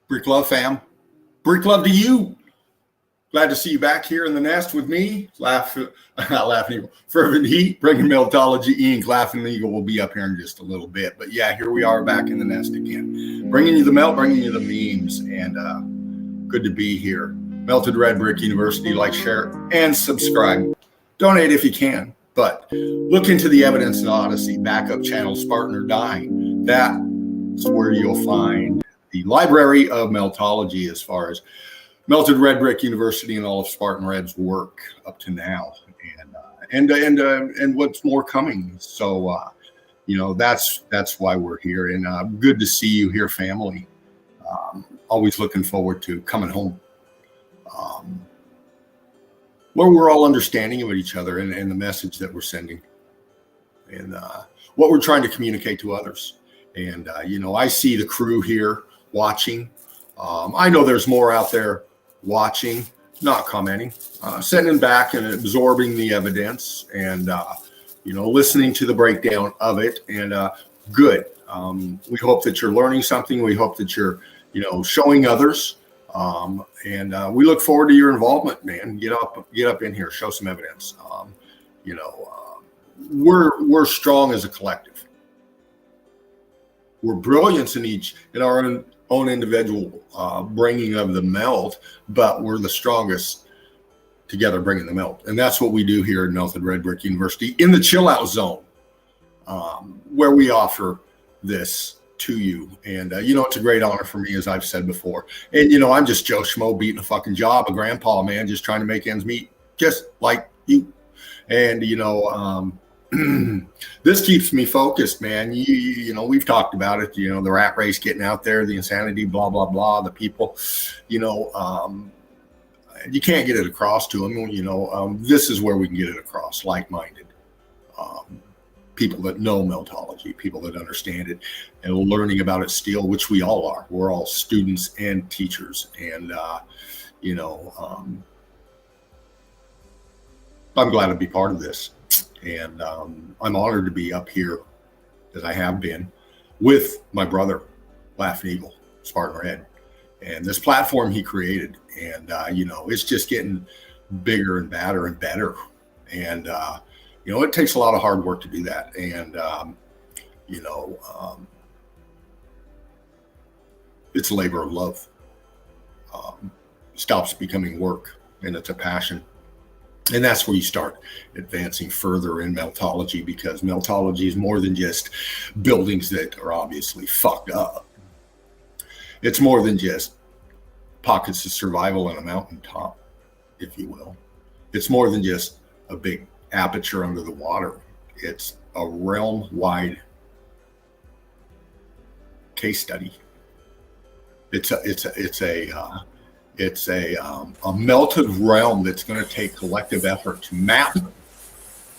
Brick love, fam. Brick love to you. Glad to see you back here in the nest with me. Laughing Eagle. Fervent Heat, bringing Meltology Inc. Laughing Eagle will be up here in just a little bit. But yeah, here we are back in the nest again. Bringing you the melt, bringing you the memes. And good to be here. Melted Red Brick University. Like, share, and subscribe. Donate if you can. But look into the Evidence and Odyssey backup channel, Spartan or Dying. That's where you'll find the library of Meltology as far as Melted Red Brick University and all of Spartan Red's work up to now, and what's more coming. So that's why we're here, and good to see you here, family. Always looking forward to coming home, where we're all understanding of each other and the message that we're sending, and what we're trying to communicate to others. And I see the crew here watching. I know there's more out there watching, not commenting, sitting back and absorbing the evidence and, listening to the breakdown of it. And good. We hope that you're learning something. We hope that you're, showing others. And we look forward to your involvement, man. Get up in here, show some evidence. We're strong as a collective. We're brilliant in our own individual bringing of the melt, but we're the strongest together bringing the melt. And that's what we do here at Melted Red Brick University in the chill out zone, where we offer this to you. And, it's a great honor for me, as I've said before. And, I'm just Joe Schmo beating a fucking job, a grandpa, man, just trying to make ends meet, just like you. And, this keeps me focused, man. We've talked about it, the rat race getting out there, the insanity, blah, blah, blah, the people, you can't get it across to them. This is where we can get it across, like-minded, people that know Meltology, people that understand it and learning about it still, which we all are. We're all students and teachers. And, I'm glad to be part of this. And I'm honored to be up here, as I have been, with my brother, Laughing Eagle, Spartan Red, and this platform he created. And, it's just getting bigger and badder and better. And, it takes a lot of hard work to do that. And, it's a labor of love. Stops becoming work, and it's a passion. And that's where you start advancing further in Meltology, because Meltology is more than just buildings that are obviously fucked up. It's more than just pockets of survival on a mountaintop, if you will. It's more than just a big aperture under the water. It's a realm-wide case study. It's a melted realm that's going to take collective effort to map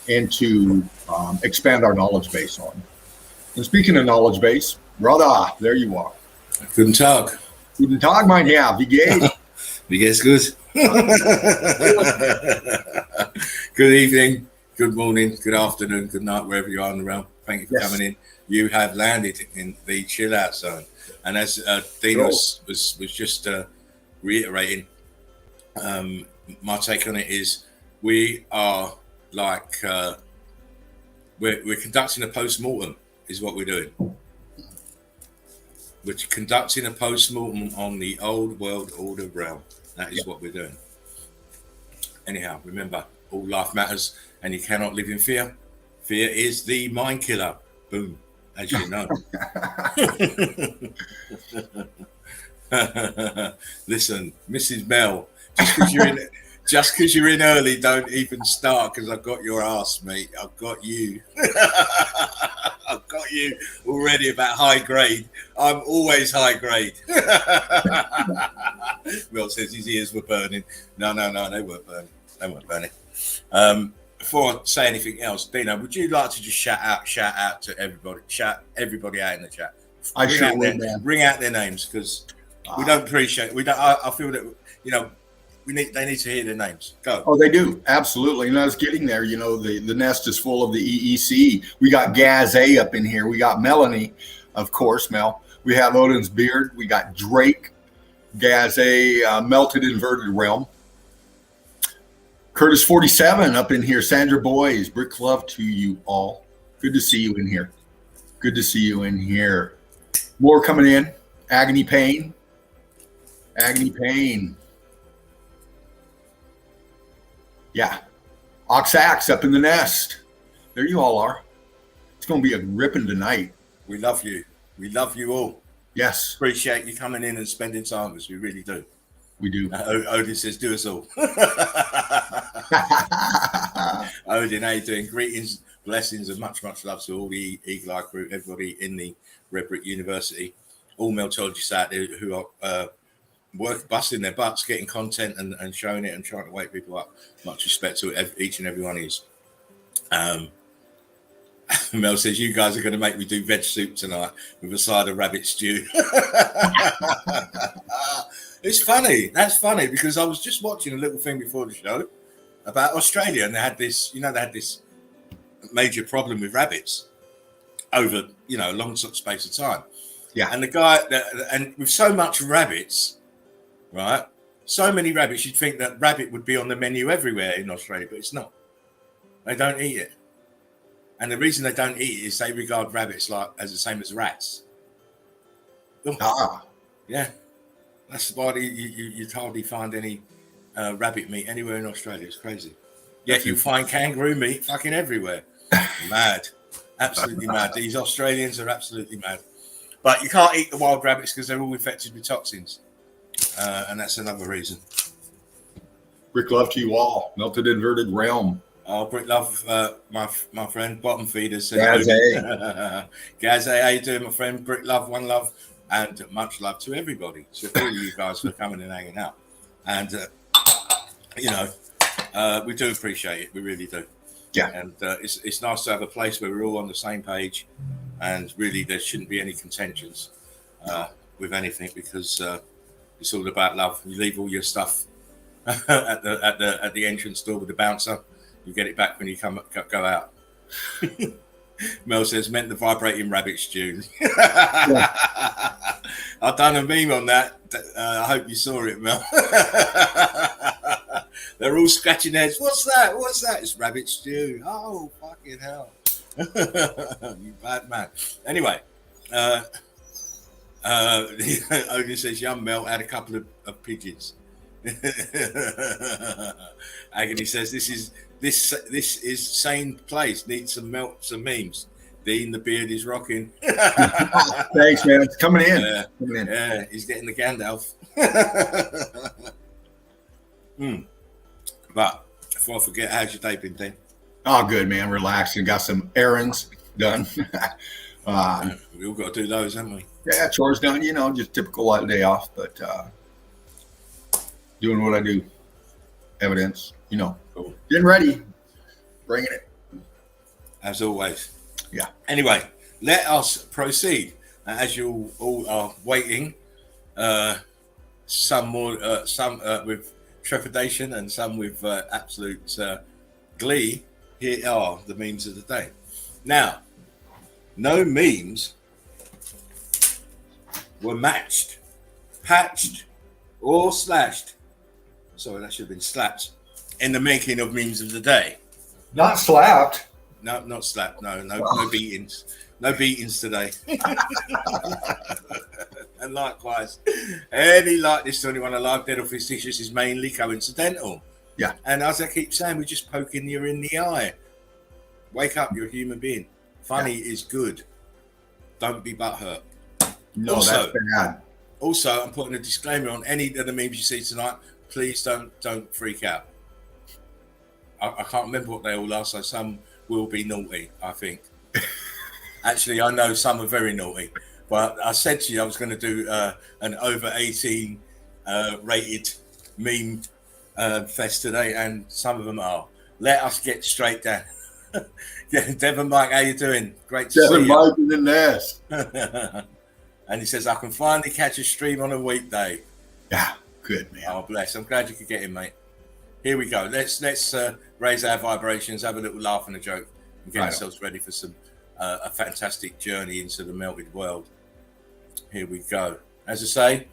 and to expand our knowledge base on. And speaking of knowledge base, brother, there you are. Guten Tag. Guten Tag, mein Herr. Wie geht's? Wie geht's gut? Good evening, good morning, good afternoon, good night, wherever you are in the realm. Thank you for coming in. You have landed in the chill out zone. And as Dina was just reiterating, my take on it is we are like we're conducting a post-mortem is what we're doing. We're conducting a post-mortem on the old world order realm. That is what we're doing. Anyhow, remember, all life matters and you cannot live in fear. Fear is the mind killer. Boom, as you know. Listen, Mrs. Mel, just because you're in early, don't even start, because I've got your ass, mate. I've got you. I've got you already about high grade. I'm always high grade. Mel says his ears were burning. No, they weren't burning. They weren't burning. Before I say anything else, Dino, would you like to just shout out to everybody? Shout everybody out in the chat. I sure would, man. Bring out their names, because we don't appreciate. We don't. I feel that they need to hear their names. Go. Oh, they do, absolutely. And I was getting there. The nest is full of the EEC. We got Gaz A up in here. We got Melanie, of course, Mel. We have Odin's Beard. We got Drake. Gaze, Melted Inverted Realm. Curtis 47 up in here. Sandra Boys, brick love to you all. Good to see you in here. Good to see you in here. More coming in. Agony Pain. Agony Pain. Yeah. Oxax up in the nest. There you all are. It's going to be a ripping tonight. We love you. We love you all. Yes. Appreciate you coming in and spending time with us. We really do. We do. Odin says, do us all. Odin, how you doing? Greetings, blessings, and much, much love to all the Eagle Eye crew, everybody in the Red Brick University, all meltologists out there who are busting their butts, getting content and showing it and trying to wake people up. Much respect to each and every one of you. Mel says, you guys are going to make me do veg soup tonight with a side of rabbit stew. It's funny. That's funny because I was just watching a little thing before the show about Australia, and they had this major problem with rabbits over, a long space of time. Yeah. And the guy, and with so much rabbits, right? So many rabbits, you'd think that rabbit would be on the menu everywhere in Australia, but it's not. They don't eat it. And the reason they don't eat it is they regard rabbits as the same as rats. Yeah. That's why you'd hardly find any rabbit meat anywhere in Australia. It's crazy. Yet you find kangaroo meat fucking everywhere. Mad. Absolutely mad. These Australians are absolutely mad. But you can't eat the wild rabbits because they're all infected with toxins. And that's another reason. Brick love to you all. Melted Inverted Realm. Oh, Brick love, my friend, bottom feeder. Gaze. Gaze, how you doing, my friend? Brick love, one love, and much love to everybody. So all you guys for coming and hanging out. And, we do appreciate it. We really do. Yeah. And it's nice to have a place where we're all on the same page. And really, there shouldn't be any contentions with anything because it's all about love. You leave all your stuff at the entrance door with the bouncer. You get it back when you go out. Mel says, meant the vibrating rabbit stew. Yeah. I've done a meme on that. I hope you saw it, Mel. They're all scratching their heads. What's that? What's that? It's rabbit stew. Oh, fucking hell. You bad man. Anyway, Odin says, young Mel had a couple of pigeons. Agony says, this is sane place. Needs some memes. Dean, the beard is rocking. Thanks, man. It's coming in. Yeah, he's getting the Gandalf. But before I forget, how's your day been, Dean? Oh, good, man. Relaxing. Got some errands done. We all got to do those, haven't we? Yeah, chores done. Just typical day off, but doing what I do. Evidence, Cool. Getting ready, bringing it. As always. Yeah. Anyway, let us proceed. As you all are waiting, some with trepidation and some with absolute glee, here are the memes of the day. Now, no memes were matched, patched, or slashed. Sorry, that should have been slapped in the making of memes of the day. Not slapped. No, not slapped. No beatings. No beatings today. And likewise, any likeness to anyone alive, dead, or fictitious is mainly coincidental. Yeah. And as I keep saying, we're just poking you in the eye. Wake up, you're a human being. Funny is good. Don't be butthurt. No, also, that's bad. Also, I'm putting a disclaimer on any of the memes you see tonight. Please don't freak out. I can't remember what they all are, so some will be naughty, I think. Actually, I know some are very naughty. But I said to you I was going to do an over 18 rated meme fest today, and some of them are. Let us get straight down. Yeah, Devon Mike, how you doing? Great to see you. Devon Mike in the nest. And he says, I can finally catch a stream on a weekday. Yeah, good, man. Oh, bless. I'm glad you could get in, mate. Here we go. Let's raise our vibrations, have a little laugh and a joke, and get ourselves ready for some a fantastic journey into the melted world. Here we go. As I say,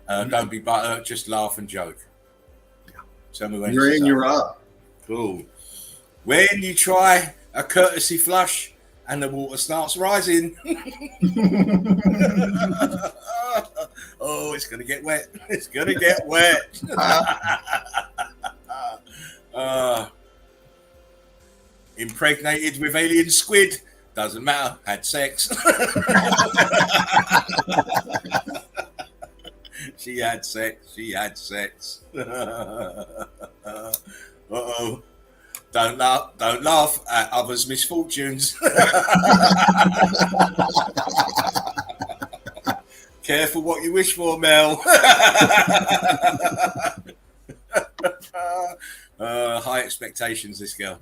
Don't be butter, just laugh and joke. Tell me when You're it's in, you're up. Cool. When you try a courtesy flush and the water starts rising. Oh, it's going to get wet. It's going to get wet. Impregnated with alien squid. Doesn't matter. Had sex. She had sex. She had sex. Uh-oh. Don't laugh at others' misfortunes. Careful what you wish for, Mel. High expectations, this girl.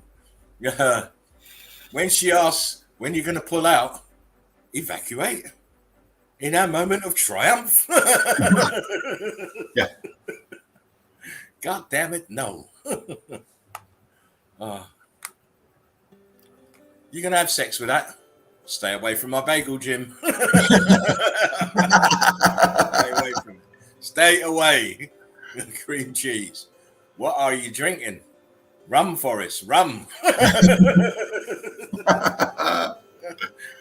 When she asks when you're going to pull out, evacuate in our moment of triumph. Yeah. God damn it, no. You're going to have sex with that? Stay away from my bagel, Jim. Stay away from it. Stay away. Cream cheese. What are you drinking? Rum, Forrest, rum.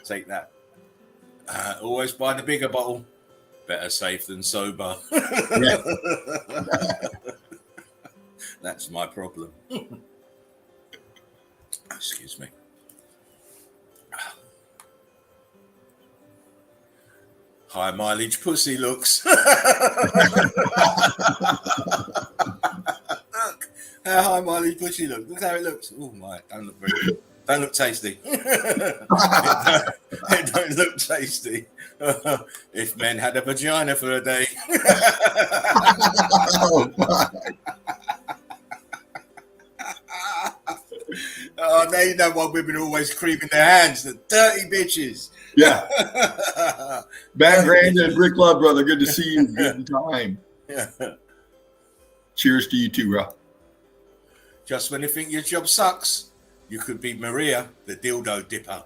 Take that. Always buy the bigger bottle. Better safe than sober. Yeah. That's my problem. Excuse me. High mileage pussy looks. Look how high mileage pussy looks. Look how it looks. Oh my, don't look very good. Don't look tasty. It don't look tasty. If men had a vagina for a day. Oh, my. Oh, now you know why women are always creaming their hands. The dirty bitches. Yeah. Bad Grand and Brick Club, brother. Good to see you. Good time. Yeah. Cheers to you too, bro. Just when you think your job sucks, you could be Maria, the dildo dipper.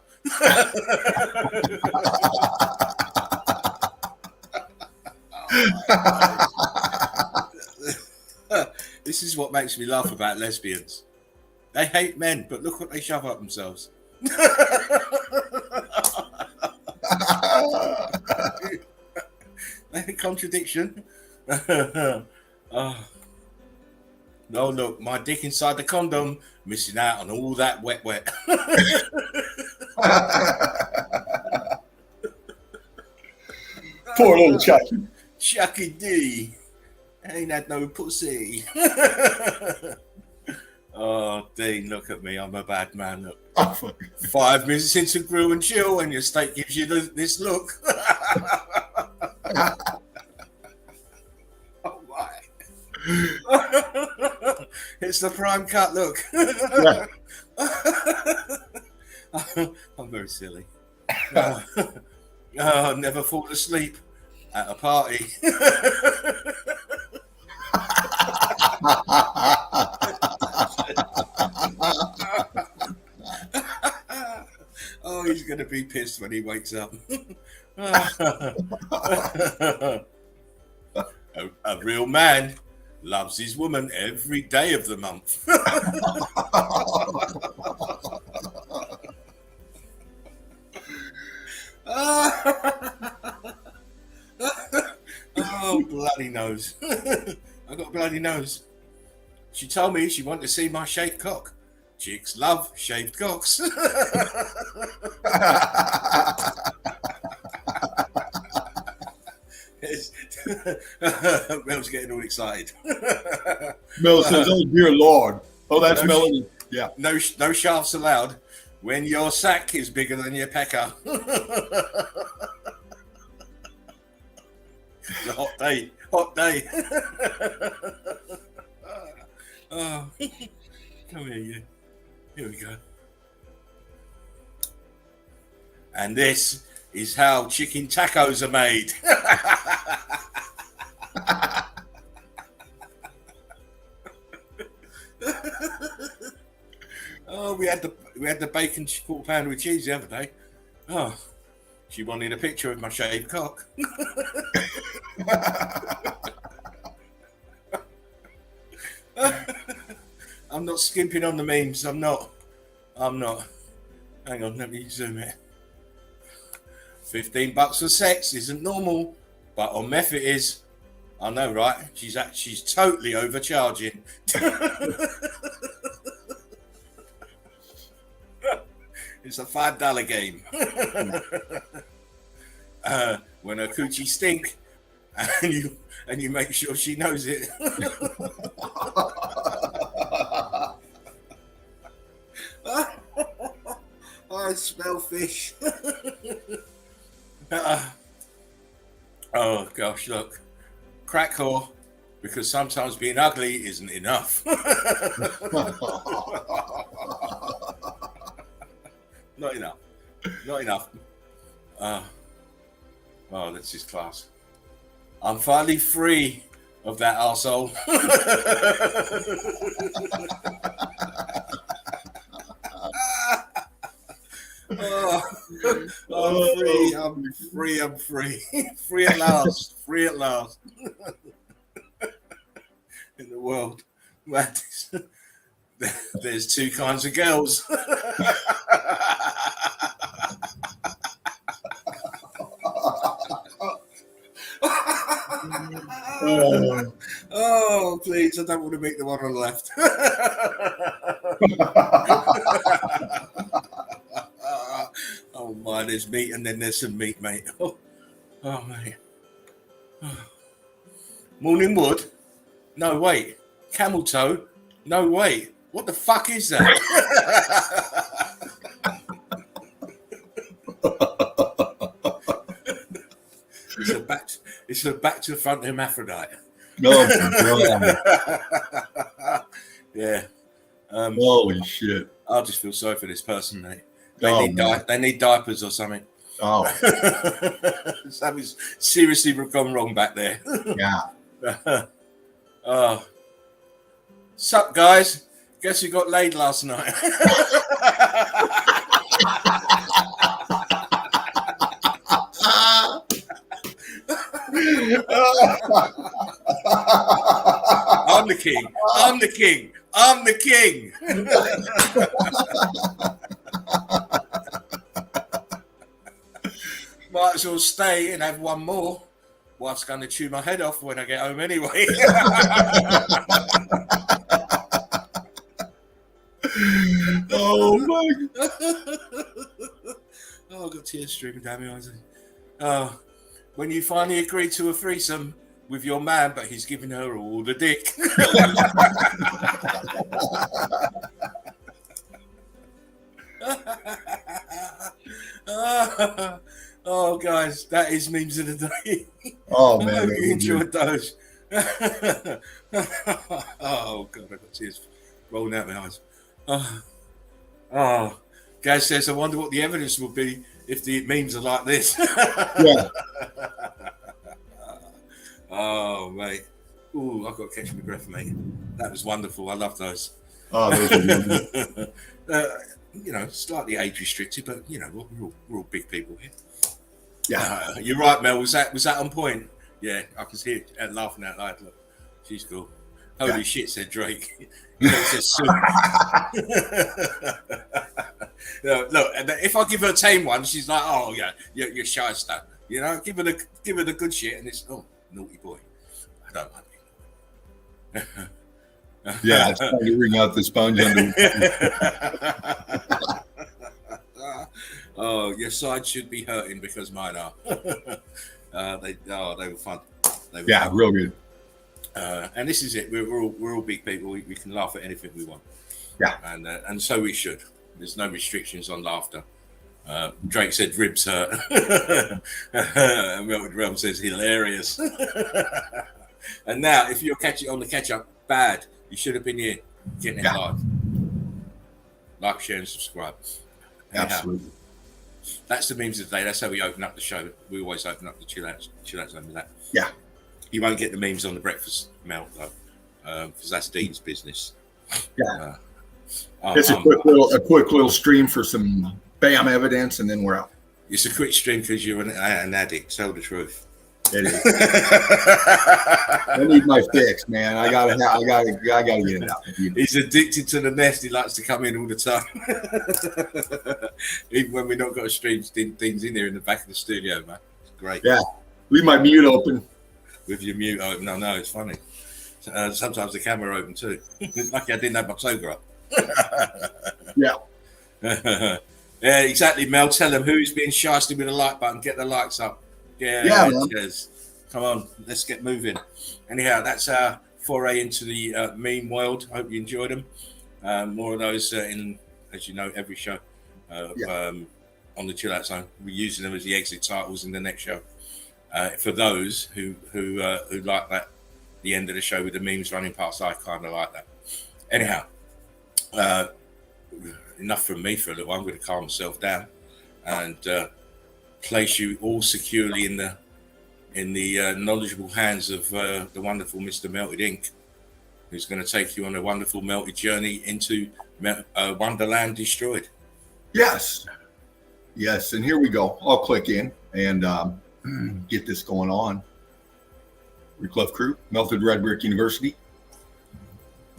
This is what makes me laugh about lesbians. They hate men, but look what they shove up themselves. Contradiction. No, look, my dick inside the condom, missing out on all that wet. Poor little Chucky. Chucky D. Ain't had no pussy. Oh, Dean, look at me. I'm a bad man. Look. Oh, fuck. 5 minutes into Brew and Chill, and your steak gives you this look. Oh, my. It's the prime cut look. Yeah. I'm very silly. Never fall asleep at a party. Oh, he's going to be pissed when he wakes up. A real man loves his woman every day of the month. Oh, bloody nose. I got a bloody nose. She told me she wanted to see my shaved cock. Chicks love shaved cocks. Mel's getting all excited. Mel says, "Oh dear Lord." Oh, that's Melody. Yeah. No shafts allowed when your sack is bigger than your pecker. It's a hot day. Hot day. Oh, come here, you. Here we go. And this is how chicken tacos are made. Oh, we had the bacon quarter pounder with cheese the other day. Oh, she wanted a picture of my shaved cock. not skimping on the memes. I'm not. Hang on, let me zoom it. $15 for sex isn't normal, but on meth it is. I know, right? She's totally overcharging. It's a $5 game. When her coochie stink, and you make sure she knows it. I smell fish. Oh gosh, look, crack whore, because sometimes being ugly isn't enough. Not enough. Oh, that's his class. I'm finally free of that arsehole. I'm free. Free at last. In the world. There's two kinds of girls. Oh, please, I don't want to make the one on the left. Oh, my, there's meat and then there's some meat, mate. Oh mate. Morning wood? No, wait. Camel toe? No, wait. What the fuck is that? It's a back to the front hermaphrodite. Yeah. Holy shit. I just feel sorry for this person, mate. They need diapers or something. Oh. Something's seriously gone wrong back there. Yeah. Oh. Sup, guys? Guess who got laid last night? I'm the king. Might as well stay and have one more. Wife's going to chew my head off when I get home anyway. Oh my God. Oh, I've got tears streaming down my eyes. Oh, when you finally agree to a threesome with your man, but he's giving her all the dick. Oh, guys, that is memes of the day. Oh man, I hope you enjoyed those. Oh God, I've got tears rolling out my eyes. Oh, Gaz says, I wonder what the evidence will be if the memes are like this. Yeah. Oh, mate. Ooh, I've got to catch my breath, mate. That was wonderful. I love those. Oh, those are you know, slightly age restricted, but you know, we're all big people here. yeah. You're right, Mel. Was that on point? Yeah, I can see it laughing out loud. Look, she's cool. Holy shit, said Drake. You know, it says soup. Look, if I give her a tame one, she's like, "Oh yeah, you're shy stuff." You know, give her the good shit, and it's naughty boy. I don't like it. Yeah, it's time to wring out the sponge under. Oh, your side should be hurting because mine are. They were fun. Fun. Real good. And this is it. We're all big people. We can laugh at anything we want. Yeah, and so we should. There's no restrictions on laughter. Drake said ribs hurt. Melted Realm says hilarious. And now, if you're catching on the catch up, bad. You should have been here getting it live. Like, share, and subscribe. Anyhow, absolutely. That's the memes of the day. That's how we open up the show. We always open up the chill out zone with that. Yeah. You won't get the memes on the breakfast melt though, because that's Dean's business. Yeah. It's a quick little stream for some bam evidence, and then we're out. It's a quick stream because you're an addict. Tell the truth. It is. I need my fix, man. I gotta get it out. He's addicted to the nest. He likes to come in all the time, even when we're not got to stream things in there in the back of the studio, man. It's great. Yeah, leave my mute open. With your mute open. No, it's funny. Sometimes the camera open too. Lucky I didn't have my toga up. Yeah. Yeah, exactly, Mel. Tell them who's being shysty with the like button. Get the likes up. Yeah, cheers. Come on, let's get moving. Anyhow, that's our foray into the meme world. Hope you enjoyed them. More of those in, as you know, every show on the Chill Out Zone. We're using them as the exit titles in the next show. For those who like that, the end of the show with the memes running past, I kind of like that. Anyhow, enough from me for a little while. I'm going to calm myself down and place you all securely in the knowledgeable hands of the wonderful Mr. Melted Ink, who's going to take you on a wonderful melted journey into Wonderland Destroyed. Yes, and here we go. I'll click in and get this going on. Reclove Crew, Melted Red Brick University.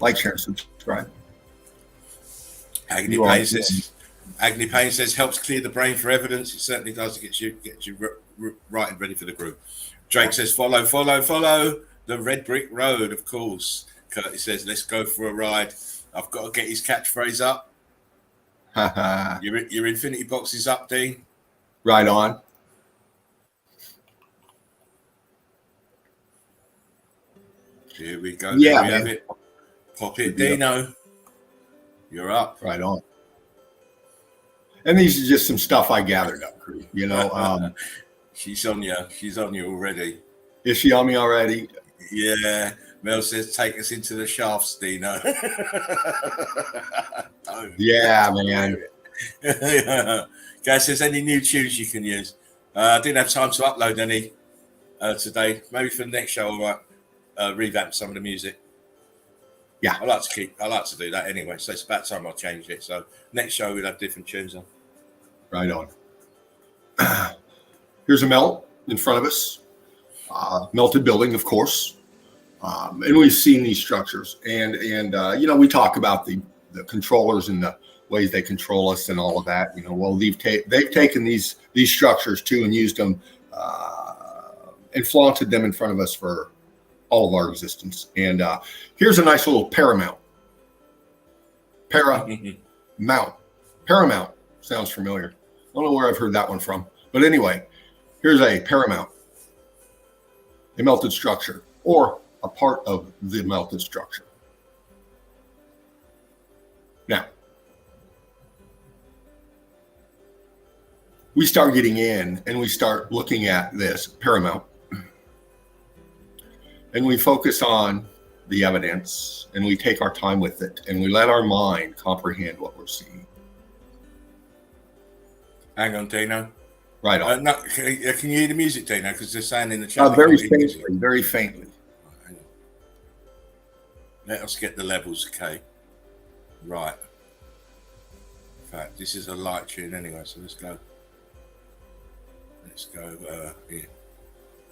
Like, share, and subscribe. Agony Payne says helps clear the brain for evidence. It certainly does. It gets you right and ready for the group. Drake says follow the red brick road. Of course. Curtis says let's go for a ride. I've got to get his catchphrase up. your infinity box is up, Dean. Right on. Here we go. Yeah, there we have it. Pop it, Dino. You're up. Right on. And these are just some stuff I gathered up, you know. She's on you. She's on you already. Is she on me already? Yeah. Mel says, take us into the shafts, Dino. Yeah, man. Guys says, any new tunes you can use? I didn't have time to upload any today. Maybe for the next show, I might revamp some of the music. Yeah. I like to do that anyway. So it's about time I changed it. So next show we'll have different tunes on. Right on. Here's a melt in front of us. Melted building, of course. And we've seen these structures. And you know, we talk about the controllers and the ways they control us and all of that. You know, well, they've taken these structures too and used them and flaunted them in front of us for all of our existence. And here's a nice little paramount. Paramount sounds familiar. I don't know where I've heard that one from. But anyway, here's a paramount, a melted structure, or a part of the melted structure. Now, we start getting in and we start looking at this paramount. And we focus on the evidence and we take our time with it and we let our mind comprehend what we're seeing. Hang on, Dino. Right on. No, can you hear the music, Dino? Because they're saying in the chat. Very faintly, very faintly. Hang on. Let us get the levels, okay? Right. In fact, this is a light tune anyway, so let's go. Let's go here.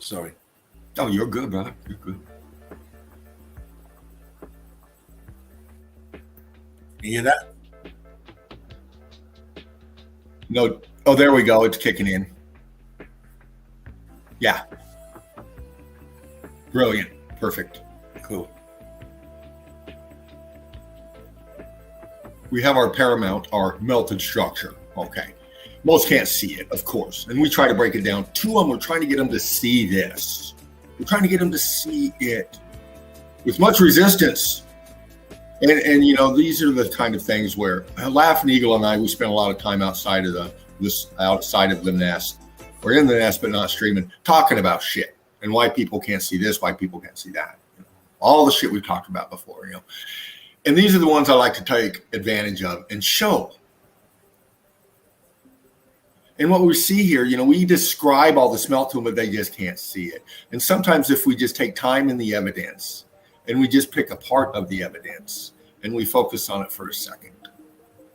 Sorry. Oh, you're good, brother. You're good. You hear that? No. Oh, there we go. It's kicking in. Yeah. Brilliant. Perfect. Cool. We have our paramount, our melted structure. Okay. Most can't see it, of course. And we try to break it down to them. We're trying to get them to see this. We're trying to get them to see it with much resistance. And you know, these are the kind of things where Laughing Eagle and I, we spend a lot of time outside of the nest. We're in the nest, but not streaming, talking about shit and why people can't see this, why people can't see that. You know, all the shit we've talked about before, you know. And these are the ones I like to take advantage of and show. And what we see here, you know, we describe all this melt to them, but they just can't see it. And sometimes if we just take time in the evidence and we just pick a part of the evidence and we focus on it for a second,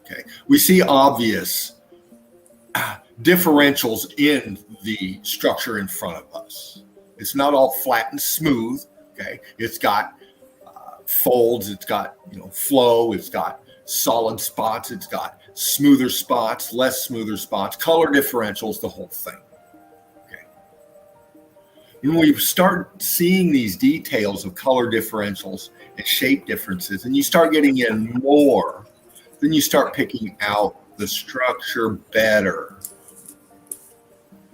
okay, we see obvious differentials in the structure in front of us. It's not all flat and smooth. Okay, it's got folds. It's got flow. It's got solid spots. It's got smoother spots, less smoother spots, color differentials, the whole thing. Okay. When we start seeing these details of color differentials and shape differences, and you start getting in more, then you start picking out the structure better.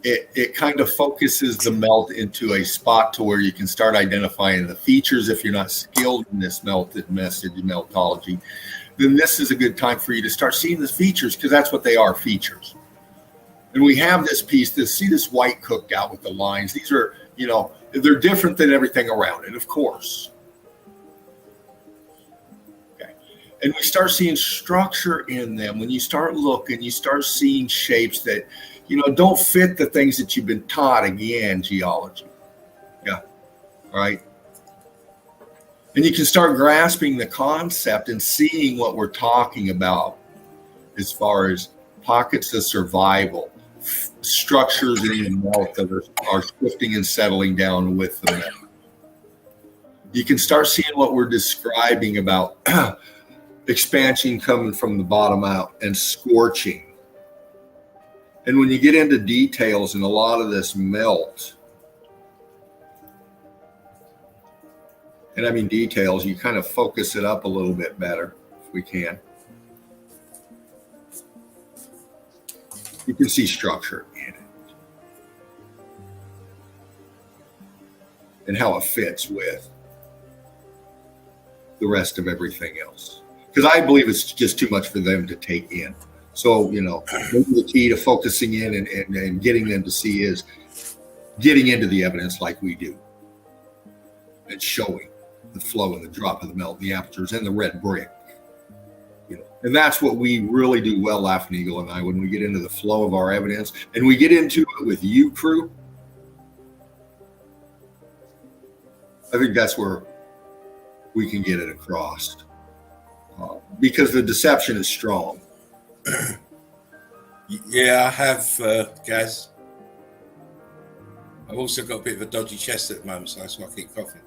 It kind of focuses the melt into a spot to where you can start identifying the features. If you're not skilled in this melted message meltology, then this is a good time for you to start seeing the features, because that's what they are, features. And we have this piece, see this white cooked out with the lines. These are, they're different than everything around it, of course. Okay. And we start seeing structure in them. When you start looking, you start seeing shapes that, don't fit the things that you've been taught, again, geology. Yeah. All right. And you can start grasping the concept and seeing what we're talking about as far as pockets of survival, structures in the melt that are shifting and settling down with the melt. You can start seeing what we're describing about expansion coming from the bottom out and scorching. And when you get into details in a lot of this melt, and I mean details, you kind of focus it up a little bit better if we can. You can see structure in it and how it fits with the rest of everything else. Because I believe it's just too much for them to take in. So, maybe the key to focusing in and getting them to see is getting into the evidence like we do and showing the flow and the drop of the melt, the apertures, and the red brick. And that's what we really do well, Laughing Eagle and I, when we get into the flow of our evidence and we get into it with you, crew. I think that's where we can get it across, because the deception is strong. Yeah, I have, Gaz. I've also got a bit of a dodgy chest at the moment, so that's why I keep coughing.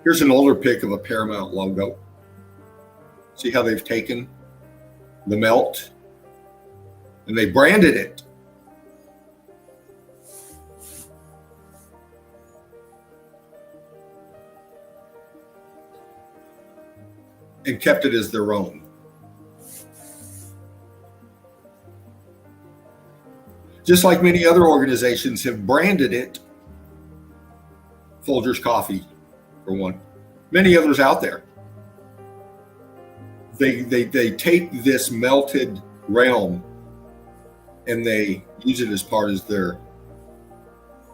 Here's an older pic of a Paramount logo. See how they've taken the melt and they branded it. And kept it as their own. Just like many other organizations have branded it. Folgers Coffee, for one. Many others out there. They take this melted realm and they use it as part of their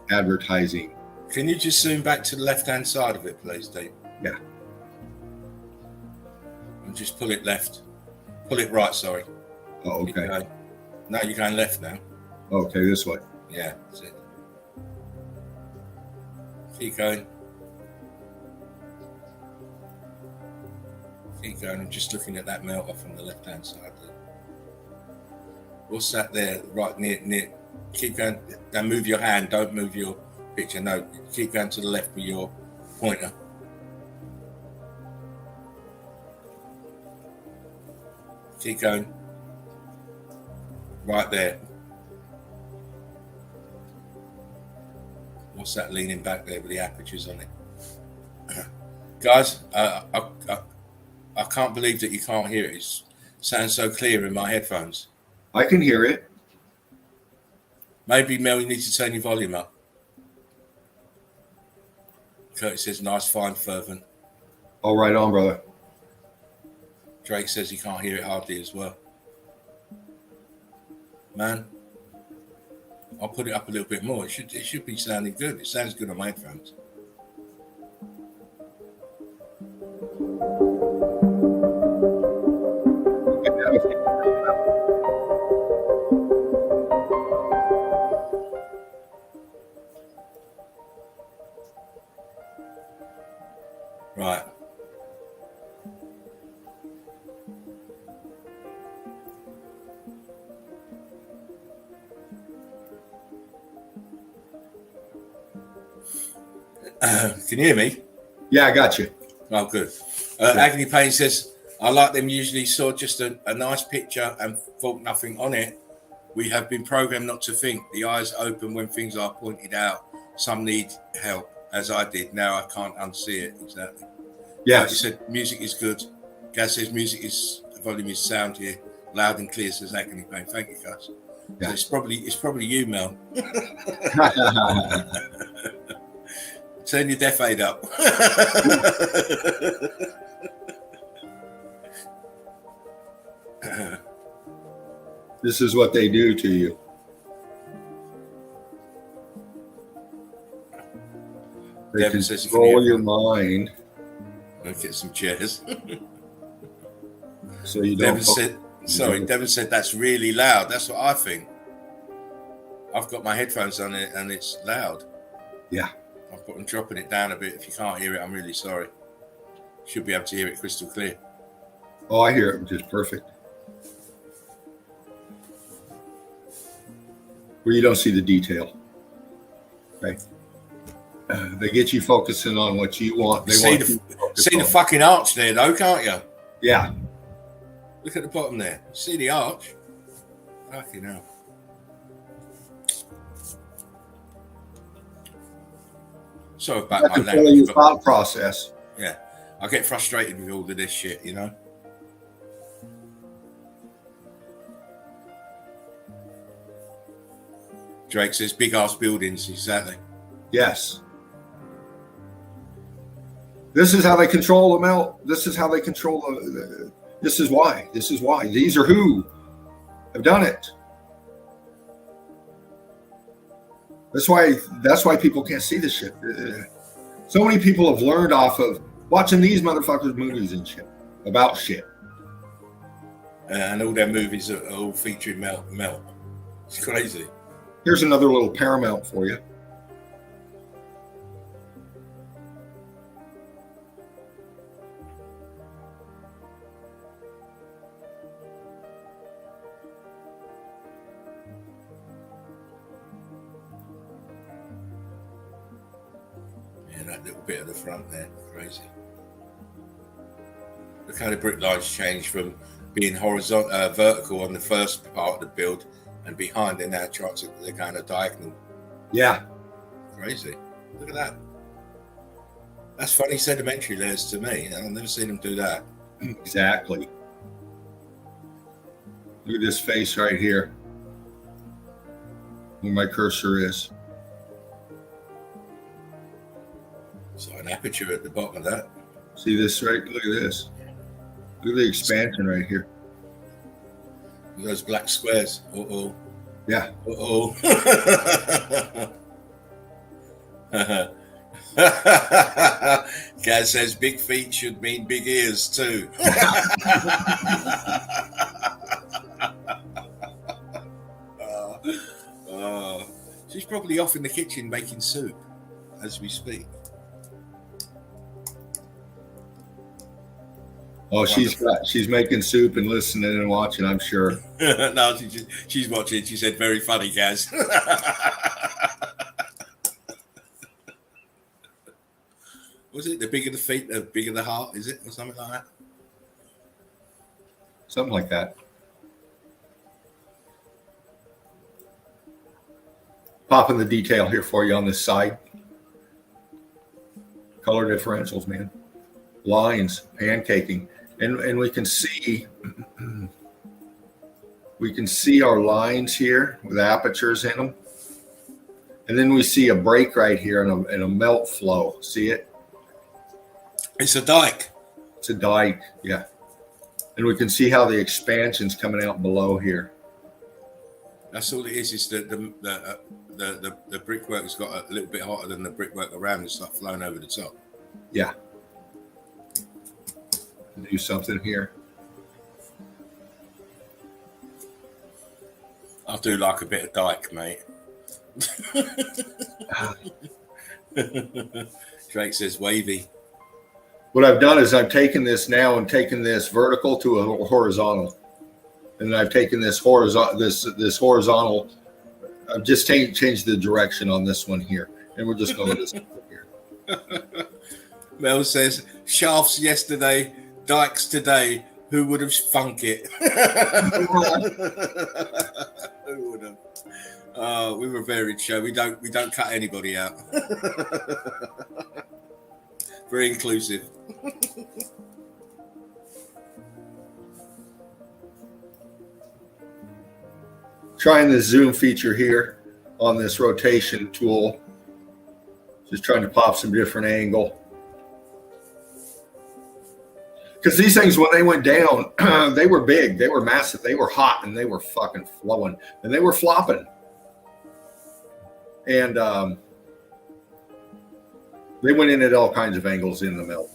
advertising. Can you just zoom back to the left-hand side of it, please, Dave? Yeah. And just pull it left. Pull it right, sorry. Oh, okay. No, you're going left now. Okay, this way. Yeah, that's it. Keep going. Keep going. I'm just looking at that melt off on the left-hand side. What's that there? Right near. Keep going. Now move your hand. Don't move your picture. No, keep going to the left with your pointer. Keep going. Right there. What's that leaning back there with the apertures on it? Guys, I can't believe that you can't hear it. It sounds so clear in my headphones. I can hear it. Maybe, Mel, you need to turn your volume up. Curtis says, nice, fine, fervent. Oh, right on, brother. Drake says he can't hear it hardly as well. Man, I'll put it up a little bit more. It should be sounding good. It sounds good on my headphones. Right. Can you hear me? Yeah, I got you. Oh, good. Agony Payne says, I like them usually saw just a nice picture and thought nothing on it. We have been programmed not to think. The eyes open when things are pointed out. Some need help, as I did. Now I can't unsee it. Exactly. Yeah. You said music is good. Gaz says volume is sound here. Loud and clear, says Agony Payne. Thank you, guys. Yeah. So it's probably you, Mel. Turn your deaf aid up. This is what they do to you. They control your mind. I'll get some chairs. So you don't. Devin said that's really loud. That's what I think. I've got my headphones on it and it's loud. Yeah. I'm dropping it down a bit. If you can't hear it, I'm really sorry. Should be able to hear it crystal clear. Oh, I hear it just perfect. Where you don't see the detail. Right. They get you focusing on what you want. They see the fucking arch there, though, can't you? Yeah. Look at the bottom there. See the arch? Fucking hell. Sorry about my language. Your thought process. Yeah. I get frustrated with all of this shit, you know? Drake says big ass buildings, exactly. Yes. This is how they control the melt. This is how they control this is why. This is why. These are who have done it. That's why people can't see this shit. So many people have learned off of watching these motherfuckers movies and shit about shit. And all their movies are all featuring melt. It's crazy. Here's another little Paramount for you. Yeah, that little bit at the front there, crazy. Look how the brick lines change from being horizontal, vertical on the first part of the build, and behind they're now they're kind of diagonal. Yeah. Crazy. Look at that. That's funny sedimentary layers to me. I've never seen them do that. Exactly. Look at this face right here. Where my cursor is. So an aperture at the bottom of that. See this right? Look at this. Look at the expansion right here. Those black squares. Uh-oh. Yeah. Uh-oh. Gaz says big feet should mean big ears too. She's probably off in the kitchen making soup as we speak. Oh, she's making soup and listening and watching, I'm sure. No, she's watching. She said, very funny, Gaz. Was it the bigger the feet, the bigger the heart, is it? Or something like that? Something like that. Popping the detail here for you on this side. Color differentials, man. Lines, pancaking. And we can see our lines here with apertures in them. And then we see a break right here and a melt flow. See it? It's a dike. It's a dike, yeah. And we can see how the expansion's coming out below here. That's all it is. Is the brickwork has got a little bit hotter than the brickwork around and stuff flowing over the top. Yeah. Do something here. I do like a bit of dike, mate. Drake says wavy. What I've done is I've taken this now and taken this vertical to a horizontal, and I've taken this horizontal. I've just changed the direction on this one here, and we're just going to this here. Mel says, shafts yesterday, dikes today. Who would have thunk it? Who would have? We were a varied show. We don't cut anybody out. Very inclusive. Trying the zoom feature here on this rotation tool. Just trying to pop some different angle. Because these things, when they went down, they were big, they were massive, they were hot, and they were fucking flowing, and they were flopping. And they went in at all kinds of angles in the melt.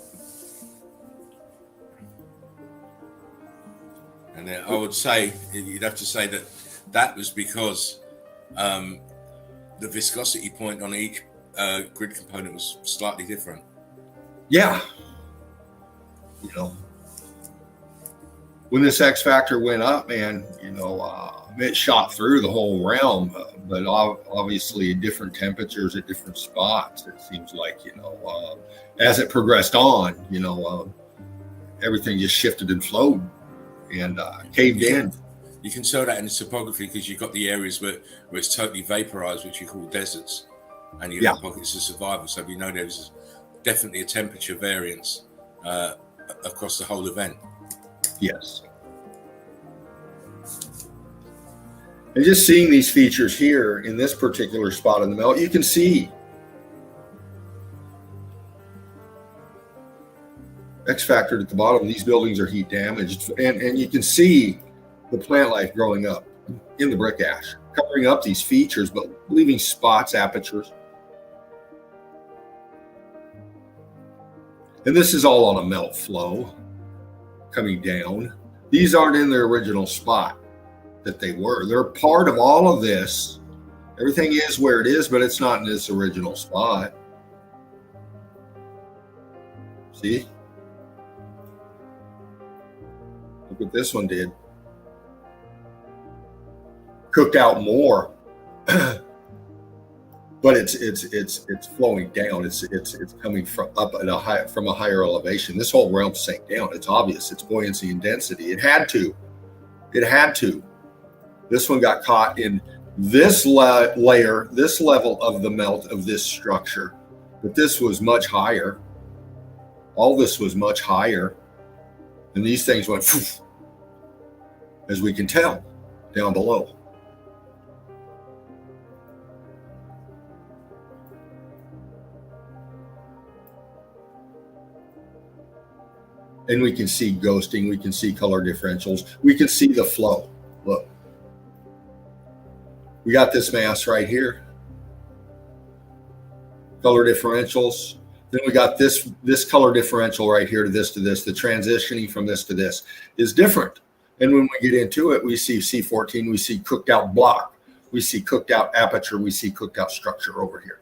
And I would say, you'd have to say that was because the viscosity point on each grid component was slightly different. Yeah. You know, when this X factor went up, man, you know, it shot through the whole realm, but obviously at different temperatures at different spots. It seems like, you know, as it progressed on, you know, everything just shifted and flowed and caved in. You can tell that in the topography because you've got the areas where it's totally vaporized, which you call deserts, and you have pockets of survival. So we know there's definitely a temperature variance across the whole event. Yes. And just seeing these features here in this particular spot in the melt, you can see X factor at the bottom. These buildings are heat damaged, and you can see the plant life growing up in the brick ash, covering up these features, but leaving spots, apertures. And this is all on a melt flow coming down. These aren't in their original spot that they were. They're part of all of this. Everything is where it is, but it's not in its original spot. See? Look what this one did. Cooked out more. But it's flowing down. It's coming from up at from a higher elevation. This whole realm sank down. It's obvious. It's buoyancy and density. It had to. It had to. This one got caught in this layer, this level of the melt of this structure. But this was much higher. All this was much higher, and these things went, poof, as we can tell, down below. And we can see ghosting, we can see color differentials, we can see the flow. Look, we got this mass right here, color differentials. Then we got this color differential right here to this. The transitioning from this to this is different. And when we get into it, we see C14, we see cooked out block, we see cooked out aperture, we see cooked out structure over here.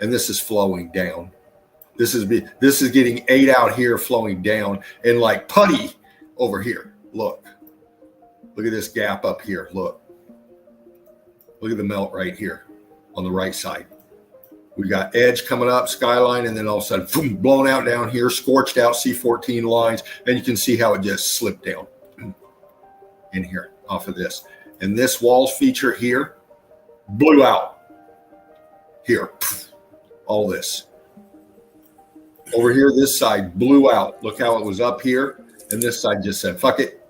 And this is flowing down. This is getting 8 out here, flowing down, and like putty over here. Look at this gap up here. Look at the melt right here on the right side. We got edge coming up, skyline, and then all of a sudden, boom, blown out down here, scorched out C14 lines, and you can see how it just slipped down in here off of this. And this walls feature here blew out here. All this. Over here, this side blew out. Look how it was up here. And this side just said, fuck it.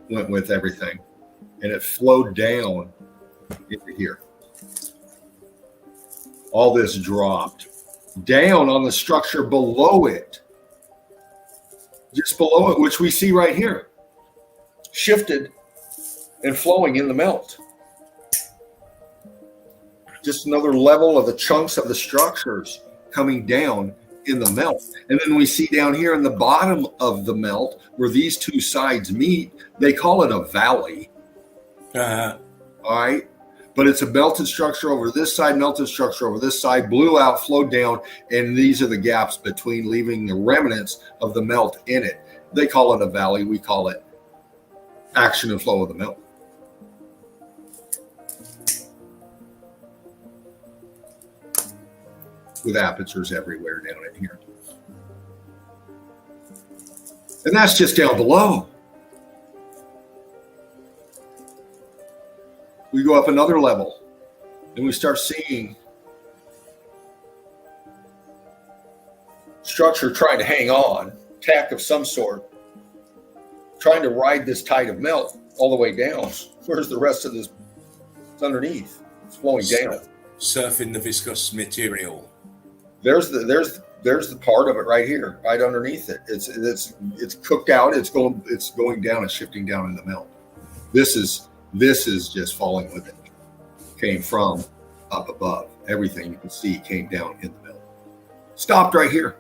Went with everything. And it flowed down into here. All this dropped down on the structure below it. Just below it, which we see right here. Shifted and flowing in the melt. Just another level of the chunks of the structures coming down in the melt. And then we see down here in the bottom of the melt where these two sides meet, they call it a valley. All right. But it's a melted structure over this side, melted structure over this side, blew out, flowed down, and these are the gaps between, leaving the remnants of the melt in it. They call it a valley. We call it action and flow of the melt. with apertures everywhere down in here. And that's just down below. We go up another level and we start seeing structure trying to hang on, tack of some sort, trying to ride this tide of melt all the way down. Where's the rest of this? It's underneath. It's flowing down. Surfing the viscous material. There's the part of it right here, right underneath it. It's cooked out. It's going down and shifting down in the melt. This is just falling with it. Came from up above. Everything you can see came down in the melt. Stopped right here.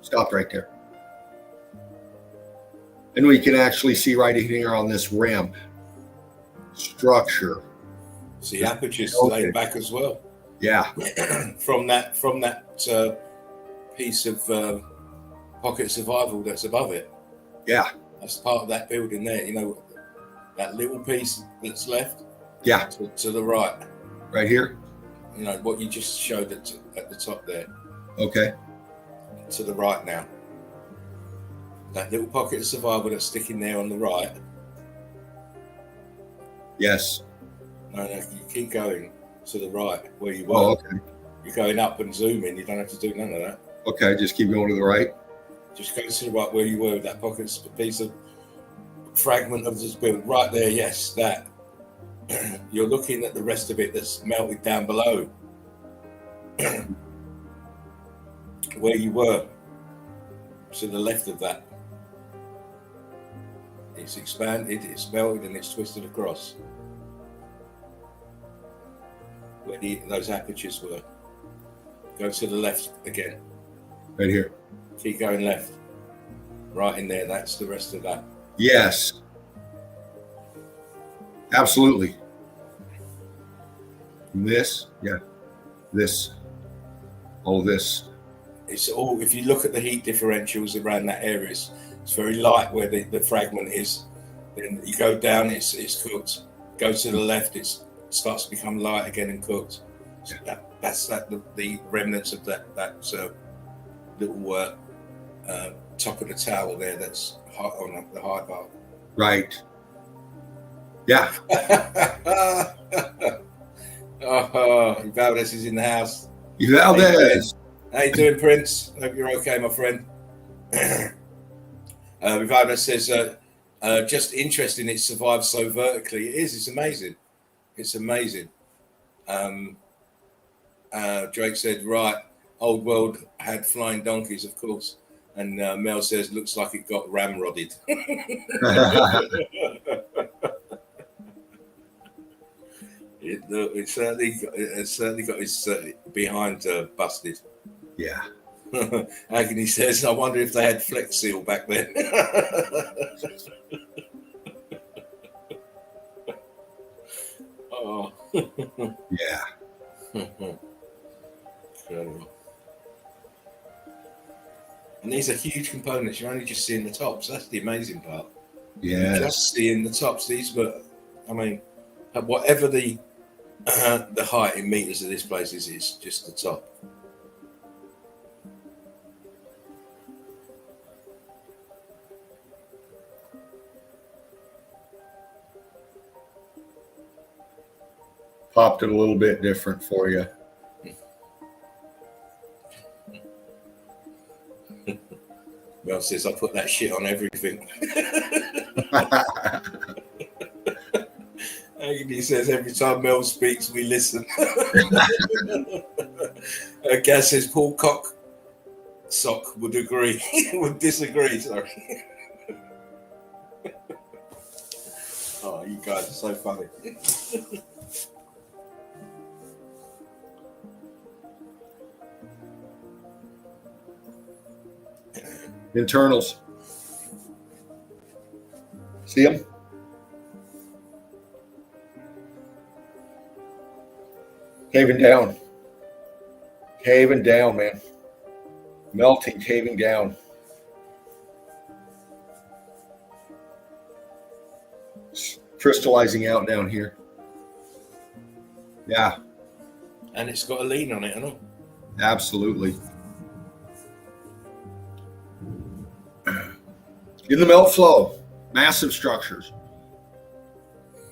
Stopped right there. And we can actually see right here on this ramp structure. See, apertures laid back as well. Yeah. from that piece of pocket survival that's above it. Yeah. That's part of that building there. You know, that little piece that's left. Yeah. To the right. Right here. You know what you just showed at the top there. Okay. To the right now. That little pocket of survival that's sticking there on the right. Yes. No, you keep going to the right where you were. Oh, okay. You're going up and zooming. You don't have to do none of that. Okay, just keep going to the right. Just go to the right where you were with that pocket piece of fragment of this build. Right there, yes, that. You're looking at the rest of it that's melted down below. Where you were. To the left of that. It's expanded, it's melted, and it's twisted across. Where those apertures were. Go to the left again. Right here. Keep going left. Right in there, that's the rest of that. Yes. Absolutely. This, yeah. This. All this. It's all, if you look at the heat differentials around that area, it's very light where the fragment is. Then you go down, it's cooked. Go to the left, it starts to become light again and cooked. So that's the remnants of that little top of the towel there that's hot on the high bar. Right. Yeah. Valdez is in the house. Valdez. How you doing, Prince? Hope you're okay, my friend. Valdez says, just interesting it survives so vertically. It is. It's amazing. It's amazing. Drake said, right, old world had flying donkeys, of course. And Mel says, looks like it got ramrodded. It certainly got his behind busted. Yeah. Agony says, I wonder if they had Flex Seal back then. Oh. Yeah. Incredible. And these are huge components. You're only just seeing the tops. That's the amazing part. Yeah. You're just seeing the tops. These were, I mean, whatever the height in meters of this place is, it's just the top. Popped it a little bit different for you. Mel says, I put that shit on everything. He says, every time Mel speaks, we listen. Gaz says, Paul Cocksock would agree. Would disagree, sorry. Oh, you guys are so funny. Internals. See them? Caving down. Caving down, man. Melting, caving down. It's crystallizing out down here. Yeah. And it's got a lean on it, hasn't it? Absolutely. In the melt flow, massive structures.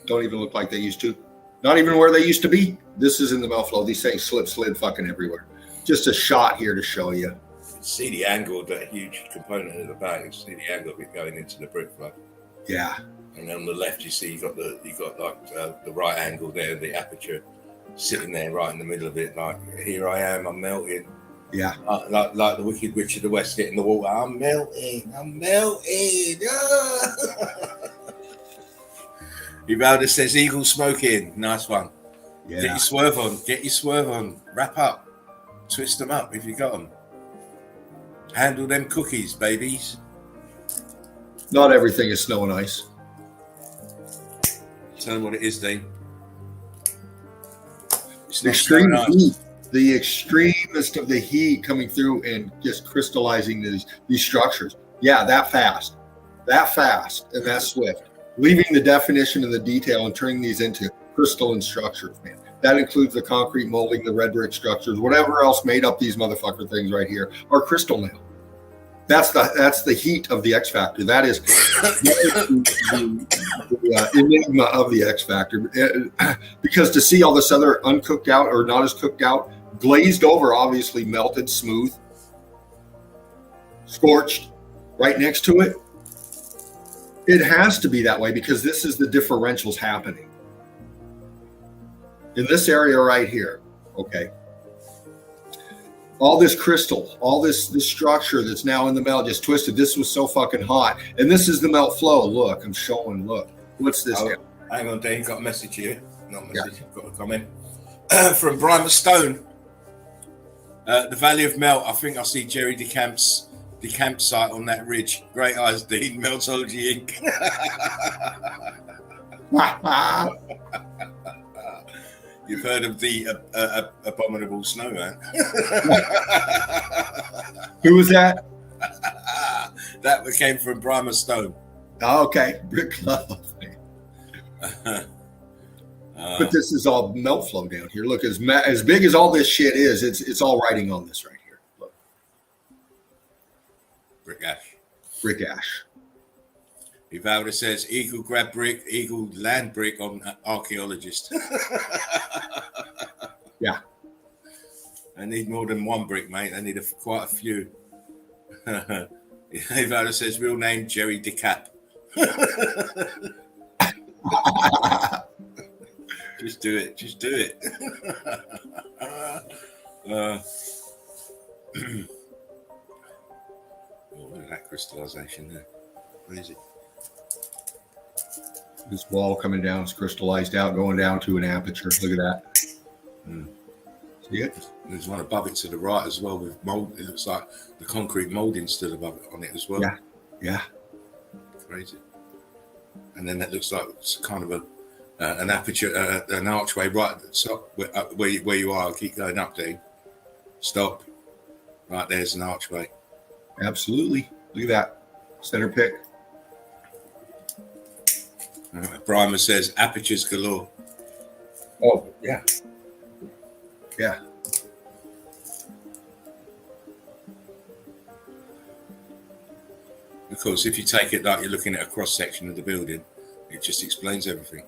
Don't even look like they used to. Not even where they used to be. This is in the melt flow. These things slid fucking everywhere. Just a shot here to show you. See the angle of that huge component at the back. You see the angle of it going into the brick flow. Yeah. And on the left, you see you got the right angle there, the aperture sitting there right in the middle of it. Like, here I am, I'm melting. Yeah. Like the Wicked Witch of the West getting the water. I'm melting. Ah! Ivalda says eagle smoking. Nice one. Yeah. Get your swerve on. Wrap up. Twist them up if you got them. Handle them cookies, babies. Not everything is snow and ice. Tell them what it is, Dean. It's The not extreme snow and ice. heat, the extremest of the heat coming through and just crystallizing these structures. Yeah, that fast and that swift. Leaving the definition and the detail and turning these into crystalline structures, man. That includes the concrete molding, the red brick structures, whatever else made up these motherfucker things right here are crystal now. That's the heat of the X Factor. That is the enigma of the X Factor. Because to see all this other uncooked out or not as cooked out, glazed over, obviously melted, smooth, scorched, right next to it, it has to be that way because this is the differentials happening. In this area right here, okay, all this crystal, all this structure that's now in the melt just twisted. This was so fucking hot. And this is the melt flow. Look, I'm showing, look. What's this? Oh, hang on, Dave, got a message here. Not a message, yeah. Got a comment. From Brian Stone. The Valley of Melt. I think I see Jerry DeCamp's campsite on that ridge. Great eyes, Dean. Meltology Inc. You've heard of the abominable snowman? Who was that? That came from Brian Stone. Oh, okay, brick love. But this is all melt flow down here. Look, as big as all this shit is, it's all writing on this right here. Look, brick ash. Brick ash. Ivalda says, Eagle grab brick, Eagle land brick on archaeologist. Yeah. I need more than one brick, mate. I need quite a few. Ivalda says, real name, Jerry DeCap. Just do it. Just do it. Look at that crystallization there. What is it? This wall coming down is crystallized out, going down to an aperture. Look at that. See it? There's one above it to the right as well with mold. It looks like the concrete molding still above it on it as well. Yeah. Yeah. Crazy. And then that looks like it's kind of an aperture, an archway right at the top where you are. I'll keep going up, Dean. Stop. Right, there's an archway. Absolutely. Look at that. Center pick. Brian says apertures galore. Oh, yeah. Yeah. Of course, if you take it like you're looking at a cross section of the building, it just explains everything.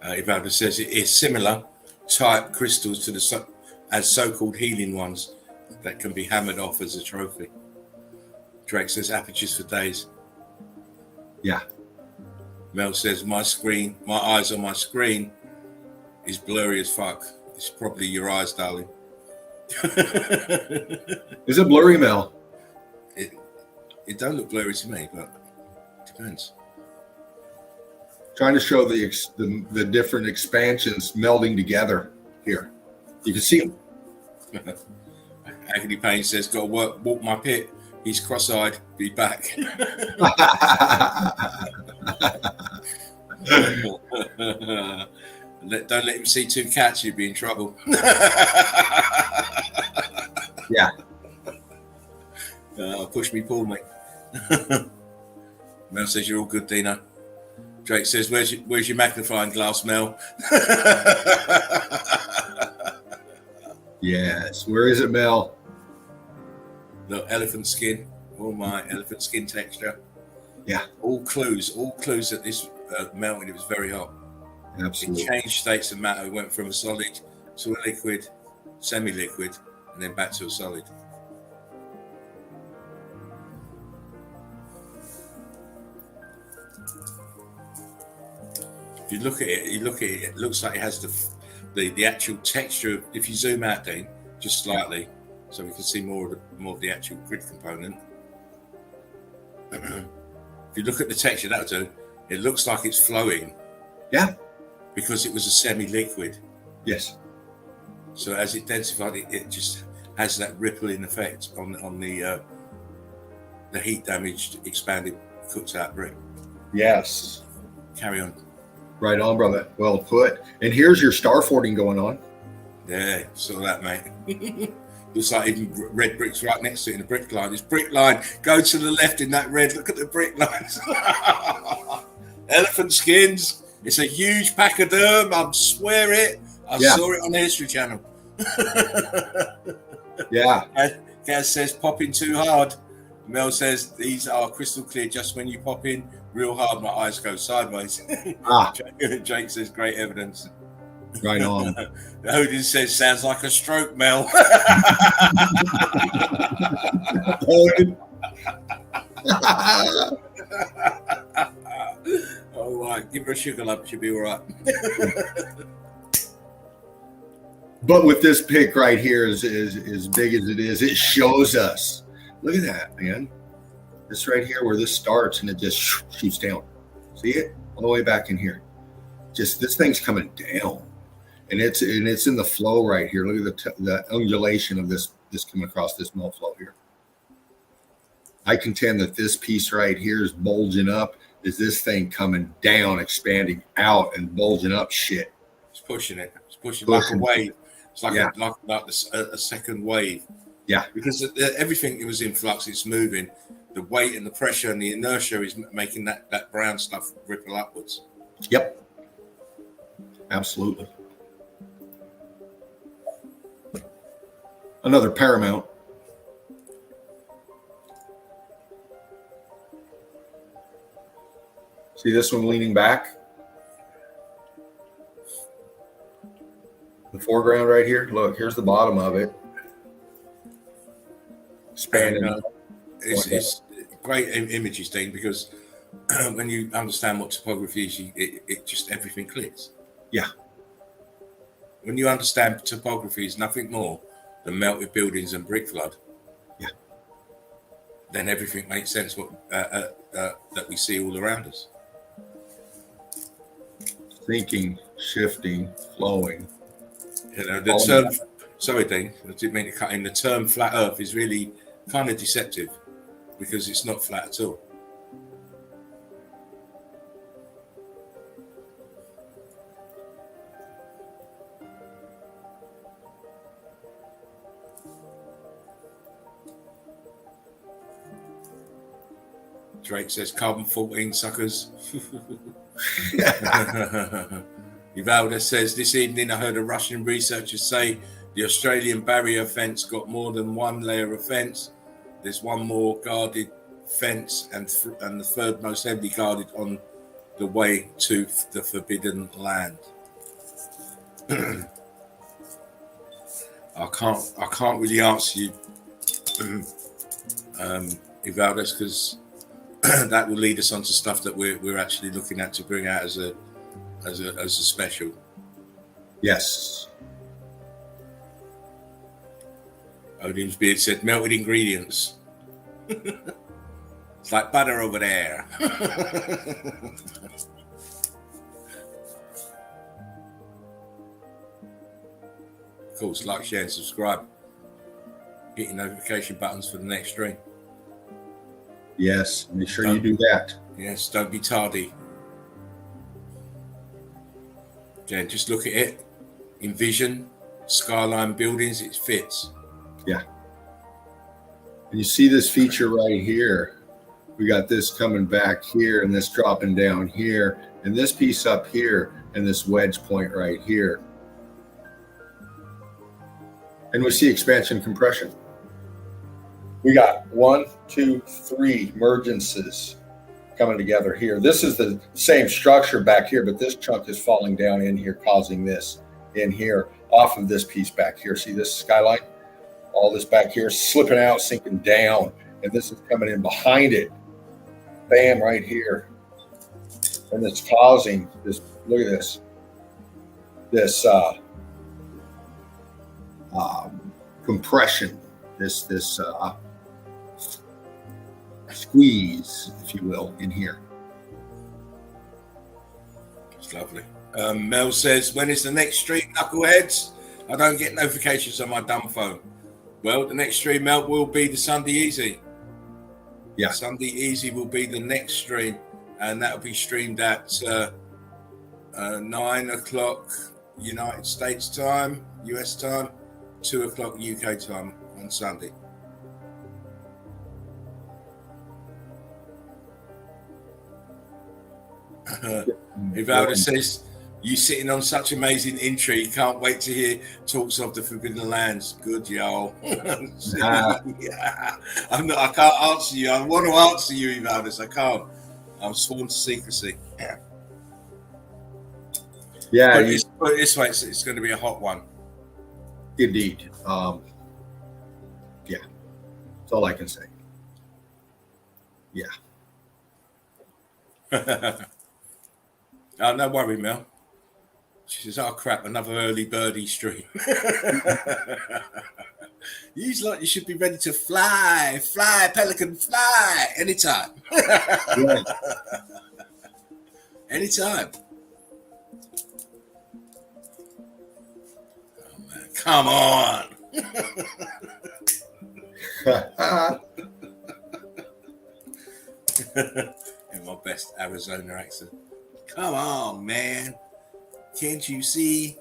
Ivalda says it is similar type crystals to the as so-called healing ones that can be hammered off as a trophy. Drake says apertures for days. Yeah. Mel says my eyes on my screen is blurry as fuck. It's probably your eyes, darling. Is it blurry, Mel? It don't look blurry to me, but it depends. Trying to show the different expansions melding together here. You can see them. Agony Payne says, "Got to walk my pit. He's cross-eyed. Be back." Don't let him see two cats. You'd be in trouble. Yeah. Push me, pull me. Mel says, "You're all good, Dino." Drake says, where's your magnifying glass, Mel? Yes. Where is it, Mel? The elephant skin. Oh my, elephant skin texture. Yeah. All clues that this melted. It was very hot. Absolutely. It changed states of matter. It went from a solid to a liquid, semi-liquid, and then back to a solid. If you look at it, it looks like it has the actual texture. If you zoom out, Dean, just slightly, so we can see more of the actual grid component. If you look at the texture, that'll do. It looks like it's flowing. Yeah. Because it was a semi-liquid. Yes. So as it densified, it just has that rippling effect on the heat damaged, expanded, cooked out brick. Yes. Carry on. Right on, brother. Well put. And here's your star fording going on. Yeah, saw that, mate. Looks like even red bricks right next to it in the brick line. This brick line, go to the left in that red. Look at the brick lines. Elephant skins. It's a huge pachyderm. I swear it. I saw it on the History Channel. Yeah. Gaz says, popping too hard. Mel says, these are crystal clear. Just when you pop in real hard, my eyes go sideways. Jake says, great evidence. Right on. Odin says, sounds like a stroke, Mel. Odin. All right, give her a sugar lump, she'll be all right. But with this pick right here, as big as it is, it shows us. Look at that, man. This right here where this starts and it just shoots down. See it? All the way back in here. Just this thing's coming down. And it's in the flow right here. Look at the undulation of this coming across this melt flow here. I contend that this piece right here is bulging up. Is this thing coming down, expanding out, and bulging up shit? It's pushing it. It's pushing like a wave. It's like a second wave. Yeah. Because everything it was in flux, it's moving. The weight and the pressure and the inertia is making that brown stuff ripple upwards. Yep. Absolutely. Another Paramount. See this one leaning back? The foreground right here. Look, here's the bottom of it. Expanding. It's great images, Dean, because when you understand what topography is, it just everything clicks. Yeah. When you understand topography is nothing more than melted buildings and brick flood. Yeah. Then everything makes sense. That we see all around us. Thinking, Shifting, flowing. You know, the term. Sorry, Dean, I didn't mean to cut in. The term flat Earth is really kind of deceptive because it's not flat at all. Drake says carbon 14 suckers. Uvalda says this evening I heard a Russian researcher say the Australian barrier fence got more than one layer of fence. There's one more guarded fence and the third most heavily guarded on the way to the forbidden land. I can't really answer you, Uvalda, because that will lead us on to stuff that we're actually looking at to bring out as a special. Yes. Odin's beard said melted ingredients. It's like butter over there. Of course, like, share, and subscribe. Hit your notification buttons for the next stream. Yes, make sure you do that. Yes, don't be tardy. Again, just look at it. Envision skyline buildings, it fits. Yeah. And you see this feature right here. We got this coming back here and this dropping down here. And and this piece up here and this wedge point right here. And we see expansion compression. We got 1, 2, 3 emergences coming together here. This is the same structure back here, but this chunk is falling down in here, causing this in here off of this piece back here. See this skyline? All this back here slipping out, sinking down, and this is coming in behind it. Bam, right here. And it's causing this, look at this, this compression, this squeeze, if you will, in here. It's lovely. Mel says, when is the next stream, knuckleheads? I don't get notifications on my dumb phone. Well, the next stream, Mel, will be the Sunday Easy. Yeah. Sunday Easy will be the next stream, and that will be streamed at 9 o'clock United States time, US time, 2 o'clock UK time on Sunday. Ivalda says, you sitting on such amazing intrigue, can't wait to hear talks of the Forbidden Lands. Good, y'all. Yeah. I can't answer you. I want to answer you, Ivalda. I can't. I'm sworn to secrecy. Yeah. Put it this way, it's going to be a hot one. Indeed. Yeah. That's all I can say. Yeah. Oh, no worry, Mel. She says, oh, crap, another early birdie stream. You should be ready to fly, pelican, fly, anytime. Yeah. Anytime. Oh, man, come on. In my best Arizona accent. Come on, man. Can't you see?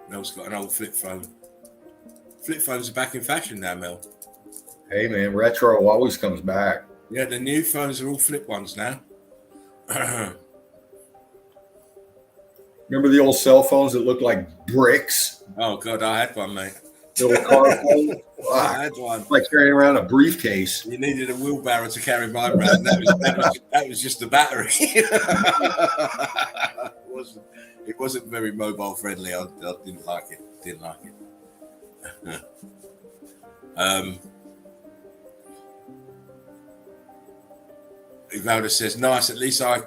Mel's got an old flip phone. Flip phones are back in fashion now, Mel. Hey, man, retro always comes back. Yeah, the new phones are all flip ones now. Remember the old cell phones that looked like bricks? Oh, God, I had one, mate. Little car phone? I had one. Like carrying around a briefcase. You needed a wheelbarrow to carry mine around. That was just the battery. It wasn't very mobile friendly. I didn't like it. Ivalda says, nice. At least I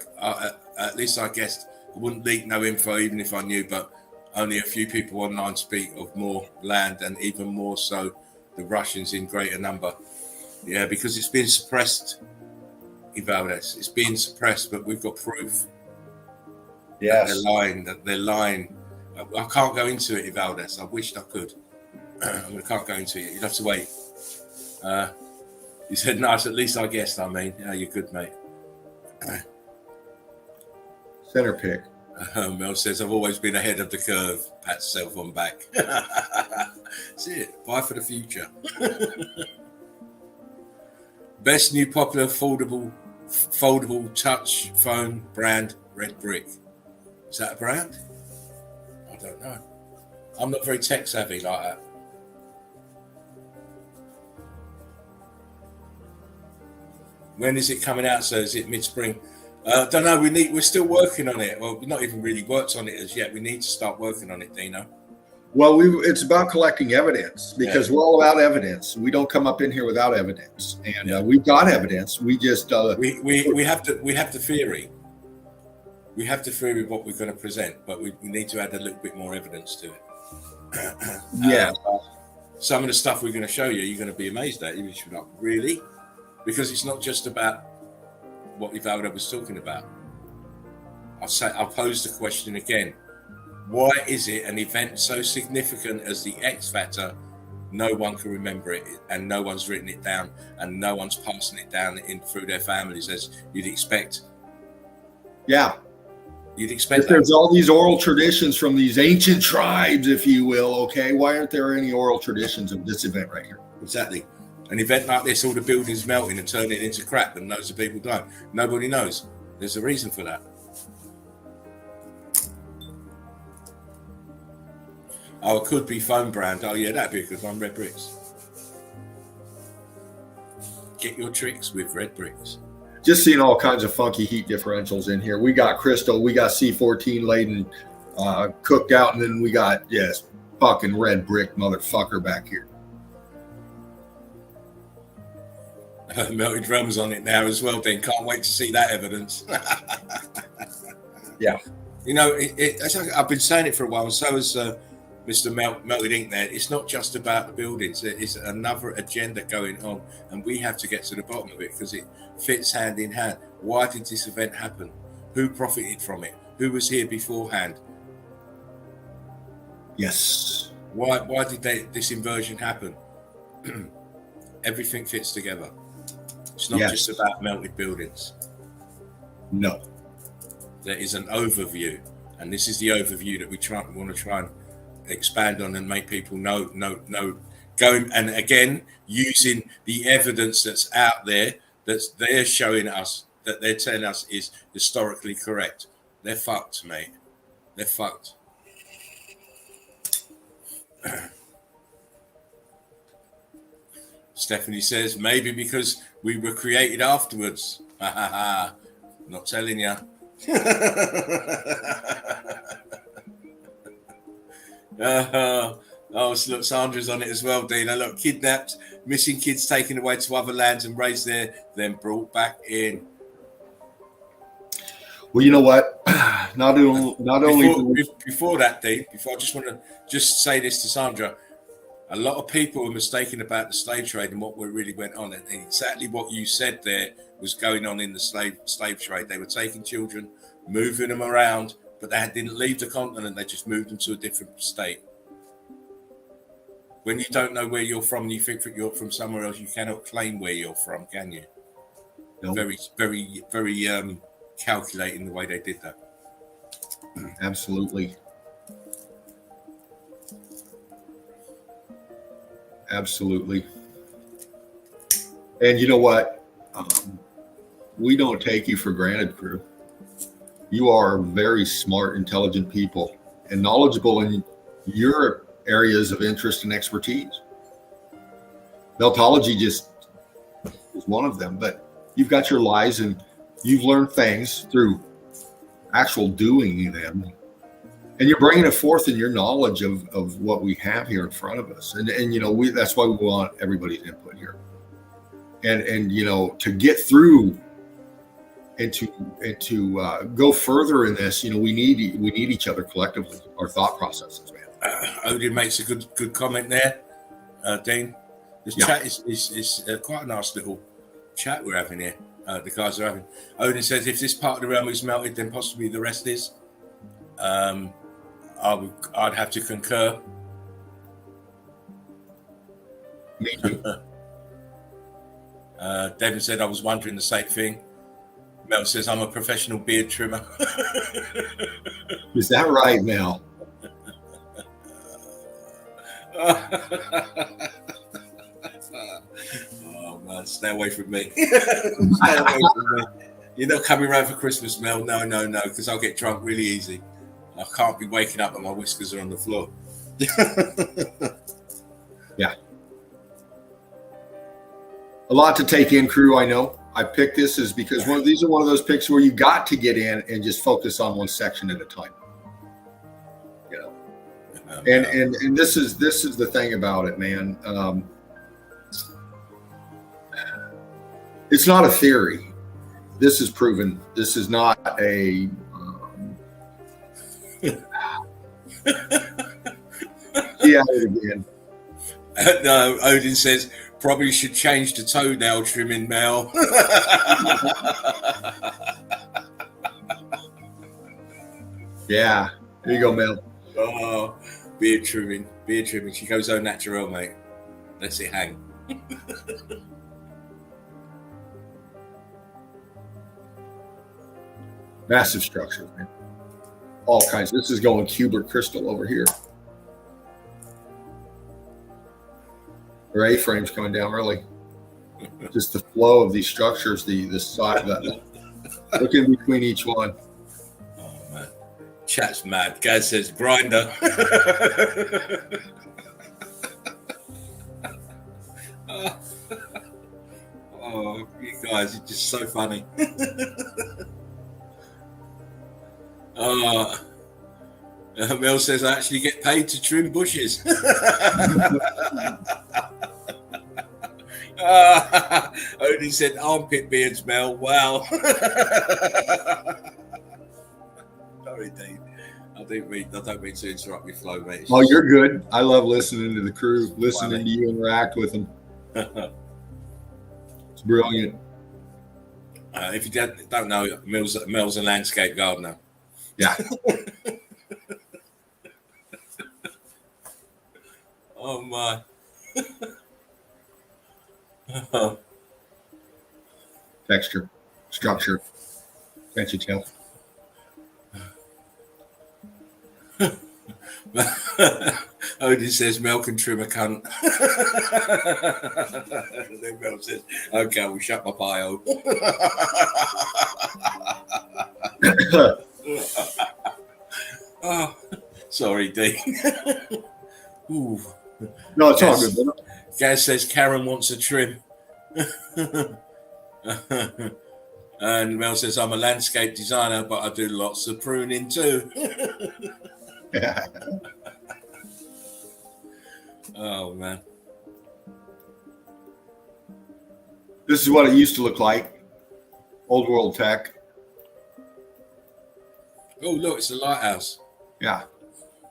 guessed I wouldn't leak no info, even if I knew. But only a few people online speak of more land, and even more so, the Russians in greater number. Yeah, because it's been suppressed, Ivalda. It's been suppressed, but we've got proof. Yes. That they're lying. I can't go into it, Ivalda. I wished I could. I can't go into it. You'd have to wait. You said, nice. At least I guessed. Yeah, you're good, mate. Center pick. Mel says, I've always been ahead of the curve. Pats self on back. That's it. Bye for the future. Best new popular foldable touch phone brand, Red Brick. Is that a brand? I don't know. I'm not very tech savvy like that. When is it coming out? So is it mid-spring? Don't know. We're still working on it. Well, we've not even really worked on it as yet. We need to start working on it, Dino. Well, it's about collecting evidence, because we're all about evidence. We don't come up in here without evidence, and we've got evidence. We just we have the theory. We have the theory of what we're going to present, but we need to add a little bit more evidence to it. Yeah. Some of the stuff we're going to show you, you're going to be amazed at. You should be like, really? Because it's not just about what Ivalda was talking about. I'll pose the question again. Why is it an event so significant as the X Factor, no one can remember it, and no one's written it down, and no one's passing it down through their families as you'd expect? Yeah. You'd expect if there's all these oral traditions from these ancient tribes, if you will, okay, why aren't there any oral traditions of this event right here? Exactly. An event like this, all the buildings melting and turning into crap and loads of people dying. Nobody knows. There's a reason for that. Oh, it could be foam brand. Oh, yeah, that'd be a good one. Red bricks. Get your tricks with red bricks. Just seeing all kinds of funky heat differentials in here. We got crystal, we got C14 laden, cooked out, and then we got, yes, fucking red brick motherfucker back here. Melted drums on it now as well, then. Can't wait to see that evidence. Yeah. You know, I've been saying it for a while, and so has Mr. Melted Ink there. It's not just about the buildings. It's another agenda going on, and we have to get to the bottom of it because it fits hand in hand. Why did this event happen? Who profited from it? Who was here beforehand? Yes. Why did this inversion happen? Everything fits together. It's not just about melted buildings. No. There is an overview, and this is the overview that we want to try and expand on and make people know. Going and again using the evidence that's out there that they're showing us, that they're telling us is historically correct. They're fucked, mate. They're fucked. Stephanie says maybe because we were created afterwards. Not telling you. Oh, so look, Sandra's on it as well, Dina. Look, kidnapped, missing kids taken away to other lands and raised there, then brought back in. Well, you know what? Not only before that, Dean, I just want to say this to Sandra. A lot of people were mistaken about the slave trade and what really went on. And exactly what you said there was going on in the slave trade. They were taking children, moving them around, but they didn't leave the continent. They just moved them to a different state. When you don't know where you're from, you think that you're from somewhere else, you cannot claim where you're from, can you? Nope. Very, very, very calculating the way they did that. Absolutely. Absolutely. And you know what? We don't take you for granted, crew. You are very smart, intelligent people and knowledgeable in your areas of interest and expertise. Meltology just is one of them, but you've got your lies and you've learned things through actual doing them. And you're bringing it forth in your knowledge of what we have here in front of us. And you know, that's why we want everybody's input here. And you know, to get through and to go further in this, you know, we need each other collectively, our thought processes, man. Odin makes a good comment there, Dean. This chat is quite a nice little chat we're having here. The guys are having. Odin says, if this part of the realm is melted, then possibly the rest is. I'd have to concur. Me too. Devin said, I was wondering the same thing. Mel says, I'm a professional beard trimmer. Is that right, Mel? Oh, man, stay away from me. Stay away from me. You're not coming around for Christmas, Mel. No, because I'll get drunk really easy. I can't be waking up and my whiskers are on the floor. Yeah. A lot to take in, crew, I know. I picked this is because these are one of those picks where you got to get in and just focus on one section at a time. You know. And this is the thing about it, man. It's not a theory. This is proven. This is not a yeah, again. No, Odin says probably should change the toenail trimming, Mel. Yeah, there you go, Mel. Oh, beard trimming. She goes au naturel, mate. Let's it hang. Massive structure, man. all kinds. This is going cubic crystal over here. Or A-frames coming down really. Just the flow of these structures, the side, look in between each one. Oh man, chat's mad. Gaz says grinder. Oh, you guys are just so funny. Mel says I actually get paid to trim bushes. Only said armpit beards, Mel. Wow. Sorry, Dean. I don't mean to interrupt your flow, mate. Oh, you're good. I love listening to the crew, listening to you interact with them. It's brilliant. If you don't know, Mel's a landscape gardener. Yeah. Oh my. Texture, structure. Can't you tell? Odin says Mel can trim a cunt. Then Mel says, okay, we'll shut my pile. Oh, sorry, Dean. Ooh. No, it's all good. Gaz says Karen wants a trim. And Mel says, I'm a landscape designer, but I do lots of pruning too. Oh, man. This is what it used to look like. Old world tech. Oh, look, it's a lighthouse. Yeah.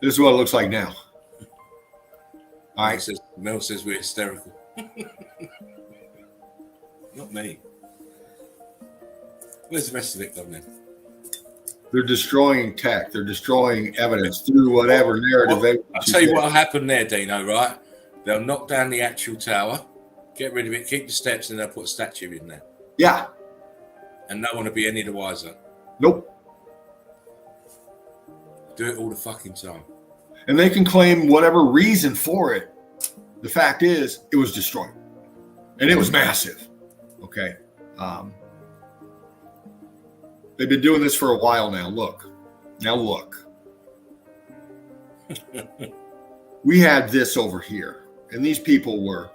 This is what it looks like now. All right. Mel says we're hysterical. Not me. Where's the rest of it gone then? They're destroying tech. They're destroying evidence through whatever narrative. I'll tell you what happened there, Dino, right? They'll knock down the actual tower, get rid of it, keep the steps, and they'll put a statue in there. Yeah. And no one will be any the wiser. Nope. Do it all the fucking time. And they can claim whatever reason for it. The fact is, it was destroyed. And it was massive. Okay. They've been doing this for a while now. Look. Now look. We had this over here. And these people were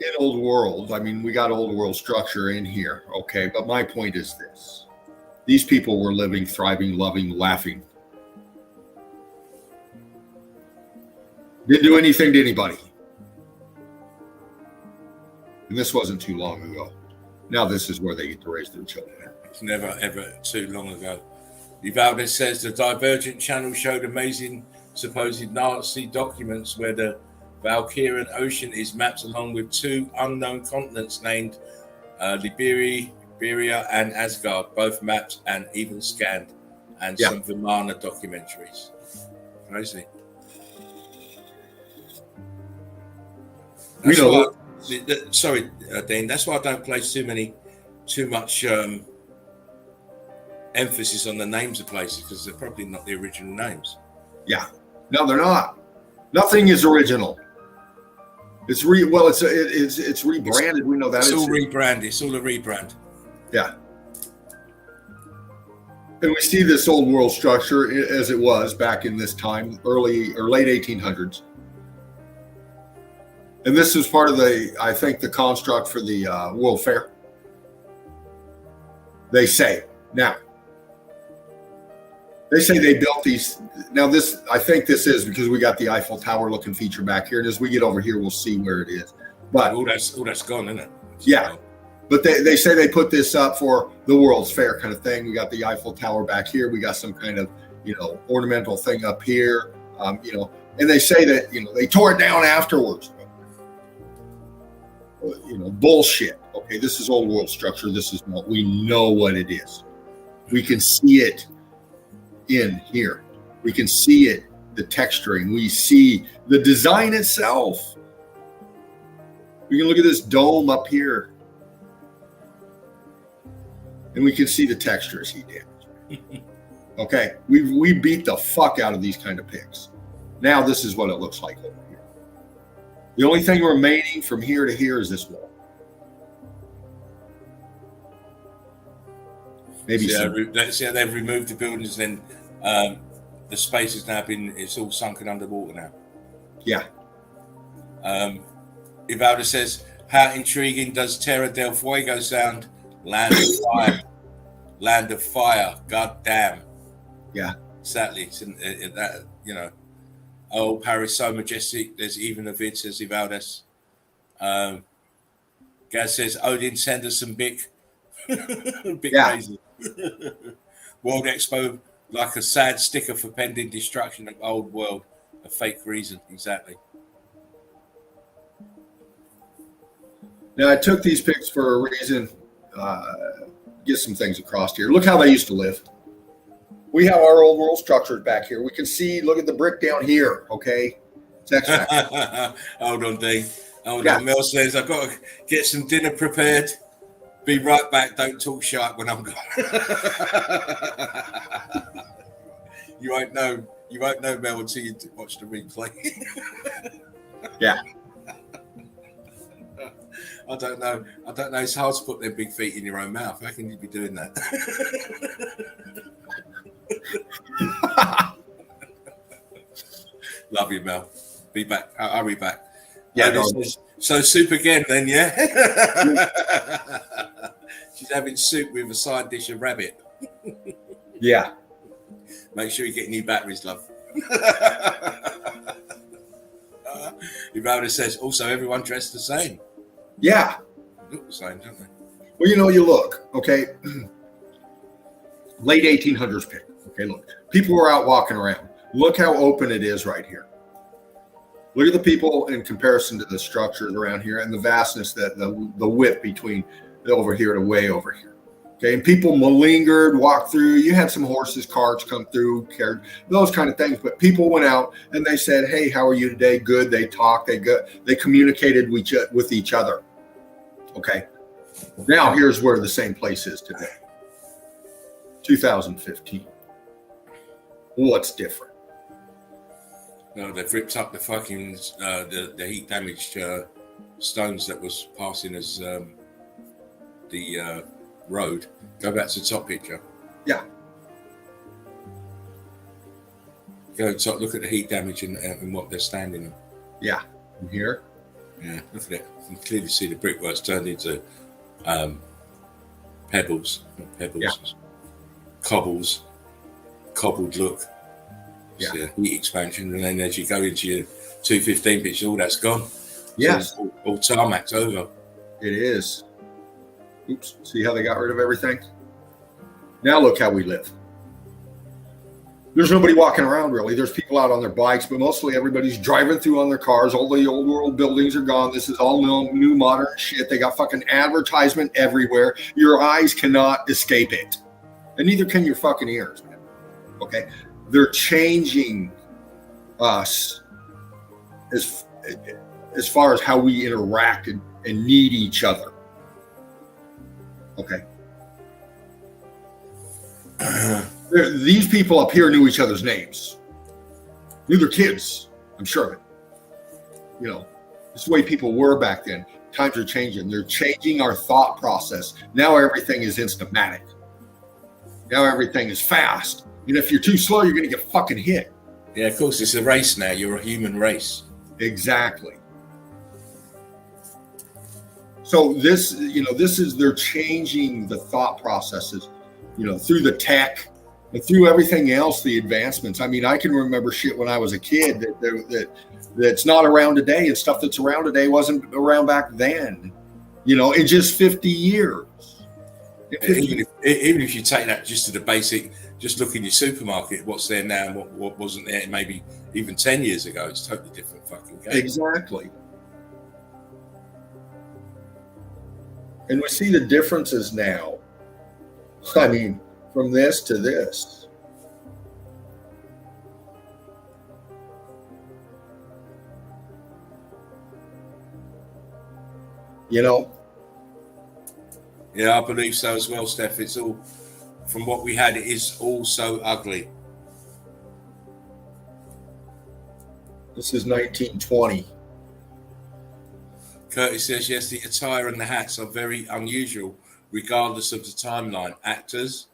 in old world. I mean, we got old world structure in here. Okay. But my point is this. These people were living, thriving, loving, laughing. Didn't do anything to anybody. And this wasn't too long ago. Now this is where they get to raise their children. It's never, ever too long ago. Vivaldi says the Divergent channel showed amazing supposed Nazi documents where the Valkyrian Ocean is mapped along with two unknown continents named Liberia and Asgard, both mapped and even scanned, and some Vimana documentaries. Crazy. Sorry, Dean. That's why I don't place too much emphasis on the names of places, because they're probably not the original names. Yeah, no, they're not. Nothing is original. It's it's rebranded. We know that it's all rebranded. It's all a rebrand. Yeah, and we see this old world structure as it was back in this time, early or late 1800s. And this is part of the construct for the World Fair. They say now. They say they built these. Now I think this is because we got the Eiffel Tower looking feature back here. And as we get over here, we'll see where it is. But that's gone, isn't it? Yeah. But they say they put this up for the World's Fair kind of thing. We got the Eiffel Tower back here. We got some kind of, ornamental thing up here. And they say that, they tore it down afterwards. Bullshit. Okay, this is old world structure. This is what we know what it is. We can see it in here. We can see it, the texturing. We see the design itself. We can look at this dome up here. And we can see the textures he did. Okay, we beat the fuck out of these kind of pigs. Now this is what it looks like over here. The only thing remaining from here to here is this wall. Maybe let's see how they've removed the buildings. Then the space has now it's all sunken underwater now. Yeah. Ivalda says, how intriguing does Terra del Fuego sound? Land of fire. Land of fire. God damn. Yeah. Exactly. It's that, you know. Oh, Paris so majestic. There's even a vid, says Ivaldes. Gaz says, Odin, send us some big. Big crazy. World Expo, like a sad sticker for pending destruction of old world. A fake reason. Exactly. Now, I took these pics for a reason. Get some things across here. Look how they used to live. We have our old world structures back here. We can see, look at the brick down here, okay? It's X-Factor. Hold on, D. Hold on. Mel says, I've got to get some dinner prepared. Be right back. Don't talk shit when I'm gone. You won't know, Mel, until you watch the replay. Yeah. I don't know. It's hard to put their big feet in your own mouth. How can you be doing that? Love you, Mel. Be back. I'll be back. Yeah. So soup again, then, yeah. She's having soup with a side dish of rabbit. Yeah. Make sure you get new batteries, love. Ivalda says, also everyone dressed the same. Yeah. Look the same, don't they? Well, you look, okay. Late 1800s pick. Okay, look. People were out walking around. Look how open it is right here. Look at the people in comparison to the structures around here and the vastness, that the width between over here to way over here. Okay, and people malingered, walked through. You had some horses, carts come through, cared, those kind of things. But people went out and they said, "Hey, how are you today?" Good. They talked. They communicated with each other. Okay. Now here's where the same place is today. 2015. What's different? No, they've ripped up the fucking the heat damaged stones that was passing as the road. Go back to the top picture. Yeah. Go to top, look at the heat damage and what they're standing in. Yeah. From here. Yeah, look at it. You can clearly see the brickwork's turned into pebbles. Not pebbles. Yeah. Cobbles. Cobbled look. Yeah. So heat expansion, and then as you go into your 215 pitch, all that's gone. Yes. So all tarmac's over. It is. Oops. See how they got rid of everything? Now look how we live. There's nobody walking around really. There's people out on their bikes, but mostly everybody's driving through on their cars. All the old world buildings are gone. This is all new modern shit. They got fucking advertisement everywhere. Your eyes cannot escape it. And neither can your fucking ears, man. Okay? They're changing us as far as how we interact and need each other. Okay. These people up here knew each other's names. Knew their kids, I'm sure of it. You know, it's the way people were back then. Times are changing. They're changing our thought process. Now everything is instamatic. Now everything is fast. And if you're too slow, you're going to get fucking hit. Yeah, of course, it's a race now. You're a human race. Exactly. So this is, they're changing the thought processes, through the tech and through everything else, the advancements. I mean, I can remember shit when I was a kid that's not around today, and stuff that's around today wasn't around back then, in just 50 years. Even if you take that just to the basic, just look in your supermarket, what's there now and what wasn't there maybe even 10 years ago, it's a totally different fucking game. Exactly. And we see the differences now. I mean, from this to this. Yeah, I believe so as well, Steph. It's all from what we had, it is all so ugly. This is 1920. Curtis says, yes, the attire and the hats are very unusual, regardless of the timeline. Actors.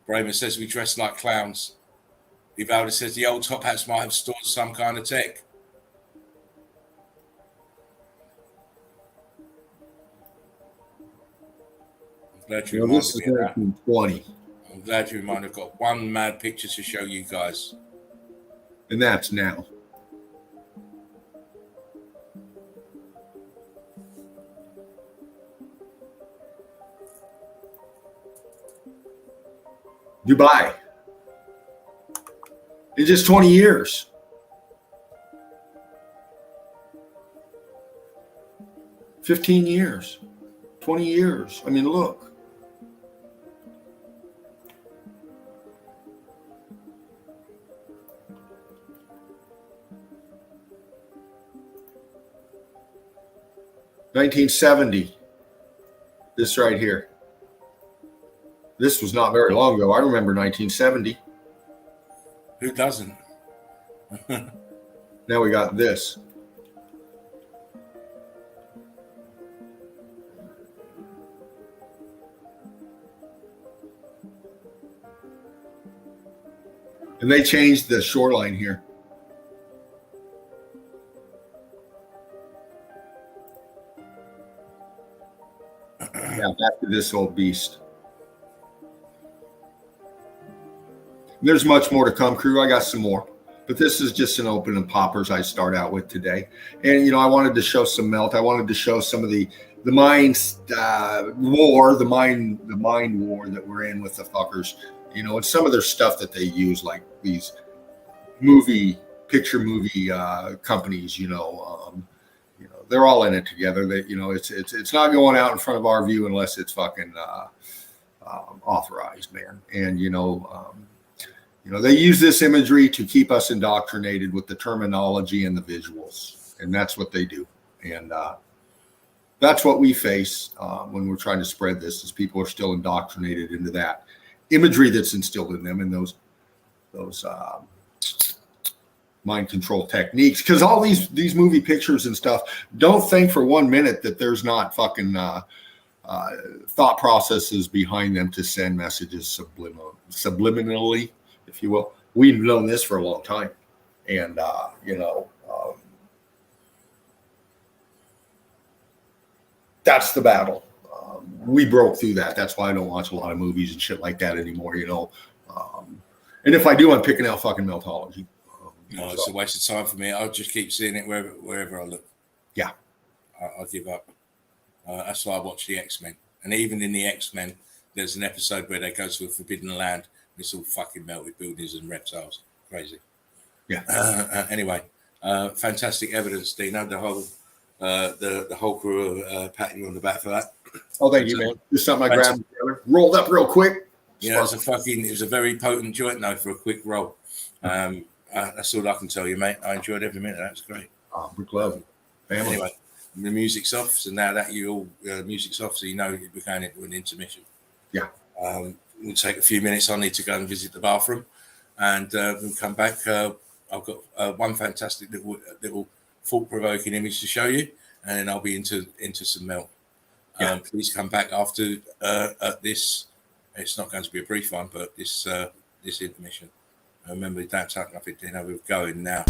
Bramer says, we dress like clowns. Vivaldi says, the old top hats might have stored some kind of tech. I'm glad you reminded me of that. 1920. I'm glad you reminded me. I've got one mad picture to show you guys. And that's now. Dubai. In just 20 years. $15 years. 20 years. I mean, look. $1970. This right here. This was not very long ago. I remember 1970. Who doesn't? Now we got this. And they changed the shoreline here. Yeah, back to this old beast. There's much more to come, crew. I got some more, but this is just an open and poppers I start out with today. And, you know, I wanted to show some melt. I wanted to show some of the mind war, the mind war that we're in with the fuckers, you know, and some of their stuff that they use, like these picture movie companies, you know, they're all in it together. That, you know, it's not going out in front of our view unless it's fucking authorized, man. And, you know, they use this imagery to keep us indoctrinated with the terminology and the visuals, and that's what they do. And that's what we face when we're trying to spread this, is people are still indoctrinated into that imagery that's instilled in them and those mind control techniques. Because all these movie pictures and stuff, don't think for 1 minute that there's not fucking thought processes behind them to send messages subliminally, if you will. We've known this for a long time. And, that's the battle. We broke through that. That's why I don't watch a lot of movies and shit like that anymore, you know. And if I do, I'm picking out fucking Meltology. No, it's a waste of time for me. I'll just keep seeing it wherever I look. Yeah. I'll give up. That's why I watch the X-Men. And even in the X-Men, there's an episode where they go to a forbidden land. It's all fucking melted buildings and reptiles. Crazy. Yeah. Anyway, fantastic evidence, Dino. The whole crew patting you on the back for that. Oh, thank you, man. Just something I grabbed together, rolled up real quick. Yeah, it was a very potent joint though for a quick roll. That's all I can tell you, mate. I enjoyed every minute. That was great. We're close. Family. Anyway, the music's off. So now that music's off, so you know we're going into an intermission. Yeah. We'll take a few minutes. I need to go and visit the bathroom, and we'll come back. I've got one fantastic little thought-provoking image to show you, and then I'll be into some melt. Yeah. Please come back after this. It's not going to be a brief one, but this intermission. Remember, don't talk nothing. We're going now.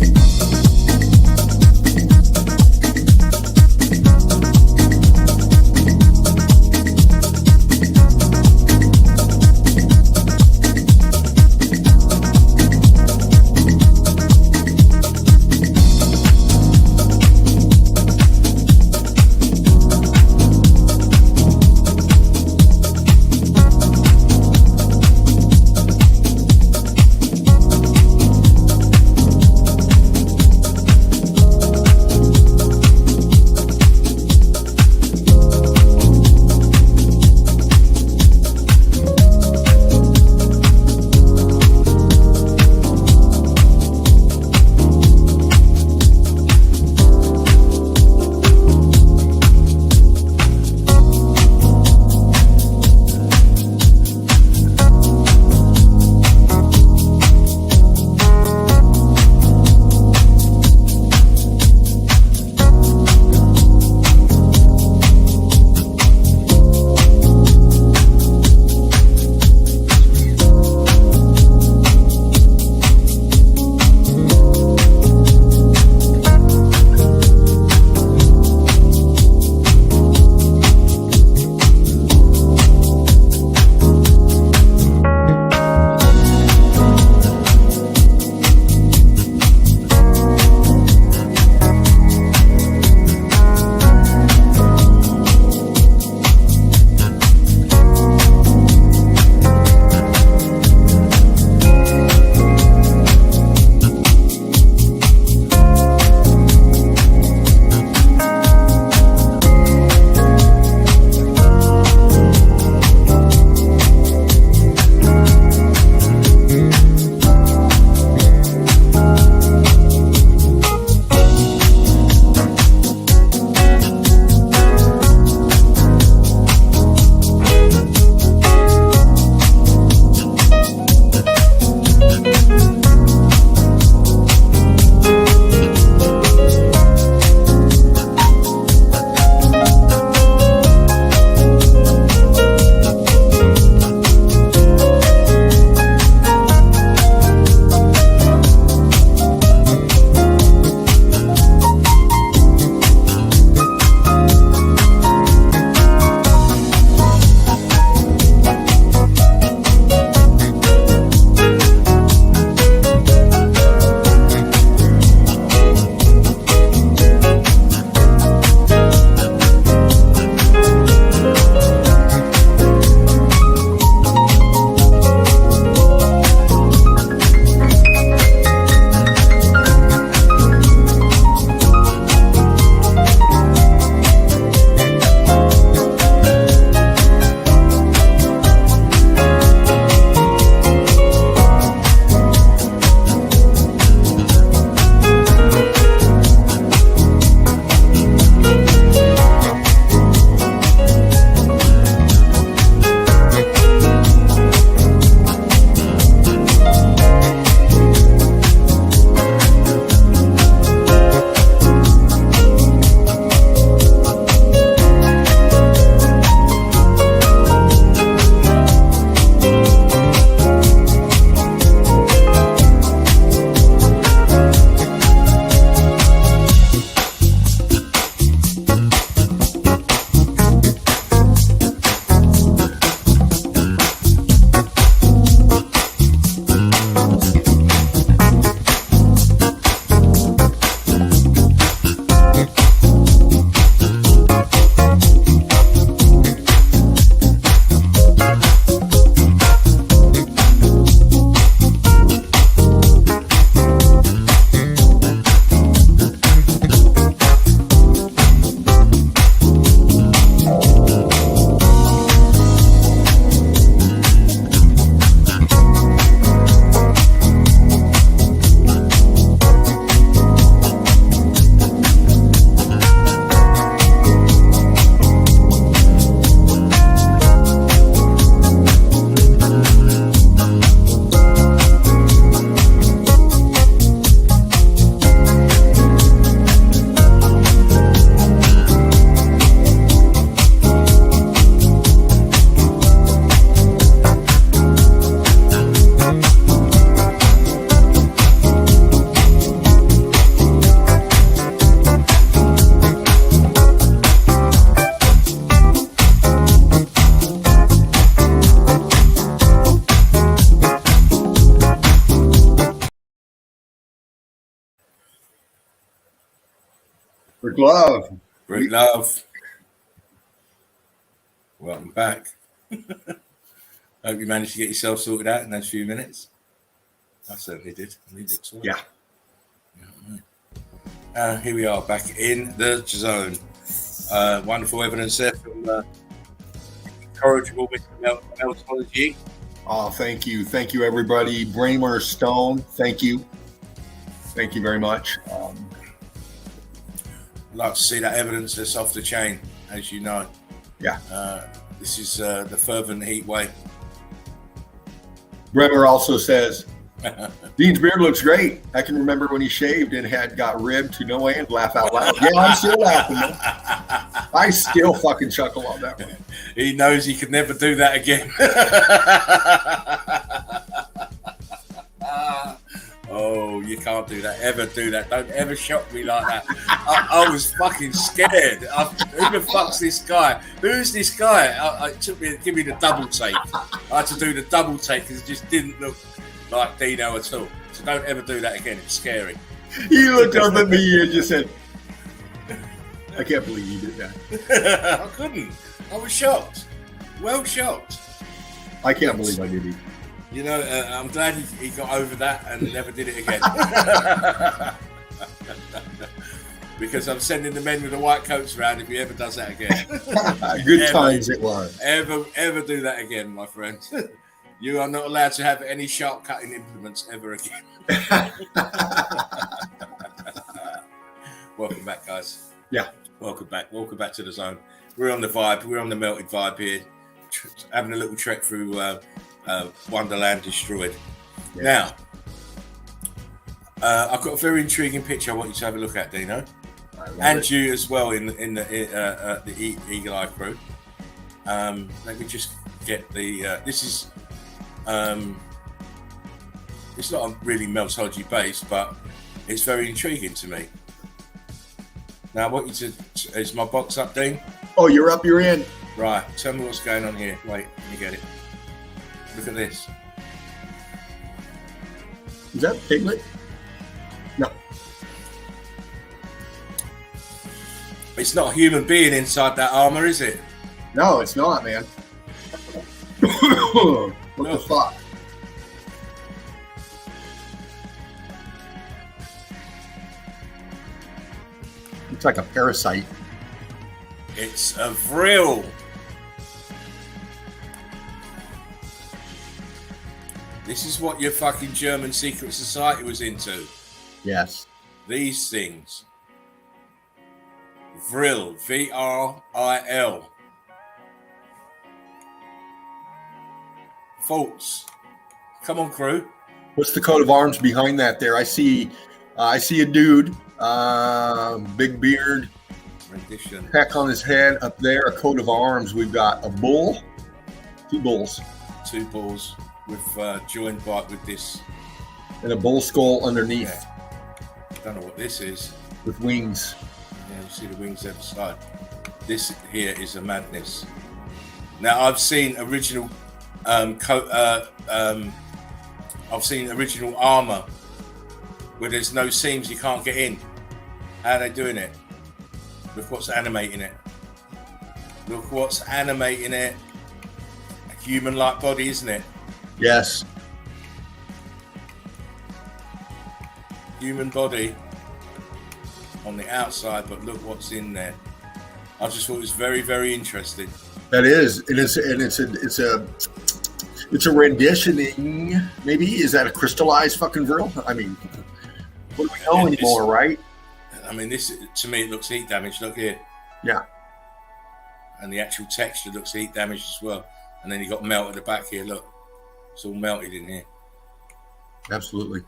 Rick Love. Rick Love. Welcome back. Hope you managed to get yourself sorted out in those few minutes. I certainly did. We did too. Yeah. Here we are back in the zone. Wonderful evidence there from incorrigible Mr. MELTOLOGY. Oh, thank you. Thank you, everybody. Bramer Stone, thank you. Thank you very much. I'd like to see that evidence that's off the chain, as you know. Yeah. This is the fervent heat wave. Bremer also says, Dean's beard looks great. I can remember when he shaved and got ribbed to no end. Laugh out loud. Yeah, I'm still laughing, man. I still fucking chuckle on that one. He knows he could never do that again. Oh, you can't do that. Ever do that. Don't ever shock me like that. I was fucking scared. Who the fuck's this guy? Who's this guy? It took me, give me the double take. I had to do the double take because it just didn't look like Dino at all. So don't ever do that again. It's scary. He looked up at me and just said, I can't believe you did that. I couldn't. I was shocked. Well shocked. I can't believe I did it. You know, I'm glad he got over that and never did it again. Because I'm sending the men with the white coats around if he ever does that again. Good times it was. Ever do that again, my friend. You are not allowed to have any sharp cutting implements ever again. Welcome back, guys. Yeah. Welcome back. Welcome back to the zone. We're on the vibe. We're on the melted vibe here. Having a little trek through Wonderland Destroyed. Yeah. Now, I've got a very intriguing picture I want you to have a look at, Dino. And you as well in the Eagle Eye crew. Let me just get the... this is... it's not really MELTOLOGY based, but it's very intriguing to me. Now, I want you to... Is my box up, Dean? Oh, you're up, you're in. Right, tell me what's going on here. Wait, let me get it. Look at this. Is that Piglet? No. It's not a human being inside that armor, is it? No, it's not, man. What the fuck? It's like a parasite. It's a vril. This is what your fucking German secret society was into. Yes. These things. Vril. V-R-I-L. Thoughts. Come on, crew. What's the coat of arms behind that there? I see a dude, big beard, rendition, peck on his head up there, a coat of arms. We've got a bull, two bulls with joined by with this, and a bull skull underneath. Yeah. Don't know what this is. With wings. Yeah, you see the wings at the side. This here is a madness. Now I've seen original I've seen original armor where there's no seams, you can't get in. How are they doing it? Look what's animating it. Look what's animating it. A human-like body, isn't it? Yes. Human body on the outside, but look what's in there. I just thought it was very, very interesting. That is, it's a renditioning. Maybe is that a crystallized fucking vril? I mean, what do we know anymore, right? I mean, this to me it looks heat damage. Look here. Yeah. And the actual texture looks heat damaged as well. And then you got melt at the back here. Look, it's all melted in here. Absolutely.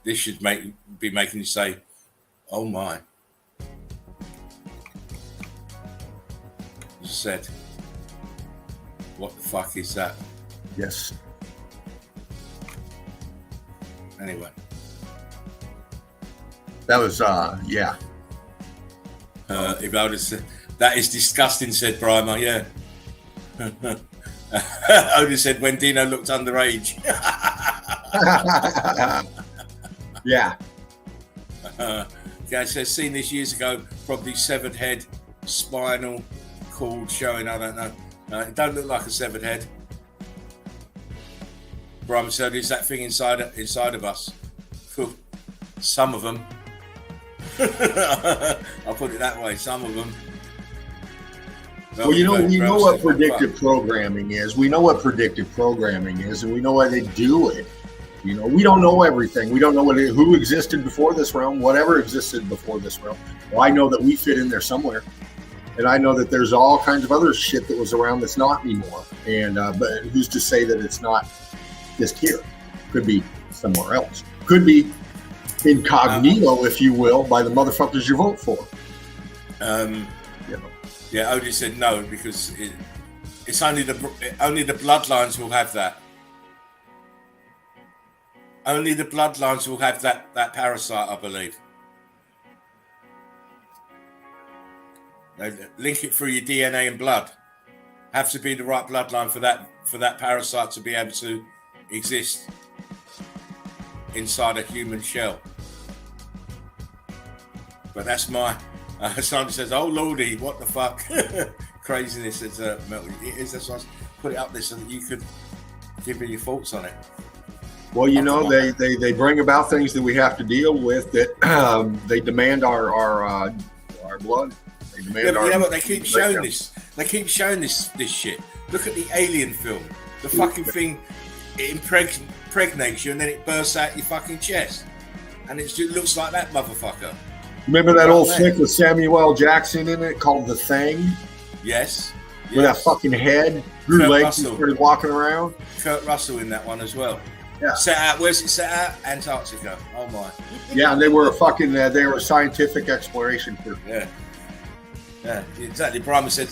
This should be making you say, "Oh my!" As I said, what the fuck is that? Yes. Anyway. That was, yeah. If I would have said, that is disgusting, said Brimer, yeah. I would have said when Dino looked underage. Yeah. Yeah, so seen this years ago, probably severed head, spinal cord showing, I don't know. It don't look like a severed head. Brian said, is that thing inside of us? Some of them. I'll put it that way, some of them. Well, we know what predictive programming is. We know what predictive programming is, and we know why they do it. You know, we don't know everything. We don't know who existed before this realm, whatever existed before this realm. Well, I know that we fit in there somewhere. And I know that there's all kinds of other shit that was around that's not anymore. And but who's to say that it's not just here? Could be somewhere else. Could be incognito, if you will, by the motherfuckers you vote for. Yeah, Odie said no because it's only the bloodlines will have that. Only the bloodlines will have that parasite, I believe. Link it through your DNA and blood. Have to be the right bloodline for that parasite to be able to exist inside a human shell. But that's my. Somebody says, "Oh Lordy, what the fuck?" Craziness. It's that's why I put it up there so that you could give me your thoughts on it. Well, you know, they bring about things that we have to deal with that they demand our blood. They demand but they keep showing this. They keep showing this shit. Look at the Alien film. The fucking thing, it impregnates you and then it bursts out your fucking chest, and it looks like that motherfucker. Remember that old flick with Samuel L. Jackson in it called The Thing? Yes. With that fucking head, grew legs, and started walking around. Kurt Russell in that one as well. Yeah. Set out. Where's it set out? Antarctica. Oh my. Yeah, and they were they were a scientific exploration crew. Yeah. Yeah, exactly. Brian said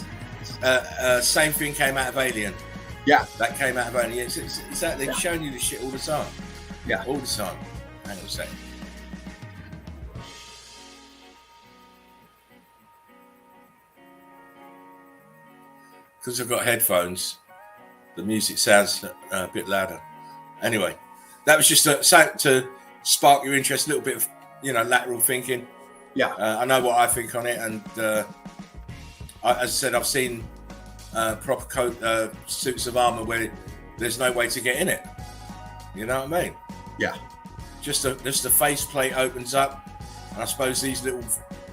same thing came out of Alien. Yeah. That came out of Alien. It's exactly. They're showing you the shit all the time. Yeah. All the time. Hang on a second. Because I've got headphones, the music sounds a bit louder. Anyway, that was just to spark your interest, a little bit of, lateral thinking. Yeah. I know what I think on it, and as I said, I've seen proper suits of armor where there's no way to get in it. You know what I mean? Yeah. Just the faceplate opens up, and I suppose these little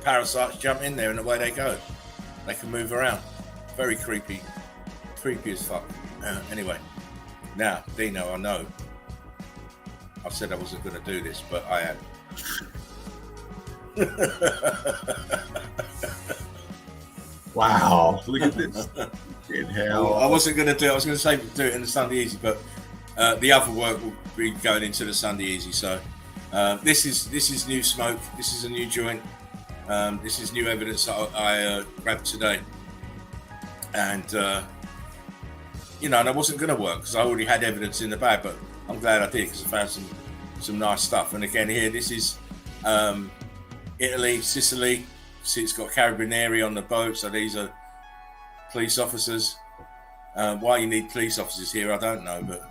parasites jump in there, and away they go. They can move around. Very creepy as fuck. Anyway, now Dino, I know I said I wasn't going to do this, but I am. Wow, look at this. In hell. I wasn't going to do it. I was going to say do it in the Sunday Easy, but the other work will be going into the Sunday Easy. So this is new smoke. This is a new joint. This is new evidence that I grabbed today. And and I wasn't going to work because I already had evidence in the bag, but I'm glad I did because I found some nice stuff. And again, here this is Italy, Sicily. See, it's got Carabinieri on the boat, so these are police officers. Why you need police officers here, I don't know, but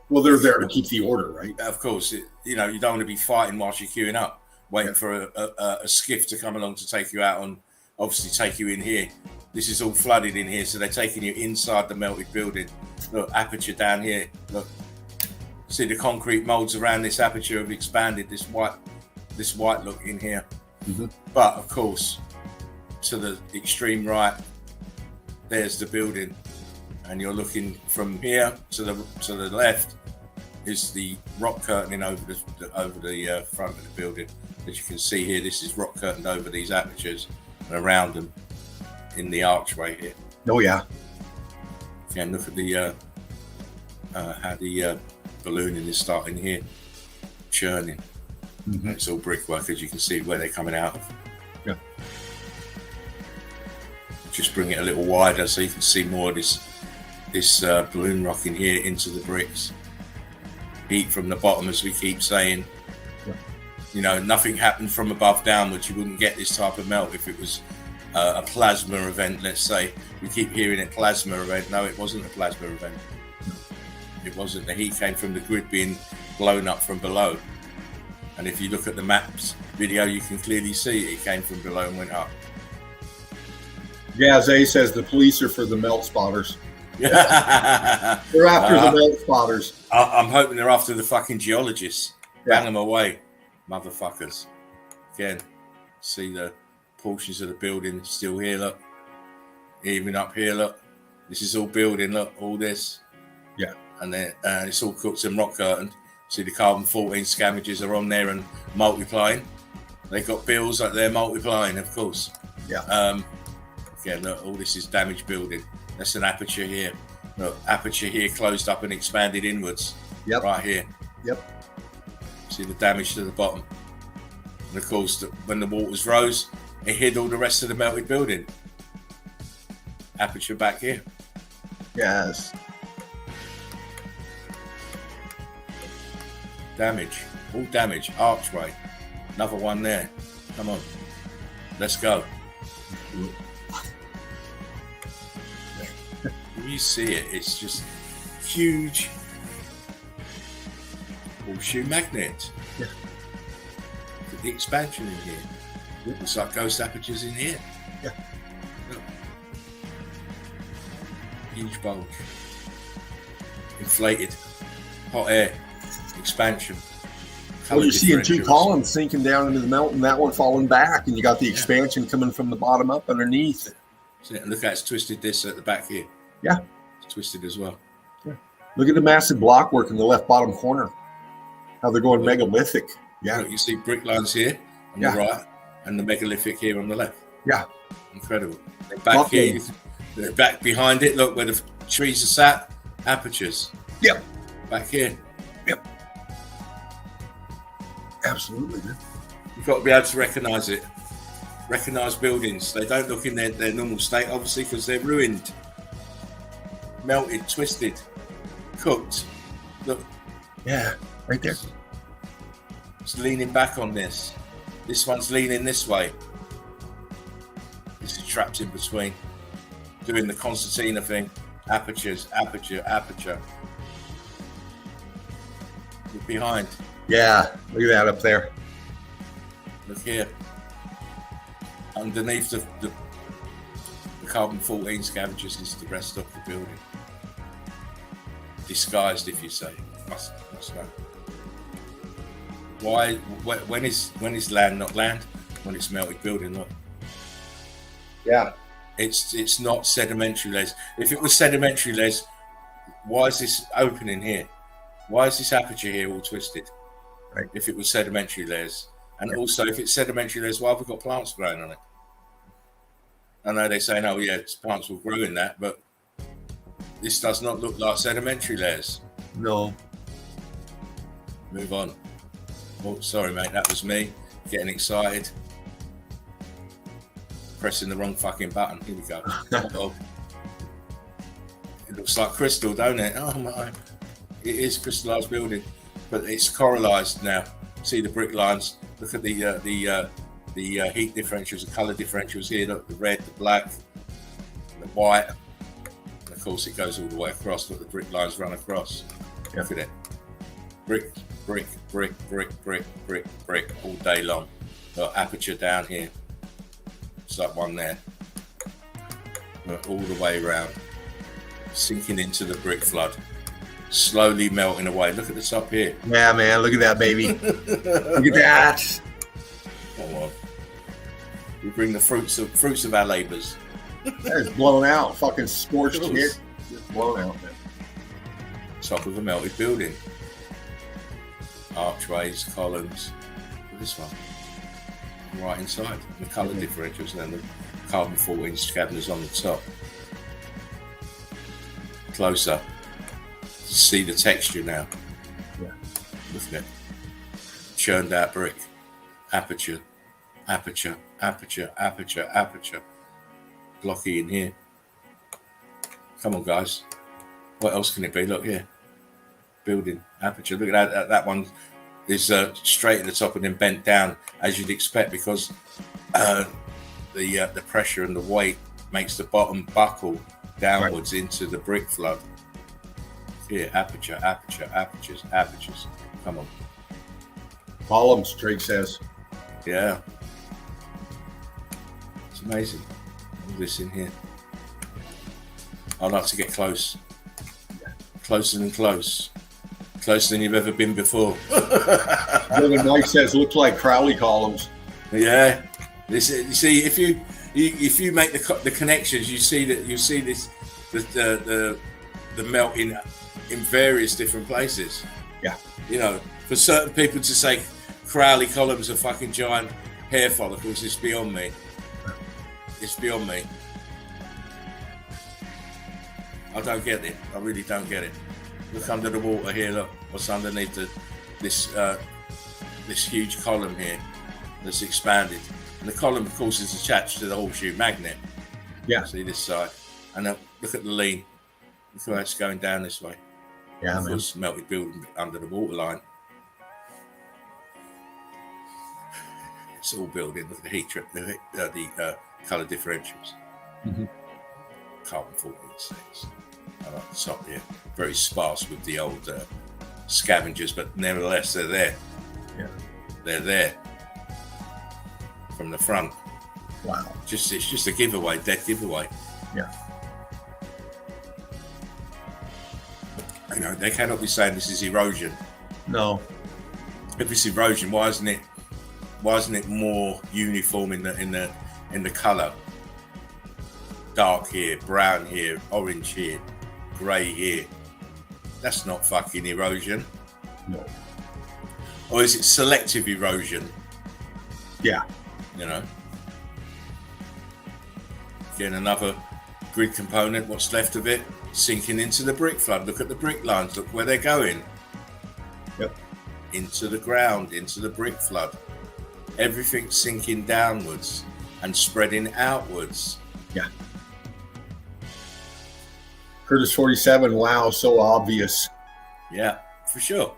well, they're there to keep the order, right? Of course, you don't want to be fighting whilst you're queuing up, waiting for a skiff to come along to take you out on. Obviously take you in here. This is all flooded in here, so they're taking you inside the melted building. Look, aperture down here. Look, see the concrete molds around this aperture have expanded this white look in here. Mm-hmm. But of course, to the extreme right, there's the building, and you're looking from here to the left is the rock curtaining over the front of the building. As you can see here, this is rock curtained over these apertures. Around them in the archway here. Oh yeah. And look at the how the ballooning is starting here, churning. Mm-hmm. It's all brickwork, as you can see where they're coming out of. Yeah. Just bring it a little wider so you can see more of this balloon rocking here into the bricks. Heat from the bottom, as we keep saying. Nothing happened from above downwards. You wouldn't get this type of melt if it was a plasma event, let's say. We keep hearing it plasma event. No, it wasn't a plasma event. It wasn't. The heat came from the grid being blown up from below. And if you look at the maps video, you can clearly see it came from below and went up. Yeah, Zay says the police are for the melt spotters. They're They're after the melt spotters. I'm hoping they're after the fucking geologists. Yeah. Bang them away, motherfuckers. Again, see the portions of the building still here, look. Even up here, look. This is all building, look, all this. Yeah. And then it's all cooked and rock curtained. See the carbon-14 scavengers are on there and multiplying. They've got bills like they're multiplying, of course. Yeah. Again, look, all this is damaged building. That's an aperture here. Look, aperture here closed up and expanded inwards. Yep. Right here. Yep. See the damage to the bottom. And of course, when the waters rose, it hid all the rest of the melted building. Aperture back here. Yes. Damage. All damage. Archway. Another one there. Come on. Let's go. When you see it, it's just huge horseshoe magnet. Yeah. Look at the expansion in here. Looks like ghost apertures in here. Yeah. Look. Huge bulge. Inflated. Hot air. Expansion. Well, you're seeing two differentials. columns sinking down into the melt and that one falling back, and you got the expansion coming from the bottom up underneath. See, and look how it's twisted this at the back here. Yeah. It's twisted as well. Yeah. Look at the massive block work in the left bottom corner. How they're going megalithic. Yeah. Look, you see brick lines here on the right and the megalithic here on the left. Yeah. Incredible. They're back here. They're back behind it. Look where the trees are sat. Apertures. Yep. Back here. Yep. Absolutely, man. You've got to be able to recognise it. Recognise buildings. They don't look in their normal state, obviously, because they're ruined. Melted, twisted, cooked. Look. Yeah, right there. It's leaning back on this. This one's leaning this way. This is trapped in between. Doing the concertina thing. Apertures, aperture, aperture. Look behind. Yeah, look at that up there. Look here. Underneath the carbon-14 scavengers is the rest of the building. Disguised, if you say. Must know. Why? When is land not land? When it's melted building, look. Yeah. It's not sedimentary layers. If it was sedimentary layers, why is this opening here? Why is this aperture here all twisted? Right. If it was sedimentary layers. And also, if it's sedimentary layers, why have we got plants growing on it? I know they say, oh yeah, plants will grow in that, but this does not look like sedimentary layers. No. Move on. Oh, sorry, mate, that was me getting excited. Pressing the wrong fucking button. Here we go. Uh-oh. It looks like crystal, don't it? Oh my. It is crystallized building, but it's coralized now. See the brick lines. Look at the heat differentials, the color differentials here. Look, the red, the black, the white. And of course, it goes all the way across. Look, the brick lines run across. Look at it. Brick, brick, brick, brick, brick, brick, brick, all day long. Look, aperture down here. It's like one there. Look, all the way around. Sinking into the brick flood. Slowly melting away. Look at the top here. Yeah, man. Look at that, baby. Look at that. Come on. We bring the fruits of our labours. That is blown out. Fucking scorched here. Just blown out, man. Top of a melted building. Archways, columns. Look at this one. Right inside. The colour differentials and then the carbon-14 scavengers on the top. Closer. See the texture now. Yeah. Look at it. Churned out brick. Aperture. Aperture. Aperture. Aperture. Aperture. Blocky in here. Come on, guys. What else can it be? Look here. Building. Aperture. Look at that. That one is straight at the top and then bent down, as you'd expect, because the pressure and the weight makes the bottom buckle downwards into the brick flood. Here, aperture, aperture, apertures, apertures. Come on. Columns, Drake says. Yeah. It's amazing. All this in here. I'd like to get close. Closer than close. Closer than you've ever been before. Brother Mike says, looks like Crowley columns. Yeah. You see, if you make the connections, you see this the melt in various different places. Yeah. You know, for certain people to say Crowley columns are fucking giant hair follicles, it's beyond me. It's beyond me. I don't get it. I really don't get it. Look under the water here. Look what's underneath this huge column here that's expanded. And the column, of course, is attached to the horseshoe magnet. Yeah. See this side. And look at the lean. Look how it's going down this way. Yeah, man. It's melted building under the water line. It's all building. Look at the heat trip, the colour differentials. Mm-hmm. Carbon 14.6. I like the top here. Very sparse with the old scavengers, but nevertheless, they're there. Yeah. They're there. From the front. Wow. It's just a giveaway, dead giveaway. Yeah. You know, they cannot be saying this is erosion. No. If it's erosion, why isn't it more uniform in the colour? Dark here, brown here, orange here, grey here. That's not fucking erosion. No. Or is it selective erosion? Yeah. You know. Again, another grid component, what's left of it, sinking into the brick flood. Look at the brick lines, look where they're going. Yep. Into the ground, into the brick flood. Everything sinking downwards and spreading outwards. Yeah. Curtis 47, wow, so obvious. Yeah, for sure.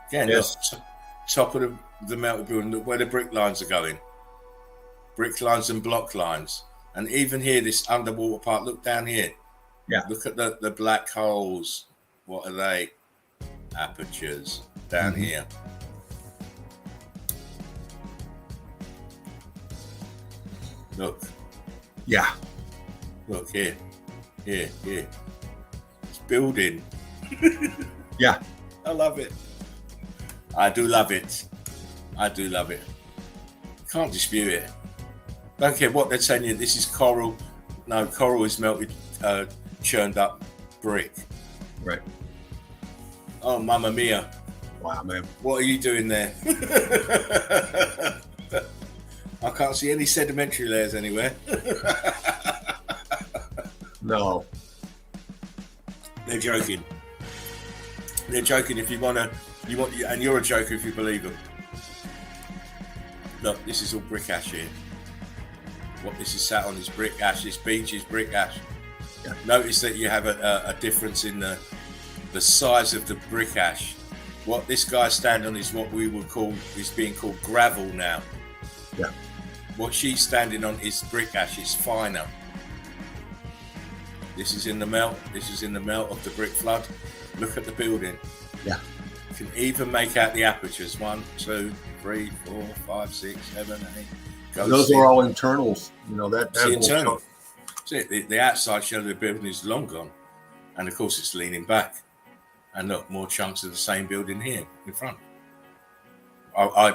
Again, Yes. look, top of the melted building, look where the brick lines are going. Brick lines and block lines. And even here, this underwater part, look down here. Yeah. Look at the black holes. What are they? Apertures down here. Look. Yeah. Look here. Here. It's building. Yeah. I love it. I do love it. Can't dispute it. Don't care what they're telling you. This is coral. No, coral is melted, churned up brick. Right. Oh, mamma mia. Wow, man. What are you doing there? I can't see any sedimentary layers anywhere. No. They're joking. They're joking if and you're a joker if you believe them. Look, this is all brick ash here. What this is sat on is brick ash. This beach is brick ash. Yeah. Notice that you have a difference in the size of the brick ash. What this guy's standing on is what we would call, is being called gravel now. Yeah. What she's standing on is brick ash. It's finer. This is in the melt. This is in the melt of the brick flood. Look at the building. Yeah. You can even make out the apertures. 1, 2, 3, 4, 5, 6, 7, 8. Those are all internals. You know, that's internal. See, the outside shell of the building is long gone. And of course it's leaning back. And look, more chunks of the same building here in front. I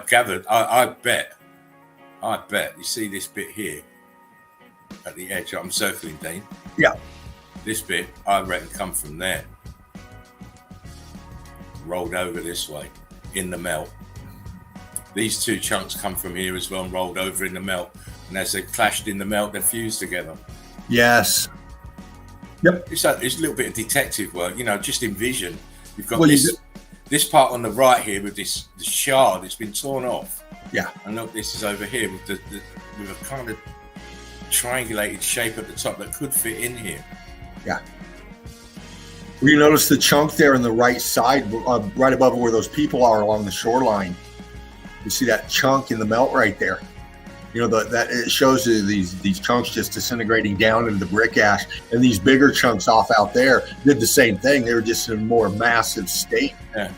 bet, you see this bit here at the edge, I'm circling, Dean. Yeah. This bit, I reckon, come from there. Rolled over this way in the melt. These two chunks come from here as well and rolled over in the melt. And as they clashed in the melt, they fused together. Yes. Yep. It's a little bit of detective work, you know, just envision. You've got this part on the right here with the shard, it's been torn off. Yeah. And look, this is over here with with a kind of triangulated shape at the top that could fit in here. Yeah. Well, you notice the chunk there on the right side, right above where those people are along the shoreline. You see that chunk in the melt right there. You know, that it shows you these chunks just disintegrating down into the brick ash, and these bigger chunks off out there did the same thing. They were just in a more massive state, Yeah.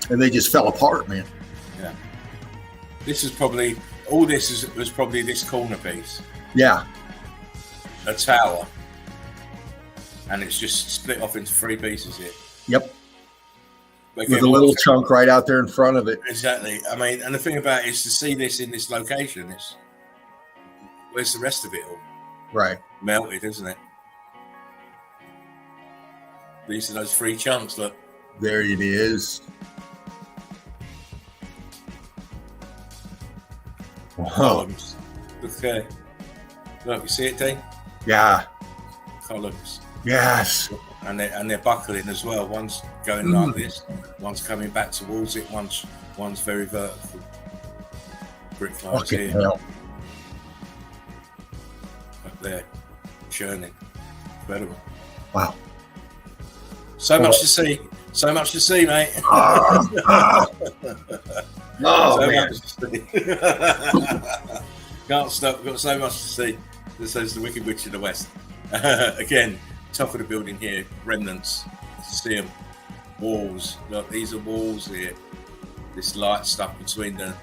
And they just fell apart, man. Yeah. This is probably all. Was probably this corner piece, Yeah. a tower, and it's just split off into 3 pieces here. Yep. But With a little chunk right out there in front of it. Exactly. I mean, and the thing about it is to see this in this location. Where's the rest of it all? Right. Melted, isn't it? These are those 3 chunks. Look. There it is. Wow. Columns. Okay. Look, you see it, Dean? Yeah. Columns. Yes. And they're buckling as well. One's going like this. One's coming back towards it. One's very vertical. Brick lines Fucking here. hell. Up there. Churning. Incredible. Wow. So much to see. So much to see, mate. Oh, So man. much to see. Can't stop. We've got so much to see. This says the Wicked Witch of the West. Again, top of the building here. Remnants. See them. Walls. Look, these are walls here. This light stuff between the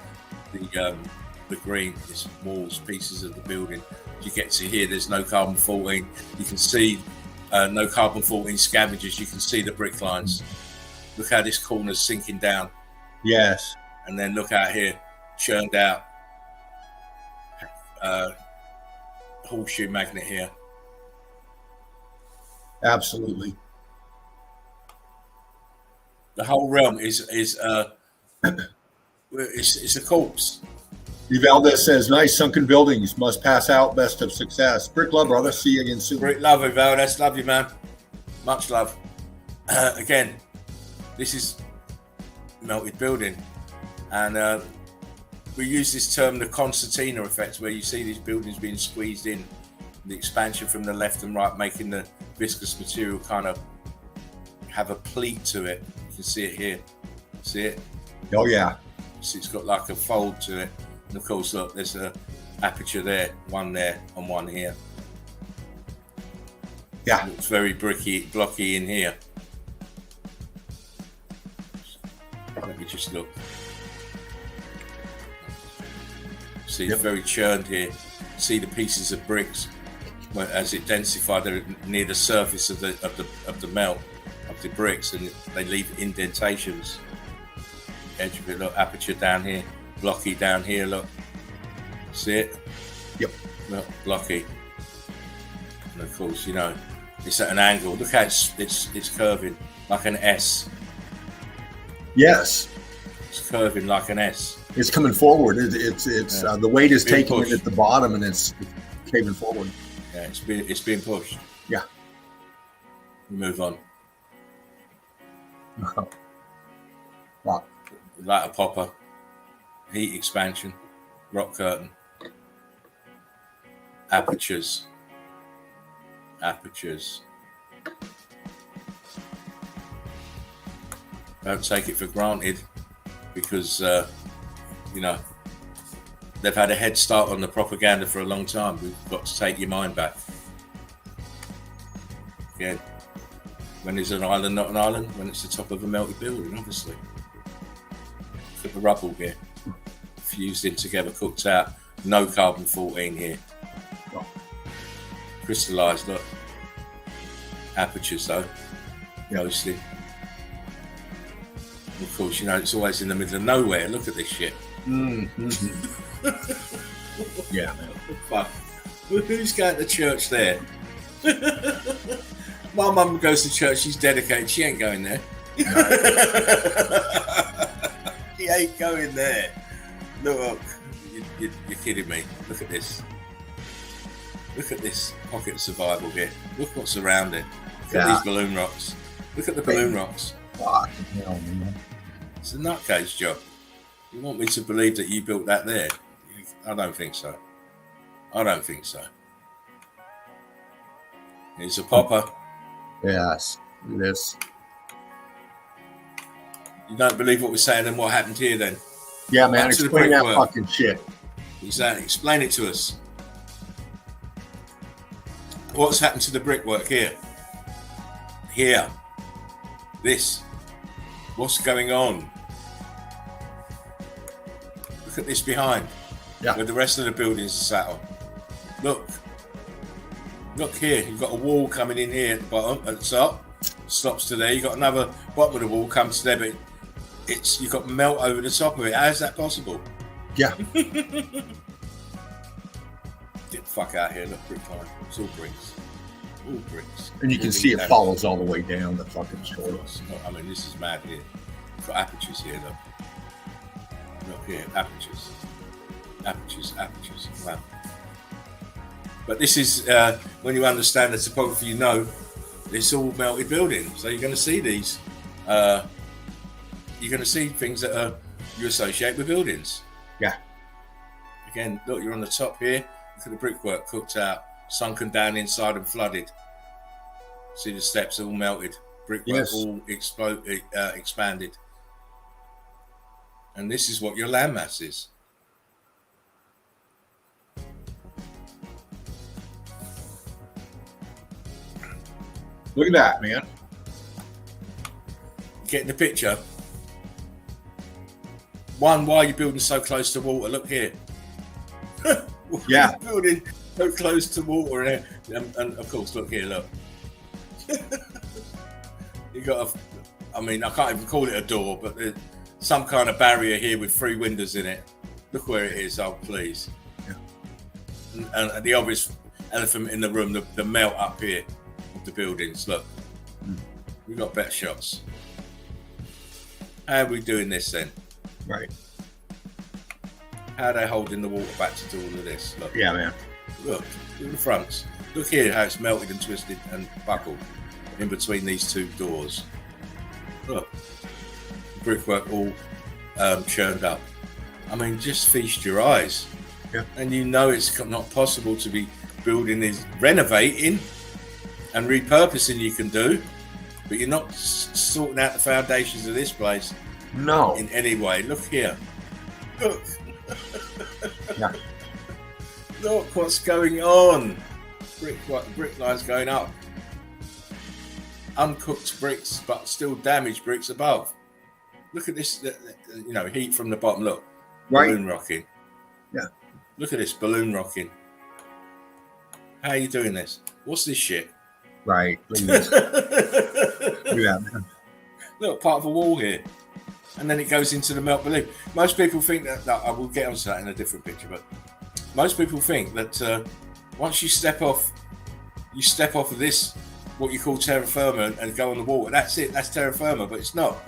green is walls, pieces of the building. You get to here. There's no carbon 14. You can see no carbon 14 scavengers. You can see the brick lines. Look how this corner's sinking down. Yes. And then look out here, churned out horseshoe magnet here. Absolutely. The whole realm is it's a corpse. Valdez says, nice sunken buildings must pass out. Best of success. Brick love, brother. See you again soon. Great love, Valdez. Love you, man. Much love. Again, this is melted building, and we use this term, the concertina effect, where you see these buildings being squeezed in, the expansion from the left and right, making the viscous material kind of have a pleat to it. You can see it here. See it? Oh, yeah. See, it's got like a fold to it. And of course, look, there's an aperture there, one there, and one here. Yeah. It looks very blocky in here. Let me just look. See, it's very churned here. See the pieces of bricks as it densified. They're near the surface of the melt of the bricks, and they leave indentations. Edge of it, look, aperture down here, blocky down here. Look, see it? Yep. Look, blocky. And of course, you know, it's at an angle. Look how it's curving like an S. Yes. It's curving like an S. It's coming forward. It's the weight is Being taking pushed. it at the bottom, and it's caving forward. Yeah, it's being pushed. Yeah. We move on. Wow. Light a popper, heat expansion, rock curtain, apertures. Don't take it for granted, because you know, they've had a head start on the propaganda for a long time. We've got to take your mind back. Again, when is an island not an island? When it's the top of a melted building, obviously. Look at the rubble here. Fused in together, cooked out. No carbon 14 here. Crystallised, look. Apertures though. Mostly. Of course, you know, it's always in the middle of nowhere. Look at this shit. Mm-hmm. Yeah, man. Fuck. Who's going to church there? My mum goes to church. She's dedicated. She ain't going there. She ain't going there. Look, you're kidding me. Look at this. Look at this pocket of survival here. Look what's around it. Look at these balloon rocks. Look at the balloon rocks. Fucking hell, man. It's a nutcase job. You want me to believe that you built that there? I don't think so. I don't think so. Here's a popper. Yes. This. You don't believe what we're saying, then what happened here then? Yeah, man. Back to the Explain that brickwork. fucking shit. Exactly. Explain it to us. What's happened to the brickwork here? Here. This. What's going on? Look at this behind. Yeah. Where the rest of the buildings are sat on. Look. Look here. You've got a wall coming in here at the bottom, at the top. Stops to there. You've got another bottom of the wall comes to there, but you've got melt over the top of it. How is that possible? Yeah. Get the fuck out here. Look, brick line. It's all bricks. All bricks. And you can see it follows all the way down the fucking shore. I mean, this is mad here. We've got apertures here, look. Look here, apertures. Apertures. Wow. But this is, when you understand the topography, you know, it's all melted buildings. So you're going to see these, you're going to see things that you associate with buildings. Yeah. Again, look, you're on the top here. Look at the brickwork cooked out, sunken down inside and flooded. See the steps all melted, brickwork all expanded. And this is what your landmass is. Look at that, man. Getting the picture. One, why are you building so close to water? Look here. Yeah. Building so close to water, and of course, look here, look. You got I mean, I can't even call it a door, but there's some kind of barrier here with 3 windows in it. Look where it is, oh please. Yeah. And the obvious elephant in the room, the melt up here of the buildings. Look, we've got better shots. How are we doing this then? Right. How are they holding the water back to do all of this? Look. Yeah, man. Look at the fronts. Look here how it's melted and twisted and buckled in between these 2 doors. Look, brickwork all churned up. I mean, just feast your eyes. Yeah. And you know it's not possible to be building this, renovating and repurposing you can do, but you're not sorting out the foundations of this place. No. In any way. Look here. Look. Yeah. Look what's going on. Brick lines going up. Uncooked bricks, but still damaged bricks above. Look at this, you know, heat from the bottom. Look, right. Balloon rocking. Yeah. Look at this balloon rocking. How are you doing this? What's this shit? Right. Look at this. Look at that, man. Look, part of a wall here. And then it goes into the melt balloon. Most people think that I will get onto that in a different picture, but most people think that once you step off of this, what you call terra firma, and go on the water, that's it, that's terra firma, but it's not.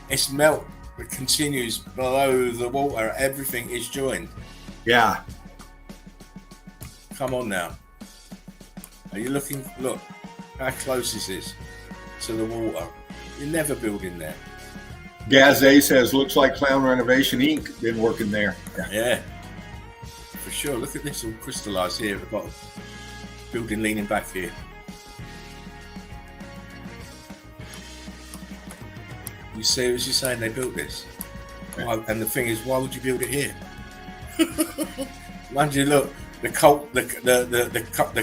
It's melt that continues below the water. Everything is joined. Yeah. Come on now. Are you looking? Look, how close is this to the water? You're never building there. Gazay says, looks like Clown Renovation Inc. been working there. Yeah, for sure. Look at this all crystallized here at the bottom. Building leaning back here. You see, as you're saying, they built this. Why, and the thing is, why would you build it here? Mind you, look, the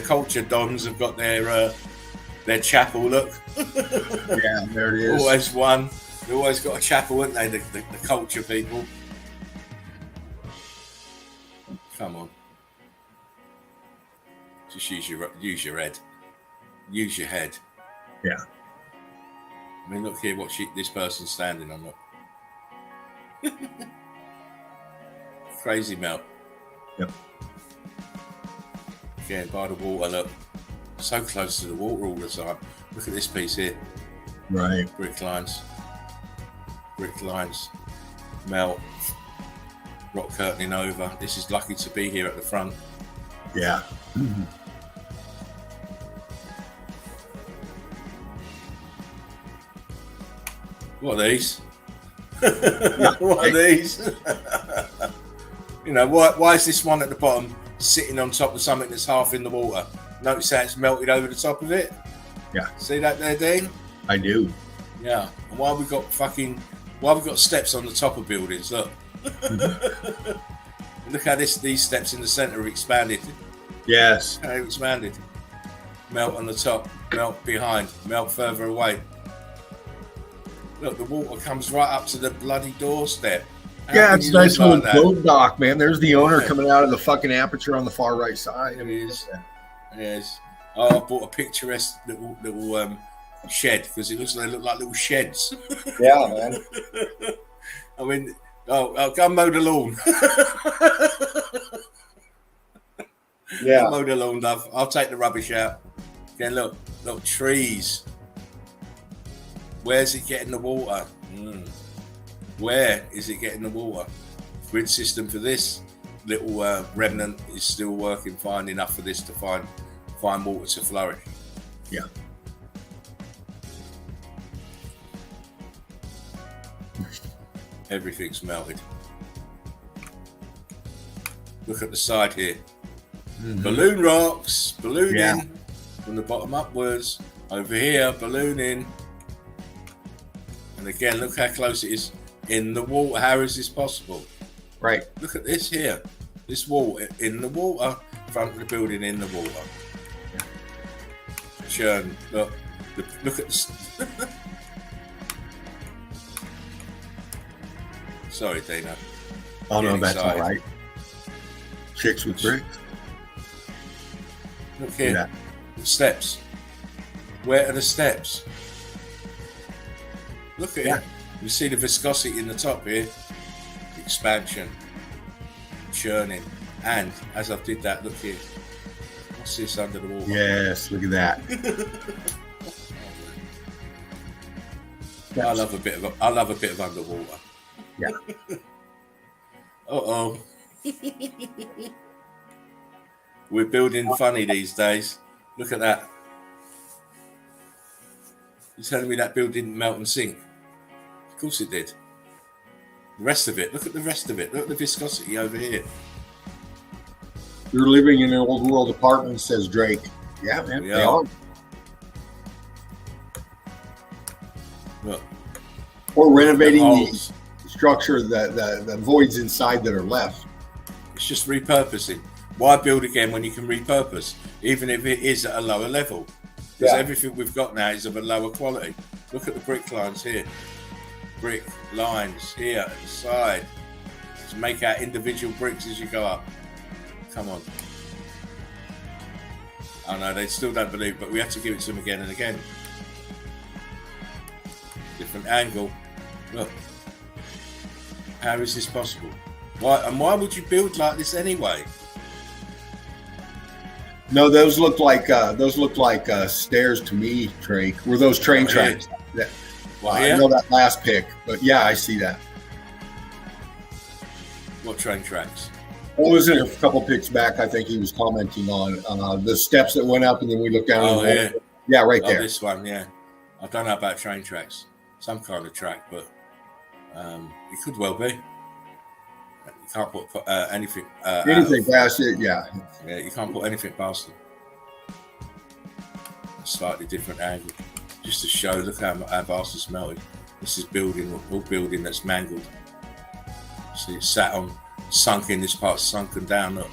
culture dons have got their chapel. Look. Yeah, there it is. Always one. They always got a chapel, haven't they? The culture people. Come on. Just use your head. Use your head. Yeah. I mean, look here, what this person's standing on. Look. Crazy melt. Yep. Again, by the water, look. So close to the water all the time. Look at this piece here. Right. Brick lines, melt, rock curtaining over. This is lucky to be here at the front. Yeah. Mm-hmm. What are these? What are these? You know, why is this one at the bottom sitting on top of something that's half in the water? Notice how it's melted over the top of it? Yeah. See that there, Dean? I do. Yeah. And why we got steps on the top of buildings? Look. Mm-hmm. Look how these steps in the centre have expanded. Yes. How they've expanded. Melt on the top, melt behind, melt further away. Look, the water comes right up to the bloody doorstep. Yeah, it's a nice little like boat dock, man. There's the owner coming out of the fucking aperture on the far right side. It is. Yes. Oh, I bought a picturesque little shed because it they look like little sheds. Yeah, man. I mean, I'll go mow the lawn. Yeah. I'll mow the lawn, love. I'll take the rubbish out. Again, look, trees. Where's it getting the water? Where is it getting the water? Grid system for this little remnant is still working fine enough for this to find water to flourish. Yeah. Everything's melted. Look at the side here. Balloon rocks, ballooning from the bottom upwards. Over here, ballooning. And again, look how close it is in the water. How is this possible? Right. Look at this here. This wall in the water, front of the building in the water. Churn. Look at this. Sorry, Dana. Oh no, that's all right. Chicks with bricks. Look here. The steps. Where are the steps? Look at it. You see the viscosity in the top here. Expansion. Churning. And as I did that, look here. What's this under the water? Yes, look at that. I love a bit of underwater. Yeah. Uh-oh. We're building funny these days. Look at that. You're telling me that building didn't melt and sink? Of course it did. The rest of it. Look at the rest of it. Look at the viscosity over here. You're living in an old world apartment, says Drake. Yeah, man. They are. Look. Or renovating the structure, the voids inside that are left. It's just repurposing. Why build again when you can repurpose, even if it is at a lower level? Because everything we've got now is of a lower quality. Look at the brick lines here. Brick lines here at the side. Just make out individual bricks as you go up. Come on. I know they still don't believe, but we have to give it to them again and again. Different angle. Look. How is this possible? Why would you build like this anyway? No, those look like stairs to me, Drake. Were those train tracks? I know that last pic, but yeah, I see that. What train tracks? What was it? A couple pics back, I think he was commenting on the steps that went up, and then we looked down. Oh, yeah. Yeah, right there. This one, yeah. I don't know about train tracks. Some kind of track, but it could well be. You can't put anything. Anything past it, yeah. Yeah, you can't put anything past them. A slightly different angle, just to show. Look how vast it's melted. This is all building that's mangled. See, it's sat on, sunk in. This part's sunken down. Look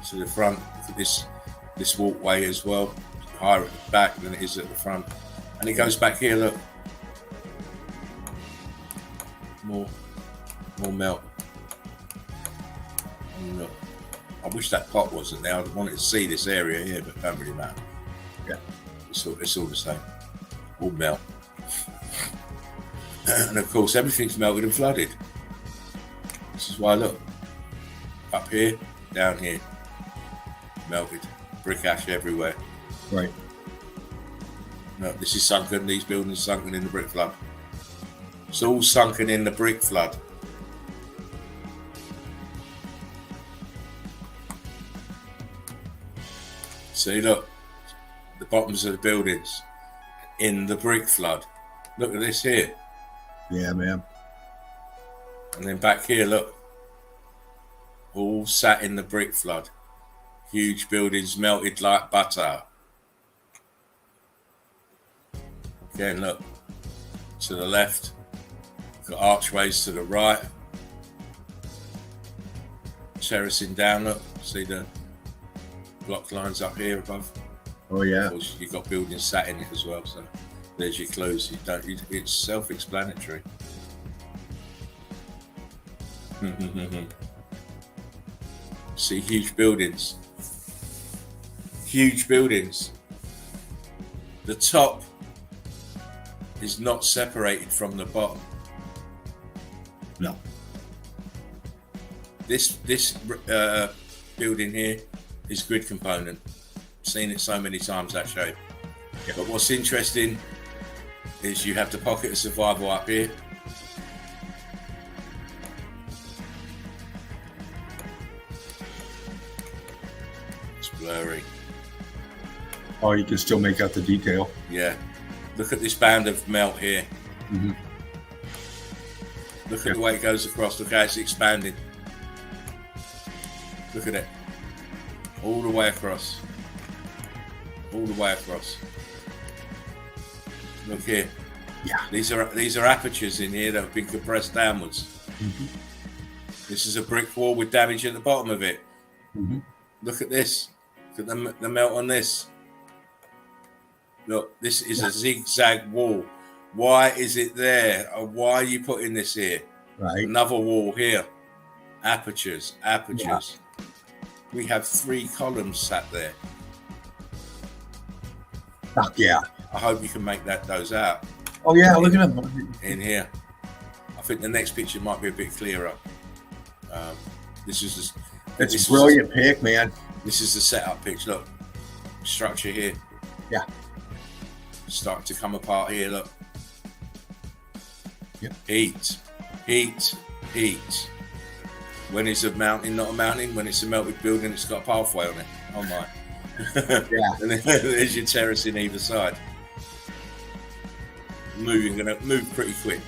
to the front. Look at this walkway as well. Higher at the back than it is at the front, and it goes back here. Look, more melt. Look, I wish that pot wasn't there. I wanted to see this area here, but it don't really matter. Yeah, it's all the same. All melt. And of course, everything's melted and flooded. This is why, look, up here, down here, melted. Brick ash everywhere. Right. No, this is sunken. These buildings sunken in the brick flood. It's all sunken in the brick flood. See, look, the bottoms of the buildings in the brick flood. Look at this here. Yeah, man. And then back here, look, all sat in the brick flood. Huge buildings melted like butter. Again, look, to the left, got archways to the right. Terracing down, look, see the block lines up here above. Oh yeah. Of course, you've got buildings sat in it as well, so there's your clues. It's self-explanatory. See, huge buildings. Huge buildings. The top is not separated from the bottom. No. This building here is grid component. Seen it so many times, that shape. Yeah. But what's interesting is you have the pocket of survival up here. It's blurry. Oh, you can still make out the detail. Yeah. Look at this band of melt here. Mm-hmm. Look at the way it goes across. Look how it's expanding. Look at it. All the way across. All the way across. Look here. Yeah. These are apertures in here that have been compressed downwards. Mm-hmm. This is a brick wall with damage at the bottom of it. Mm-hmm. Look at this. Look at the melt on this. Look, this is a zigzag wall. Why is it there? Or why are you putting this here? Right. Another wall here. Apertures. Yeah. We have 3 columns sat there. Oh, yeah. I hope you can make those out. Oh, yeah. Look at them. In here. I think the next picture might be a bit clearer. It's a brilliant pick, man. This is the setup picture. Look. Structure here. Yeah. Starting to come apart here, look. Yep. Heat. When it's a mountain, not a mountain. When it's a melted building, it's got a pathway on it. Oh my. Yeah. And then there's your terrace in either side. Gonna move pretty quick.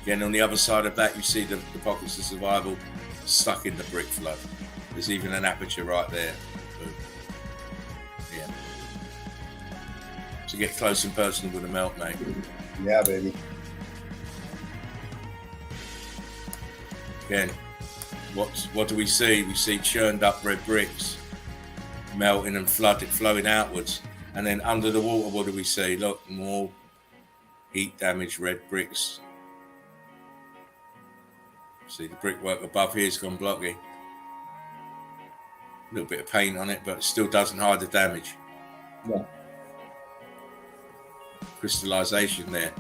Again, on the other side of that, you see the pockets of survival stuck in the brick flood. There's even an aperture right there. Yeah. To get close and personal with the melt, mate. Yeah, baby. Again, what do we see? We see churned up red bricks melting and flowing outwards. And then under the water, what do we see? Look, more heat damaged red bricks. See the brickwork above here has gone blocky. A little bit of paint on it, but it still doesn't hide the damage. Yeah. Crystallization there.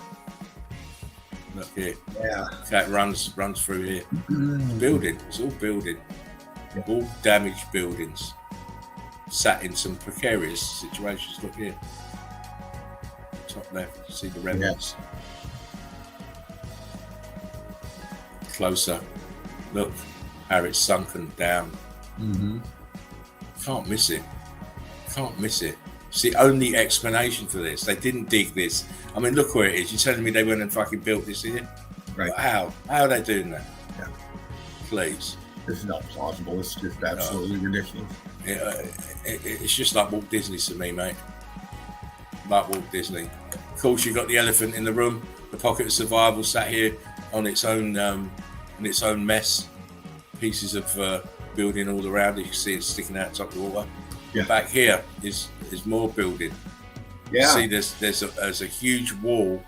Look here. Yeah. That runs through here. Building. It's all building. Yeah. All damaged buildings. Sat in some precarious situations. Look here. Top left. See the remnants. Yeah. Closer. Look how it's sunken down. Mm-hmm. Can't miss it. Can't miss it. It's the only explanation for this. They didn't dig this. I mean, look where it is. You're telling me they went and fucking built this here? Right. But how? How are they doing that? Yeah. Please. This is not plausible. It's just absolutely ridiculous. It's just like Walt Disney to me, mate. Like Walt Disney. Of course, you've got the elephant in the room. The pocket of survival sat here on its own mess. Pieces of building all around it. You can see it sticking out top of the water. Yeah. Back here is more building. Yeah. You see, there's a huge wall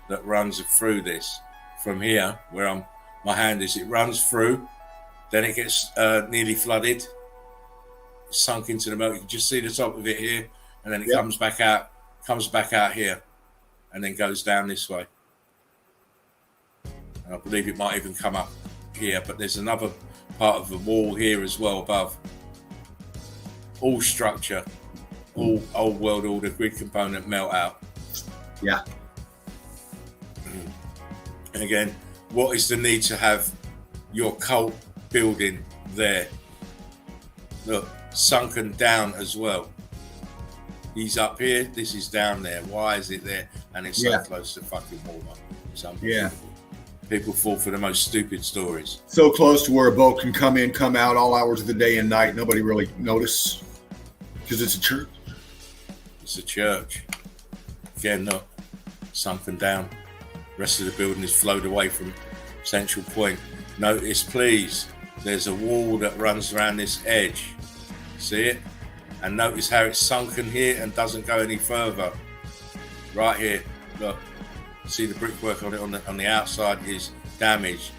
that runs through this. From here, where my hand is, it runs through. Then it gets nearly flooded, sunk into the melt. You can just see the top of it here, and then it comes back out here, and then goes down this way. And I believe it might even come up here, but there's another part of the wall here as well above. All structure, all old world order grid component melt out. Yeah. And again, what is the need to have your cult building there? Look, sunken down as well. He's up here, this is down there. Why is it there? And it's so close to fucking water. It's unbelievable. People fall for the most stupid stories. So close to where a boat can come in, come out all hours of the day and night. Nobody really notice because it's a church. It's a church. Again, look, sunken down. Rest of the building is flowed away from central point. Notice, please, there's a wall that runs around this edge. See it? And notice how it's sunken here and doesn't go any further. Right here, look. See the brickwork on it on the outside is damaged.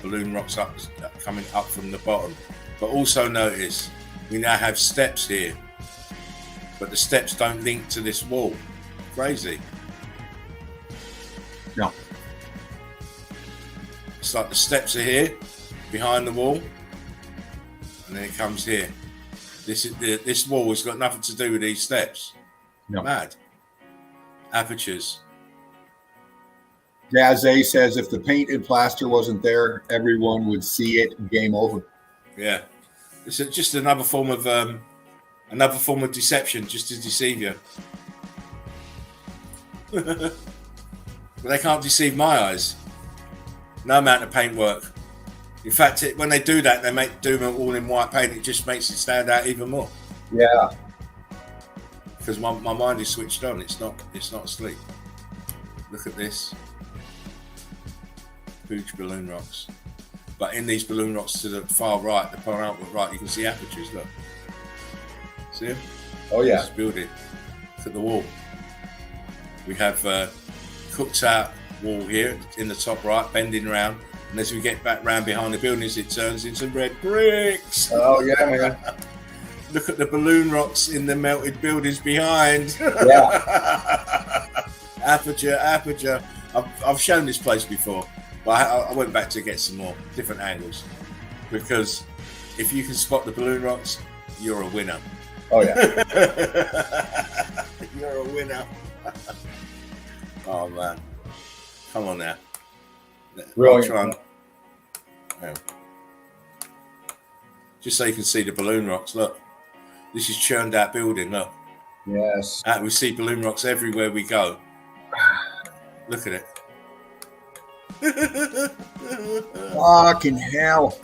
balloon rocks up coming up from the bottom. But also notice we now have steps here, but the steps don't link to this wall. Crazy. No. It's like the steps are here behind the wall, and then it comes here. This wall has got nothing to do with these steps. No. Mad. Apertures. Jazz A says if the paint and plaster wasn't there, everyone would see it. Game over. Yeah, it's just another form of deception, just to deceive you. But they can't deceive my eyes. No amount of paintwork. In fact, when they do that, they do them all in white paint. It just makes it stand out even more. Yeah. Because my mind is switched on. It's not asleep. Look at this. Huge balloon rocks. But in these balloon rocks to the far right, the penultimate right, you can see apertures. Look. See them? Oh, yeah. This building. Look at the wall. We have cooked out wall here in the top right, bending round. And as we get back round behind the buildings, it turns into red bricks. Oh, yeah, man. Look at the balloon rocks in the melted buildings behind. Yeah. Aperture. I've shown this place before, but I went back to get some more different angles, because if you can spot the balloon rocks, you're a winner. Oh, yeah. You're a winner. Oh, man. Come on now. Brilliant. Just so you can see the balloon rocks. Look, this is churned out building. Look. Yes. We see balloon rocks everywhere we go. Look at it. Fucking hell.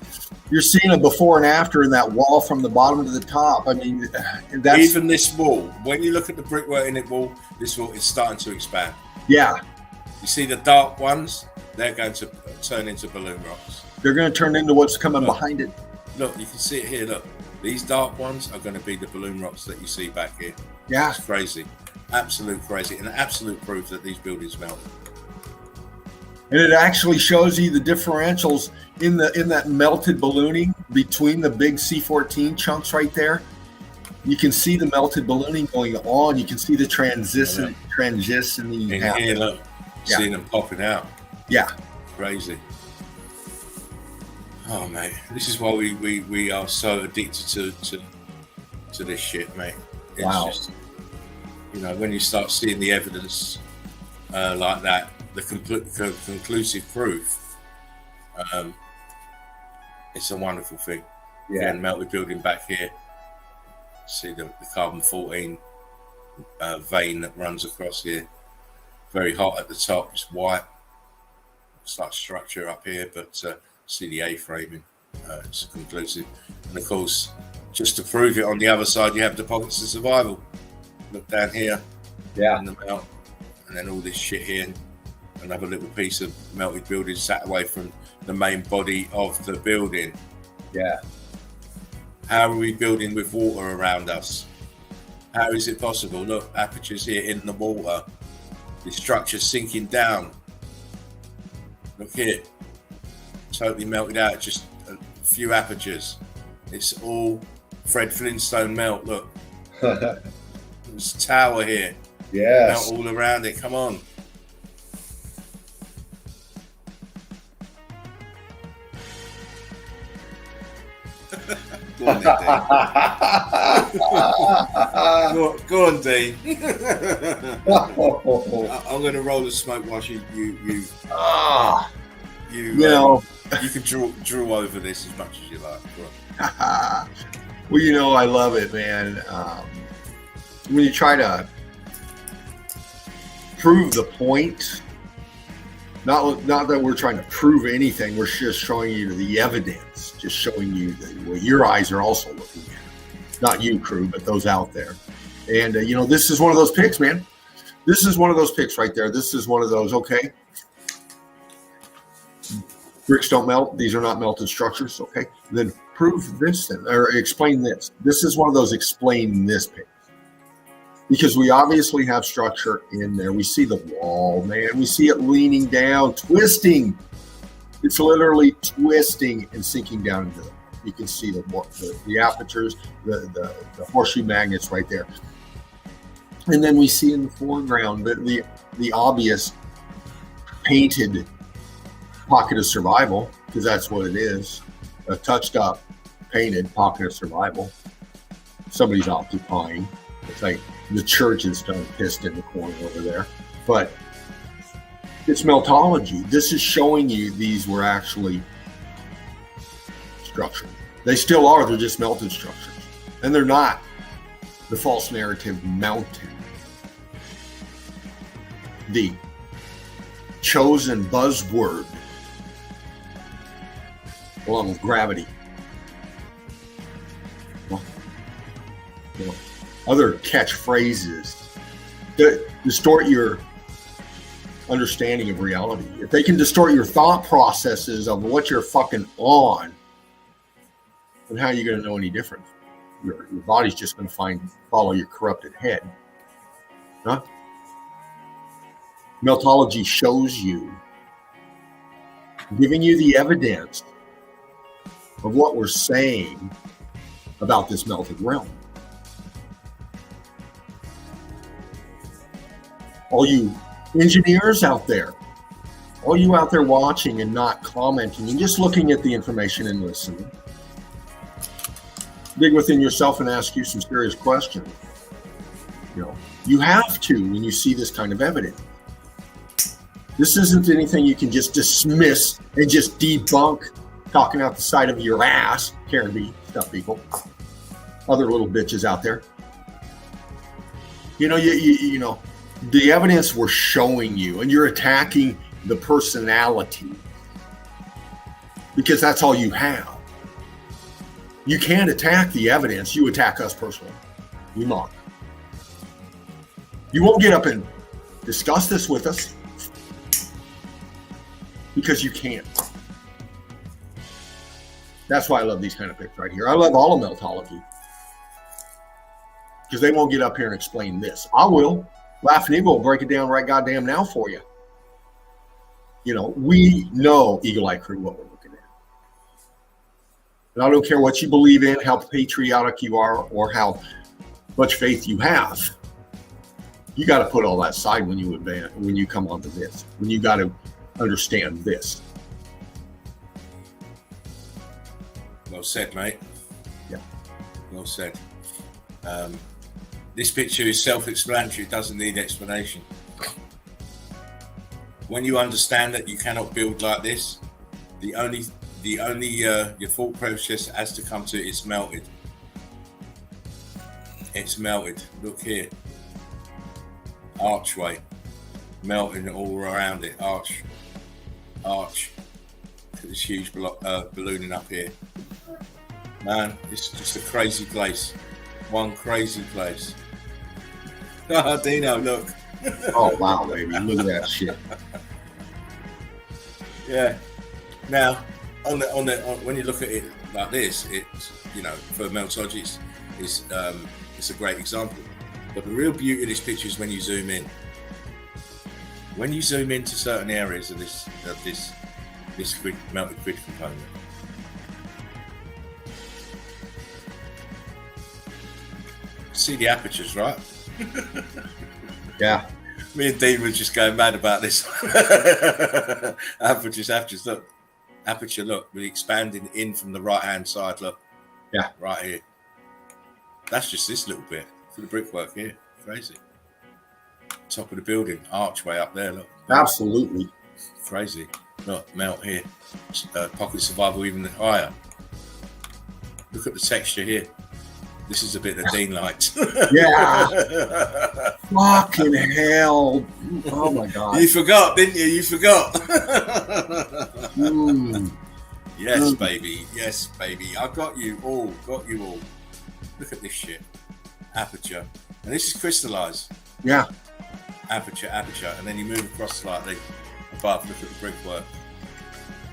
You're seeing a before and after in that wall from the bottom to the top. I mean, that's... Even this wall, when you look at the brickwork in the wall, this wall is starting to expand. Yeah. You see the dark ones? They're going to turn into balloon rocks. They're going to turn into what's coming behind it. Look, you can see it here. Look, these dark ones are going to be the balloon rocks that you see back here. Yeah. It's crazy. Absolute crazy. And absolute proof that these buildings melted. And it actually shows you the differentials in that melted ballooning between the big C14 chunks right there. You can see the melted ballooning going on. You can see the transitioning in happening. here, look, Yeah. seeing them popping out. Yeah. Crazy. Oh, mate, this is why we are so addicted to this shit, mate. It's just, when you start seeing the evidence like that, the conclusive proof, it's a wonderful thing. Yeah. Again, melted building back here. See the carbon-14 vein that runs across here. Very hot at the top. It's white. It's like structure up here, but see the A-framing. It's conclusive. And of course, just to prove it, on the other side, you have the pockets of survival. Look down here. Yeah. In the melt. And then all this shit here. Another little piece of melted building sat away from the main body of the building. Yeah. How are we building with water around us? How is it possible? Look, apertures here in the water. The structure sinking down. Look here. Totally melted out. Just a few apertures. It's all Fred Flintstone melt. Look. There's a tower here. Yes. Melt all around it. Come on. Go on, then, Dean. Go on, Dean. I'm going to roll the smoke whilst you can draw over this as much as you like. Well, I love it, man. When you try to prove the point, not that we're trying to prove anything, we're just showing you the evidence, just showing you what your eyes are also looking at. Not you, crew, but those out there. And, this is one of those picks, man. This is one of those picks right there. This is one of those, okay. Bricks don't melt. These are not melted structures, okay. Then prove this then, or explain this. This is one of those explain this picks. Because we obviously have structure in there. We see the wall, man. We see it leaning down, twisting. It's literally twisting and sinking down into it. You can see the apertures, the horseshoe magnets right there. And then we see in the foreground the obvious painted pocket of survival, because that's what it is, a touched up, painted pocket of survival. Somebody's occupying. It's like the church is done pissed in the corner over there. But it's meltology. This is showing you these were actually structured. They still are, they're just melted structures. And they're not the false narrative mountain. The chosen buzzword along with gravity. Other catchphrases that distort your understanding of reality. If they can distort your thought processes of what you're fucking on, then how are you going to know any different? Your body's just going to follow your corrupted head. Huh? Meltology shows you, giving you the evidence of what we're saying about this melted realm. All you engineers out there, all you out there watching and not commenting and just looking at the information and listening, dig within yourself and ask you some serious questions. You have to when you see this kind of evidence. This isn't anything you can just dismiss and just debunk, talking out the side of your ass, Karen B, stuff people, other little bitches out there. You know, the evidence we're showing you, and you're attacking the personality because that's all you have. You can't attack the evidence. You attack us personally. You mock. You won't get up and discuss this with us because you can't. That's why I love these kind of picks right here. I love all of meltology because they won't get up here and explain this. I will. Laughing Eagle will break it down right goddamn now for you. We know Eagle Eye Crew what we're looking at. And I don't care what you believe in, how patriotic you are, or how much faith you have. You got to put all that aside when you come onto this. When you got to understand this. Well said, mate. Yeah. Well said. This picture is self-explanatory. It doesn't need explanation. When you understand that you cannot build like this, the only your thought process has to come to it's melted. It's melted. Look here. Archway. Melting all around it. Arch. Look at this huge ballooning up here. Man, it's just a crazy place. One crazy place. Oh, Dino, look. Oh, wow, baby. Look at that shit. Yeah. Now, when you look at it like this, it's, for meltology, it's a great example. But the real beauty of this picture is when you zoom in. When you zoom into certain areas of this melted grid component, see the apertures, right? Yeah. Me and Dean were just going mad about this. Apertures. Look. Aperture, look. We're expanding in from the right-hand side, look. Yeah. Right here. That's just this little bit for the brickwork here. Crazy. Top of the building. Archway up there, look. Absolutely. Crazy. Look, melt here. Pocket survival even higher. Look at the texture here. This is a bit that Dean liked. Yeah. Fucking hell. Oh my God. You forgot, didn't you? You forgot. Yes, baby. Yes, baby. I got you all. Look at this shit. Aperture. And this is crystallized. Yeah. Aperture. And then you move across slightly above. Look at the brickwork.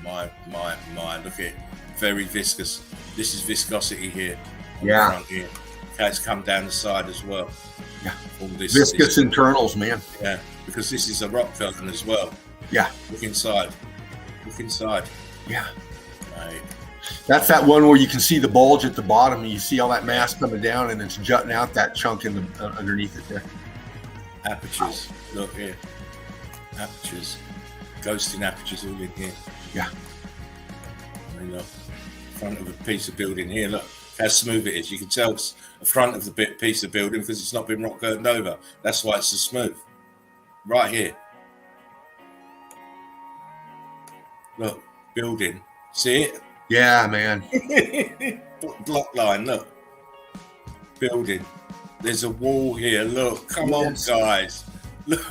My. Look at it. Very viscous. This is viscosity here. Yeah. Front here. Okay, it's come down the side as well. Yeah. All this viscous internals, man. Yeah, because this is a rock curtain as well. Yeah. Look inside. Look inside. Yeah. Right. That's that one where you can see the bulge at the bottom, and you see all that mass coming down, and it's jutting out that chunk in the underneath it there. Apertures. Look here. Apertures. Ghosting apertures all in here. Yeah. I mean, look. Front of a piece of building here. Look how smooth it is. You can tell it's the front of the piece of building because it's not been rock curtained over. That's why it's so smooth. Right here. Look. Building. See it? Yeah, man. Block line, look. Building. There's a wall here. Look. Come on, guys. Look.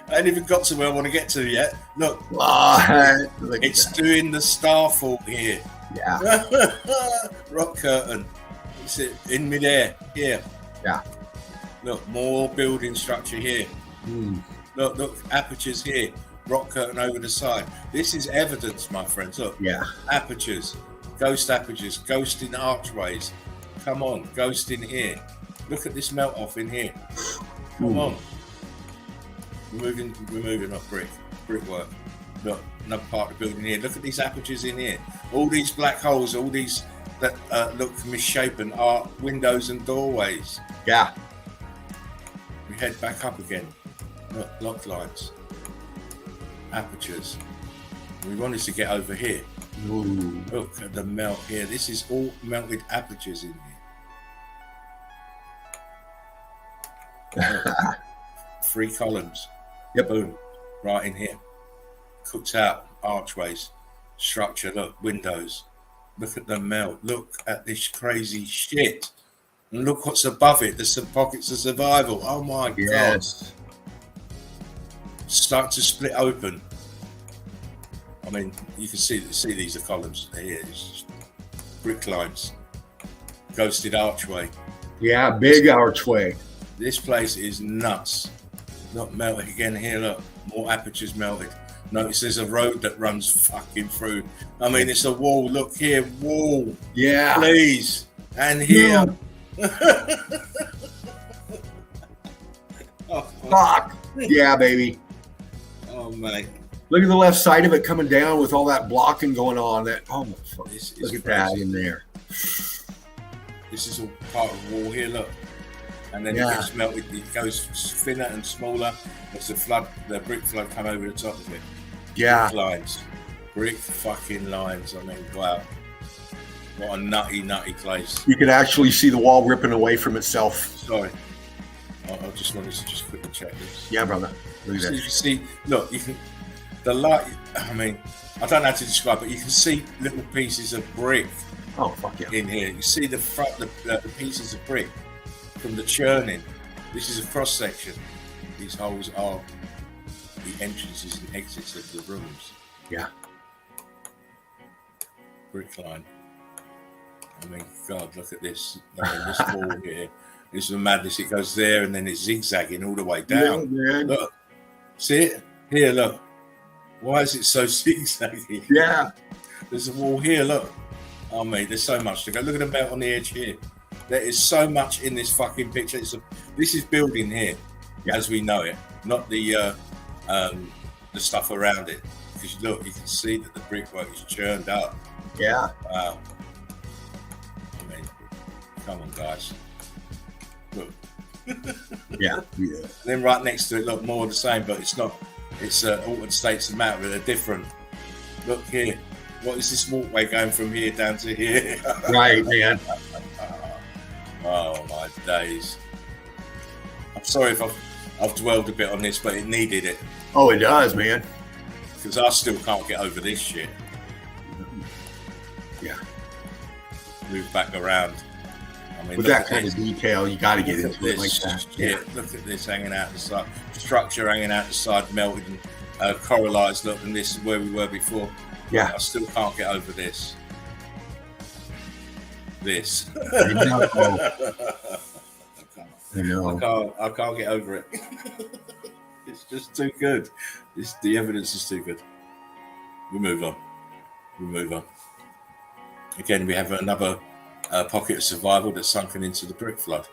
I ain't even got to where I want to get to yet. Look. It's doing the starfall here. Yeah. Rock curtain. It's in midair. Here. Yeah. Look. More building structure here. Look. Apertures here. Rock curtain over the side. This is evidence, my friends. Look. Yeah. Apertures, ghost in archways. Come on, ghost in here. Look at this melt off in here. Come on. We're moving up brickwork. Look, another part of the building here. Look at these apertures in here. All these black holes, all these that look misshapen are windows and doorways. Yeah. We head back up again. Look, lock lines. Apertures. We wanted to get over here. Ooh. Look at the melt here. This is all melted apertures in here. Look. 3 columns. Yep. Boom. Right in here. Cooked out archways. Structure. Look. Windows. Look at the melt. Look at this crazy shit. And look what's above it. There's some pockets of survival. Oh my God. Start to split open. I mean, you can see these are columns here. It's just brick lines, ghosted archway. Yeah, big archway. This place is nuts. Not melted again here. Look, more apertures melted. Notice there's a road that runs fucking through. I mean, it's a wall. Look here, wall. Yeah. Please, and here. Oh, fuck. Yeah, baby. Oh, mate. Look at the left side of it coming down with all that blocking going on. That look at that in there. This is all part of the wall here. Look, and then it gets melted. It goes thinner and smaller as the brick flood come over the top of it. Yeah, brick fucking lines. I mean, wow, what a nutty place. You can actually see the wall ripping away from itself. Sorry, I just wanted to just quickly check this. Yeah, brother. Look at that. You see, look, you can. The light, I mean, I don't know how to describe it. You can see little pieces of brick in here. You see the front, the pieces of brick from the churning. This is a cross section. These holes are the entrances and exits of the rooms. Yeah. Brick line. I mean, God, look at this. I mean, this wall here. This is madness. It goes there and then it's zigzagging all the way down. Yeah, look, see it? Here, look. Why is it so zigzaggy? Yeah. There's a wall here, look. Oh, mate, there's so much to go. Look at the melt on the edge here. There is so much in this fucking picture. This is building here, as we know it, not the stuff around it. Because look, you can see that the brickwork is churned up. Yeah. Wow. I mean, come on, guys. Look. Yeah. And then right next to it, look, more of the same, but it's not. It's altered states of matter. They're different. Look here. What is this walkway going from here down to here? Right, man. Oh my days. I'm sorry if I've dwelled a bit on this, but it needed it. Oh, it does, man. Because I still can't get over this shit. Yeah. Move back around. I mean, with that kind of detail, you got to get into it like that. Yeah, look at this hanging out the side. Structure hanging out the side, melted and coralized. Look, and this is where we were before. Yeah. I still can't get over this. I know. I can't get over it. It's just too good. The evidence is too good. We move on. Again, we have another pocket of survival that's sunken into the brick flood.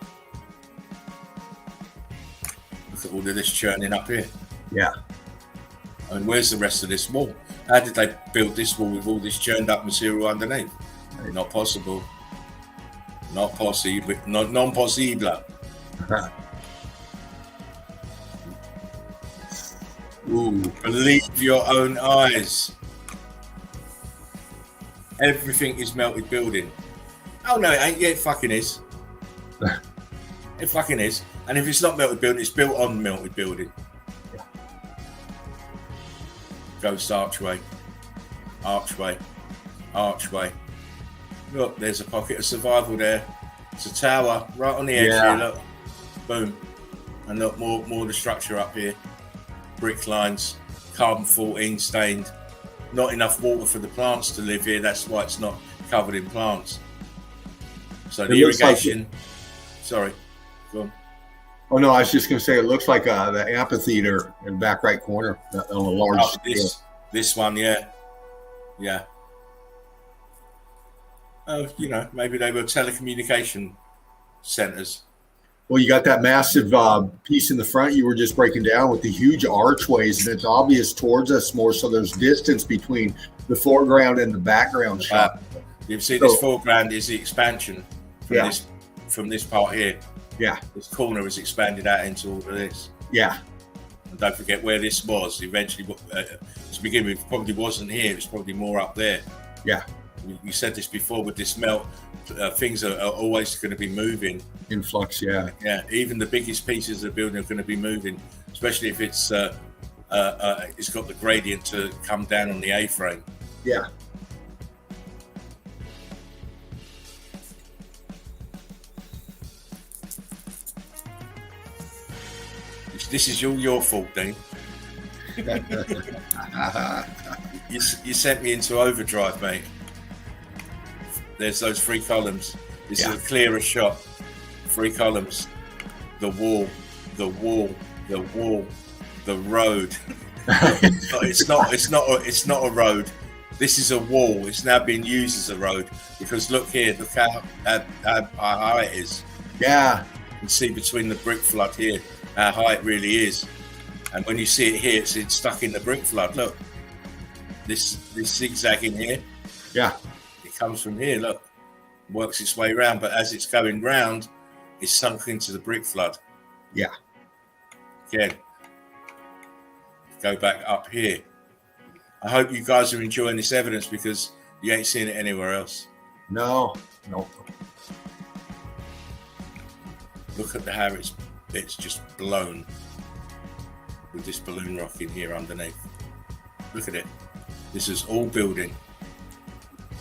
Look at all of this churning up here. Yeah. And where's the rest of this wall? How did they build this wall with all this churned up material underneath? Not possible. Not possible. Not non-possible. Ooh. Believe your own eyes. Everything is melted building. Oh no, it ain't. Yeah, it fucking is. It fucking is. And if it's not melted building, it's built on melted building. Yeah. Ghost archway. Archway. Archway. Look, there's a pocket of survival there. It's a tower right on the edge here, look. Boom. And look, more of the structure up here. Brick lines, carbon 14 stained. Not enough water for the plants to live here. That's why it's not covered in plants. So the irrigation. Sorry, go on. Oh no, I was just going to say it looks like the amphitheater in the back right corner on a large scale. This one, yeah. Oh, you know, maybe they were telecommunication centers. Well, you got that massive piece in the front you were just breaking down with the huge archways, and it's obvious towards us more, so there's distance between the foreground and the background shot. You see, this foreground is the expansion from this part here. Yeah. This corner is expanded out into all of this. Yeah. And don't forget where this was. Eventually, to begin with, it probably wasn't here. It's probably more up there. Yeah. You said this before with this melt. Things are always going to be moving. In flux, yeah. Yeah, even the biggest pieces of the building are going to be moving, especially if it's got the gradient to come down on the A-frame. Yeah. This is all your fault, Dean. You sent me into overdrive, mate. There's those 3 columns. This is a clearer shot. 3 columns. The wall, the wall, the wall, the road. It's not a road. This is a wall. It's now being used as a road because look here. Look how high it is. Yeah. You can see between the brick flood here how high it really is. And when you see it here, it's stuck in the brick flood. Look, this zigzag in here. Yeah. It comes from here. Look, works its way around, but as it's going round, it's sunk into the brick flood. Yeah. Again, go back up here. I hope you guys are enjoying this evidence because you ain't seen it anywhere else. No. Look at how it's just blown with this balloon rock in here underneath. Look at it. This is all building.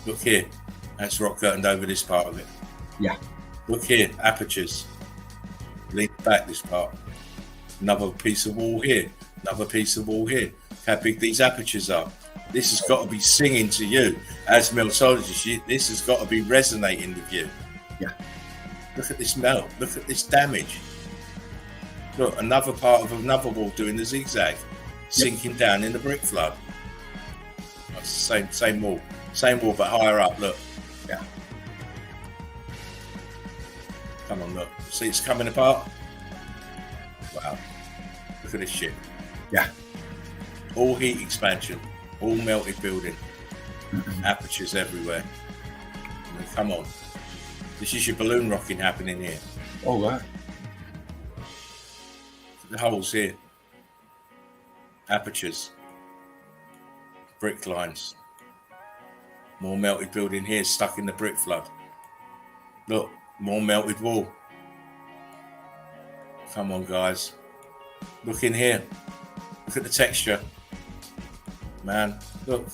Look here. That's rock curtained over this part of it. Yeah. Look here. Apertures. Lean back this part. Another piece of wall here. Another piece of wall here. How big these apertures are. This has got to be singing to you. As meltologists, this has got to be resonating with you. Yeah. Look at this melt. Look at this damage. Look, another part of another wall doing the zigzag, sinking down in the brick flood. That's the same wall, but higher up. Look, yeah. Come on, look. See, it's coming apart. Wow, look at this shit. Yeah. All heat expansion, all melted building, apertures everywhere. I mean, come on, this is your balloon rocking happening here. Oh, wow. The holes here, apertures, brick lines, more melted building here stuck in the brick flood. Look, more melted wall. Come on, guys. Look in here. Look at the texture. Man, look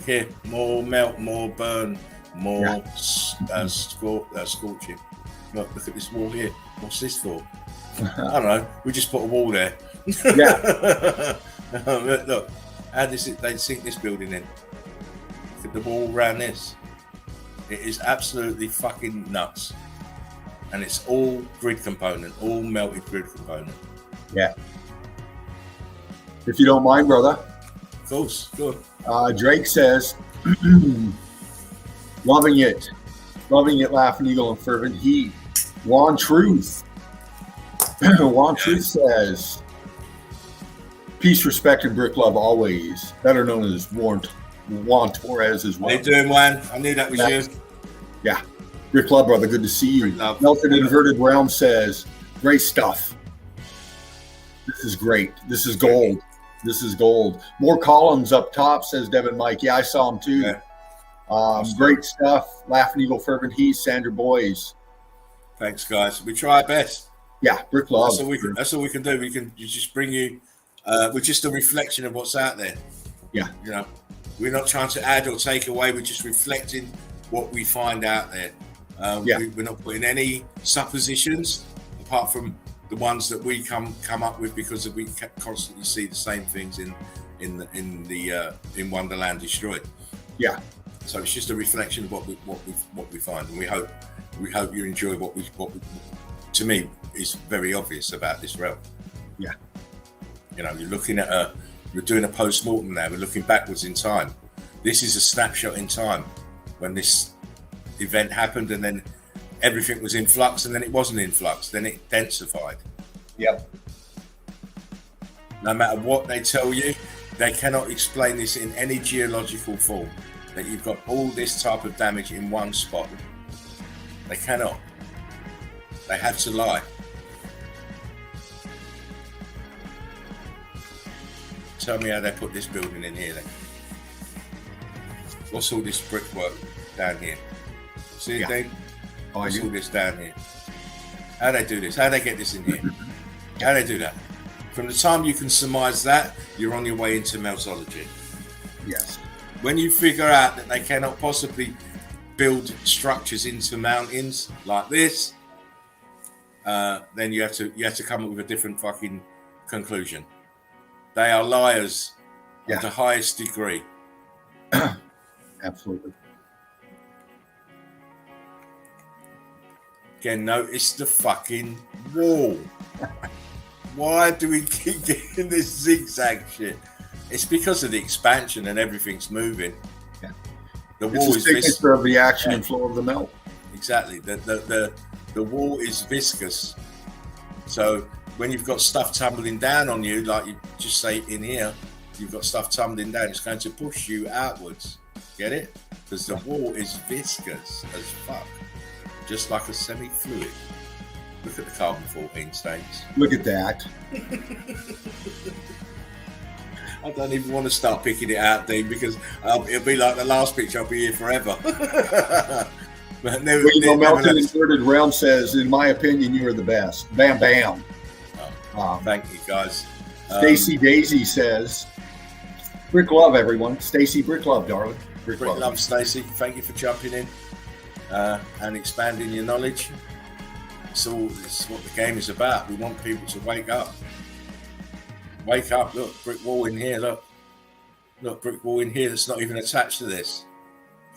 here. More melt, more burn, more scorching. Look at this wall here. What's this for? I don't know. We just put a wall there. Yeah. Look, how does they sink this building in? Look at the wall around this. It is absolutely fucking nuts. And it's all grid component, all melted grid component. Yeah. If you don't mind, brother. Of course, good. Drake says, loving it, Laughing Eagle and Fervent Heat. Juan Truth. Juan Truth says, Peace, respect, and brick love always. Better known as Juan Torres as well. How you doing, Juan? I knew that was you. Yeah. Brick love, brother. Good to see you. Melted Inverted Realm says, great stuff. This is great. This is gold. This is gold. More columns up top, says Devin Mike. Yeah, I saw him too. Yeah. Great stuff. Laughing Eagle, Fervent Heat, Sandra Boys. Thanks, guys. We try our best. Yeah, brick love. That's all we can do. We can just bring you. We're just a reflection of what's out there. Yeah. You know, we're not trying to add or take away. We're just reflecting what we find out there. We're not putting any suppositions apart from the ones that we come up with because we constantly see the same things in Wonderland Destroyed. Yeah. So it's just a reflection of what we find, and we hope you enjoy what we to me is very obvious about this realm. Yeah. You know, you're doing a post-mortem now. We're looking backwards in time. This is a snapshot in time when this event happened, and then everything was in flux, and then it wasn't in flux. Then it densified. Yep. No matter what they tell you, they cannot explain this in any geological form. That you've got all this type of damage in one spot. They cannot. They have to lie. Tell me how they put this building in here then. What's all this brickwork down here? See it, Dave? What's all this down here? How they do this? How they get this in here? How they do that? From the time you can surmise that, you're on your way into meltology. Yes. When you figure out that they cannot possibly build structures into mountains like this, then you have to come up with a different fucking conclusion. They are liars of the highest degree. Absolutely. Again, notice the fucking wall. Why do we keep getting this zigzag shit? It's because of the expansion and everything's moving. Yeah. The wall is signature of the action and flow of the melt. Exactly. The wall is viscous. So when you've got stuff tumbling down on you, like you just say in here, you've got stuff tumbling down, it's going to push you outwards. Get it? Because the wall is viscous as fuck. Just like a semi-fluid. Look at the carbon-14 stains. Look at that. I don't even want to start picking it out, Dean, because it'll be like the last picture. I'll be here forever. But Melted Inverted Realm says, in my opinion, you are the best. Bam, bam. Thank you, guys. Stacy Daisy says, brick love, everyone. Stacy, brick love, darling. Brick love, Stacy. Thank you for jumping in and expanding your knowledge. It's what the game is about. We want people to wake up. Wake up. Look, brick wall in here. Look, brick wall in here that's not even attached to this.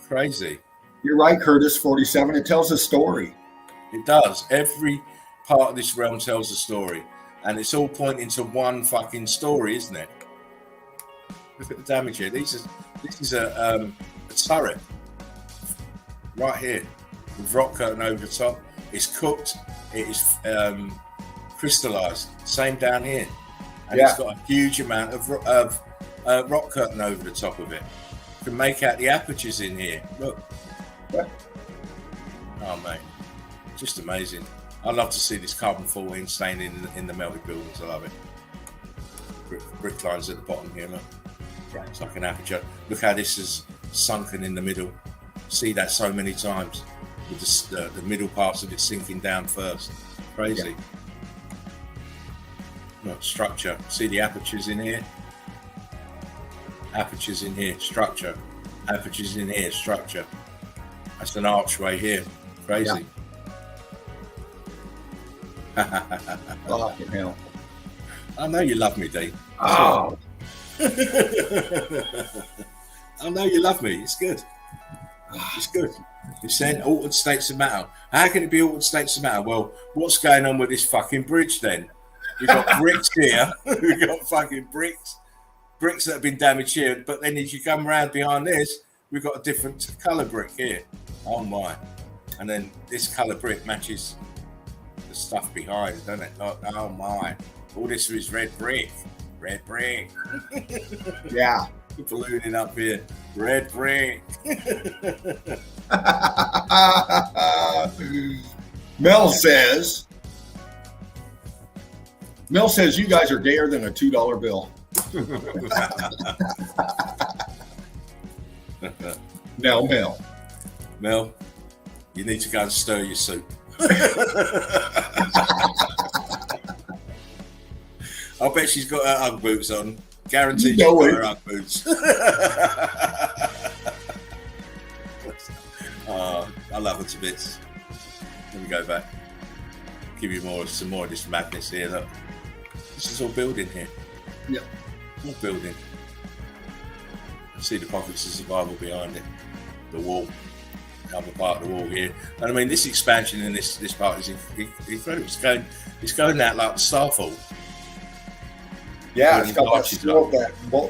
Crazy. You're right, Curtis, 47. It tells a story. It does. Every part of this realm tells a story. And it's all pointing to one fucking story, isn't it? Look at the damage here. This is a turret. Right here. With rock curtain over the top. It's cooked. It is crystallized. Same down here. And it's got a huge amount of rock curtain over the top of it. You can make out the apertures in here. Look. Yeah. Oh, mate. Just amazing. I love to see this carbon-14 stain in the melted buildings. I love it. Brick lines at the bottom here, look. Yeah. It's like an aperture. Look how this is sunken in the middle. See that so many times. With the middle parts of it sinking down first. Crazy. Yeah. Look, structure. See the apertures in here? Apertures in here. Structure. Apertures in here. Structure. That's an archway here. Crazy. Yeah. Fucking hell. I know you love me, Dee. Oh. I know you love me. It's good. It's good. You're saying altered states of matter. How can it be altered states of matter? Well, what's going on with this fucking bridge then? We've got bricks here. We've got fucking bricks that have been damaged here. But then as you come around behind this, we've got a different colour brick here. Oh my. And then this colour brick matches the stuff behind, doesn't it? Oh my. All this is red brick. red brick. Yeah. Ballooning up here, red brick. Mel says you guys are gayer than a $2 bill. Now, Mel, you need to go and stir your soup. I bet she's got her Ugg boots on. Guaranteed she's got her Ugg boots. I love her to bits. Let me go back. Give you some more of this madness here. Look, this is all building here. Yep. All building. See the pockets of survival behind it. The wall. The upper part of the wall here. And I mean, this expansion in this part is incredible. It's going out like the Starfall. Yeah, it's got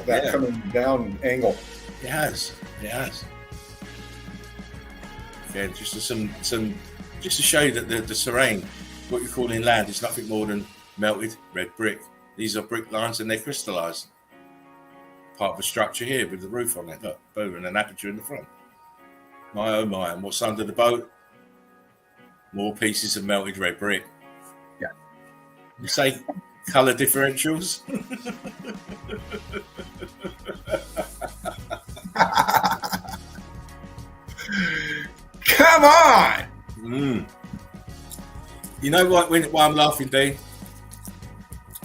that coming down angle. It has. Again, just to show you that the terrain, what you call in land, is nothing more than melted red brick. These are brick lines and they're crystallised. Part of a structure here with the roof on it. Look, boom, and an aperture in the front. My oh my, and what's under the boat? More pieces of melted red brick. Yeah. You say colour differentials? Come on! You know what? Why I'm laughing, Dean?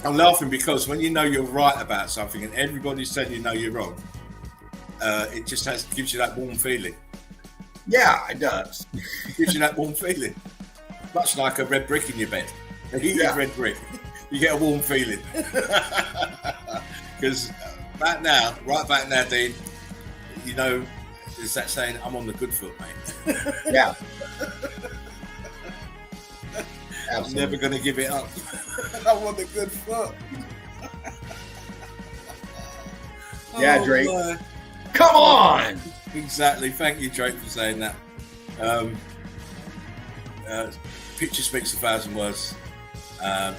I'm laughing because when you know you're right about something and everybody's telling you no, you're wrong, it just gives you that warm feeling. Yeah, it does. It gives you that warm feeling. Much like a red brick in your bed. A heated red brick. You get a warm feeling. Because right back now, Dean, you know, is that saying, I'm on the good foot, mate? Yeah. I'm never going to give it up. I'm on the good foot. Yeah, Drake. Come on! Exactly. Thank you, Drake, for saying that. Picture speaks 1,000 words.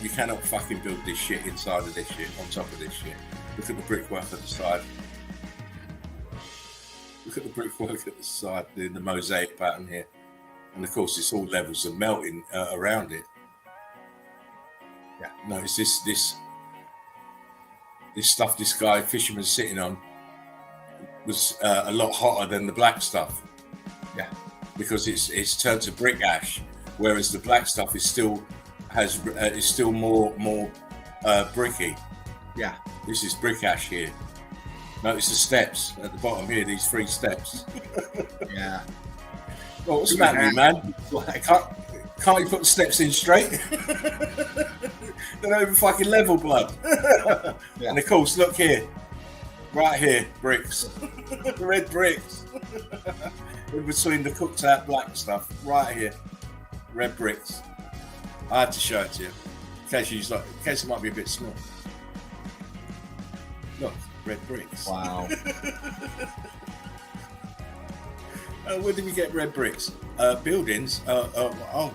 You cannot fucking build this shit inside of this shit, on top of this shit. Look at the brickwork at the side. Look at the brickwork at the side, the mosaic pattern here. And of course, it's all levels of melting around it. Yeah. Notice this stuff this guy, fisherman's sitting on, was a lot hotter than the black stuff. Yeah. Because it's turned to brick ash, whereas the black stuff is still more bricky. Yeah. This is brick ash here. Notice the steps at the bottom here, these 3 steps. Yeah. Well, what's the matter with you, man? Can't you put the steps in straight? They're over fucking level, blood. Yeah. And of course, look here. Right here, bricks. Red bricks. In between the cooked out black stuff. Right here. Red bricks. I had to show it to you. In case it might be a bit small. Look, red bricks. Wow. Where did we get red bricks? Buildings. Oh.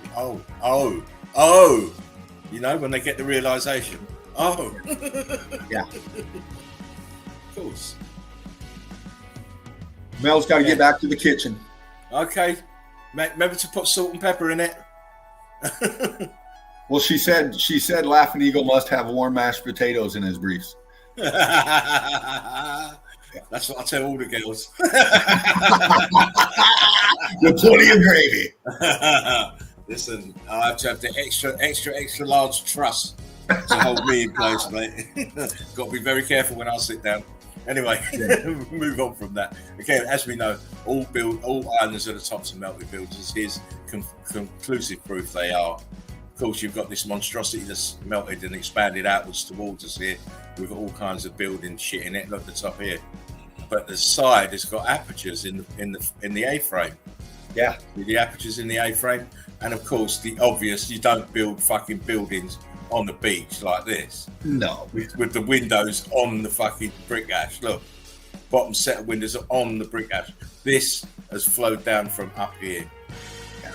You know, when they get the realization. Oh. Yeah. Of course. Mel's got to get back to the kitchen. Okay. Remember to put salt and pepper in it. Well, she said Laughing Eagle must have warm mashed potatoes in his briefs. That's what I tell all the girls. With plenty of gravy. Listen, I have to have the extra large truss to hold me in place, mate. Got to be very careful when I sit down. Anyway, move on from that. Again, as we know, all islands are the tops of melted buildings. Here's conclusive proof they are. Of course, you've got this monstrosity that's melted and expanded outwards towards us here, with all kinds of building shit in it. Look at the top here, but the side has got apertures in the A-frame. Yeah, with the apertures in the A-frame, and of course the obvious: you don't build fucking buildings on the beach like this. No, with the windows on the fucking brick ash. Look, bottom set of windows are on the brick ash. This has flowed down from up here. Yeah.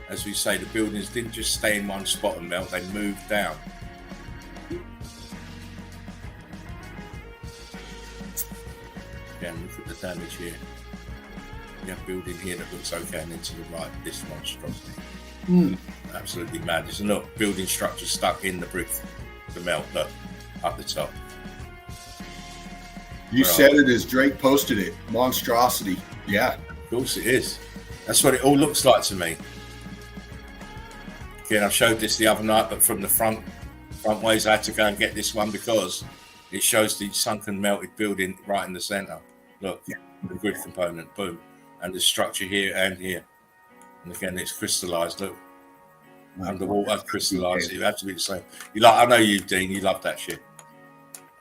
As we say, the buildings didn't just stay in one spot and melt; they moved down. Look at the damage here. You have a building here that looks okay, and then to the right, this monstrosity. Absolutely madness. And look, building structure stuck in the brick, the melt, look, up the top. You said it as Drake posted it. Monstrosity. Yeah. Of course it is. That's what it all looks like to me. Again, I showed this the other night, but from the front ways, I had to go and get this one because it shows the sunken melted building right in the center. Look, the grid component, boom. And the structure here and here. And again, it's crystallized, look. Underwater, crystallized. It had to be the same. I know you, Dean, you love that shit.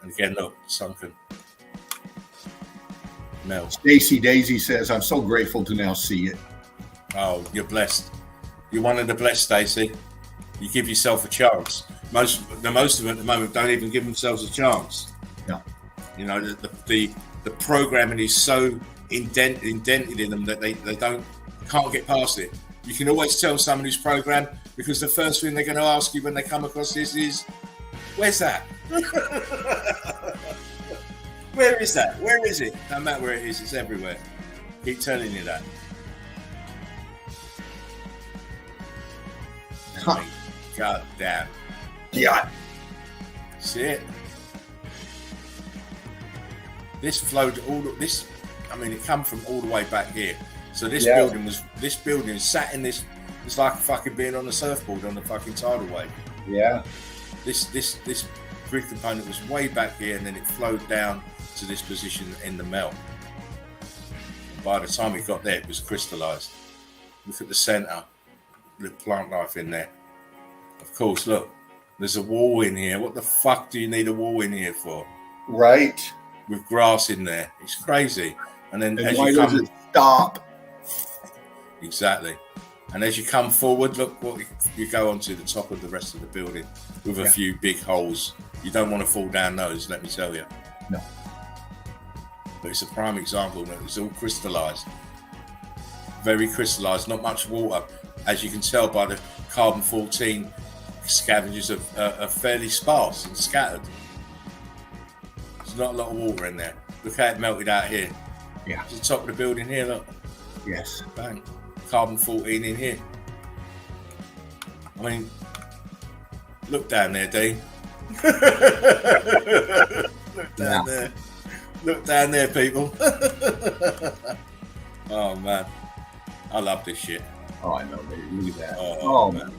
And again, look, sunken. Melt. Stacy Daisy says, I'm so grateful to now see it. Oh, you're blessed. You're one of the blessed, Stacey. You give yourself a chance. Most of them at the moment don't even give themselves a chance. No. You know, the programming is so indented in them that they can't get past it. You can always tell someone who's programmed because the first thing they're going to ask you when they come across this is, where's that? Where is that? Where is it? No matter where it is, it's everywhere. Keep telling you that. Huh. God damn. Yeah. See it? This flowed this. I mean, it come from all the way back here. So this building sat in this. It's like fucking being on a surfboard on the fucking tidal wave. Yeah. This grid component was way back here, and then it flowed down to this position in the melt. And by the time it got there, it was crystallized. Look at the center, the plant life in there. Of course, look, there's a wall in here. What the fuck do you need a wall in here for? Right. With grass in there, it's crazy. And then And as why you does come, it stop? exactly. And as you come forward, look what you go onto the top of the rest of the building with a few big holes. You don't want to fall down those, let me tell you. No. But it's a prime example that it's all crystallized. Very crystallized, not much water. As you can tell by the carbon-14 scavengers are fairly sparse and scattered. There's not a lot of water in there. Look how it melted out here. Yeah. To the top of the building here, look. Yes. Bang. Carbon-14 in here. I mean, look down there, Dean. Look down there. Look down there, people. Oh, man. I love this shit. Oh, I know, baby. Look at that. Oh, man.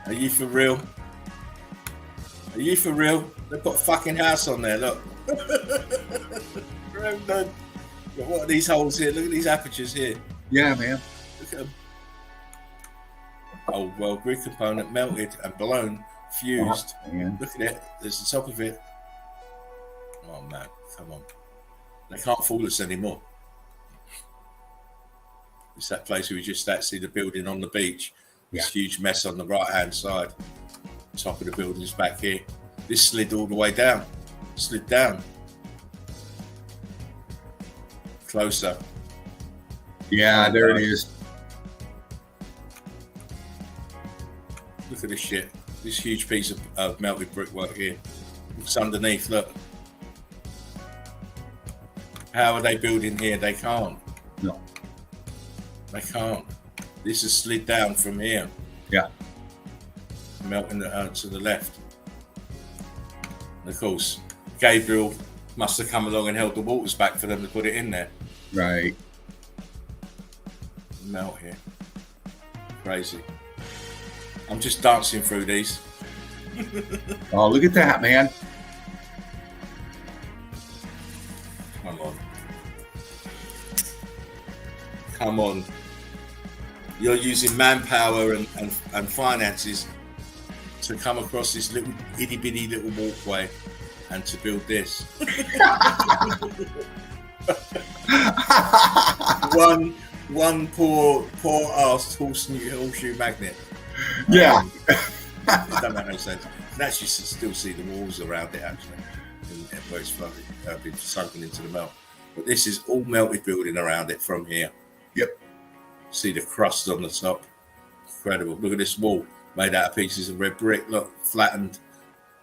Are you for real? Are you for real? They've got a fucking house on there, look. What are these holes here? Look at these apertures here. Yeah, man. Look at them. Oh, well, grid component melted and blown, fused. Oh, man. Look at it. There's the top of it. Oh, man. Come on. They can't fool us anymore. It's that place where we just see the building on the beach. This huge mess on the right-hand side. Top of the building's back here. This slid all the way down. Slid down. Closer. Yeah, there it is. Look at this shit. This huge piece of melted brickwork here. It's underneath, look. How are they building here? They can't. No. They can't. This is slid down from here. Yeah. Melting to the left. And of course, Gabriel must have come along and held the waters back for them to put it in there. Right. Melt here. Crazy. I'm just dancing through these. Oh, look at that, man. Come on. Come on. You're using manpower and finances to come across this little itty bitty little walkway and to build this. one poor ass horseshoe magnet. Yeah. It don't make no sense. You can actually still see the walls around it actually, and where it's flooded, been sunken into the melt. But this is all melted building around it from here. Yep. See the crust on the top. Incredible. Look at this wall made out of pieces of red brick. Look, flattened,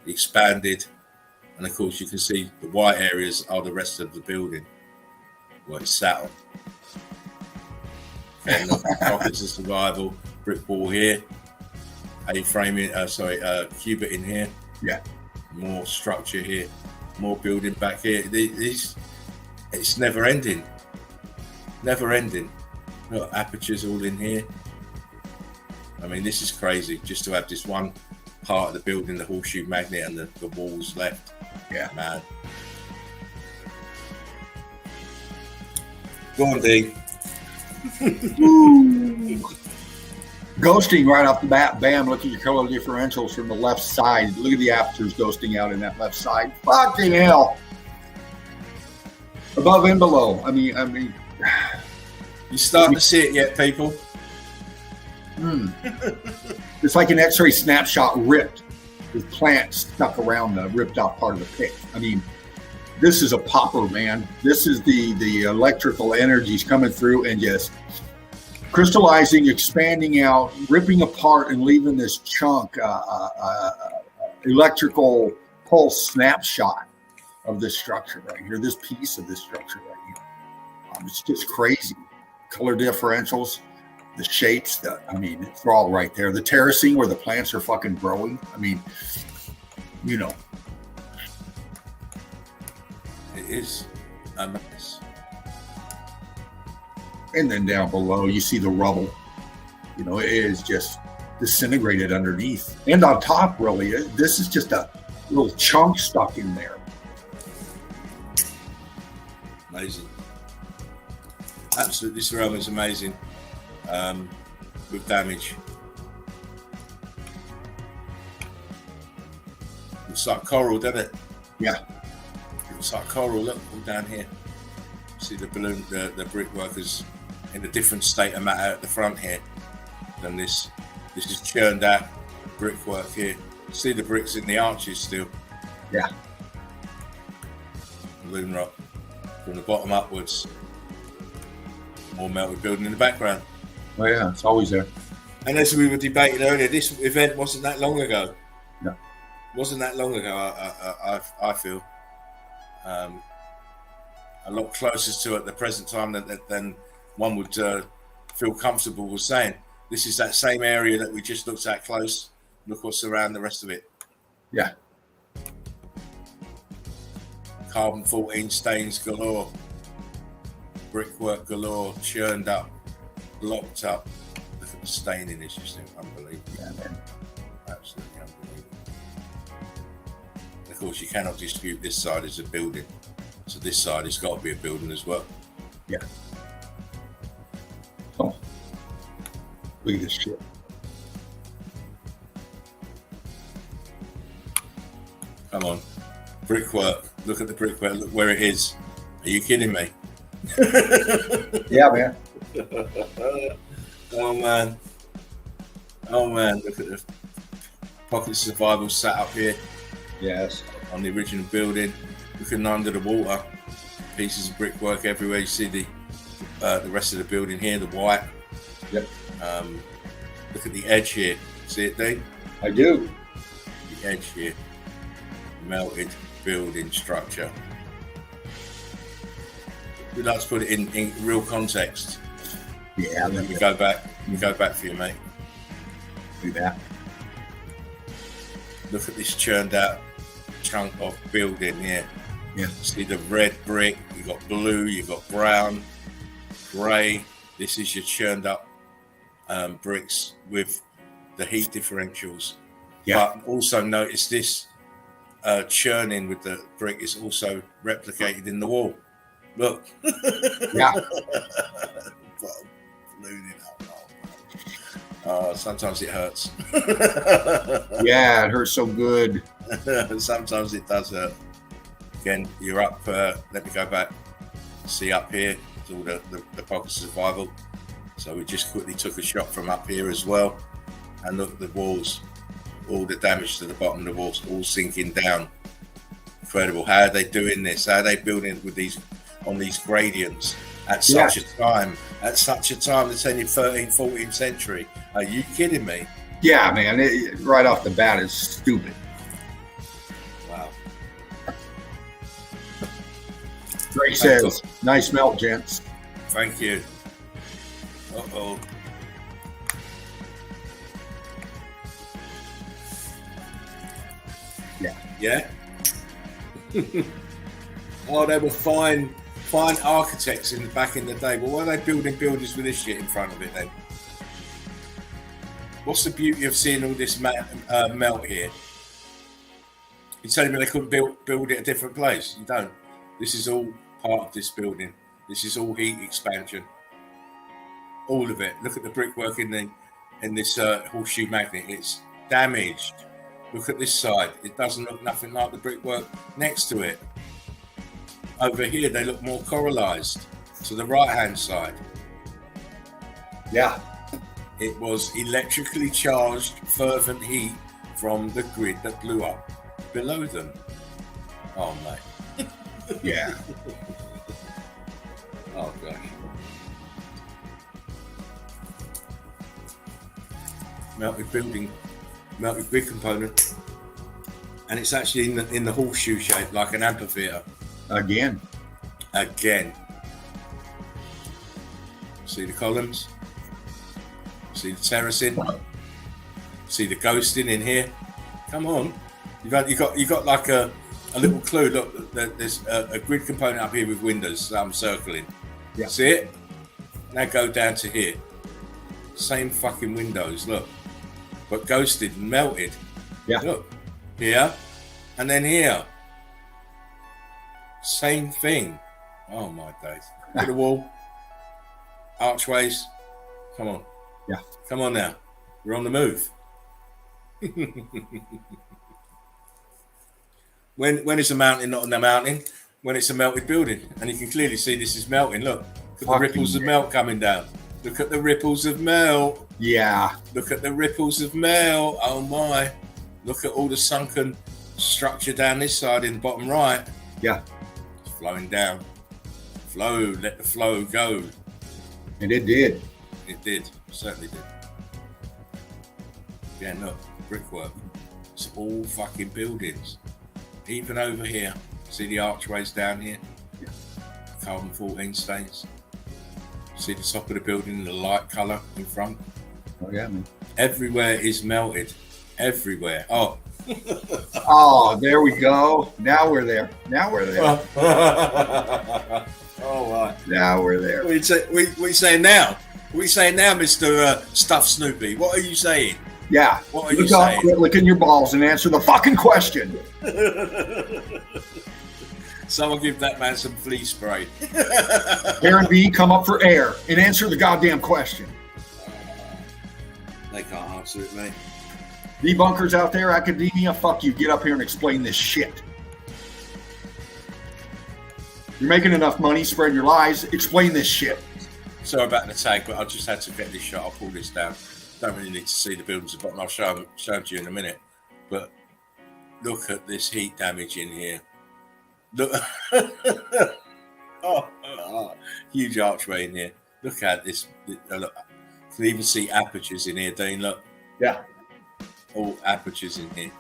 expanded. And of course you can see the white areas are the rest of the building. what it's sat on. Okay, look, pockets of survival, brick wall here, A-framing, cubit in here. Yeah. More structure here, more building back here. It's never ending. Never ending. Look, apertures all in here. I mean, this is crazy just to have this one part of the building, the horseshoe magnet, and the walls left. Yeah. Man. Go on, D. Ghosting right off the bat. Bam, look at your color differentials from the left side. Look at the apertures ghosting out in that left side. Fucking hell. Above and below. I mean. You starting to see it yet, people? It's like an X-ray snapshot ripped with plants stuck around the ripped out part of the pic. I mean, this is a popper, man. This is the electrical energies coming through and just crystallizing, expanding out, ripping apart, and leaving this chunk, electrical pulse snapshot of this structure right here, this piece of this structure right here. It's just crazy. Color differentials, the shapes, it's all right there. The terracing where the plants are fucking growing. I mean, you know. It is a mess. And then down below, you see the rubble. You know, it is just disintegrated underneath. And on top, really, this is just a little chunk stuck in there. Amazing. Absolutely, this realm is amazing. With damage. Looks like coral, doesn't it? Yeah. Looks like coral. Look, all down here. See the balloon, the brickwork is in a different state of matter at the front here than this. This is churned out brickwork here. See the bricks in the arches still. Yeah. Balloon rock from the bottom upwards. More melted building in the background. Oh yeah, it's always there. And as we were debating earlier, this event wasn't that long ago. No. Wasn't that long ago, I feel. A lot closer to at the present time than one would feel comfortable with saying. This is that same area that we just looked at close. Look what's around the rest of it. Yeah. Carbon 14 stains galore. Brickwork galore, churned up, blocked up. Look at the staining, it's just unbelievable. Yeah, man. Absolutely unbelievable. Of course, you cannot dispute this side is a building. So this side has got to be a building as well. Yeah. Oh. Look at this shit. Come on. Brickwork. Look at the brickwork. Look where it is. Are you kidding me? Yeah, man. Oh man. Oh man. Look at the pocket survival sat up here Yes. on the original building. Looking under the water. Pieces of brickwork everywhere. You see the rest of the building here, the white. Yep. Look at the edge here. See it, Dave? I do. The edge here. Melted building structure. We'd like to put it in real context. Yeah. Let me go back. Let me go back for you, mate. Do that. Look at this churned out chunk of building here. Yeah. See the red brick. You got blue. You got brown, grey. This is your churned up bricks with the heat differentials. Yeah. But also notice this churning with the brick is also replicated in the wall. Look. Yeah. Sometimes it hurts. Yeah, it hurts so good. Sometimes it does hurt. Again, you're up. Let me go back. See up here, it's all the pockets of survival. So we just quickly took a shot from up here as well. And look at the walls. All the damage to the bottom of the walls, all sinking down. Incredible. How are they doing this? How are they building with these on these gradients at such a time? At such a time, the 13th, 14th century. Are you kidding me? Yeah, man. Right off the bat, it's stupid. Wow. Ray says, nice melt, gents. Thank you. Uh-oh. Yeah. Yeah? Oh, they were fine architects back in the day. Well, why are they building buildings with this shit in front of it then? What's the beauty of seeing all this melt here? You telling me they couldn't build it a different place? You don't. This is all part of this building. This is all heat expansion. All of it. Look at the brickwork in this horseshoe magnet. It's damaged. Look at this side. It doesn't look nothing like the brickwork next to it. Over here, they look more coralized to the right-hand side. Yeah. It was electrically charged fervent heat from the grid that blew up below them. Oh, mate. Yeah. Oh, gosh. Melted grid component. And it's actually in the horseshoe shape, like an amphitheater. Again. See the columns? See the terracing? See the ghosting in here? Come on. You got like a little clue. Look, there's a grid component up here with windows that I'm circling. Yeah. See it? Now go down to here. Same fucking windows, look. But ghosted and melted. Yeah. Look. Here. And then here. Same thing. Oh my days. Look at the wall. Archways. Come on. Yeah. Come on now. We're on the move. When is a mountain not a mountain? When it's a melted building. And you can clearly see this is melting. Look at the ripples of melt coming down. Look at the ripples of melt. Yeah. Look at the ripples of melt. Oh my. Look at all the sunken structure down this side in the bottom right. Yeah. It's flowing down. Flow. Let the flow go. And it did. It did. Certainly did. Yeah, look. Brickwork. It's all fucking buildings. Even over here. See the archways down here? Yeah. Carbon 14 stains. See the top of the building, the light colour in front? Oh, yeah, man. Everywhere is melted. Everywhere. Oh. Oh, there we go. Now we're there. Oh, right. Now we're there. What are you saying now? What are you saying now, Mr. Stuff Snoopy? What are you saying? Yeah. What are you Look up, saying? quit licking your balls and answer the fucking question. Someone give that man some flea spray. Karen B, come up for air and answer the goddamn question. They can't answer it, mate. Debunkers out there, academia, fuck you. Get up here and explain this shit. You're making enough money, spread your lies. Explain this shit. Sorry about the tag, but I just had to get this shot. I'll pull this down. Don't really need to see the buildings at the bottom. I'll show them to you in a minute. But look at this heat damage in here. Look. oh, huge archway in here. Look at this. Look. You can even see apertures in here, Dean. Look. Yeah. All apertures in here.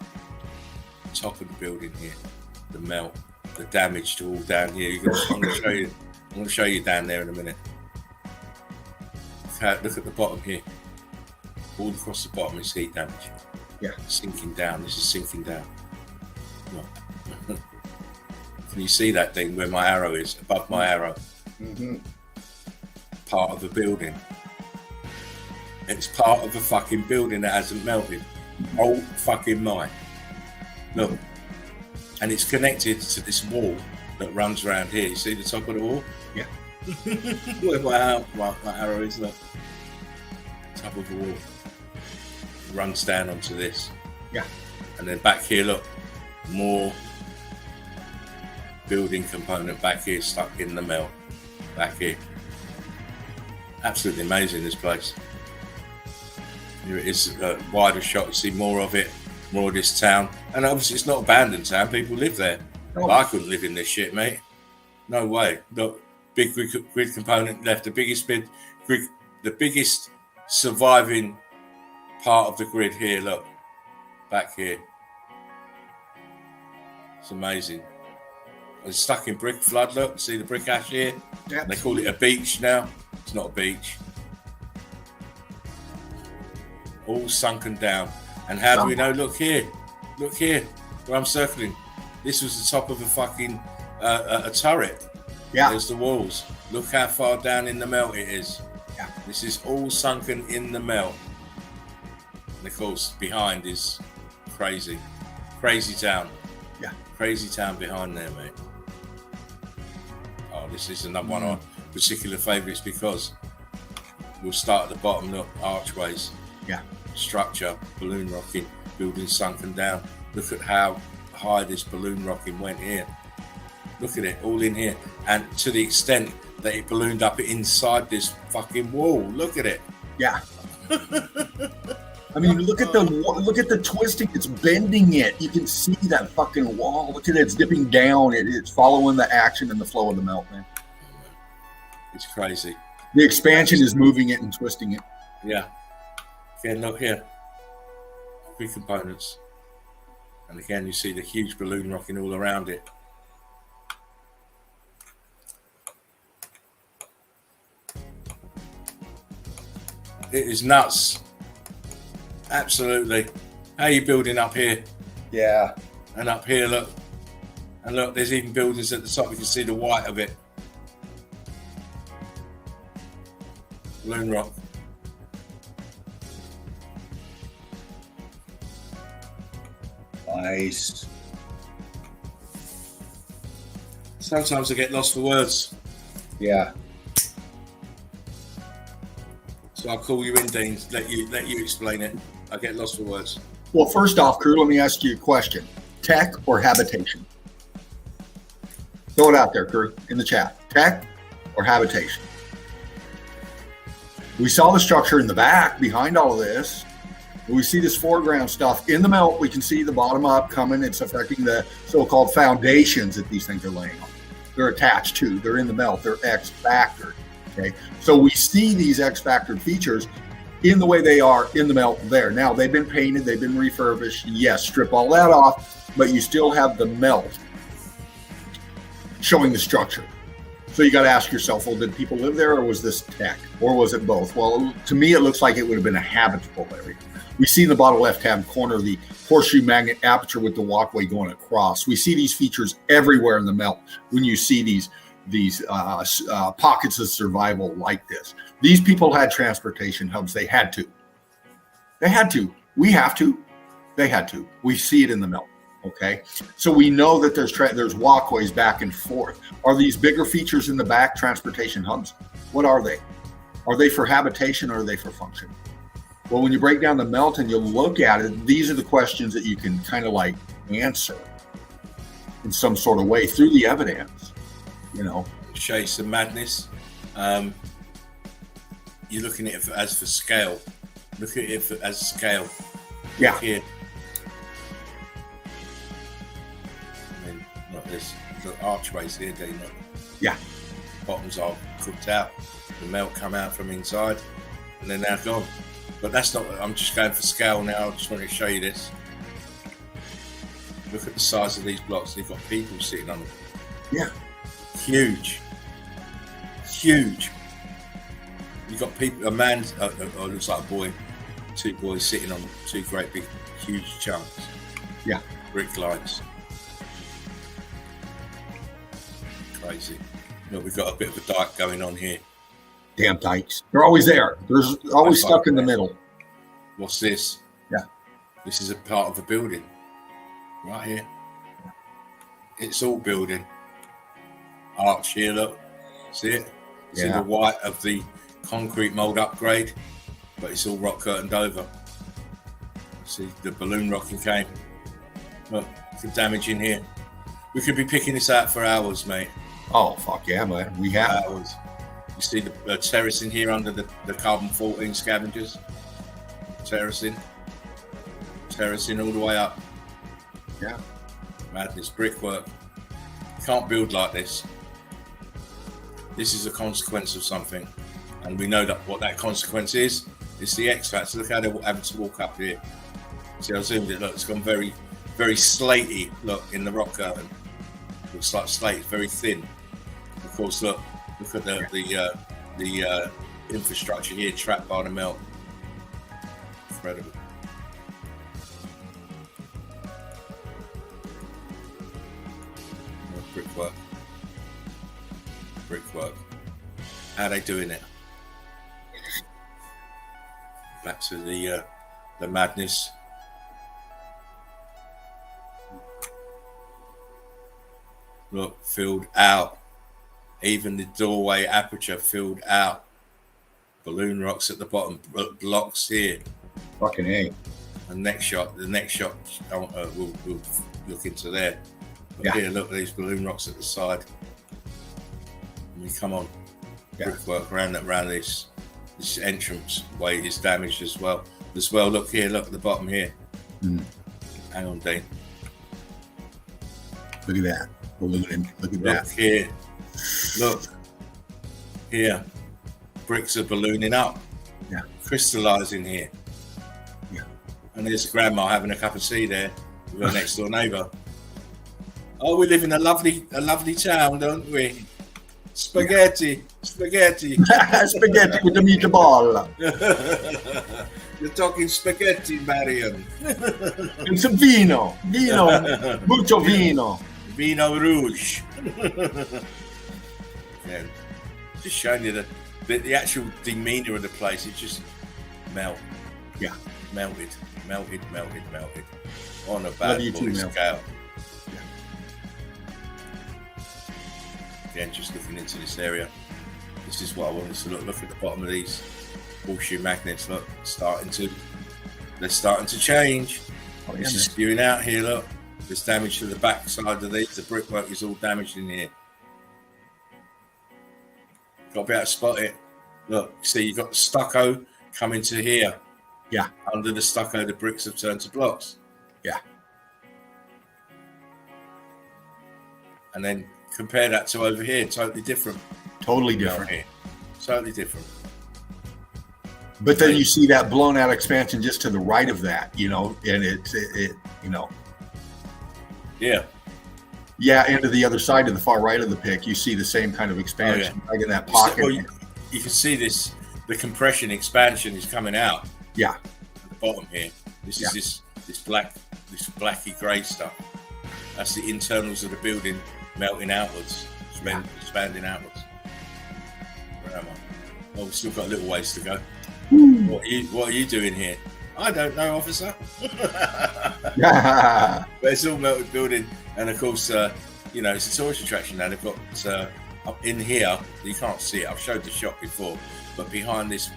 Top of the building here. The melt. The damage to all down here. I'm going to show you down there in a minute. Look at the bottom here. All across the bottom is heat damage. Yeah. Sinking down. This is sinking down. Look. Can you see that thing where my arrow is? Above my arrow. Mm-hmm. Part of the building. It's part of a fucking building that hasn't melted. Oh fucking my. Look. And it's connected to this wall that runs around here. You see the top of the wall? Yeah. Where my arrow is, look. Top of the wall. It runs down onto this. Yeah. And then back here, look. More building component back here stuck in the melt. Back here. Absolutely amazing, this place. Here it is, a wider shot. You see more of it, more of this town. And obviously it's not abandoned town. People live there. Oh. But I couldn't live in this shit, mate. No way. Look, big grid component left. The biggest surviving part of the grid here, look. Back here. It's amazing. It's stuck in brick flood. Look, see the brick ash here? Yeah. They call it a beach now. It's not a beach. All sunken down. And how do we know? Look here, where I'm circling. This was the top of a fucking a turret. Yeah. There's the walls. Look how far down in the melt it is. Yeah. This is all sunken in the melt. And of course, behind is crazy town. Yeah. Crazy town behind there, mate. Oh, this is another one of our particular favourites because we'll start at the bottom. Look, archways. Yeah. Structure, balloon rocking, buildings sunken down. Look at how high this balloon rocking went here. Look at it, all in here. And to the extent that it ballooned up inside this fucking wall. Look at it. Yeah. I mean, look at the twisting. It's bending it. You can see that fucking wall. Look at it. It's dipping down. It's following the action and the flow of the melt, man. It's crazy. The expansion is moving it and twisting it. Yeah. Again, look here. Three components. And again, you see the huge balloon rocking all around it. It is nuts. Absolutely. How are you building up here? Yeah. And up here, look. And look, there's even buildings at the top. You can see the white of it. Balloon rock. Nice. Sometimes I get lost for words. Yeah. So I'll call you in, Dean. Let you explain it. I get lost for words. Well, first off, crew, let me ask you a question. Tech or habitation? Throw it out there, crew, in the chat. Tech or habitation? We saw the structure in the back behind all of this. We see this foreground stuff in the melt. We can see the bottom up coming. It's affecting the so-called foundations that these things are laying on. They're attached to. They're in the melt. They're X-factored. Okay, so we see these X-factored features in the way they are in the melt there. Now, they've been painted. They've been refurbished. Yes, strip all that off, but you still have the melt showing the structure. So you got to ask yourself, well, did people live there or was this tech? Or was it both? Well, to me, it looks like it would have been a habitable area. We see in the bottom left-hand corner the horseshoe magnet aperture with the walkway going across. We see these features everywhere in the melt when you see these pockets of survival like this. These people had transportation hubs. They had to. They had to. We have to. They had to. We see it in the melt. Okay, so we know that there's walkways back and forth. Are these bigger features in the back transportation hubs? What are they? Are they for habitation or are they for function? Well, when you break down the melt and you look at it, these are the questions that you can kind of like answer in some sort of way through the evidence. You know, show you some madness. You're looking at it as for scale. Look at it as scale. Yeah. Look here. I mean, look, there's archways here, Dean. Yeah. Bottoms are cooked out. The melt come out from inside, and they're now gone. But that's not. I'm just going for scale now. I just want to show you this. Look at the size of these blocks. They've got people sitting on them. Yeah. Huge. Huge. You've got people, a man, looks like a boy, two boys sitting on two great big, huge chunks. Yeah. Brick lines. Crazy. Look, we've got a bit of a dike going on here. Damn dikes. They're always there. There's always stuck in the middle. What's this? Yeah. This is a part of a building. Right here. It's all building. Arch here, look. See it? See the white of the concrete mold upgrade, but it's all rock curtained over. See the balloon rocking came. Look, some damage in here. We could be picking this out for hours, mate. Oh, fuck yeah, man. We have. Hours. You see the terracing here under the carbon 14 scavengers. Terracing all the way up. Yeah. Madness, brickwork. You can't build like this. This is a consequence of something. And we know that what that consequence is. It's the X factor. Look how they're having to walk up here. See, I zoomed it. Look, it's gone very, very slatey. Look, in the rock curtain. Looks like slate, very thin. Of course, look at the infrastructure here trapped by the melt. Incredible. Brickwork. How are they doing it? Back to the madness. Look, filled out. Even the doorway aperture filled out. Balloon rocks at the bottom, blocks here. Fucking A. The next shot, we'll look into there. But Yeah. here, look at these balloon rocks at the side. I mean, come on. Yeah. Brickwork around this entrance way is damaged as well. Look here, look at the bottom here. Hang on, Dean. Look at that. Ballooning. Look at that. Look here. Look here. Bricks are ballooning up. Yeah. Crystallizing here. Yeah. And there's grandma having a cup of tea there with her next door neighbour. Oh, we live in a lovely town, don't we? Spaghetti. Spaghetti with the meatball. You're talking spaghetti, Marion. And some vino. Mucho vino. Vino Rouge. Yeah. Just showing you the actual demeanour of the place. It just melted. Yeah. Melted. On a bad boy scale. Again, just looking into this area. This is what I wanted to look at the bottom of these horseshoe magnets. Look, they're starting to change. This is spewing out here. Look, there's damage to the back side of these. The brickwork is all damaged in here. Got to be able to spot it. Look, see, you've got the stucco coming to here. Yeah. Under the stucco, the bricks have turned to blocks. Yeah. And then compare that to over here, totally different. Totally different. Here. Totally different. But then you see that blown out expansion just to the right of that, and it Yeah. Yeah, and to the other side, to the far right of the pic, you see the same kind of expansion right in that pocket. Well, you can see the compression expansion is coming out. Yeah. At the bottom here. This is this blacky grey stuff. That's the internals of the building melting outwards, expanding outwards. Where am I? Oh, we've still got a little ways to go. What are you doing here? I don't know, officer. But it's all melted building, and of course, it's a tourist attraction now. They've got up in here. You can't see it. I've showed the shot before, but behind this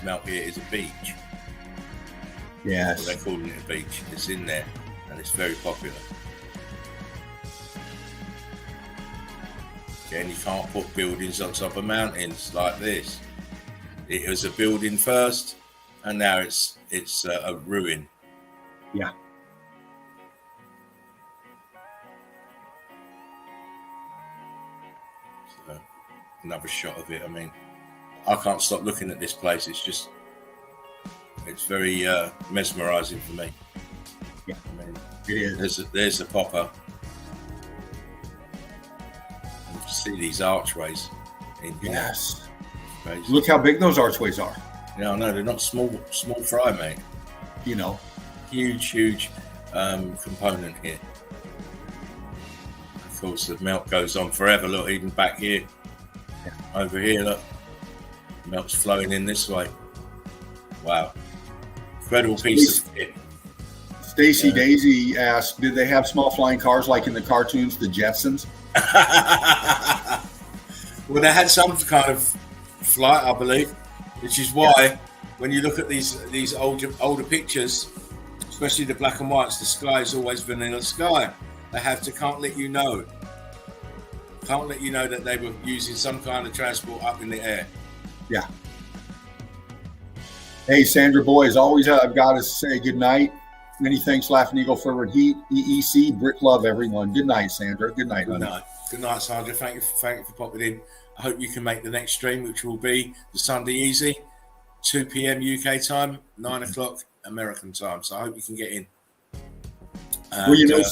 melt here is a beach. Yes, well, they're calling it a beach. It's in there, and it's very popular. Again, you can't put buildings on top of mountains like this. It was a building first, and now it's a ruin. Yeah. So, another shot of it. I mean, I can't stop looking at this place. It's very mesmerising for me. Yeah, I mean, it is. There's the popper. You can see these archways in here. Yes. Look how big those archways are. Yeah, I know they're not small fry, mate. Huge component here. Of course, the melt goes on forever. Look, even back here, over here, look, the melt's flowing in this way. Wow, incredible piece of kit. Stacy Daisy asked, "Did they have small flying cars like in the cartoons, the Jetsons?" Well, they had some kind of flight, I believe, which is why when you look at these older pictures, especially the black and whites, the sky is always vanilla sky. They can't let you know that they were using some kind of transport up in the air. Yeah. Hey, Sandra Boy, as always, I've got to say good night. Many thanks, Laughing Eagle, Fervor and Heat, EEC, Brick Love, everyone. Good night, Sandra. Good night, honey. Good night, Sandra. Thank you for popping in. I hope you can make the next stream, which will be the Sunday Easy, 2 p.m. UK time, 9 o'clock American time. So I hope you can get in. And, Well,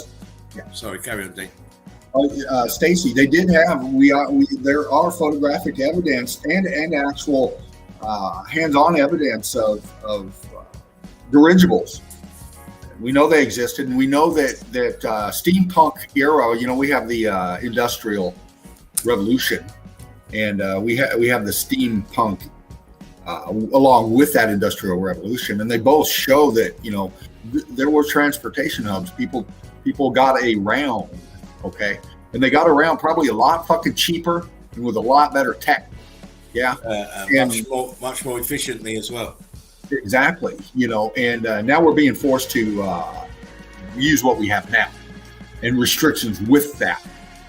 sorry, carry on, Dean. Stacy, they did have there are photographic evidence and actual hands-on evidence of dirigibles. We know they existed, and we know that steampunk era. We have the industrial revolution, and we have the steampunk along with that industrial revolution, and they both show that there were transportation hubs. People got around, okay, and they got around probably a lot fucking cheaper and with a lot better tech. Yeah, and much more efficiently as well. Exactly, and now we're being forced to use what we have now, and restrictions with that,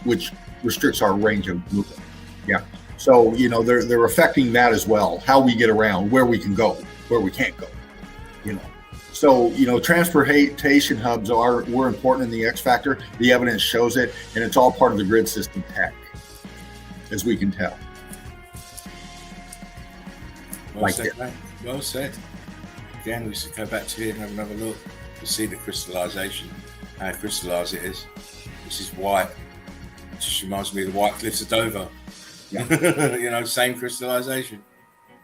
which restricts our range of movement. Yeah, so they're affecting that as well. How we get around, where we can go, where we can't go. So transportation hubs were important in the X Factor. The evidence shows it, and it's all part of the grid system tech, as we can tell. Well said, mate. Well said. Again, we should go back to here and have another look to see the crystallization, how crystallized it is. This is white. It just reminds me of the White Cliffs of Dover. Yeah. Same crystallization.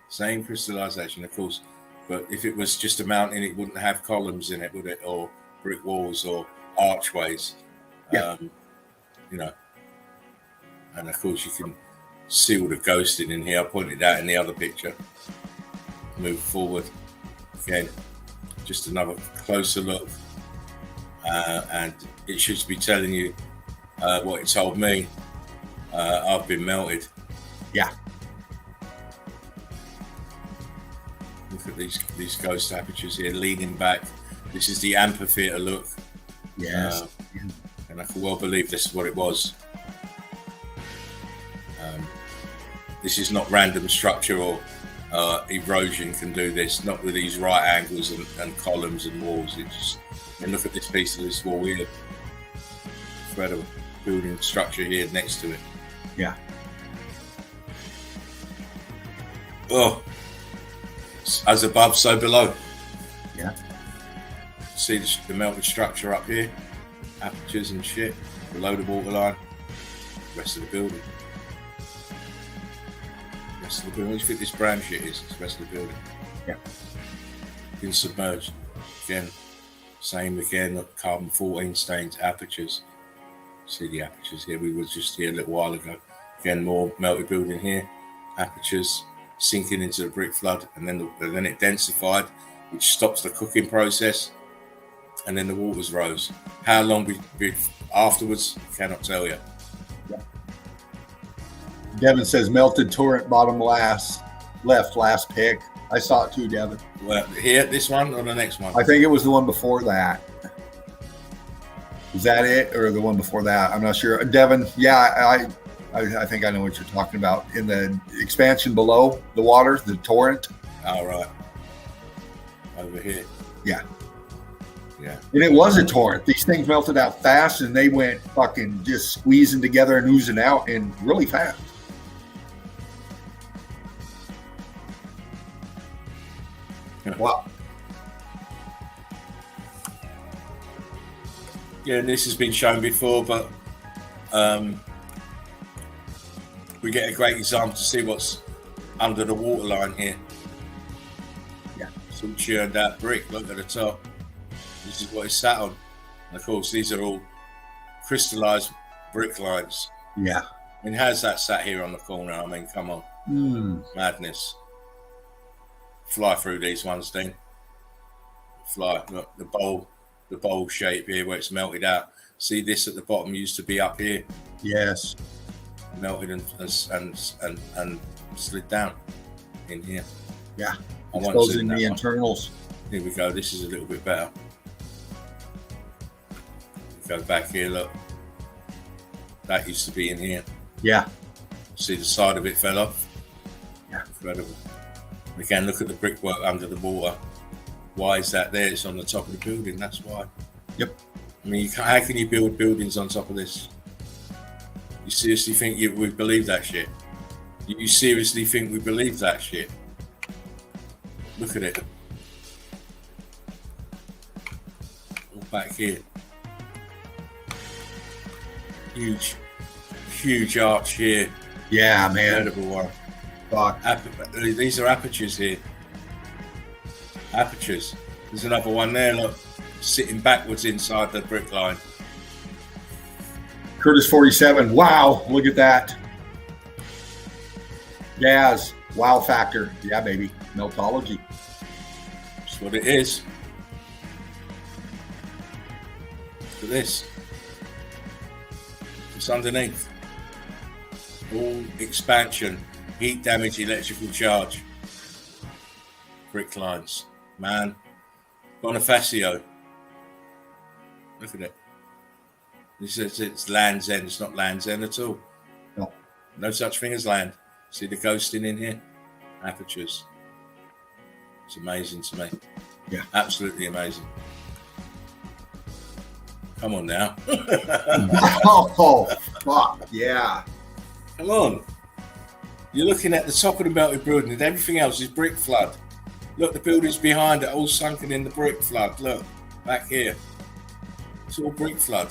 Same crystallization, of course. But if it was just a mountain, it wouldn't have columns in it, would it? Or brick walls or archways. Yeah. And of course, you can see all the ghosting in here. I pointed out in the other picture. Move forward. Again, just another closer look. And it should be telling you what it told me. I've been melted. Yeah. Look at these ghost apertures here leaning back. This is the amphitheater look. Yes. And I can well believe this is what it was. This is not random structure or erosion can do this, not with these right angles and columns and walls. And look at this piece of this wall here. Incredible building structure here next to it. Yeah. Oh, as above, so below. Yeah. See the melted structure up here, apertures and shit, below the waterline. Rest of the building. Rest of the building. What do you think this brown shit is? It's the rest of the building. Yeah. Been submerged. Again, same again. Look, carbon 14 stains, apertures. See the apertures here. We were just here a little while ago. Again, more melted building here. Apertures sinking into the brick flood, and then it densified, which stops the cooking process, and then the waters rose. How long afterwards, cannot tell you. Yeah. Devin says melted torrent bottom last pick. I saw it too, Devin. Well, here, this one or the next one? I think it was the one before that. Is that it, or the one before that? I'm not sure. Devin, yeah, I think I know what you're talking about. In the expansion below the waters, the torrent. All right. Over here. Yeah. Yeah. And it was a torrent. These things melted out fast, and they went fucking just squeezing together and oozing out and really fast. Wow. Yeah, and this has been shown before, but we get a great example to see what's under the waterline here. Yeah. It's all churned out brick. Look at the top. This is what it's sat on. And of course, these are all crystallized brick lines. Yeah. I mean, how's that sat here on the corner? I mean, come on. Madness. Fly through these ones, Dean. Fly. Look, the bowl shape here where it's melted out. See, this at the bottom used to be up here. Yes. Melted and slid down in here. Yeah. Exposing the internals. Here we go. This is a little bit better. Go back here. Look. That used to be in here. Yeah. See the side of it fell off. Yeah. Incredible. Again, look at the brickwork under the water. Why is that there? It's on the top of the building. That's why. Yep. I mean, how can you build buildings on top of this? You seriously think we believe that shit? You seriously think we believe that shit? Look at it. All back here. huge arch here. Yeah, man. Incredible one. Fuck. These are apertures here. Apertures. There's another one there, look, sitting backwards inside the brick line. Curtis 47. Wow, look at that. Jazz. Wow factor. Yeah, baby. Meltology. That's what it is. Look at this. It's underneath. All expansion, heat damage, electrical charge. Brick lines. Man. Bonifacio. Look at it. This says it's Land's End. It's not Land's End at all. No. No such thing as land. See the ghosting in here? Apertures. It's amazing to me. Yeah. Absolutely amazing. Come on now. Oh, fuck. Yeah. Come on. You're looking at the top of the melted building and everything else is brick flood. Look, the buildings behind it all sunken in the brick flood. Look, back here. It's all brick flood.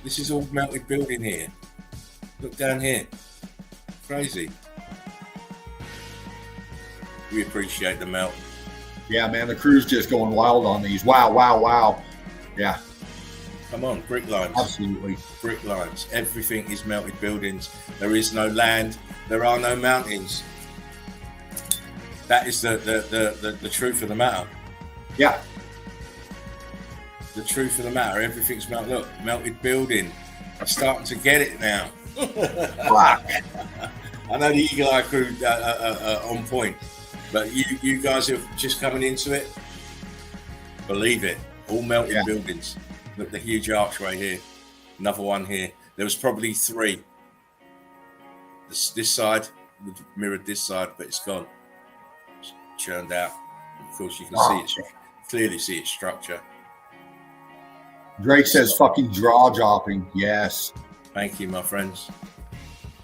This is all melted building here. Look down here. Crazy. We appreciate the melt. Yeah, man, the crew's just going wild on these. Wow, wow, wow. Yeah. Come on, brick lines. Absolutely. Brick lines. Everything is melted buildings. There is no land. There are no mountains. That is the truth of the matter. Yeah. The truth of the matter. Everything's melted. Look, melted building. I'm starting to get it now. Fuck. I know the Eagle Eye crew on point, but you guys are just coming into it. Believe it. All melted buildings. Look, the huge archway here. Another one here. There was probably three. This side would mirrored this side, but it's gone. It's churned out. Of course, you can see it. Clearly see its structure. Drake says fucking jaw dropping. Yes. Thank you, my friends.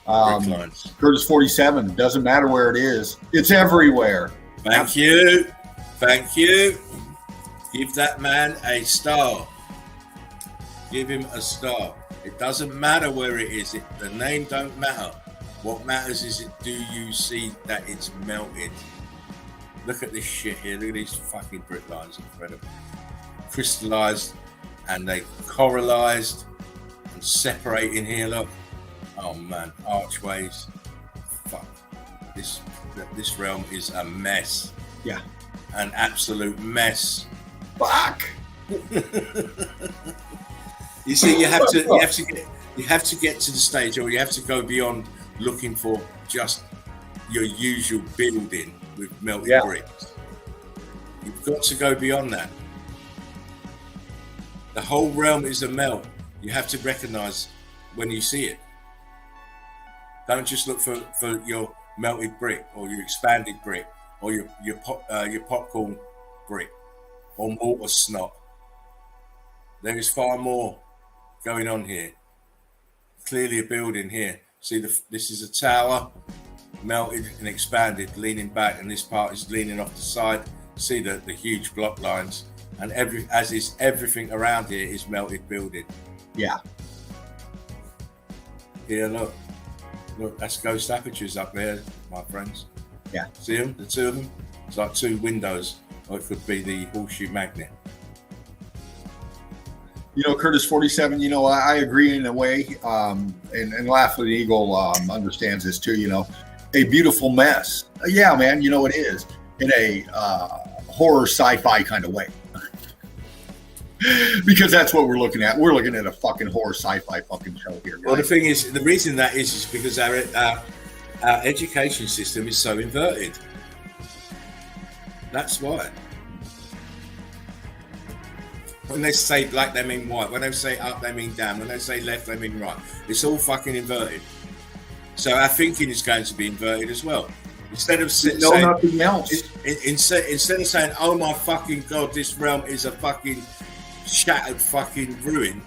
Curtis 47. Doesn't matter where it is. It's everywhere. Thank you. Thank you. Give that man a star. Give him a star. It doesn't matter where it is. The name don't matter. What matters is do you see that it's melted? Look at this shit here. Look at these fucking brick lines. Incredible. Crystallized and they coralized and separate in here. Look. Oh man, archways. Fuck. This realm is a mess. Yeah. An absolute mess. Fuck. You see, you have to get to the stage, or you have to go beyond looking for just your usual building with melted bricks. You've got to go beyond that. The whole realm is a melt. You have to recognize when you see it. Don't just look for your melted brick or your expanded brick or your popcorn brick or mortar snot. There is far more going on here. Clearly a building here. See, this is a tower, melted and expanded, leaning back, and this part is leaning off the side. See the huge block lines, and everything around here is melted building. Yeah. Here, look, that's ghost apertures up there, my friends. Yeah. See them, the two of them? It's like two windows, or it could be the horseshoe magnet. You know, Curtis 47, you know, I agree in a way, and Laughing Eagle understands this too, you know, a beautiful mess. Yeah, man, you know, it is in a horror sci-fi kind of way. Because that's what we're looking at. We're looking at a fucking horror sci-fi fucking show here. Guys. Well, the thing is, the reason that is because our education system is so inverted. That's why. When they say black, they mean white. When they say up, they mean down. When they say left, they mean right. It's all fucking inverted. So our thinking is going to be inverted as well. Instead of saying nothing else. Instead of saying, "Oh my fucking god, this realm is a fucking shattered fucking ruin,"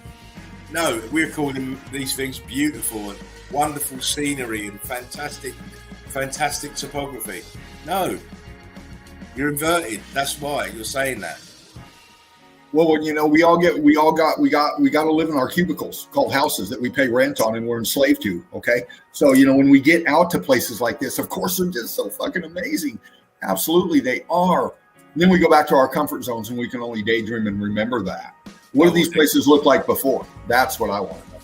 no, we're calling these things beautiful and wonderful scenery and fantastic topography. No, you're inverted. That's why you're saying that. Well, you know, we got to live in our cubicles called houses that we pay rent on and we're enslaved to. Okay. So, you know, when we get out to places like this, of course, they're just so fucking amazing. Absolutely. They are. And then we go back to our comfort zones and we can only daydream and remember that. What do these places look like before? That's what I want to know.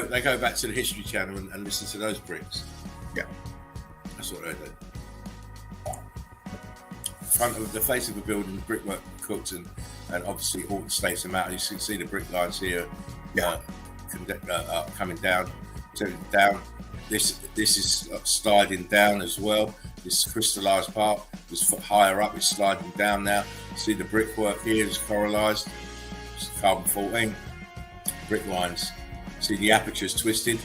They go back to the History Channel and listen to those bricks. Yeah. That's what they do. Front of the face of the building, brickwork cooked and obviously all the slates are out. You can see the brick lines here. Yeah. Coming down. This is sliding down as well. This crystallized part was higher up. It's sliding down now. See the brickwork here is coralized. It's carbon 14 brick lines. See the apertures twisted.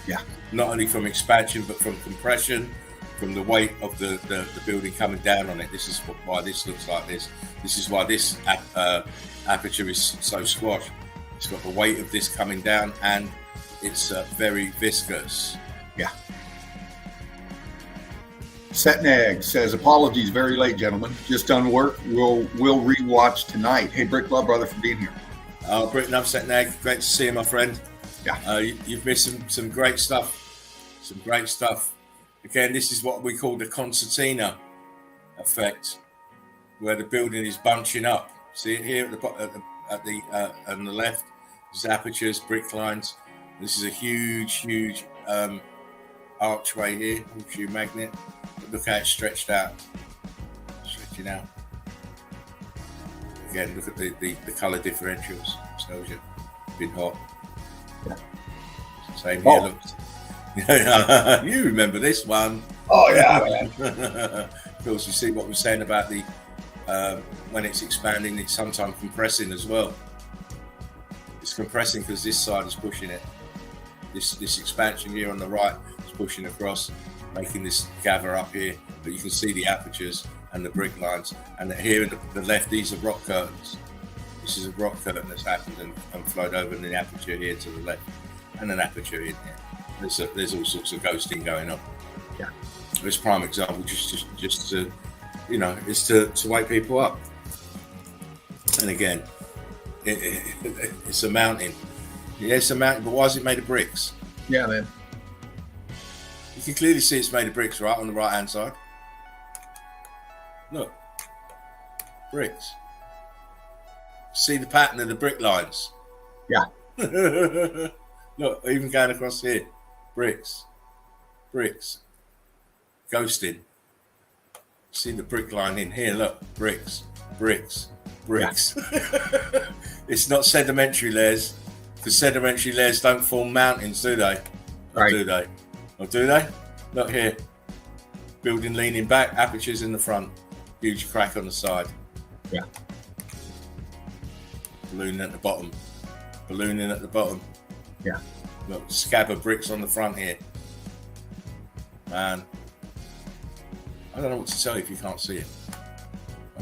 Yeah. Not only from expansion but from compression, from the weight of the building coming down on it. This is why this looks like this. This is why this aperture is so squashed. It's got the weight of this coming down and it's very viscous. Yeah. Setnag says, apologies, very late, gentlemen. Just done work. We'll rewatch tonight. Hey, Brick Love, brother, for being here. Brick Love, Setnag. Great to see you, my friend. Yeah. You've missed some great stuff. Some great stuff. Again, this is what we call the concertina effect, where the building is bunching up. See it here on the left. There's apertures, brick lines. This is a huge archway here, horseshoe magnet. But look how it's stretched out. Stretching out. Again, look at the colour differentials. Tells you, been hot. Yeah. Same here, looks. You remember this one? Oh yeah, man. Of course, you see what we're saying about the when it's expanding, it's sometimes compressing as well. It's compressing because this side is pushing it. This expansion here on the right is pushing across, making this gather up here. But you can see the apertures and the brick lines. And here in the left, these are rock curtains. This is a rock curtain that's happened and flowed over in the aperture here to the left, and an aperture in here. There's all sorts of ghosting going on. Yeah. This prime example, just to, you know, is to wake people up. And again, it's a mountain. Yeah, it's a mountain, but why is it made of bricks? Yeah, man. You can clearly see it's made of bricks, right, on the right-hand side. Look. Bricks. See the pattern of the brick lines? Yeah. Look, even going across here. Bricks. Ghosting. See the brick line in here, look. Bricks. Yeah. It's not sedimentary layers, because sedimentary layers don't form mountains, do they? Right. Or do they? Look here. Building leaning back, apertures in the front. Huge crack on the side. Yeah. Ballooning at the bottom. Yeah. Look, scab of bricks on the front here. Man, I don't know what to tell you if you can't see it.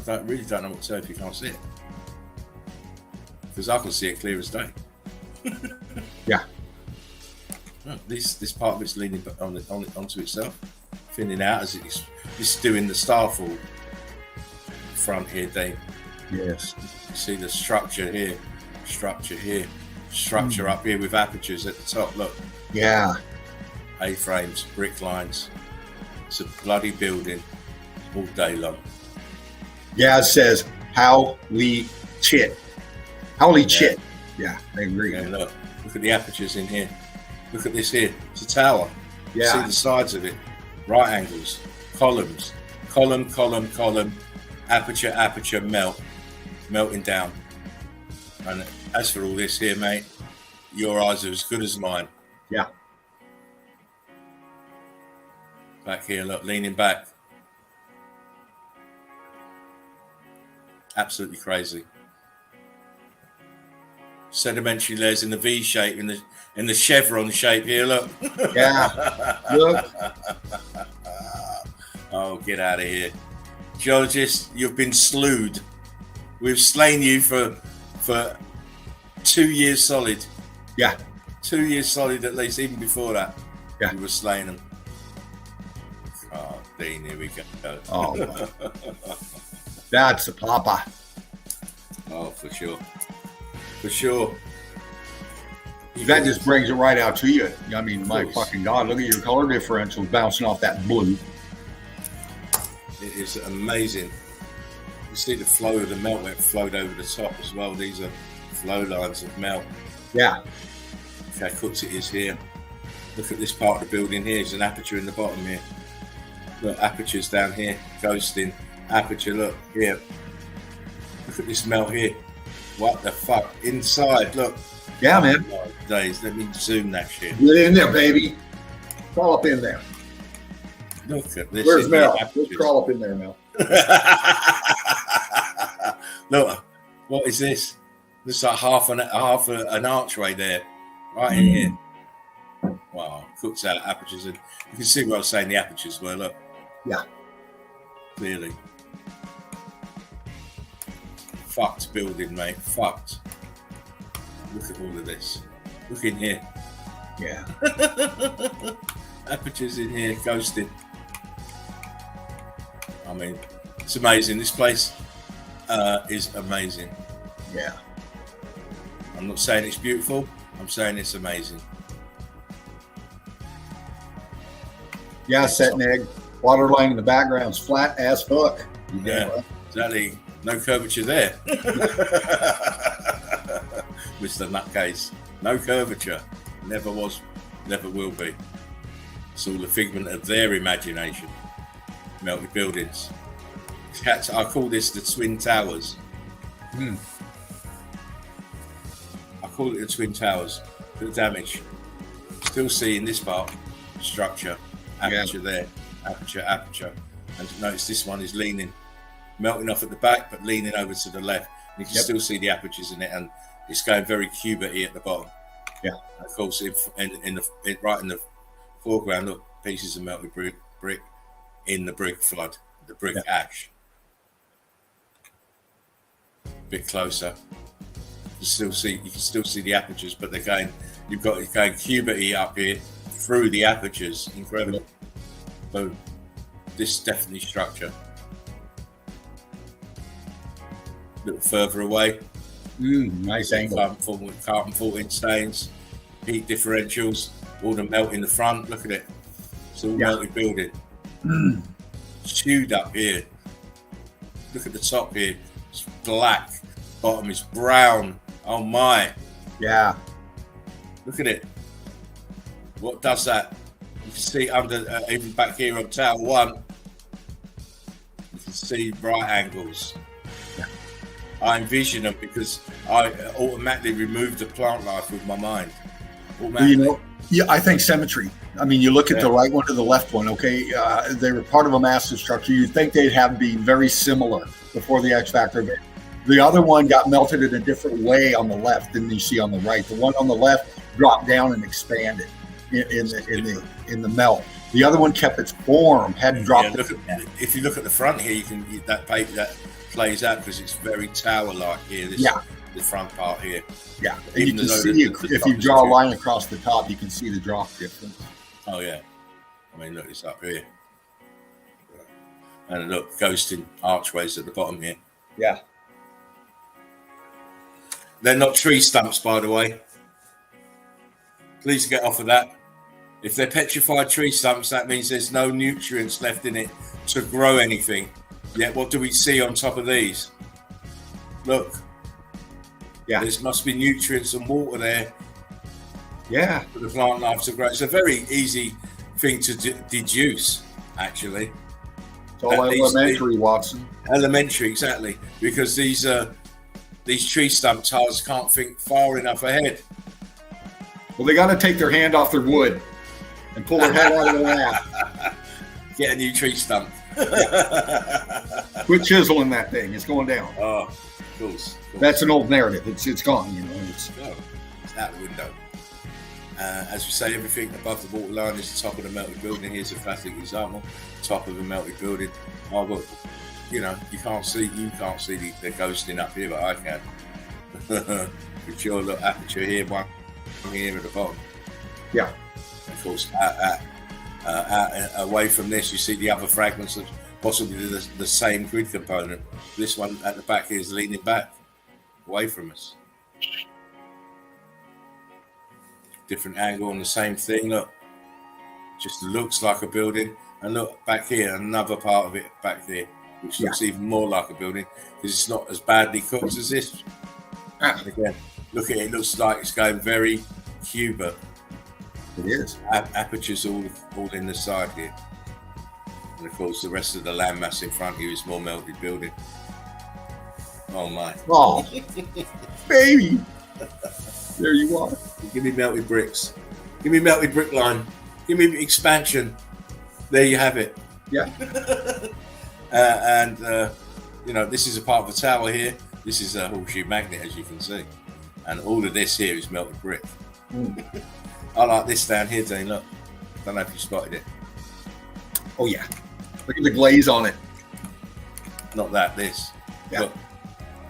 Really don't know what to tell you if you can't see it. Because I can see it clear as day. Yeah. Look, this part of it's leaning onto itself, thinning out as it's doing the starfall front here, Dave. Yes. You see the structure here, structure up here with apertures at the top. Look. Yeah. A-frames, brick lines. It's a bloody building all day long. Yeah, it says Howley Chit. Yeah, I agree. Yeah, look at the apertures in here. Look at this here. It's a tower. Yeah. See the sides of it. Right angles, columns, column, aperture, melting down. And as for all this here, mate, your eyes are as good as mine. Yeah. Back here, look, leaning back. Absolutely crazy. Sedimentary layers in the V shape, in the chevron shape here, look. Yeah. Look. Oh, get out of here. Geologist, you've been slewed. We've slain you for 2 years solid. Yeah. 2 years solid at least, even before that. Yeah. You were slaying them. Oh, Dean, here we go. Oh, that's a papa. Oh, for sure. for sure. That just brings it right out to you. I mean, my course. fucking God, look at your color differentials bouncing off that blue. It is amazing. You see the flow of the melt where it flowed over the top as well. These are flow lines of melt. Yeah. Look how cooked it is here. Look at this part of the building here. There's an aperture in the bottom here. Look, apertures down here. Ghosting. Aperture, look, here. Look at this melt here. What the fuck? Inside, look. Yeah, man. Oh, days. Let me zoom that shit. Get in there, baby. Crawl up in there. Look at this. Where's Mel? Let's crawl up in there, Mel. Look, what is this? This is like half an archway there, right in here. Wow, cooks out apertures, and you can see what I was saying. The apertures were, look. Yeah. Clearly. Fucked building, mate. Fucked. Look at all of this. Look in here. Yeah. Apertures in here, ghosted. I mean, it's amazing. This place is amazing. Yeah. I'm not saying it's beautiful. I'm saying it's amazing. Yeah, setting egg. Water line in the background's flat as fuck. Yeah, exactly. No curvature there. Mr. Nutcase. No curvature. Never was, never will be. It's all a figment of their imagination. Melted buildings. I call this the Twin Towers. I call it the Twin Towers. For the damage. Still seeing this part. Structure. Aperture there. Aperture. And notice this one is leaning. Melting off at the back, but leaning over to the left. You can still see the apertures in it, and it's going very cubity at the bottom. Yeah. And of course, right in the foreground, look, pieces of melted brick in the brick flood, the brick ash. A bit closer, you can still see the apertures, but they're going. It's going cubity up here through the apertures. Incredible. Boom. This is definitely structure. A little further away. Nice angle. Carbon 14 stains, heat differentials, all the melt in the front. Look at it. It's all melted building. Chewed up here. Look at the top here. It's black. Bottom is brown. Oh my. Yeah. Look at it. What does that? You can see under, even back here on Tower 1, you can see right angles. I envision them because I automatically remove the plant life with my mind. I think symmetry. I mean, you look at the right one to the left one, okay? They were part of a massive structure. You'd think they'd have been very similar before the X Factor event. The other one got melted in a different way on the left than you see on the right. The one on the left dropped down and expanded in the melt. The other one kept its form, hadn't dropped. If you look at the front here, you can that plays out because it's very tower-like here. The front part here. Yeah, and you can see if you draw a line across the top, you can see the drop difference. Oh yeah, I mean look, it's up here, and look, ghosting archways at the bottom here. Yeah, they're not tree stumps, by the way. Please get off of that. If they're petrified tree stumps, that means there's no nutrients left in it to grow anything. Yet, what do we see on top of these? Look. Yeah. There must be nutrients and water there. Yeah. For the plant life to grow. It's a very easy thing to deduce, actually. It's all elementary, Watson. Elementary, exactly. Because these tree stump tiles can't think far enough ahead. Well, they got to take their hand off their wood and pull their head out of the lap. Get a new tree stump. Quit chiseling that thing. It's going down. Oh, of course. That's an old narrative. It's gone. It's out the window. As we say, everything above the water line is the top of the melted building. Here's a classic example. Top of a melted building. Oh, look. You can't see the ghosting up here, but I can. For sure, look, aperture here, one here at the bottom. Yeah. Of course, away from this, you see the other fragments of possibly the same grid component. This one at the back here is leaning back, away from us. Different angle on the same thing. Look, just looks like a building. And look back here, another part of it back there, which looks even more like a building because it's not as badly cooked as this. And again, look at it. It looks like it's going very cuba. It is. Apertures all in the side here. And of course, the rest of the landmass in front of you is more melted building. Oh my. Oh, baby. There you are. Give me melted bricks. Give me melted brick line. Give me expansion. There you have it. Yeah. You know, this is a part of the tower here. This is a horseshoe magnet, as you can see. And all of this here is melted brick. I like this down here, Dean. Look. Don't know if you spotted it. Oh, yeah. Look at the glaze on it. Not that, this. Yeah. Look.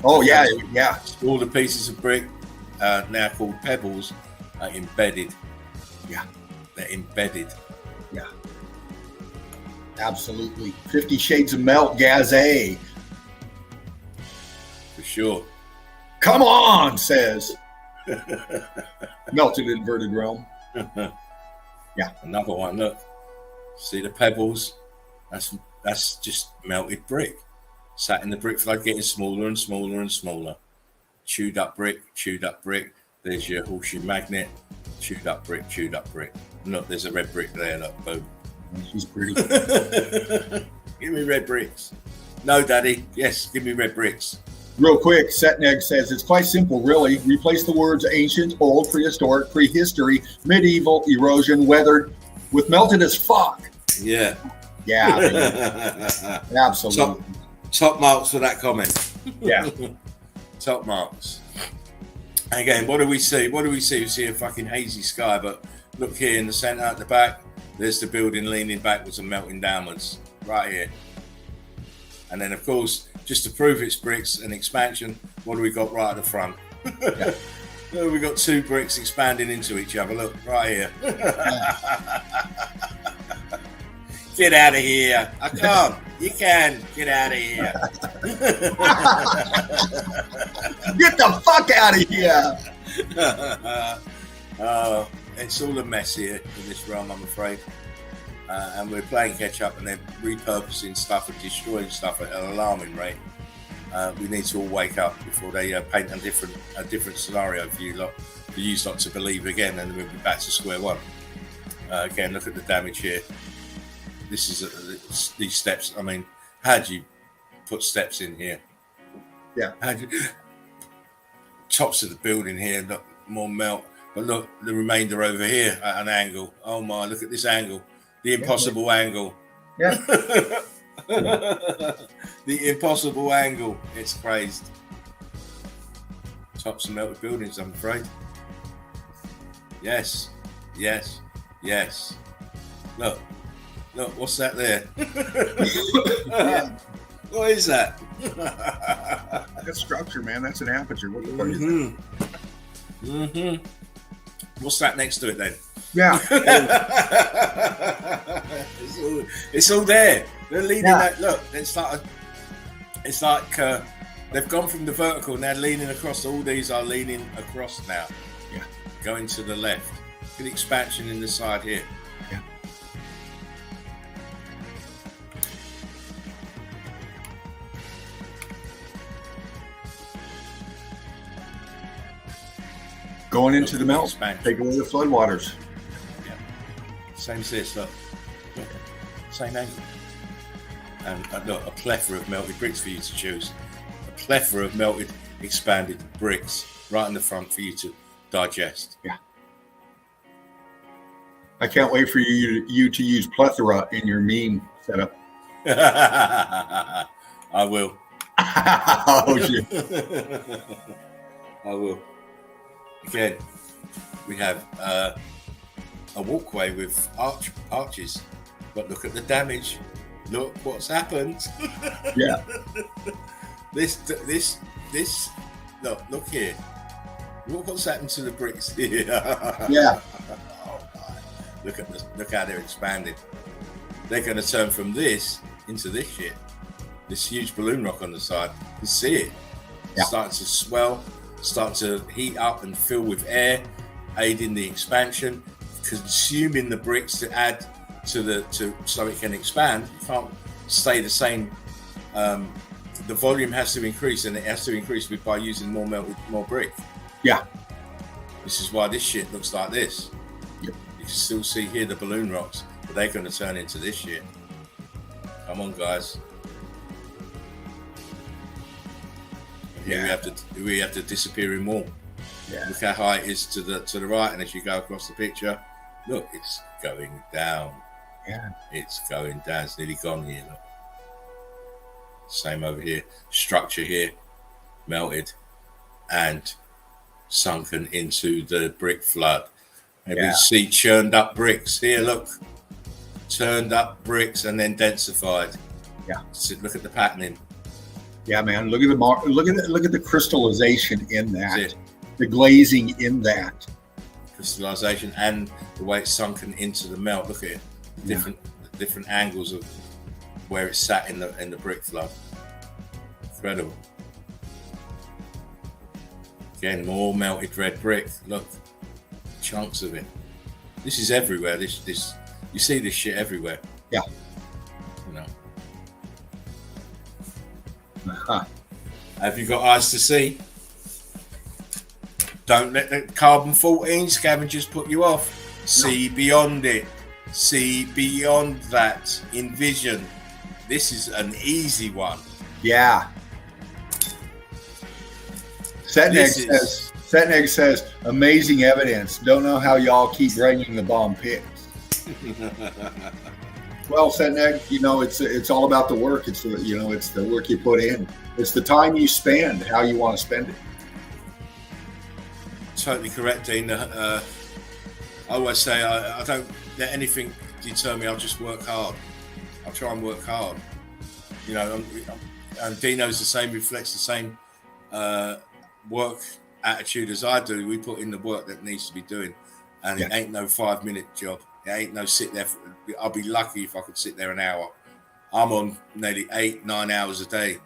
Oh, yeah. Yeah. All the pieces of brick, now called pebbles, are embedded. Yeah. They're embedded. Yeah. Absolutely. 50 Shades of Melt, Gazé. For sure. Come on, says. Melted inverted realm. Yeah. Another one, look. See the pebbles? That's just melted brick. Sat in the brick flood, getting smaller and smaller and smaller. Chewed up brick, chewed up brick. There's your horseshoe magnet. Chewed up brick, chewed up brick. Look, there's a red brick there, look, boom. She's pretty. Give me red bricks. No, Daddy. Yes, give me red bricks. Real quick, Setneg says it's quite simple, really. Replace the words ancient, old, prehistoric, prehistory, medieval, erosion, weathered with melted as fuck. Yeah. Yeah. Absolutely. Top marks for that comment. Yeah. Top marks. Again, what do we see? What do we see? We see a fucking hazy sky, but look here in the center at the back, there's the building leaning backwards and melting downwards, right here. And then, of course, just to prove it's bricks and expansion, what do we got right at the front? Yeah. Look, we got two bricks expanding into each other. Look, right here. Get out of here. I can't. You can. Get out of here. Get the fuck out of here. It's all a mess here in this realm, I'm afraid. And we're playing catch up and they're repurposing stuff and destroying stuff at an alarming rate. We need to all wake up before they paint a different scenario for you lot, for you lot to believe again, and then we'll be back to square one. Again, look at the damage here. This is these steps. I mean, how do you put steps in here? Yeah. How do you, tops of the building here, look, more melt. But look, the remainder over here at an angle. Oh my, look at this angle. The impossible angle. Yeah. The impossible angle. It's crazed. Tops of melted buildings, I'm afraid. Yes. Yes. Yes. Look. Look, what's that there? What is that? That's structure, man. That's an aperture. What the fuck is that? What's that next to it then? Yeah. It's all there. They're leaning that. Look, it's like they've gone from the vertical and they're leaning across. All these are leaning across now. Yeah. Going to the left. Good expansion in the side here. Yeah. Going into the melt, take away the floodwaters. Yeah. Same as this, look. Same angle. And look, a plethora of melted bricks for you to choose. A plethora of melted, expanded bricks right in the front for you to digest. Yeah. I can't wait for you to use plethora in your meme setup. I will. Oh, shit. I will. Again, we have a walkway with arches, but look at the damage. Look what's happened. Yeah. This. Look here. Look what's happened to the bricks here. Yeah. Oh my! Look how they're expanding. They're going to turn from this into this shit. This huge balloon rock on the side. You see it. It's starting to swell start to heat up and fill with air, aiding the expansion, consuming the bricks to add so it can expand. It can't stay the same. The volume has to increase, and it has to increase by using more brick. Yeah. This is why this shit looks like this. Yep. You can still see here the balloon rocks, but they're going to turn into this shit. Come on, guys. Here we have to disappearing wall. Yeah. Look how high it is to the right, and as you go across the picture, look, it's going down. Yeah. It's going down. It's nearly gone here. Look. Same over here. Structure here, melted and sunken into the brick flood. Maybe you see churned up bricks here. Look, turned up bricks and then densified. Yeah. So look at the patterning. Yeah, man. Look at the crystallization in that. The glazing in that. Crystallization and the way it's sunken into the melt. Look at it. Different angles of where it's sat in the brick flood. Incredible. Again, more melted red brick. Look, chunks of it. This is everywhere. This you see this shit everywhere. Yeah. You know. Uh-huh. Have you got eyes to see? Don't let the carbon 14 scavengers put you off. See beyond it. See beyond that. Envision. This is an easy one. Yeah. Setneg says, amazing evidence. Don't know how y'all keep bringing the bomb pits. Well, Setneg, it's all about the work. It's the work you put in. It's the time you spend, how you want to spend it. Totally correct, Dean. I always say I don't let anything deter me. I'll just work hard. I'll try and work hard. And Dino's the same, reflects the same work attitude as I do. We put in the work that needs to be doing, and it ain't no 5-minute job. It ain't no sit there. I'll be lucky if I could sit there an hour. I'm on nearly 8-9 hours a day.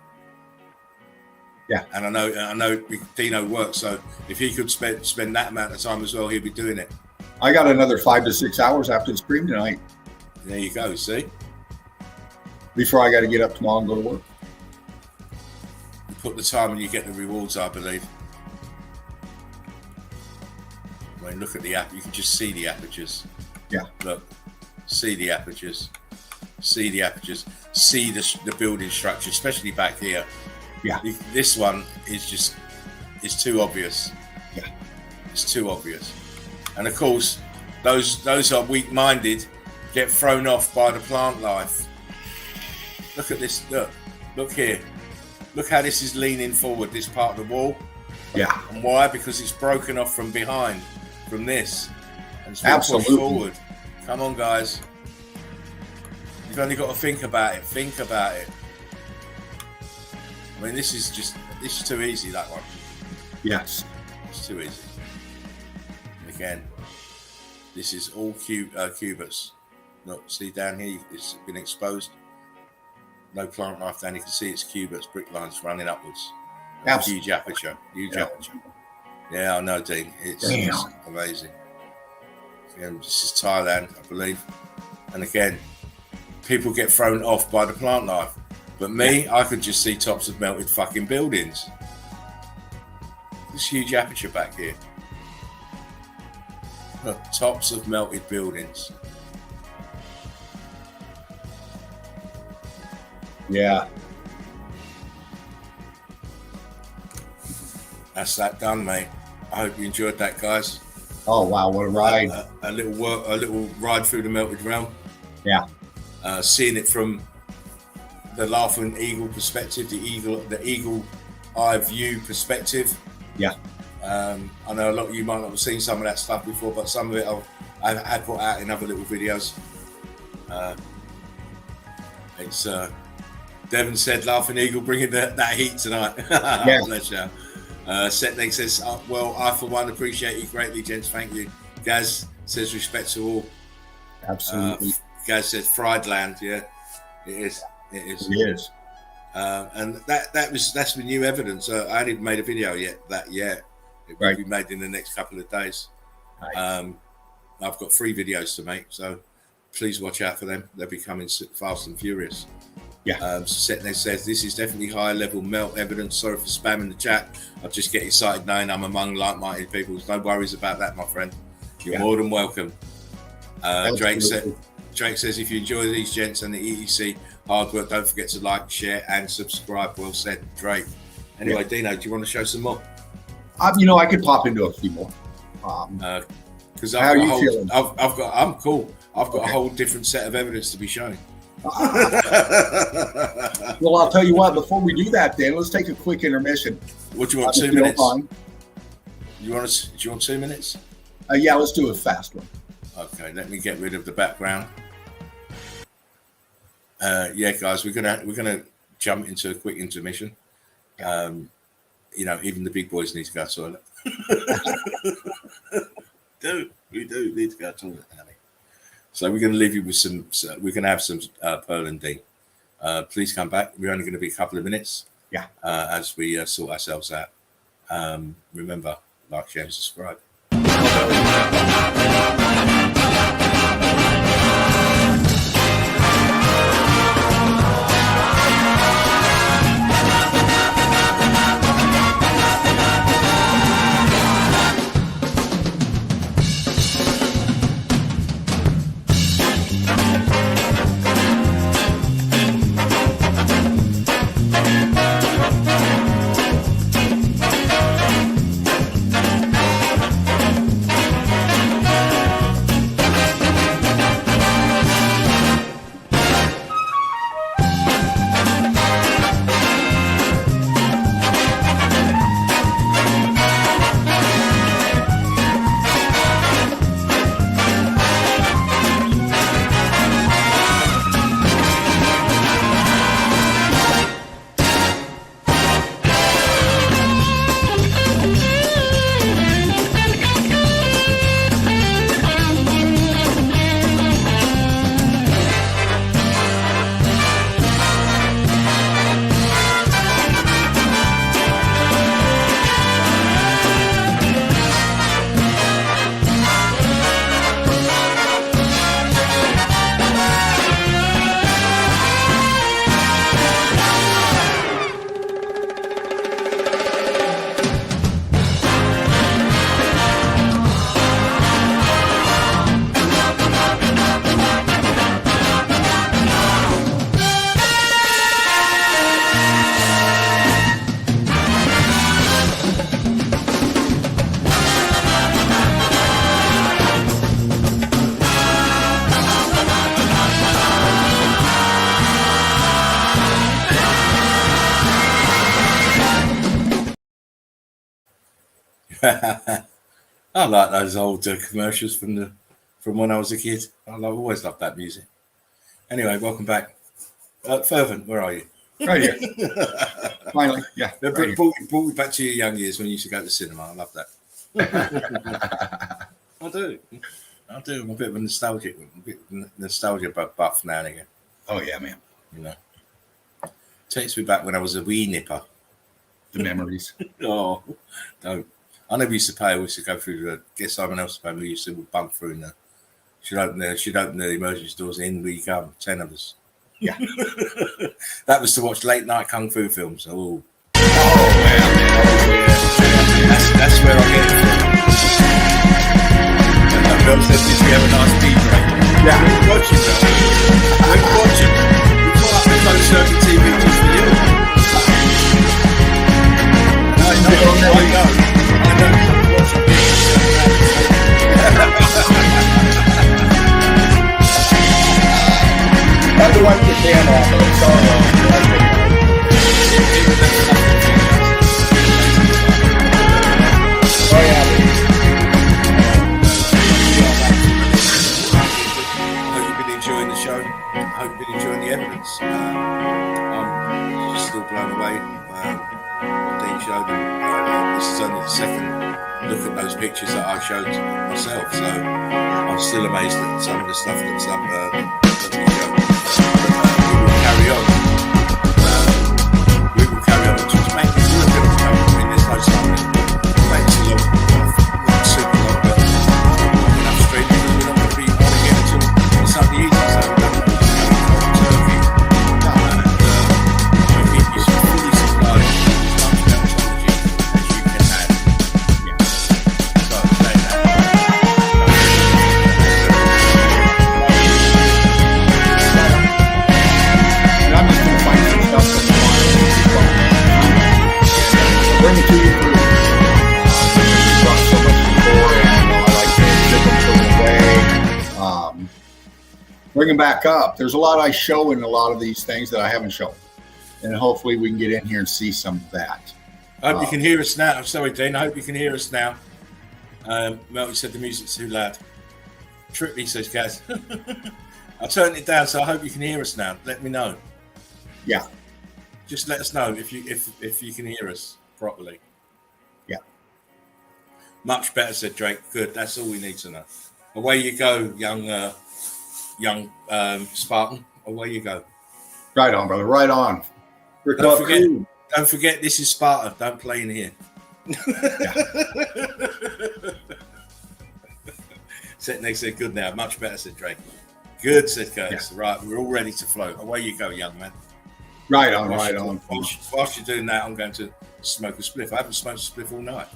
Yeah, and I know Dino works, so if he could spend that amount of time as well, he'd be doing it. I got another 5 to 6 hours after the stream tonight. There you go. See, before I got to get up tomorrow and go to work. You put the time and you get the rewards, I believe. I mean, look at the app. You can just see the apertures. Yeah. Look, see the apertures. See the apertures. See the building structure, especially back here. Yeah. This one is too obvious. Yeah. It's too obvious. And of course, those are weak-minded get thrown off by the plant life. Look at this. Look here. Look how this is leaning forward, this part of the wall. Yeah. And why? Because it's broken off from behind, from this. And it's absolutely forward. Come on, guys. You've only got to think about it. Think about it. I mean, this is too easy, that one. Yes. It's too easy. And again, this is all cubits. Look, see down here, it's been exposed. No plant life down. You can see it's cubits, brick lines running upwards. Huge aperture. Huge aperture. Yeah, I know, Dean. It's amazing. Again, this is Thailand, I believe. And again, people get thrown off by the plant life. But me, I could just see tops of melted fucking buildings. This huge aperture back here. Look, tops of melted buildings. Yeah. That's that done, mate. I hope you enjoyed that, guys. Oh wow, what a ride! A little ride through the melted realm. Yeah. Seeing it from the laughing eagle perspective, the eagle eye view perspective. Yeah. I know a lot of you might not have seen some of that stuff before, but some of it I've put out in other little videos. It's Devon said, "Laughing Eagle bringing that heat tonight." Yeah. Bless you. Setnek says, "Well, I for one appreciate you greatly, gents. Thank you." Gaz says, "Respect to all." Absolutely. Gaz says, "Fried land." Yeah, it is. It is. It is. And that's the new evidence. I hadn't made a video yet. It will be made in the next couple of days. Right. I've got 3 videos to make, so please watch out for them. They'll be coming fast and furious. Yeah. Setner says this is definitely high level melt evidence. Sorry for spamming the chat. I just get excited knowing I'm among like-minded people. No worries about that, my friend. You're more than welcome. Drake says if you enjoy these gents and the EEC hard work, don't forget to like, share, and subscribe. Well said, Drake. Anyway, Dino, do you want to show some more? I could pop into a few more. Because I'm cool. I've got a whole different set of evidence to be showing. Well, I'll tell you what. Before we do that, Dan, let's take a quick intermission. What do you want? 2 minutes? Do you want 2 minutes? Yeah, let's do a fast one. Okay, let me get rid of the background. Guys, we're gonna jump into a quick intermission. Even the big boys need to go to the toilet. We do need to go to the toilet, Annie. So we're going to leave you with some. We're going to have some Pearl and Dean. Please come back. We're only going to be a couple of minutes. Yeah. As we sort ourselves out. Remember, like, share, and subscribe. I like those old commercials from when I was a kid. Always loved that music. Anyway, welcome back. Fervent, where are you? Right here. Finally, yeah. Right brought me back to your young years when you used to go to the cinema. I love that. I do. I'm a bit of a nostalgia buff now and again. Oh yeah, man. Takes me back when I was a wee nipper. The memories. Oh, don't. I never used to pay. We used to go through get someone else to pay. We used to bump through and she'd open the emergency doors. In we come, 10 of us. Yeah. That was to watch late night kung fu films. Oh man. That's where I get it from. And that girl says, "Did we have a nice tea break?" Yeah. We're watching, though. We're watching. We thought I could close circuit TV just for you. I know. I had to wipe the can off. I'm sorry. Oh yeah. I hope you've been enjoying the show. I hope you've been enjoying the evidence. I'm just still blown away. Dean showed them. This is only the second look at those pictures that I showed myself, so I'm still amazed at some of the stuff that's up that we showed. We will carry on. them back up. There's a lot I show in a lot of these things that I haven't shown. And hopefully we can get in here and see some of that. I hope you can hear us now. I'm sorry, Dean. I hope you can hear us now. Melty said the music's too loud. Trippy, says Gaz. I turned it down, so I hope you can hear us now. Let me know. Yeah. Just let us know if you can hear us properly. Yeah. Much better, said Drake. Good. That's all we need to know. Away you go, young Spartan. Away you go. Right on, brother. Right on. Don't forget, this is Sparta. Don't play in here. Setnik said, good now. Much better, said Drake. Good, said Curtis. Yeah. Right, we're all ready to float. Away you go, young man. Right on, right on. Whilst you're doing that, I'm going to smoke a spliff. I haven't smoked a spliff all night.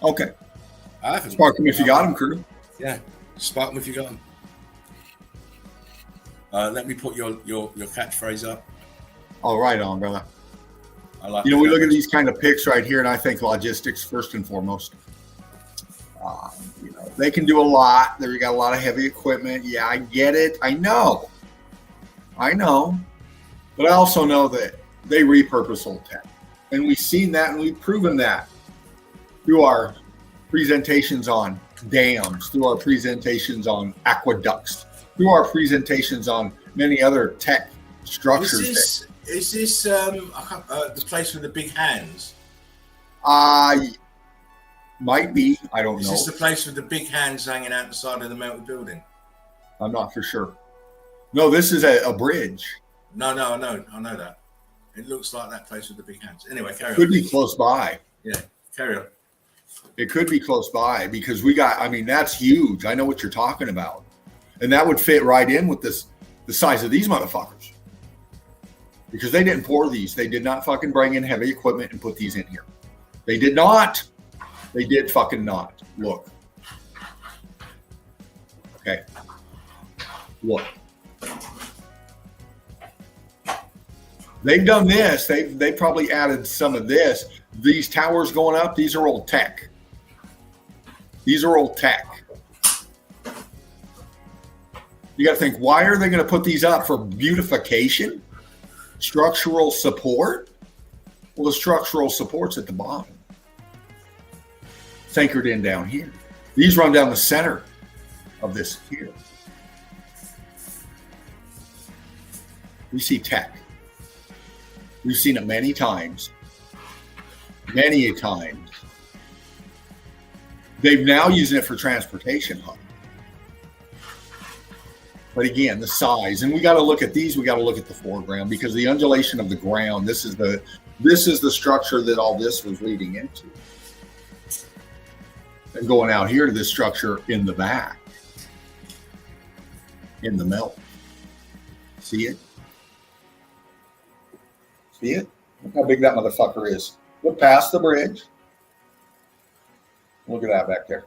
Okay. I haven't. Spark them if you got them, crew. Yeah, spark them if you got them. Let me put your catchphrase up. All right on, brother. I like. We look at these kind of pics right here, and I think logistics first and foremost. They can do a lot. They got a lot of heavy equipment. Yeah, I get it. I know. But I also know that they repurpose old tech. And we've seen that, and we've proven that through our presentations on dams, through our presentations on aqueducts, through our presentations on many other tech structures. Is this the place with the big hands? Might be. I don't know. Is this the place with the big hands hanging out the side of the melted building? I'm not for sure. No, this is a bridge. No, I know that. It looks like that place with the big hands. Anyway, carry on. Could be close by. Yeah, carry on. It could be close by because that's huge. I know what you're talking about. And that would fit right in with the size of these motherfuckers. Because they didn't pour these. They did not fucking bring in heavy equipment and put these in here. They did not. They did fucking not. Look. Okay. Look. They've done this. They probably added some of this. These towers going up, these are old tech. These are old tech. You got to think, why are they going to put these up for beautification? Structural support? Well, the structural support's at the bottom. It's anchored in down here. These run down the center of this here. We see tech. We've seen it many times. Many a times. They've now using it for transportation hub. But again, the size, and we got to look at these. We got to look at the foreground because the undulation of the ground. This is the structure that all this was leading into, and going out here to this structure in the back, in the melt. See it? See it? Look how big that motherfucker is. Look past the bridge. Look at that back there.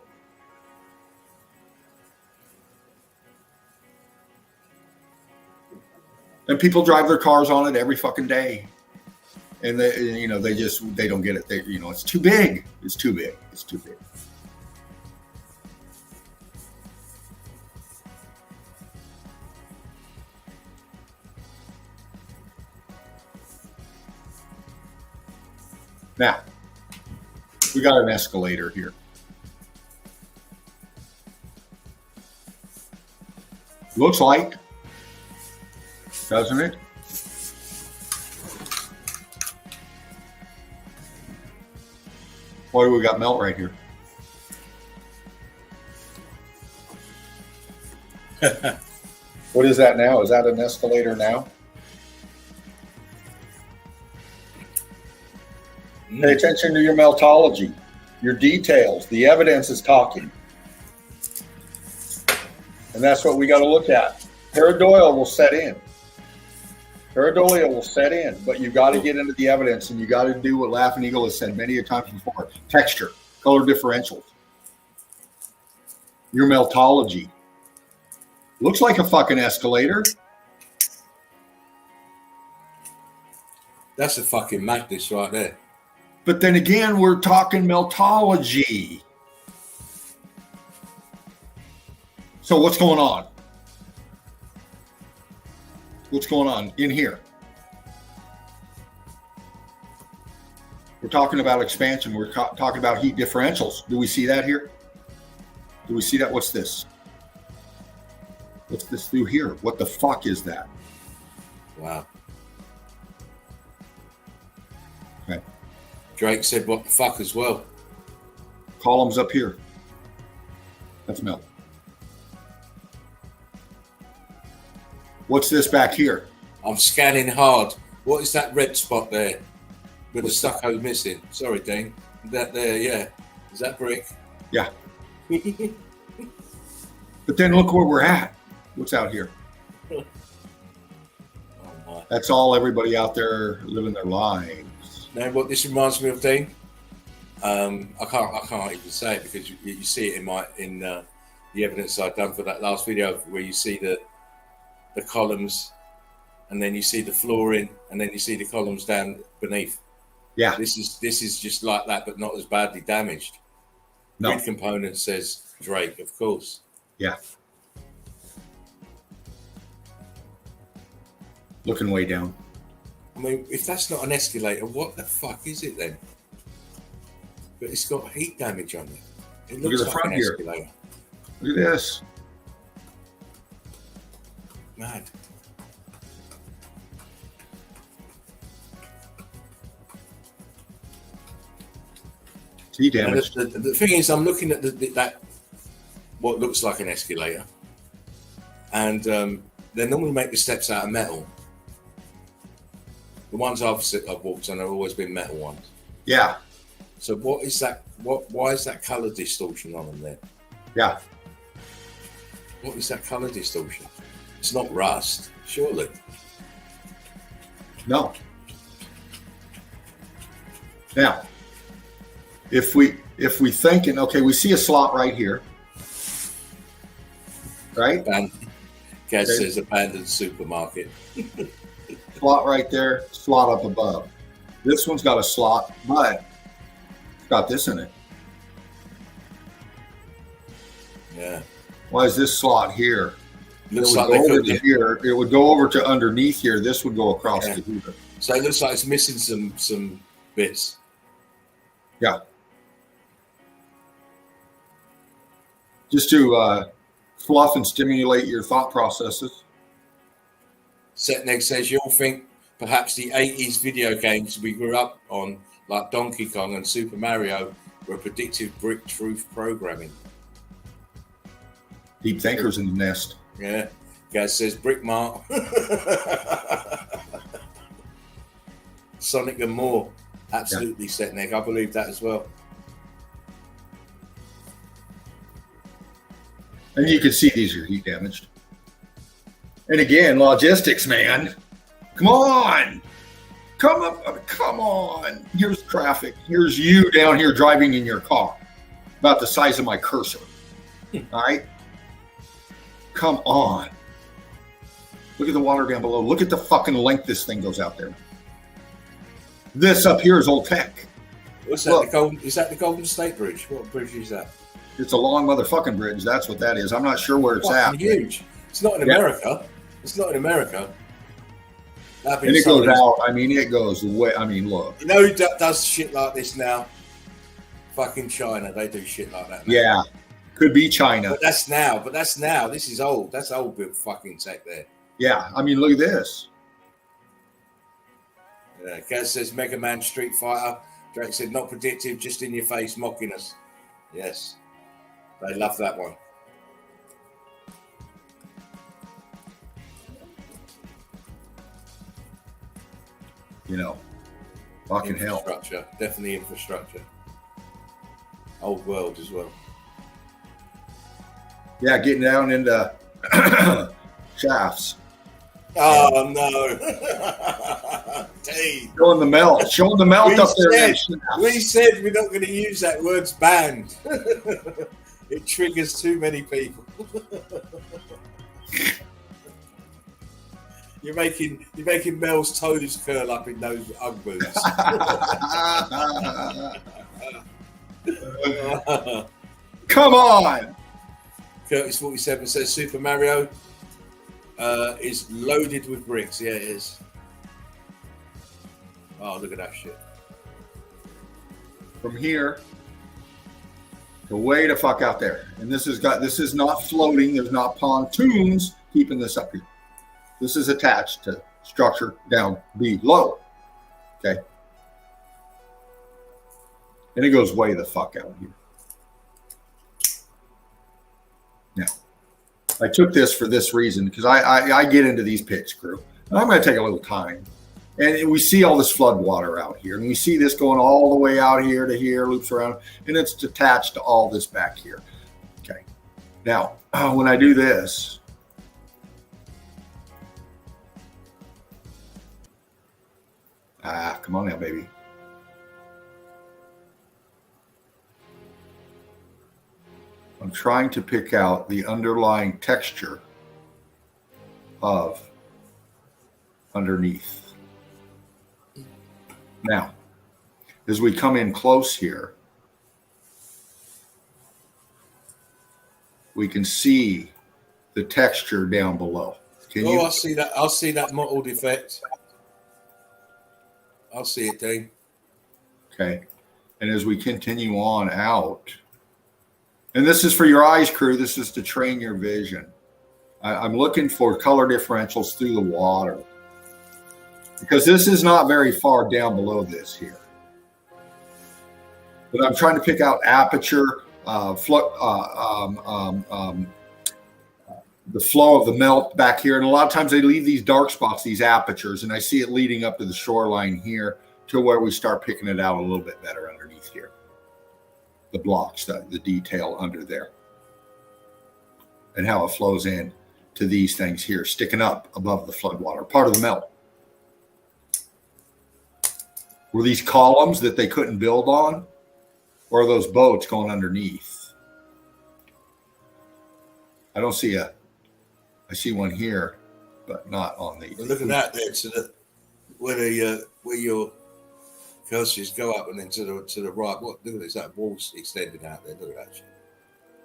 And people drive their cars on it every fucking day. And they don't get it. It's too big. It's too big. It's too big. Now, we got an escalator here. Looks like, doesn't it? Boy, we got melt right here. What is that now? Is that an escalator now? Pay attention to your meltology, your details. The evidence is talking. And that's what we got to look at. Pareidolia will set in. Pareidolia will set in, but you got to get into the evidence and you got to do what Laughing Eagle has said many a times before. Texture, color differentials. Your meltology. Looks like a fucking escalator. That's a fucking madness right there. But then again, we're talking meltology. So what's going on? What's going on in here? We're talking about expansion. We're talking about heat differentials. Do we see that here? Do we see that? What's this? What's this through here? What the fuck is that? Wow. Okay. Drake said, what the fuck as well? Columns up here. That's melt. What's this back here? I'm scanning hard. What is that red spot there with the stucco missing? Sorry, Dean. That there, yeah. Is that brick? Yeah. But then look where we're at. What's out here? Oh my. That's all everybody out there living their lives. Now, what this reminds me of, Dean? I can't even say it because you see it in the evidence I've done for that last video where you see the columns, and then you see the flooring, and then you see the columns down beneath. Yeah. This is just like that, but not as badly damaged. No. Grid component says Drake, of course. Yeah. Looking way down. I mean, if that's not an escalator, what the fuck is it then? But it's got heat damage on it. It Look looks at the like front an here. escalator. Look at this. Mad. Heat damage. The thing is, I'm looking at that what looks like an escalator, and they normally make the steps out of metal. The ones I've walked on have always been metal ones. Yeah. So what is that? Why is that color distortion on them there? Yeah. What is that color distortion? It's not rust, surely. No. Now, if we thinking, okay, we see a slot right here, right? Gaz says abandoned supermarket. Slot right there, slot up above. This one's got a slot, but it's got this in it. Yeah. Why is this slot here? Looks It like would they go over could to here. It would go over to underneath here. This would go across Yeah. to here. So it looks like it's missing some bits. Yeah. Just to fluff and stimulate your thought processes. Setneg says you'll think perhaps the 80s video games we grew up on, like Donkey Kong and Super Mario, were predictive brick truth programming. Deep thinkers in the nest. Yeah. Gaz says Brick Mart. Sonic and more. Absolutely, Setneg. I believe that as well. And you can see these are heat damaged. And again, logistics, man. Come on. Come up. Come on. Here's traffic. Here's you down here driving in your car. About the size of my cursor. All right. Come on. Look at the water down below. Look at the fucking length this thing goes out there. This up here is old tech. What's that? Look. Is that the Golden State Bridge? What bridge is that? It's a long motherfucking bridge. That's what that is. I'm not sure where it's at. Huge. It's not in America. It's not in America. And it goes out. I mean, it goes away. I mean, look. You know who does shit like this now? Fucking China. They do shit like that now. Yeah. Could be China. But that's now. This is old. That's old bit fucking tech there. Yeah. I mean, look at this. Yeah. Gaz says Mega Man Street Fighter. Drake said not predictive, just in your face, mocking us. Yes. They love that one. You know, fucking hell. Infrastructure. Definitely infrastructure. Old world as well. Yeah, getting down into shafts. Oh no. Dave. Showing the melt up there. We said we're not going to use that word's banned. It triggers too many people. You're making Mel's toes curl up in those Ugg boots. Come on. Curtis 47 says Super Mario. Is loaded with bricks. Yeah, it is. Oh, look at that shit. From here to way the fuck out there. And this is not floating. There's not pontoons keeping this up here. This is attached to structure down below. Okay. And it goes way the fuck out here. Now, I took this for this reason because I get into these pits, crew. And I'm going to take a little time. And we see all this flood water out here. And we see this going all the way out here to here, loops around. And it's attached to all this back here. Okay. Now, when I do this, come on now, baby. I'm trying to pick out the underlying texture of underneath. Now, as we come in close here, we can see the texture down below. I see that. I'll see that mottled effect. I'll see it, Dave. Okay. And as we continue on out, and this is for your eyes, crew. This is to train your vision. I'm looking for color differentials through the water because this is not very far down below this here. But I'm trying to pick out aperture, the flow of the melt back here. And a lot of times they leave these dark spots, these apertures, and I see it leading up to the shoreline here to where we start picking it out a little bit better underneath here. The blocks, the detail under there, and how it flows in to these things here, sticking up above the floodwater, part of the melt. Were these columns that they couldn't build on, or are those boats going underneath? I don't see I see one here, but not on the. Well, look at that there, to where your curses go up and then to the right. What? Look at this, that wall's extended out there. Look at that shit.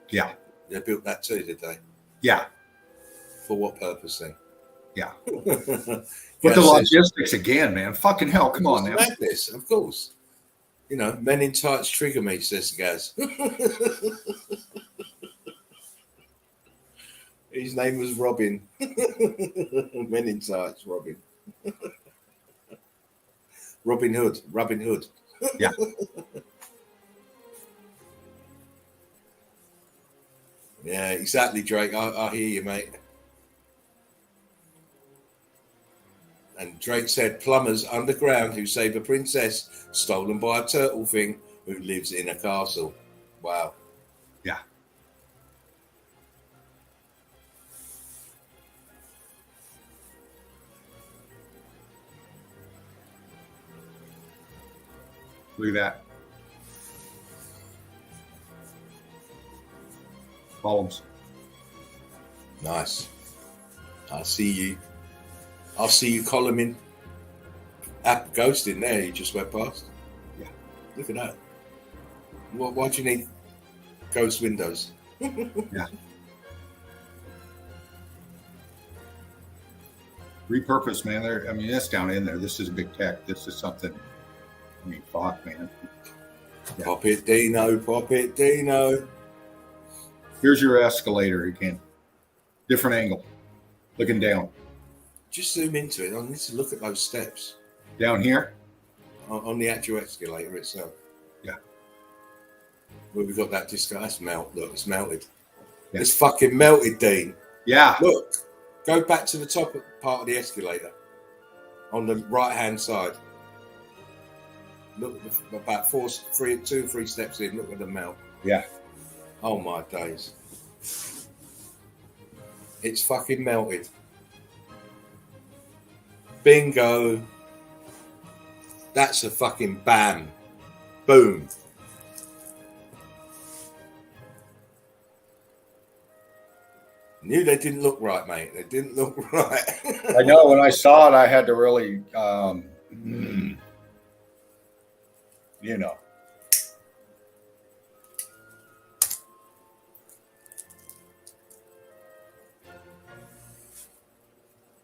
Yeah. They built that too, did they? Yeah. For what purpose then? Yeah. But the logistics again, man. Fucking hell, come on now. Madness, of course. You know, men in tights trigger me, says Gaz. His name was Robin. Men in tights, Robin. Robin Hood. Yeah. Yeah, exactly, Drake. I hear you, mate. And Drake said, plumbers underground who save a princess stolen by a turtle thing who lives in a castle. Wow. Yeah. Look at that. Columns. Nice. I see you. I'll see you columning. Ghost in there, you just went past. Yeah. Look at that. Why do you need ghost windows? Yeah. Repurpose, man. I mean, that's down in there. This is big tech. This is something. I mean, fuck, man. Yeah. Pop it, Dino. Pop it, Dino. Here's your escalator again. Different angle. Looking down. Just zoom into it. I need to look at those steps. Down here? On the actual escalator itself. Yeah. Where we got that disco. That's melt. Look, it's melted. Yeah. It's fucking melted, Dean. Yeah. Look. Go back to the top part of the escalator. On the right-hand side. Look about two or three steps in. Look at the melt. Yeah. Oh my days. It's fucking melted. Bingo. That's a fucking bam. Boom. Knew they didn't look right, mate. They didn't look right. I know. When I saw it, I had to really, you know.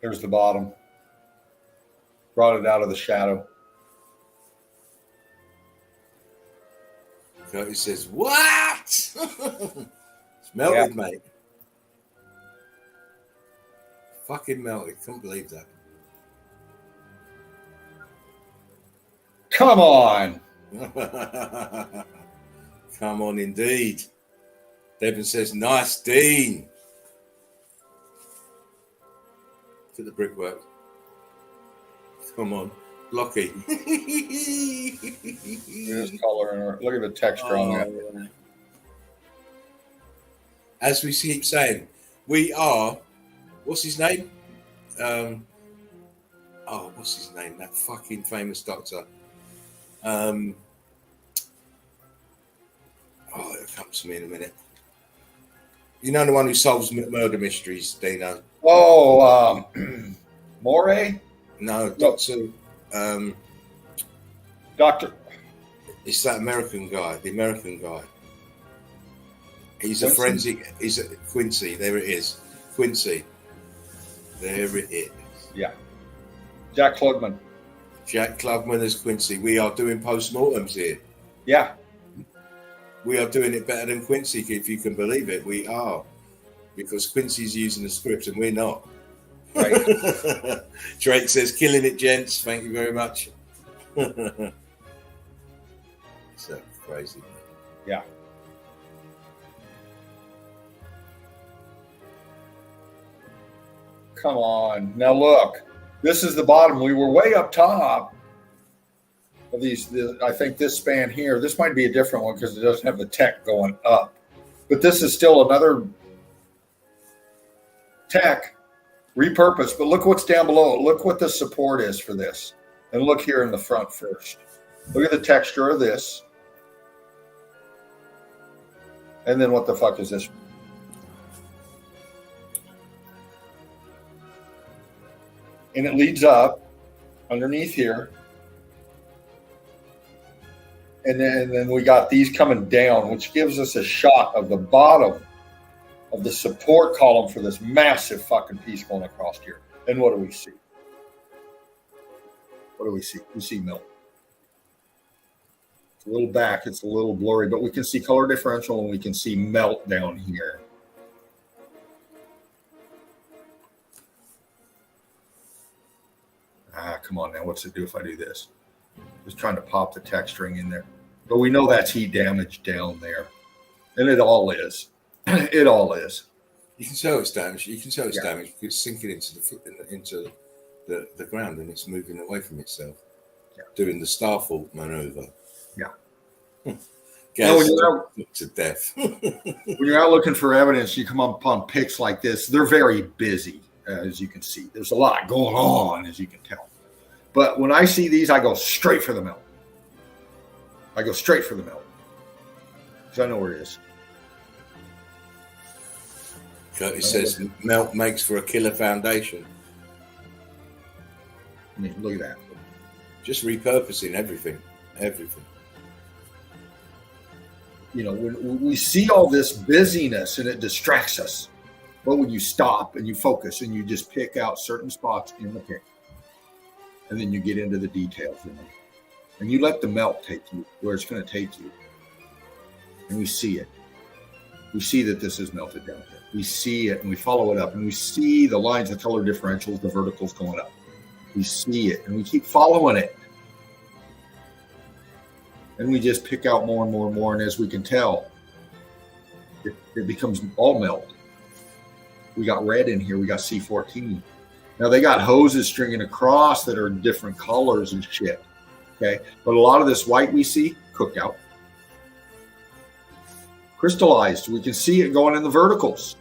There's the bottom. Brought it out of the shadow. Cody says, "What? It's melted, mate. Fucking melted. Couldn't believe that." Come on. Come on, indeed. Devin says, "Nice, Dean." To the brickwork. Come on, Blocky. There's color in her. Look at the texture on that. As we keep saying, we are. What's his name? What's his name? That fucking famous doctor. It'll come to me in a minute. You know the one who solves murder mysteries, Dino? Oh, Moray? No, Doctor. Doctor. It's that American guy, the American guy. He's Quincy? a forensic. He's a Quincy. There it is. Quincy. There it is. Yeah. Jack Klugman. Jack Klugman as Quincy. We are doing postmortems here. Yeah. We are doing it better than Quincy, if you can believe it. We are. Because Quincy's using the script and we're not. Right. Drake says, "Killing it, gents. Thank you very much." So crazy. Yeah. Come on. Now look. This is the bottom. We were way up top of these. I think this span here, this might be a different one because it doesn't have the tech going up. But this is still another tech repurposed. But look what's down below. Look what the support is for this. And look here in the front first. Look at the texture of this. And then what the fuck is this? And it leads up underneath here. And then we got these coming down, which gives us a shot of the bottom of the support column for this massive fucking piece going across here. And what do we see? What do we see? We see melt. It's a little back. It's a little blurry, but we can see color differential and we can see melt down here. Come on now. What's it do if I do this? Just trying to pop the texturing in there. But we know that's heat damage down there. And it all is. It all is. You can tell it's damaged. You can tell it's damaged because it's sinking into the ground and it's moving away from itself. Yeah. Doing the Starfall maneuver. Yeah. Gaz to death. When you're out looking for evidence, you come upon pics like this. They're very busy, as you can see. There's a lot going on, as you can tell. But when I see these, I go straight for the melt. I go straight for the melt. Because I know where it is. Curtis says melt makes for a killer foundation. I mean, look at that. Just repurposing everything. Everything. You know, when we see all this busyness and it distracts us. But when you stop and you focus and you just pick out certain spots in the pic, and then you get into the details in them, and you let the melt take you where it's going to take you, and we see it. We see that this is melted down here. We see it and we follow it up, and we see the lines, the color differentials, the verticals going up. We see it and we keep following it. And we just pick out more and more and more, and as we can tell, it becomes all melt. We got red in here. We got C14. Now, they got hoses stringing across that are different colors and shit. Okay. But a lot of this white we see, cooked out. Crystallized. We can see it going in the verticals.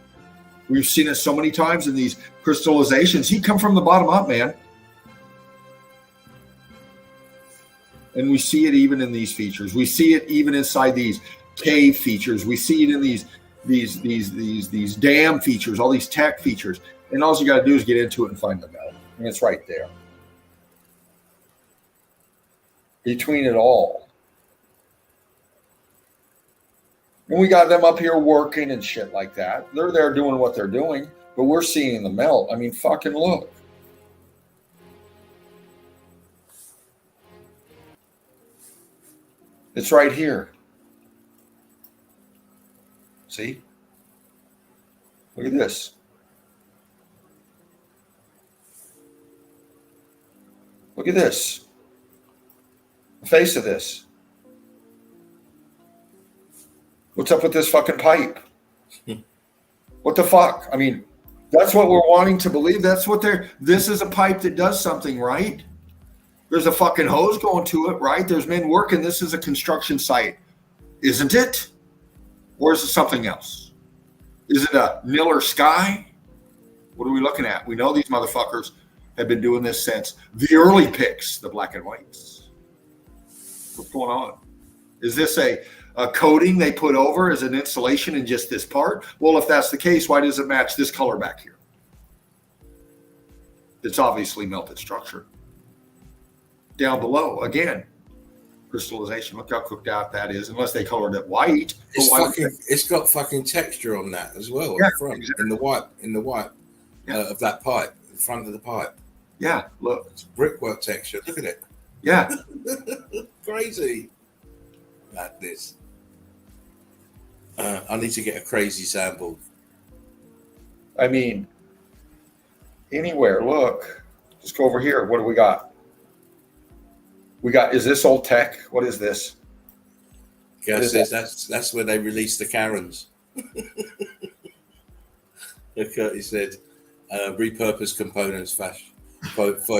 We've seen it so many times in these crystallizations. He come from the bottom up, man. And we see it even in these features. We see it even inside these cave features. We see it in these dam features, all these tech features. And all you got to do is get into it and find the melt. And it's right there. Between it all. And we got them up here working and shit like that. They're there doing what they're doing, but we're seeing the melt. I mean, fucking look. It's right here. See? Look at this. Look at this. The face of this. What's up with this fucking pipe? What the fuck? I mean, that's what we're wanting to believe. That's what this is a pipe that does something, right? There's a fucking hose going to it, right? There's men working. This is a construction site, isn't it? Or is it something else? Is it a Miller sky? What are we looking at? We know these motherfuckers have been doing this since the early pics, the black and whites. What's going on? Is this a coating they put over as an insulation in just this part? Well, if that's the case, why does it match this color back here? It's obviously melted structure. Down below, again, crystallization. Look how cooked out that is, unless they colored it white. It's got fucking texture on that as well. Yeah, in the front, exactly. in the white of that pipe, the front of the pipe. Yeah, look. It's brickwork texture. Look at it. Yeah. Crazy. Like this. I need to get a crazy sample. I mean, anywhere. Look. Just go over here. What do we got? Is this old tech? What is this? Gus says that's where they release the Karens. He said, repurposed components for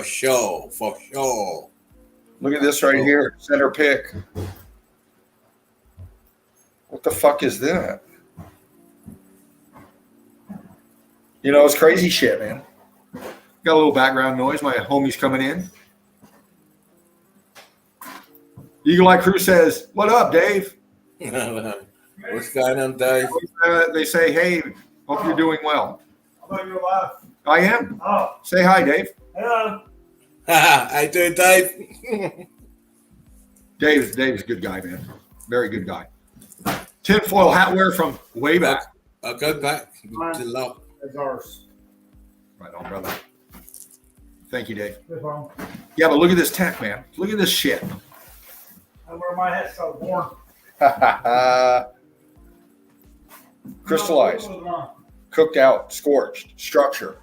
sure. Look at this right here, center pick. What the fuck is that? You know, it's crazy shit, man. Got a little background noise. My homie's coming in. Eagle Eye Crew says, "What up, Dave?" What's going on, Dave? They say, "Hey, hope you're doing well." I thought you were live. I am. Oh. Say hi, Dave. Hello. How you doing, Dave? Dave's a good guy, man. Very good guy. Tinfoil hat wear from way back. I'll go back to love. That's ours. Right on, brother. Thank you, Dave. No problem. Yeah, but look at this tech, man. Look at this shit. I wear my hat so warm. Crystallized, cooked out, scorched, structure.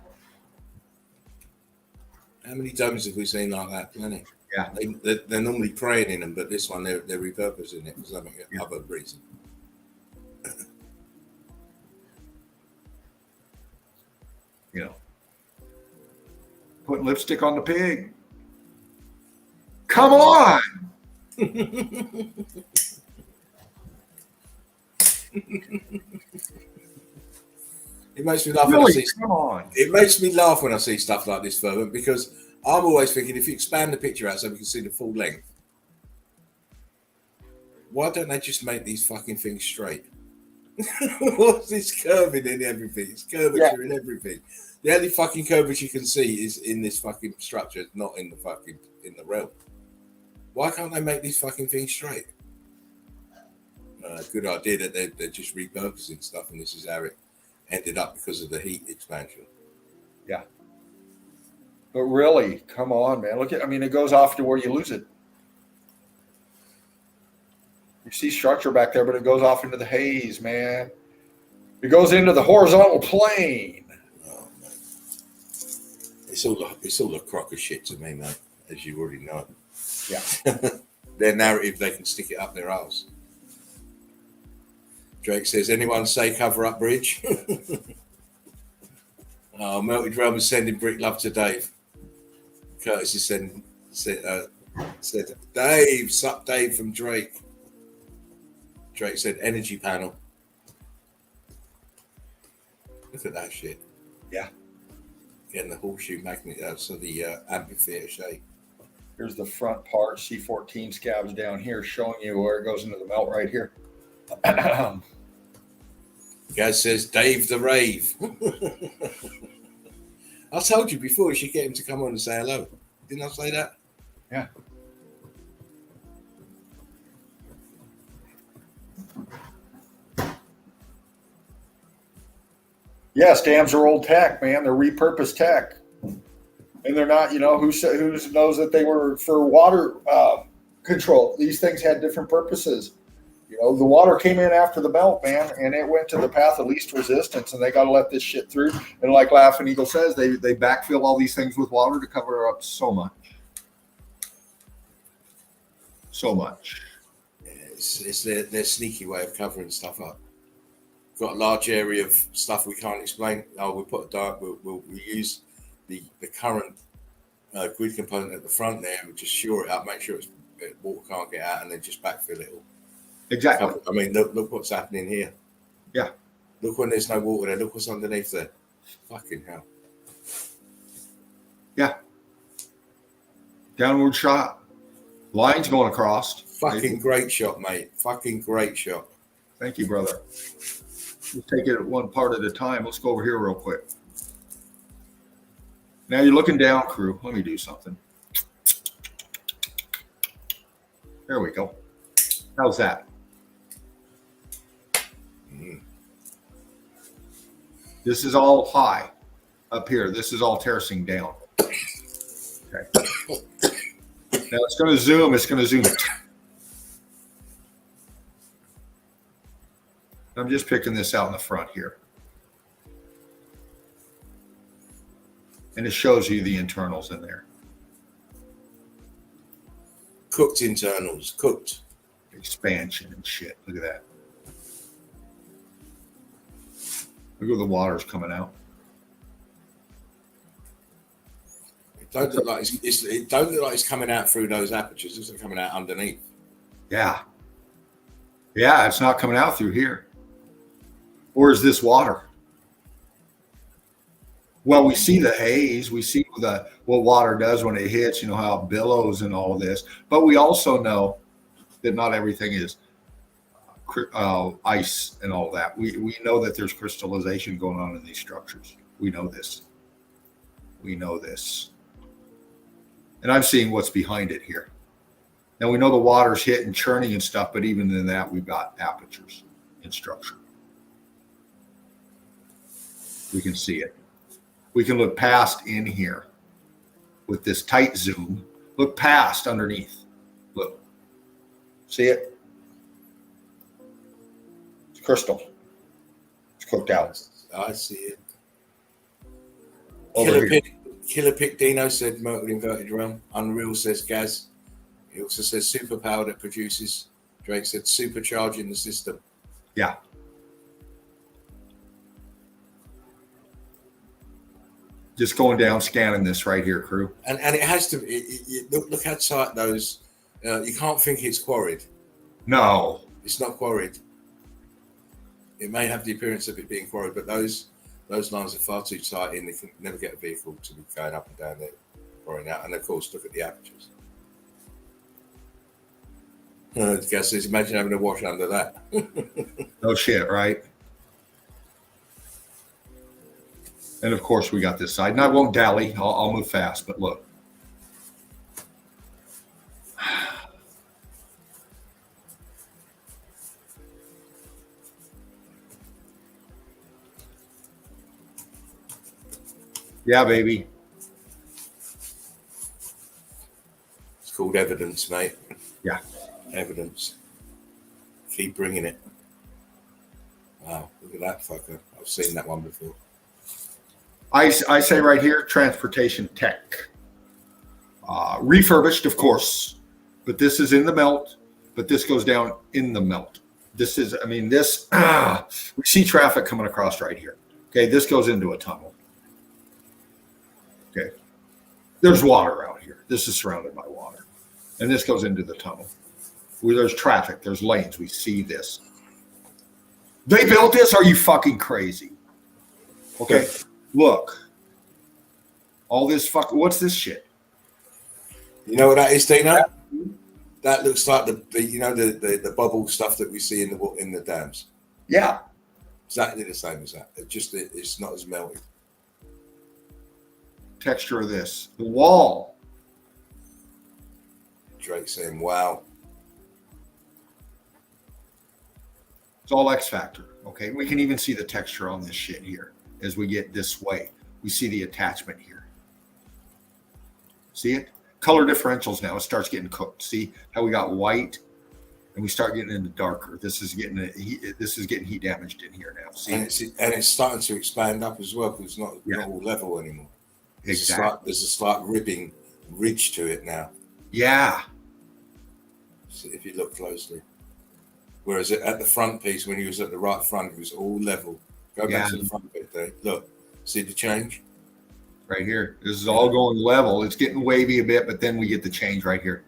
How many domes have we seen like that? Plenty. Yeah. They're normally praying in them, but this one they're repurposing it for something other reason. You know, putting lipstick on the pig. Come on. It makes me laugh Really? when I see. Come on. It makes me laugh when I see stuff like this, Fervent, because I'm always thinking if you expand the picture out so we can see the full length, why don't they just make these fucking things straight? What's this curving in everything? It's curvature in everything. The only fucking curvature you can see is in this fucking structure, not in the realm. Why can't they make these fucking things straight? Good idea that they're just repurposing stuff, and this is how it ended up because of the heat expansion. Yeah. But really, come on, man. It goes off to where you lose it. You see structure back there, but it goes off into the haze, man. It goes into the horizontal plane. Oh, man. It's all a crock of shit to me, mate, as you already know. Yeah. Their narrative, they can stick it up their arse. Drake says, anyone say cover up bridge? Oh, Melted Realm is sending brick love to Dave. Curtis is said, Dave, sup Dave from Drake. Drake said, energy panel. Look at that shit. Yeah. Getting the horseshoe magnet out, so the amphitheater shape. Here's the front part, C14 scabs down here, showing you where it goes into the melt right here. Guy says, Dave the Rave. I told you before, you should get him to come on and say hello. Didn't I say that? Yeah. Yes, dams are old tech, man. They're repurposed tech. And they're not, who knows that they were for water control. These things had different purposes. You know, the water came in after the melt, man, and it went to the path of least resistance, and they got to let this shit through. And like Laughing Eagle says, they backfill all these things with water to cover up so much. So much. Yeah, it's their sneaky way of covering stuff up. Got a large area of stuff we can't explain. Oh, we'll put a dark. We'll use the current grid component at the front there. We'll just shore it up, make sure water can't get out, and then just backfill it all. Exactly. I mean, look what's happening here. Yeah. Look when there's no water there. Look what's underneath there. Fucking hell. Yeah. Downward shot. Lines going across. Fucking great shot, mate. Fucking great shot. Thank you, brother. Let's take it one part at a time. Let's go over here real quick. Now you're looking down, crew. Let me do something. There we go. How's that? This is all high up here. This is all terracing down. Okay. Now it's going to zoom. It's going to zoom. I'm just picking this out in the front here. And it shows you the internals in there. Cooked internals. Cooked. Expansion and shit. Look at that. Look at the water's coming out. It don't look like it don't look like it's coming out through those apertures. It looks like coming out underneath. Yeah. Yeah, it's not coming out through here. Or is this water? Well, we see the haze. We see what water does when it hits, you know, how it billows and all of this. But we also know that not everything is ice and all that. We know that there's crystallization going on in these structures. We know this. We know this. And I'm seeing what's behind it here. Now we know the water's hitting, churning and stuff, but even in that, we've got apertures in structure. We can see it. We can look past in here with this tight zoom. Look past underneath. Look. See it? It's crystal. It's cooked out. I see it. Over here. Killer Pick Dino said Merkel inverted realm. Unreal says Gaz. He also says superpower that produces. Drake said supercharging the system. Yeah. Just going down, scanning this right here, crew. And it has to. Look how tight those. You can't think it's quarried. No. It's not quarried. It may have the appearance of it being quarried, but those lines are far too tight in. They can never get a vehicle to be going up and down there, quarrying out. And of course, look at the apertures. Guess says, imagine having a wash under that. No shit, right? And of course, we got this side. And I won't dally. I'll move fast, but look. Yeah, baby. It's called evidence, mate. Yeah. Evidence. Keep bringing it. Wow, look at that fucker. I've seen that one before. I say right here, transportation tech. Refurbished, of course, but this is in the melt, but this goes down in the melt. This is, I mean, this, we see traffic coming across right here. Okay, this goes into a tunnel. Okay, there's water out here. This is surrounded by water. And this goes into the tunnel. Where there's traffic, there's lanes. We see this. They built this? Are you fucking crazy? Okay. Look, all this what's this shit? You know what that is, Dino? That looks like the bubble stuff that we see in the dams. Yeah, Exactly the same as that. It's not as melted. texture of this, the wall. Drake saying, "Wow." It's all X factor. Okay, we can even see the texture on this shit here as we get this way. We see the attachment here. See it? color differentials now. It starts getting cooked. See how we got white, and we start getting into darker. This is getting heat damaged in here now. See, and it's starting to expand up as well, because it's not all level anymore. Exactly. There's a slight ridge to it now. Yeah. So if you look closely, whereas at the front piece, when he was at the right front, it was all level. Go back to the front bit there. Look, see the change right here. This is all going level. It's getting wavy a bit, but then we get the change right here.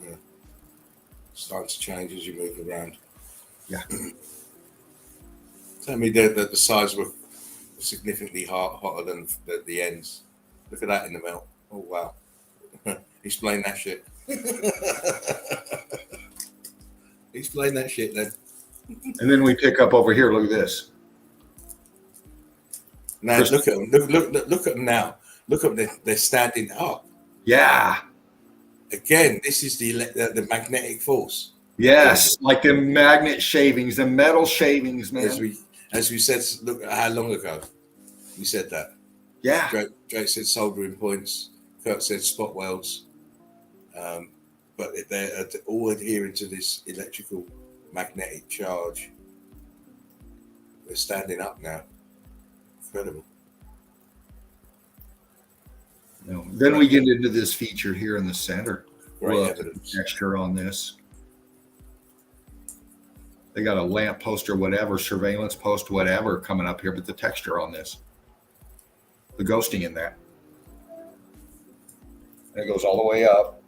Yeah, starts to change as you move around. Yeah. Tell me that the sides were significantly hotter than the ends. Look at that in the melt. Oh wow! Explain that shit. Explain that shit then. And then we pick up over here. Look at this. Now look at them. Look at them now. Look at them. They're standing up. Yeah. Again, this is the magnetic force. Yes, like the magnet shavings, the metal shavings, man. As we said, look at how long ago we said that. Yeah. Drake said soldering points. Kurt said spot welds. But they're all adhering to this electrical magnetic charge. They're standing up now. Incredible. Then we get into this feature here in the center. Great evidence. Texture on this. They got a lamp post or whatever, surveillance post, whatever coming up here, but the texture on this, the ghosting in that. And it goes all the way up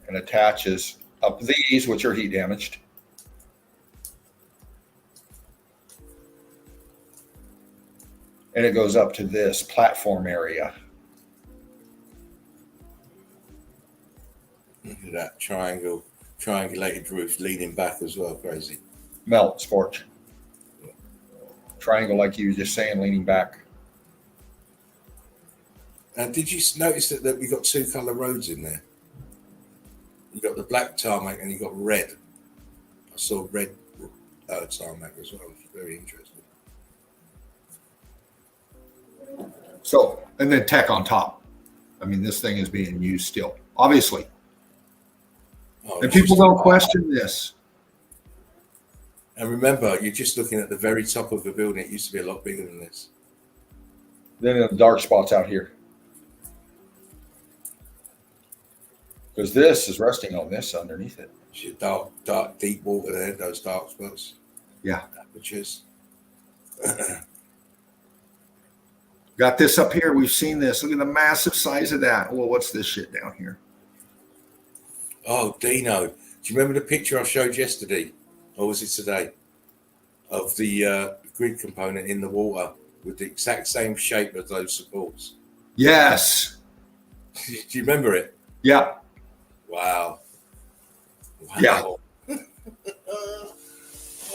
and attaches up these, which are heat damaged. And it goes up to this platform area. Look at that triangulated roof leaning back as well. Crazy. Melt, scorch. Triangle, like you were just saying, leaning back. And did you notice that we got two color roads in there? You got the black tarmac and you got red. I saw red tarmac as well. It's very interesting. So, and then tech on top. I mean, this thing is being used still, obviously. And people don't question this. And remember, you're just looking at the very top of the building. It used to be a lot bigger than this. Then the dark spots out here. Because this is resting on this underneath it. It's your dark, deep water there, those dark spots. Yeah. Apertures. Got this up here. We've seen this. Look at the massive size of that. Well, what's this shit down here? Oh, Dino. Do you remember the picture I showed yesterday? Or was it today? Of the grid component in the water with the exact same shape as those supports. Yes. Do you remember it? Yeah. Wow. Yeah.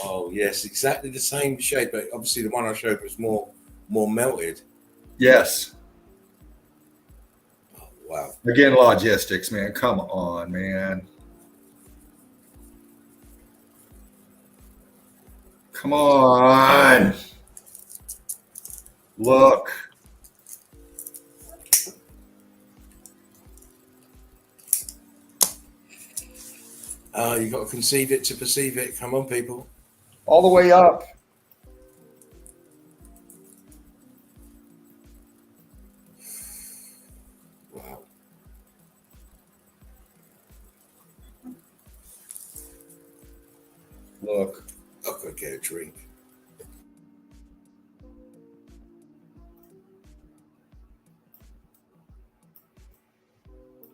Oh, yes. Exactly the same shape. But obviously, the one I showed was more melted. Yes. Oh, wow. Again, logistics, man. Come on, man. Come on. Look. You got to conceive it to perceive it. Come on, people. All the way up. Wow. Look. I've got to get a drink.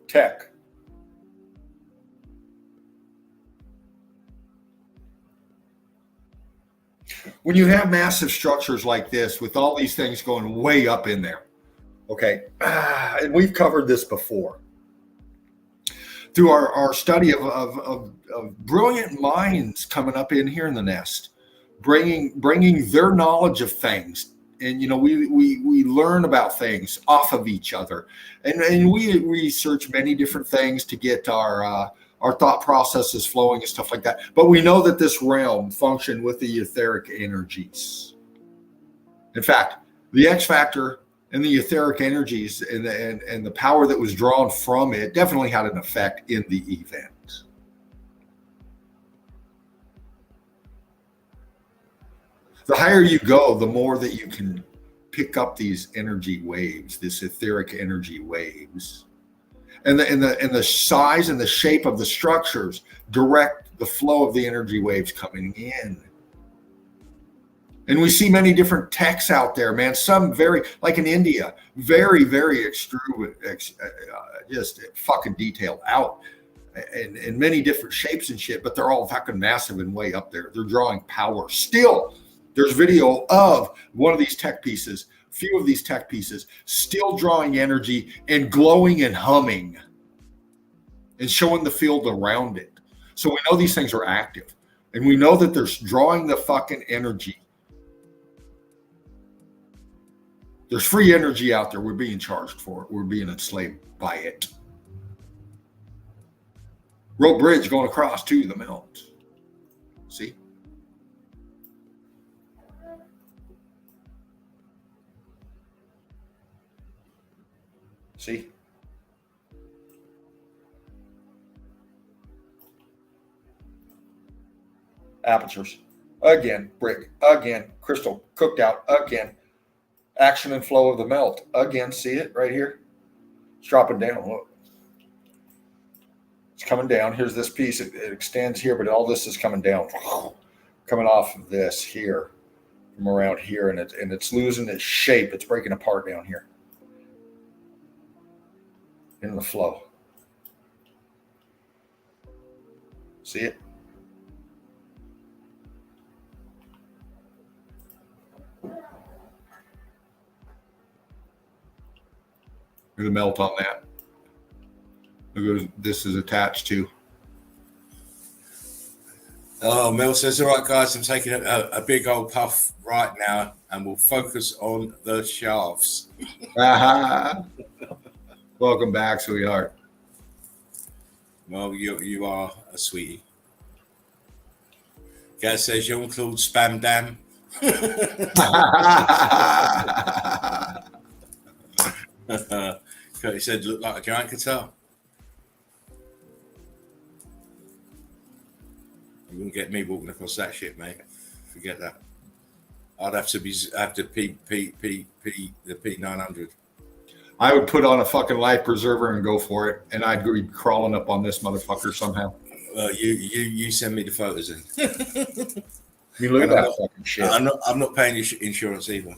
Tech. When you have massive structures like this with all these things going way up in there, okay, and we've covered this before through our study of brilliant minds coming up in here in the nest, bringing their knowledge of things. And, you know, we learn about things off of each other, and we research many different things to get our thought processes flowing and stuff like that. But we know that this realm functioned with the etheric energies. In fact, the X factor and the etheric energies and the power that was drawn from it definitely had an effect in the event. The higher you go, the more that you can pick up these energy waves, this etheric energy waves, and the size and the shape of the structures direct the flow of the energy waves coming in. And we see many different texts out there, man. Some very, like in India, very, very just fucking detailed out in many different shapes and shit, but they're all fucking massive and way up there. They're drawing power. Still, there's video of one of these tech pieces, few of these tech pieces, still drawing energy and glowing and humming and showing the field around it. So we know these things are active, and we know that they're drawing the fucking energy. There's free energy out there. We're being charged for it. We're being enslaved by it. Rope bridge going across to the melt. See? See? Apertures. Again. Brick. Again. Crystal. Cooked out. Again. Action and flow of the melt. Again, see it right here? It's dropping down. Look. It's coming down. Here's this piece. It extends here, but all this is coming down. Coming off of this here. From around here. And it's losing its shape. It's breaking apart down here. In the flow. See it? Look at the melt on that. Look at this is attached to. Oh, Mel says, all right, guys, I'm taking a big old puff right now and we'll focus on the shafts. Welcome back, sweetheart. Well, you are a sweetie. Gaz says, Jean-Claude Spam Dam. He said, look like a giant guitar. You wouldn't get me walking across that shit, mate. Forget that. I'd have to the P900. I would put on a fucking life preserver and go for it, and I'd be crawling up on this motherfucker somehow. You send me the photos in. You look at that fucking shit. I'm not paying your insurance either.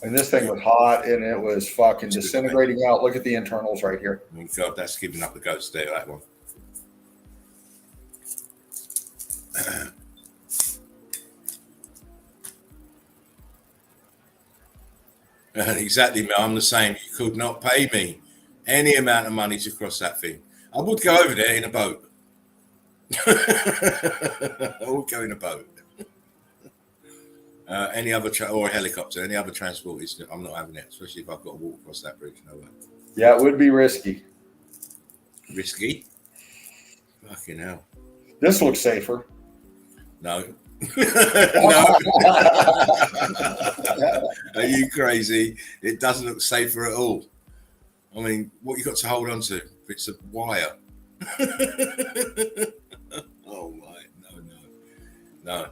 And this thing was hot, and it was fucking disintegrating out. Look at the internals right here. Oh God, that's giving up the ghost there, that one. Exactly, Mel. I'm the same. You could not pay me any amount of money to cross that thing. I would go over there in a boat. I would go in a boat. Any other or a helicopter, any other transport is. I'm not having it, especially if I've got to walk across that bridge. No way. Yeah, it would be risky. Risky? Fucking hell. This looks safer. No. No. Are you crazy? It doesn't look safer at all. I mean, what you got to hold on to? It's a wire. Oh my, no.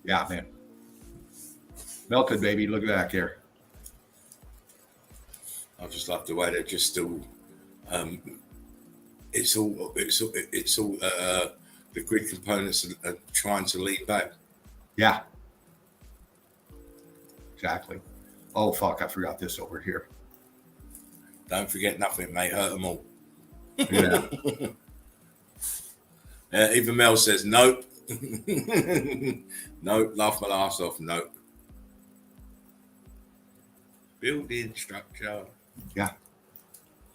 Yeah, man. Melted, baby. Look at that here. I just love the way they're just still. It's all the grid components are trying to lean back. Yeah. Exactly. Oh fuck! I forgot this over here. Don't forget nothing, mate. Hurt them all. Yeah. Even Mel says nope. Nope. Laugh my ass off. Nope. Building structure. Yeah.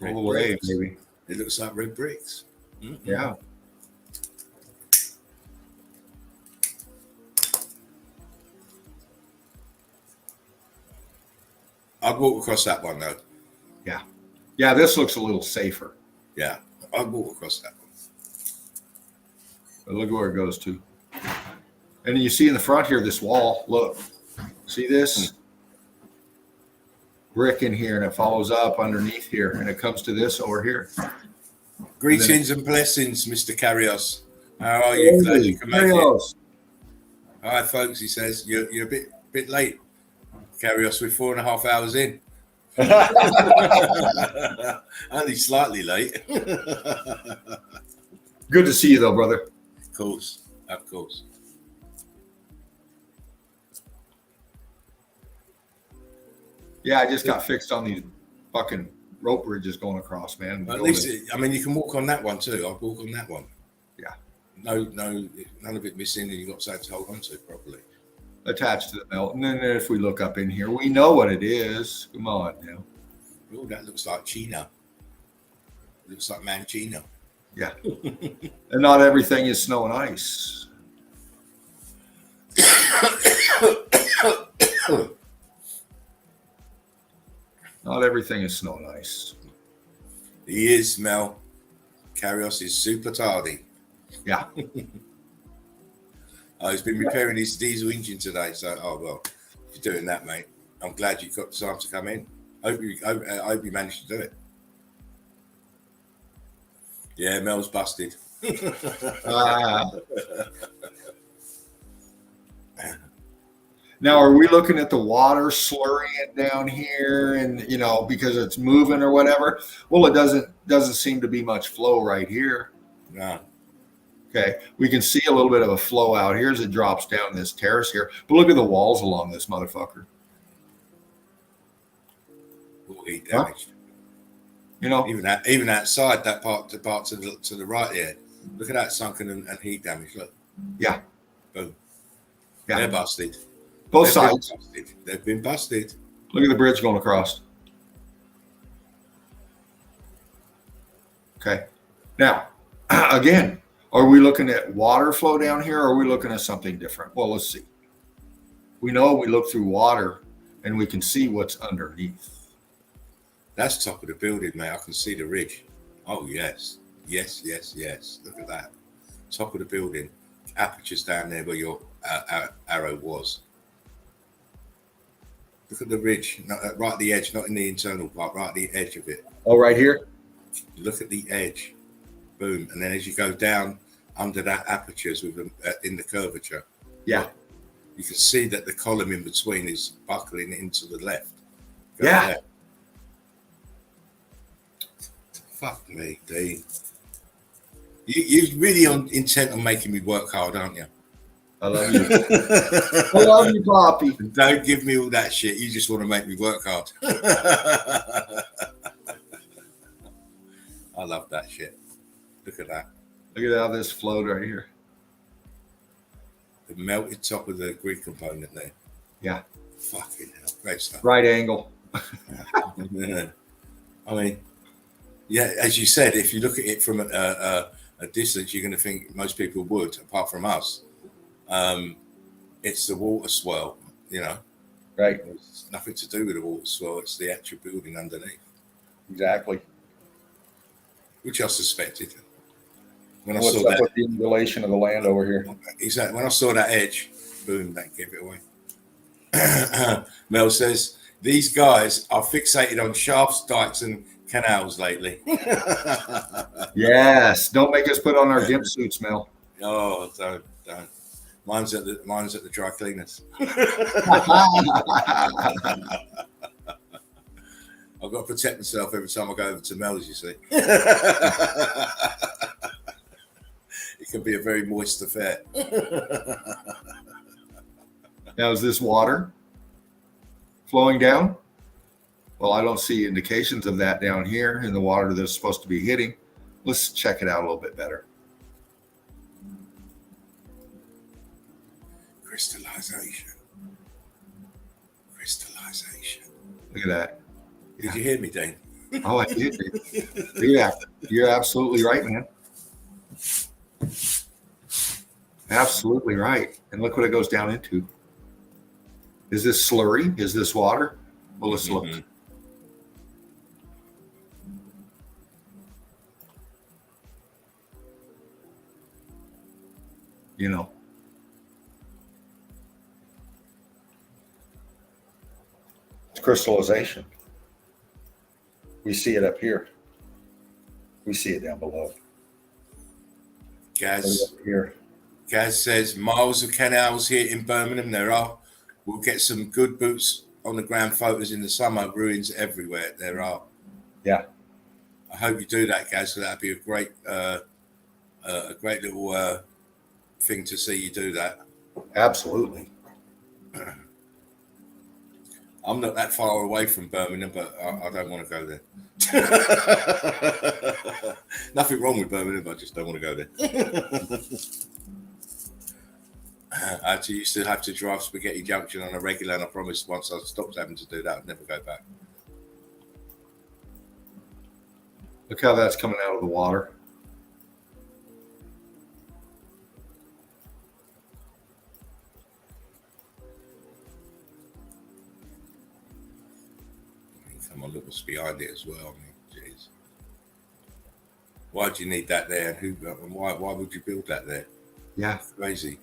Red All the way, bricks. maybe. It looks like red bricks. Yeah. I'd walk across that one though. Yeah, this looks a little safer. Yeah, I'd walk across that one. But look where it goes to. And you see in the front here, this wall. Look, see this brick in here, and it follows up underneath here, and it comes to this over here. Greetings and blessings, Mr. Carrios. How are you? Glad you can make it. All right, folks. He says you're a bit late. Carrios, we're 4.5 hours in. Only slightly late. Good to see you, though, brother. Of course. Yeah, I just got fixed on these fucking rope bridges going across, man. At least, I mean, you can walk on that one too. I'll walk on that one. Yeah. No, none of it missing, and you got something to hold on to properly. Attached to the melt. And then if we look up in here, we know what it is. Come on now. Oh, that looks like Chino. Looks like Mancino. Yeah. And not everything is snow and ice. Not everything is snow and ice. He is, Mel. Carrios is super tardy. Yeah. He's been repairing his diesel engine today. So, well, if you're doing that, mate, I'm glad you got time to come in. I hope you managed to do it. Yeah, Mel's busted. Now, are we looking at the water slurrying it down here, and because it's moving or whatever? Well, it doesn't seem to be much flow right here. No. Okay, we can see a little bit of a flow out here as it drops down this terrace here. But look at the walls along this motherfucker. All heat damaged. Huh? Even outside that part to the right here. Look at that sunken and heat damage. Look. Yeah. Boom. Yeah. They're busted. Both sides. They've been busted. Look at the bridge going across. Okay. Now, again, are we looking at water flow down here, or are we looking at something different? Well, let's see. We know we look through water and we can see what's underneath. That's top of the building, mate. I can see the ridge. Oh, yes. Yes. Look at that. Top of the building. Apertures down there where your arrow was. Look at the ridge. Right at the edge, not in the internal part, right at the edge of it. Oh, right here? Look at the edge. Boom. And then as you go down under that apertures in the curvature. Yeah. You can see that the column in between is buckling into the left. Yeah. Left. Fuck me, Dean. You're really intent on making me work hard, aren't you? I love you. I love you, Poppy. Don't give me all that shit. You just want to make me work hard. I love that shit. Look at that. Look at how this flowed right here. The melted top of the grid component there. Yeah. Fucking hell. Great stuff. Right angle. I mean, yeah, as you said, if you look at it from a distance, you're going to think most people would, apart from us. It's the water swell, Right. It's nothing to do with the water swell. It's the actual building underneath. Exactly. Which I suspected. When What's I saw up that, with the undulation of the land over here? exactly. When I saw that edge, boom, that gave it away. Mel says, these guys are fixated on shafts, dikes, and canals lately. Yes. Don't make us put on our gimp suits, Mel. Oh, don't. Mine's at the dry cleaners. I've got to protect myself every time I go over to Mel's, you see. It can be a very moist affair. Now, is this water flowing down? Well, I don't see indications of that down here in the water that's supposed to be hitting. Let's check it out a little bit better. Crystallization. Look at that. Did you hear me, Dane? Oh, I did. Yeah, you're absolutely right, man. Absolutely right. And look what it goes down into. Is this slurry? Is this water? Well, let's look. Mhm. You know, it's crystallization. We see it up here. We see it down below. Gaz, Up here. Gaz says miles of canals here in Birmingham. There are. We'll get some good boots on the ground photos in the summer. Ruins everywhere. There are. Yeah. I hope you do that, Gaz. So that'd be a great little thing to see you do that. Absolutely. I'm not that far away from Birmingham, but I don't want to go there. Nothing wrong with Birmingham, I just don't want to go there. I actually used to have to drive Spaghetti Junction on a regular, and I promised once I stopped having to do that, I'd never go back. Look how that's coming out of the water. Come on, look what's behind it as well. I mean, jeez. Why do you need that there? And why would you build that there? Yeah. Crazy.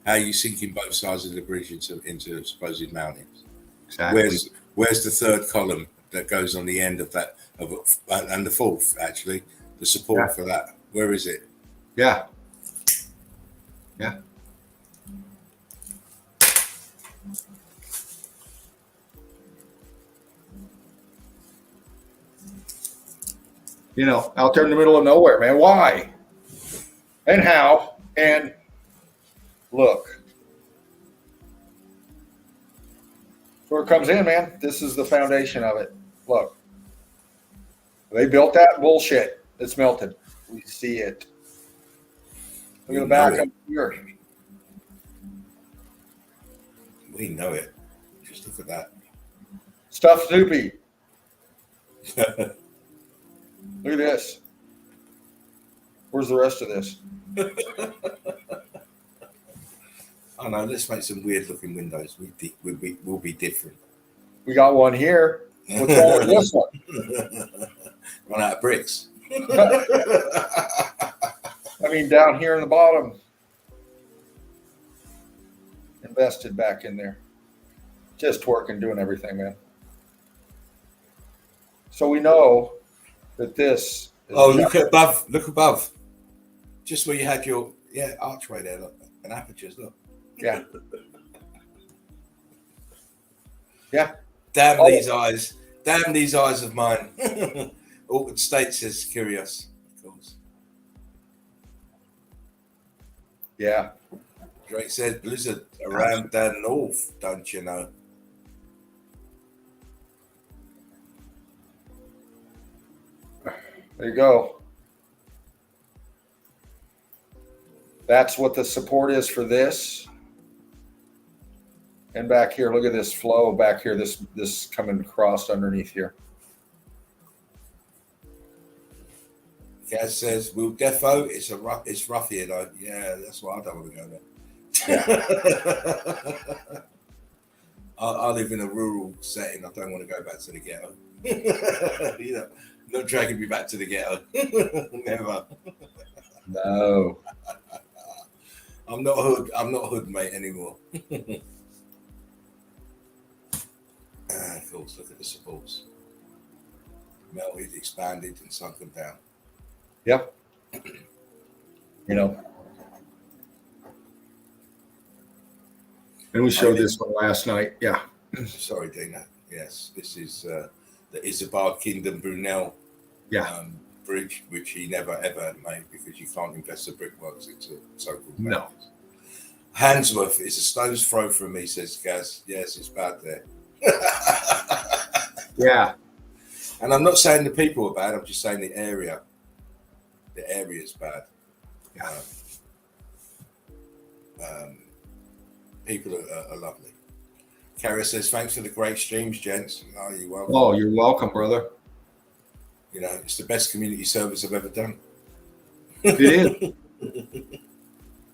How are you sinking both sides of the bridge into supposed mountains? Exactly. Where's the third column that goes on the end of that and the fourth, actually, the support for that? Where is it? Yeah. Yeah. You know, out there in the middle of nowhere, man. Why? And how? And look. Where it comes in, man. This is the foundation of it. Look. They built that bullshit. It's melted. We see it. Look at the back up here. We know it. Just look at that. Stuff Snoopy. Look at this. Where's the rest of this? Oh no, let's make some weird looking windows. We'll be different. We got one here. What's wrong with this one? Run out of bricks. I mean, down here in the bottom. Invested back in there. Just working, doing everything, man. So we know that this is Look above. Look above. Just where you had your archway there, look. And apertures, look. Yeah. Yeah. Damn these eyes. Damn these eyes of mine. Altered State says curious, of course. Yeah. Drake says blizzard around the north, don't you know? There you go. That's what the support is for this. And back here, look at this flow back here. This coming across underneath here. Gaz says, "Will defo? It's rough here though. Yeah, that's why I don't want to go there. Yeah. I live in a rural setting. I don't want to go back to the ghetto. You know, not dragging me back to the ghetto. Never. No. I'm not hood. I'm not hood, mate, anymore. Of course, look at the supports. Melted, expanded, and sunken down. Yep. You know. And we showed this one last night. Yeah. Sorry, Dana. Yes, this is the Isabar Kingdom Brunel bridge, which he never ever made because you can't invest the brickworks into so-called No. mountains. Handsworth is a stone's throw from me, says Gaz. Yes, it's bad there. Yeah. And I'm not saying the people are bad. I'm just saying the area. The area is bad. Yeah. People are lovely. Kara says, thanks for the great streams, gents. Oh, you're welcome. Oh, you're welcome, brother. You know, it's the best community service I've ever done. It is.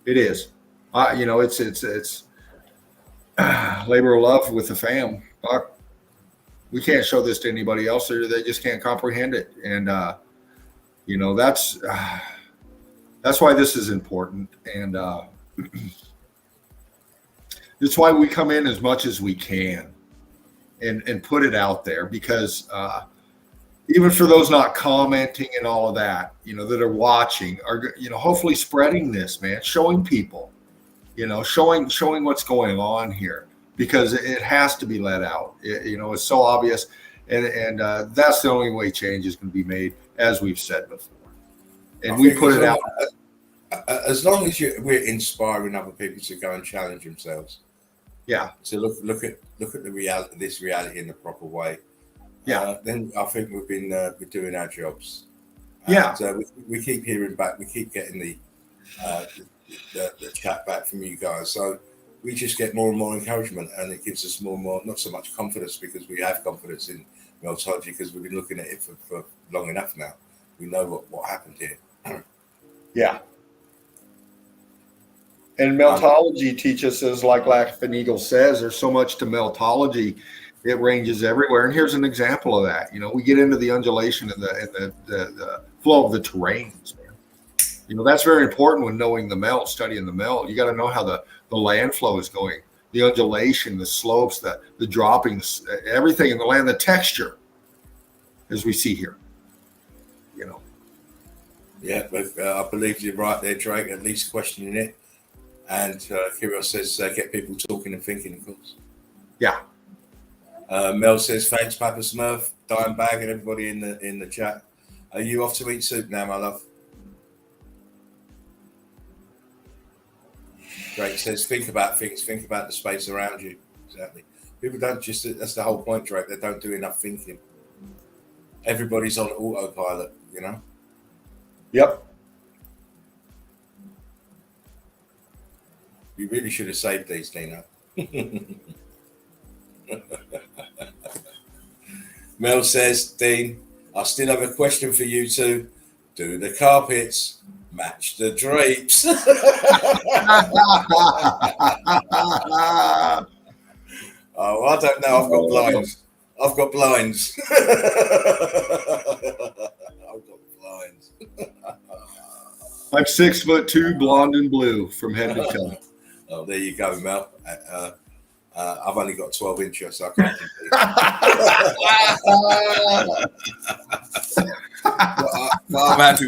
It is. You know, it's labor of love with the fam. We can't show this to anybody else, or they just can't comprehend it. And that's why this is important. And it's why we come in as much as we can and put it out there, because even for those not commenting and all of that, that are watching, are, hopefully spreading this, man, showing people, showing what's going on here, because it has to be let out. It's so obvious. And that's the only way change is going to be made, as we've said before. And we put it out. As long as we're inspiring other people to go and challenge themselves. Yeah. To look at the reality, this reality in the proper way. Yeah. Then I think we're doing our jobs. Yeah. We keep hearing back. We keep getting the chat back from you guys. So we just get more and more encouragement, and it gives us more and more, not so much confidence, because we have confidence in Meltology, because we've been looking at it for long enough now. We know what happened here. Yeah. And Meltology teaches us, like Laughing Eagle says, there's so much to Meltology. It ranges everywhere. And here's an example of that. We get into the undulation and the flow of the terrains, man. That's very important when knowing the melt, studying the melt. You got to know how the land flow is going, the undulation, the slopes, the droppings, everything in the land, the texture, as we see here. Yeah, but I believe you're right there, Drake, at least questioning it. And Kirill says, get people talking and thinking, of course. Yeah. Mel says, thanks, Papa Smurf, Dime Bag, and everybody in the chat. Are you off to eat soup now, my love? Drake says, think about things, think about the space around you. Exactly. People don't that's the whole point, Drake. They don't do enough thinking. Everybody's on autopilot, Yep. You really should have saved these, Dino. Mel says, Dean, I still have a question for you two. Do the carpets match the drapes? Oh, I don't know. I've got blinds. I've got blinds. I'm 6'2", blonde and blue from head to toe. Oh, there you go, Mel. I've only got 12 inches, so I can't compete. But I'm happy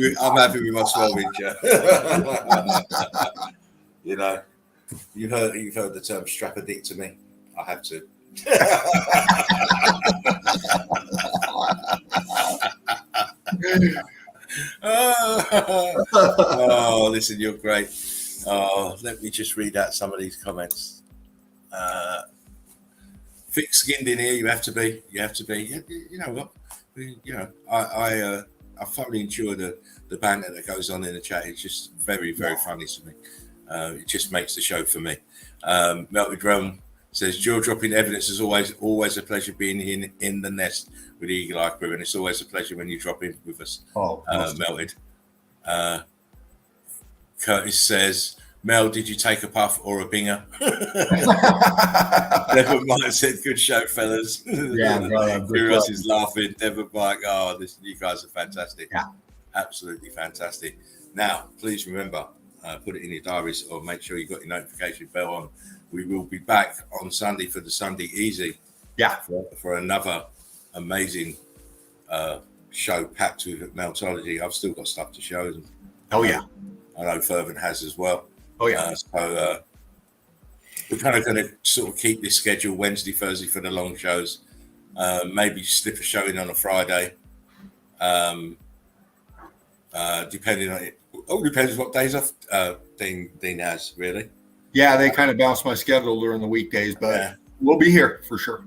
with my 12 incher. You've heard the term strap a dick to me. I have to. Oh, listen, you're great. Oh, let me just read out some of these comments. Thick-skinned in here, you have to be. You know what? I thoroughly enjoy the banter that goes on in the chat. It's just very, very funny to me. It just makes the show for me. Melted Realm says, jaw-dropping evidence is always a pleasure being in the nest with the Eagle Eye Crew, and it's always a pleasure when you drop in with us, Melted. Curtis says, Mel, did you take a puff or a binger? Never mind, said, good show, fellas. Yeah, Curious is laughing. Never mind. Oh, you guys are fantastic. Yeah. Absolutely fantastic. Now, please remember, put it in your diaries or make sure you got your notification bell on. We will be back on Sunday for the Sunday Easy. Yeah. For another amazing show packed with Meltology. I've still got stuff to show them. Oh, yeah. I know Fervent has as well. Oh, yeah. So we're kind of going to sort of keep this schedule Wednesday, Thursday for the long shows. Maybe slip a show in on a Friday. Depending on it. All depends what days off Dean has, really. Yeah, they kind of bounce my schedule during the weekdays, but we'll be here for sure.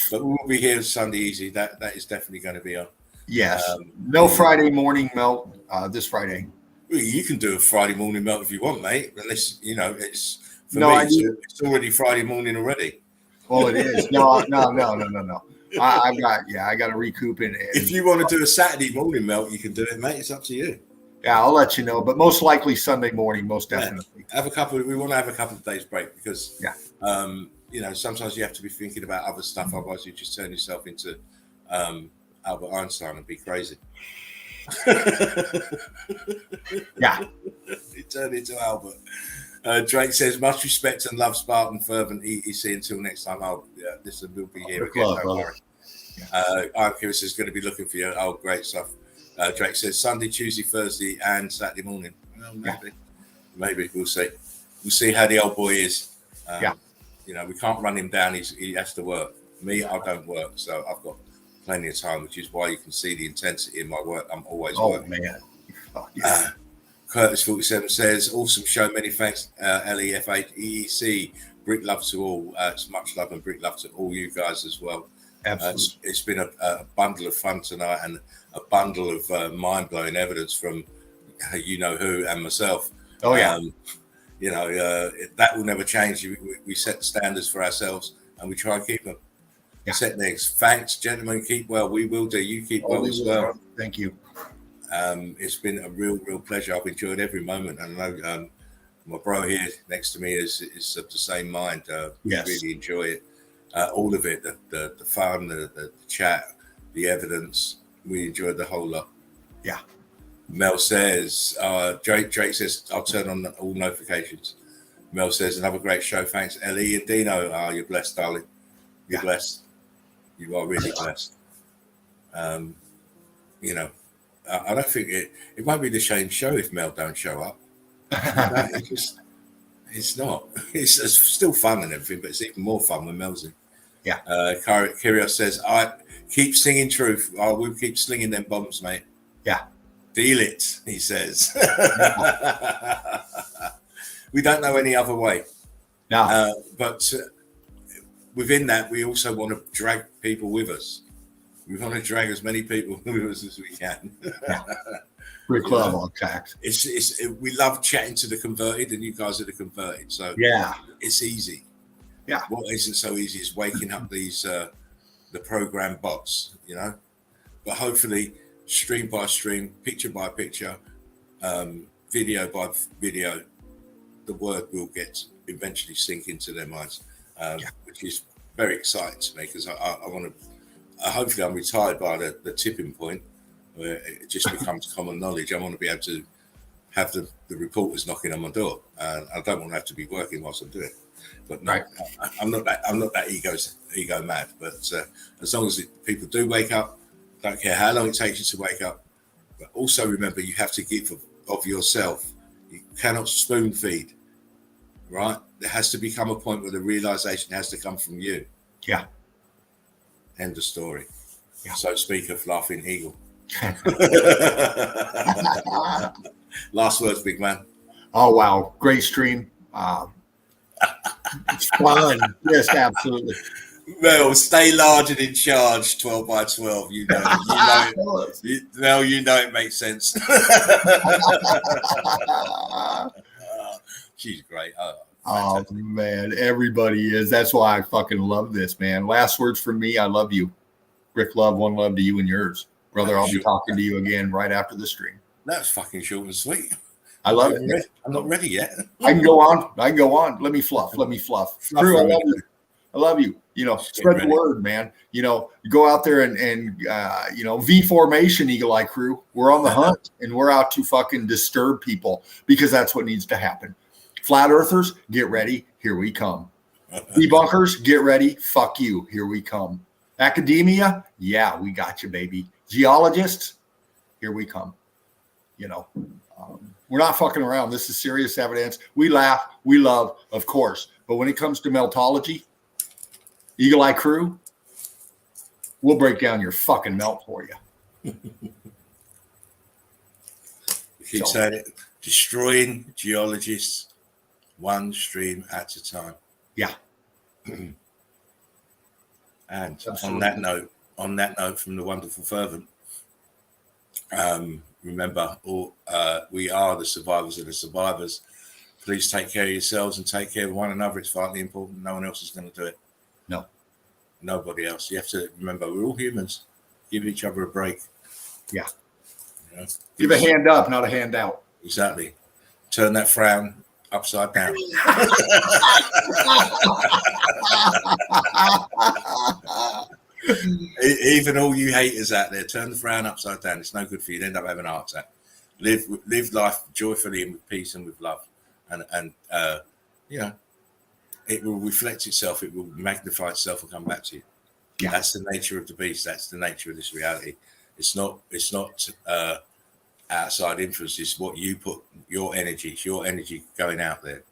But we'll be here Sunday Easy. That is definitely going to be on. Yes. No Friday morning melt this Friday. Well, you can do a Friday morning melt if you want, mate. Unless, it's for No, me, it's already Friday morning already. Well, it is. No. I got to recoup it. If you want to do a Saturday morning melt, you can do it, mate. It's up to you. Yeah, I'll let you know, but most likely Sunday morning, most definitely. We want to have a couple of days break because sometimes you have to be thinking about other stuff. Otherwise, you just turn yourself into Albert Einstein and be crazy. Yeah. He turned into Albert. Drake says, much respect and love, Spartan, fervent, EEC. Until next time, listen, we'll be here again. Club, Don't worry. I'm curious is going to be looking for you. Oh, great stuff. Drake says Sunday, Tuesday, Thursday, and Saturday morning. Well, maybe we'll see. We'll see how the old boy is. We can't run him down. He has to work. Me, I don't work, so I've got plenty of time, which is why you can see the intensity in my work. I'm always working. Man. Curtis 47 says, awesome show. Many thanks, LEFH, EEC. Brick love to all. It's much love and brick love to all you guys as well. Absolutely. It's been a bundle of fun tonight and a bundle of mind-blowing evidence from you know who and myself. Oh, yeah. That will never change. We set standards for ourselves and we try and keep them. Yeah. Set next. Thanks, gentlemen. Keep well. We will do. You keep well as well. Thank you. It's been a real pleasure. I've enjoyed every moment. And I know my bro here next to me is of the same mind. Yes. We really enjoy it. All of it, the fun, the chat, the evidence. We enjoyed the whole lot. Yeah. Mel says, Drake says, I'll turn on all notifications. Mel says, another great show. Thanks, Ellie and Dino. You're blessed, darling. You're blessed. You are really blessed. I don't think it won't be the same show if Mel don't show up. It's not. It's still fun and everything, but it's even more fun when Mel's in. Yeah. Kyrios says, I keep singing truth. I will keep slinging them bombs, mate. Yeah. Feel it, he says. We don't know any other way. No. But within that, we also want to drag people with us. We want to drag as many people with us as we can. Brick Club on tax. We love chatting to the converted, and you guys are the converted. So it's easy. Yeah. What isn't so easy is waking up these the program bots, But hopefully, stream by stream, picture by picture, video by video, the word will eventually sink into their minds, which is very exciting to me because I want to. Hopefully, I'm retired by the tipping point where it just becomes common knowledge. I want to be able to have the reporters knocking on my door. I don't want to have to be working whilst I'm doing it. But no, I'm not that ego mad. But as long as people do wake up, don't care how long it takes you to wake up. But also remember, you have to give of yourself. You cannot spoon feed, right? There has to become a point where the realization has to come from you. Yeah. End of story. Yeah. So speak of Laughing Eagle. Last words, big man. Oh, wow. Great stream. It's fun. Yes, absolutely. Well, stay large and in charge, 12 by 12. You know it makes sense. She's great. Oh, man. Everybody is. That's why I fucking love this, man. Last words from me. I love you. Rick Love, one love to you and yours. Brother, I'll be talking to you again right after the stream. That's fucking short and sweet. I love it. I'm not ready yet. I can go on. Let me fluff. Crew, I love you. I love you. Spread the word, man. Go out there and V formation, Eagle Eye Crew. We're on the hunt and we're out to fucking disturb people because that's what needs to happen. Flat earthers, get ready. Here we come. Debunkers, get ready. Fuck you. Here we come. Academia, yeah, we got you, baby. Geologists, here we come. We're not fucking around. This is serious evidence. We laugh, we love, of course. But when it comes to meltology, Eagle Eye Crew, we'll break down your fucking melt for you. Keep saying it. Destroying geologists one stream at a time. Yeah. And on that note, from the wonderful fervent, remember, we are the survivors of the survivors. Please take care of yourselves and take care of one another. It's vitally important. No one else is going to do it. No. Nobody else. You have to remember, we're all humans. Give each other a break. Yeah. Give a hand up, not a hand out. Exactly. Turn that frown upside down. Even all you haters out there, turn the frown upside down. It's no good for you. You end up having a heart attack. Live life joyfully and with peace and with love, and you know, it will reflect itself. It will magnify itself and come back to you. Yeah. That's the nature of the beast. That's the nature of this reality. It's not outside influence. It's what you put your energy. It's your energy going out there.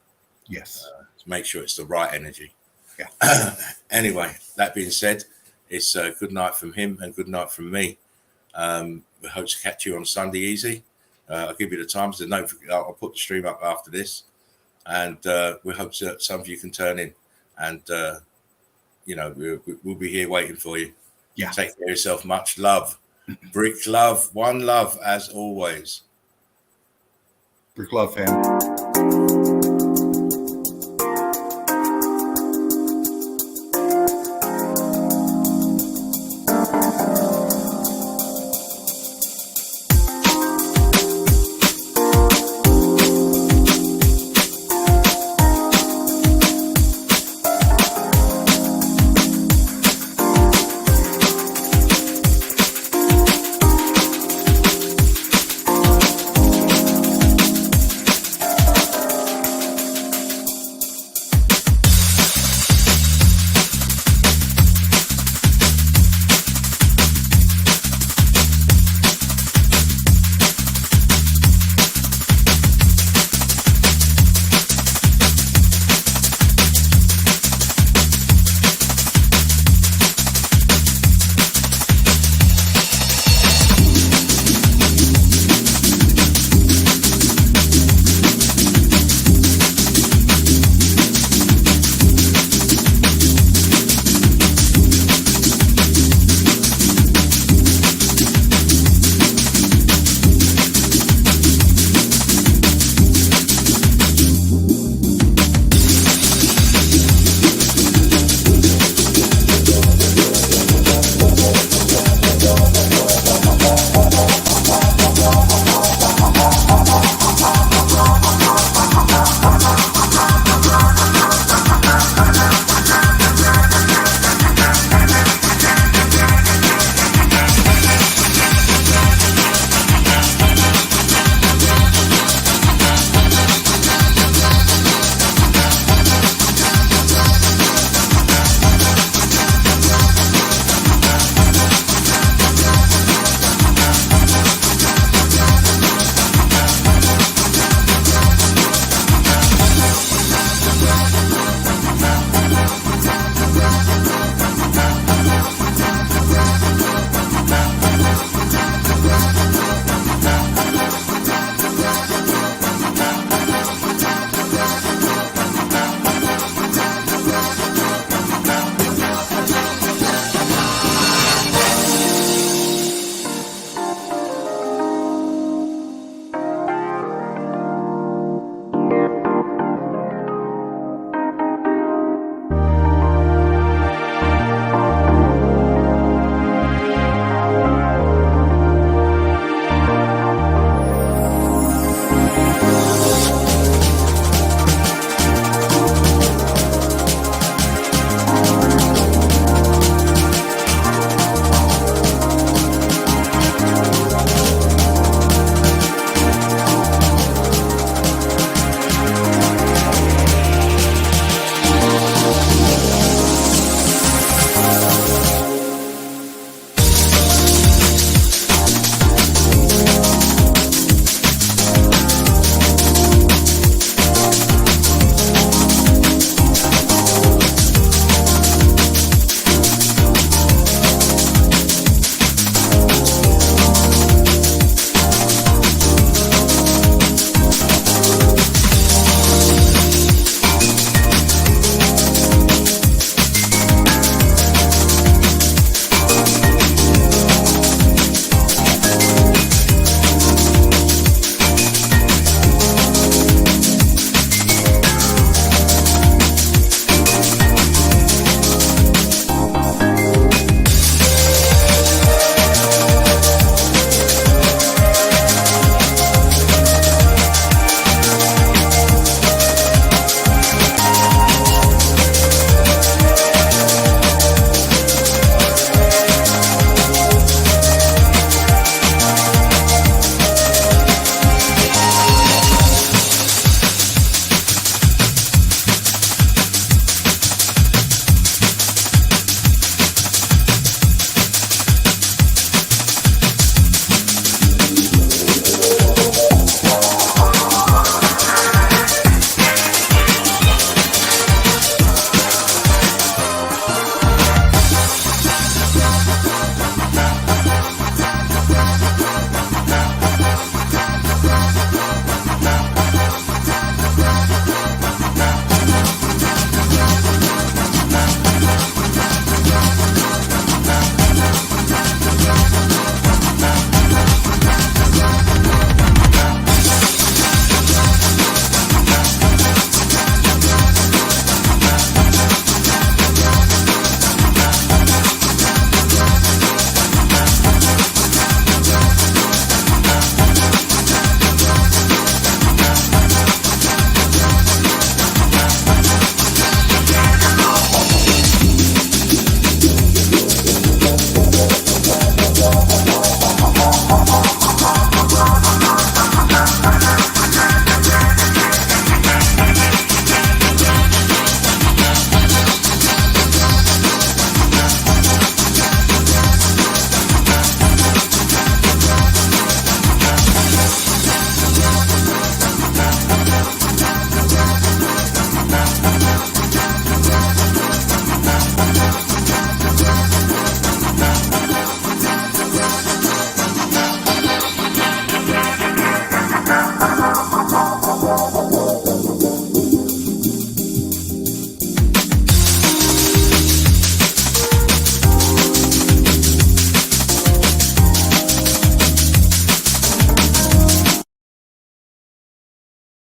Yes. To make sure it's the right energy. Yeah. Anyway, that being said, it's a good night from him and good night from me. We hope to catch you on Sunday easy. I'll give you the times. I'll put the stream up after this, and we hope that some of you can turn in, and you know, we'll be here waiting for you. Yeah. Take care of yourself. Much love. Brick love. One love as always. Brick love, fam.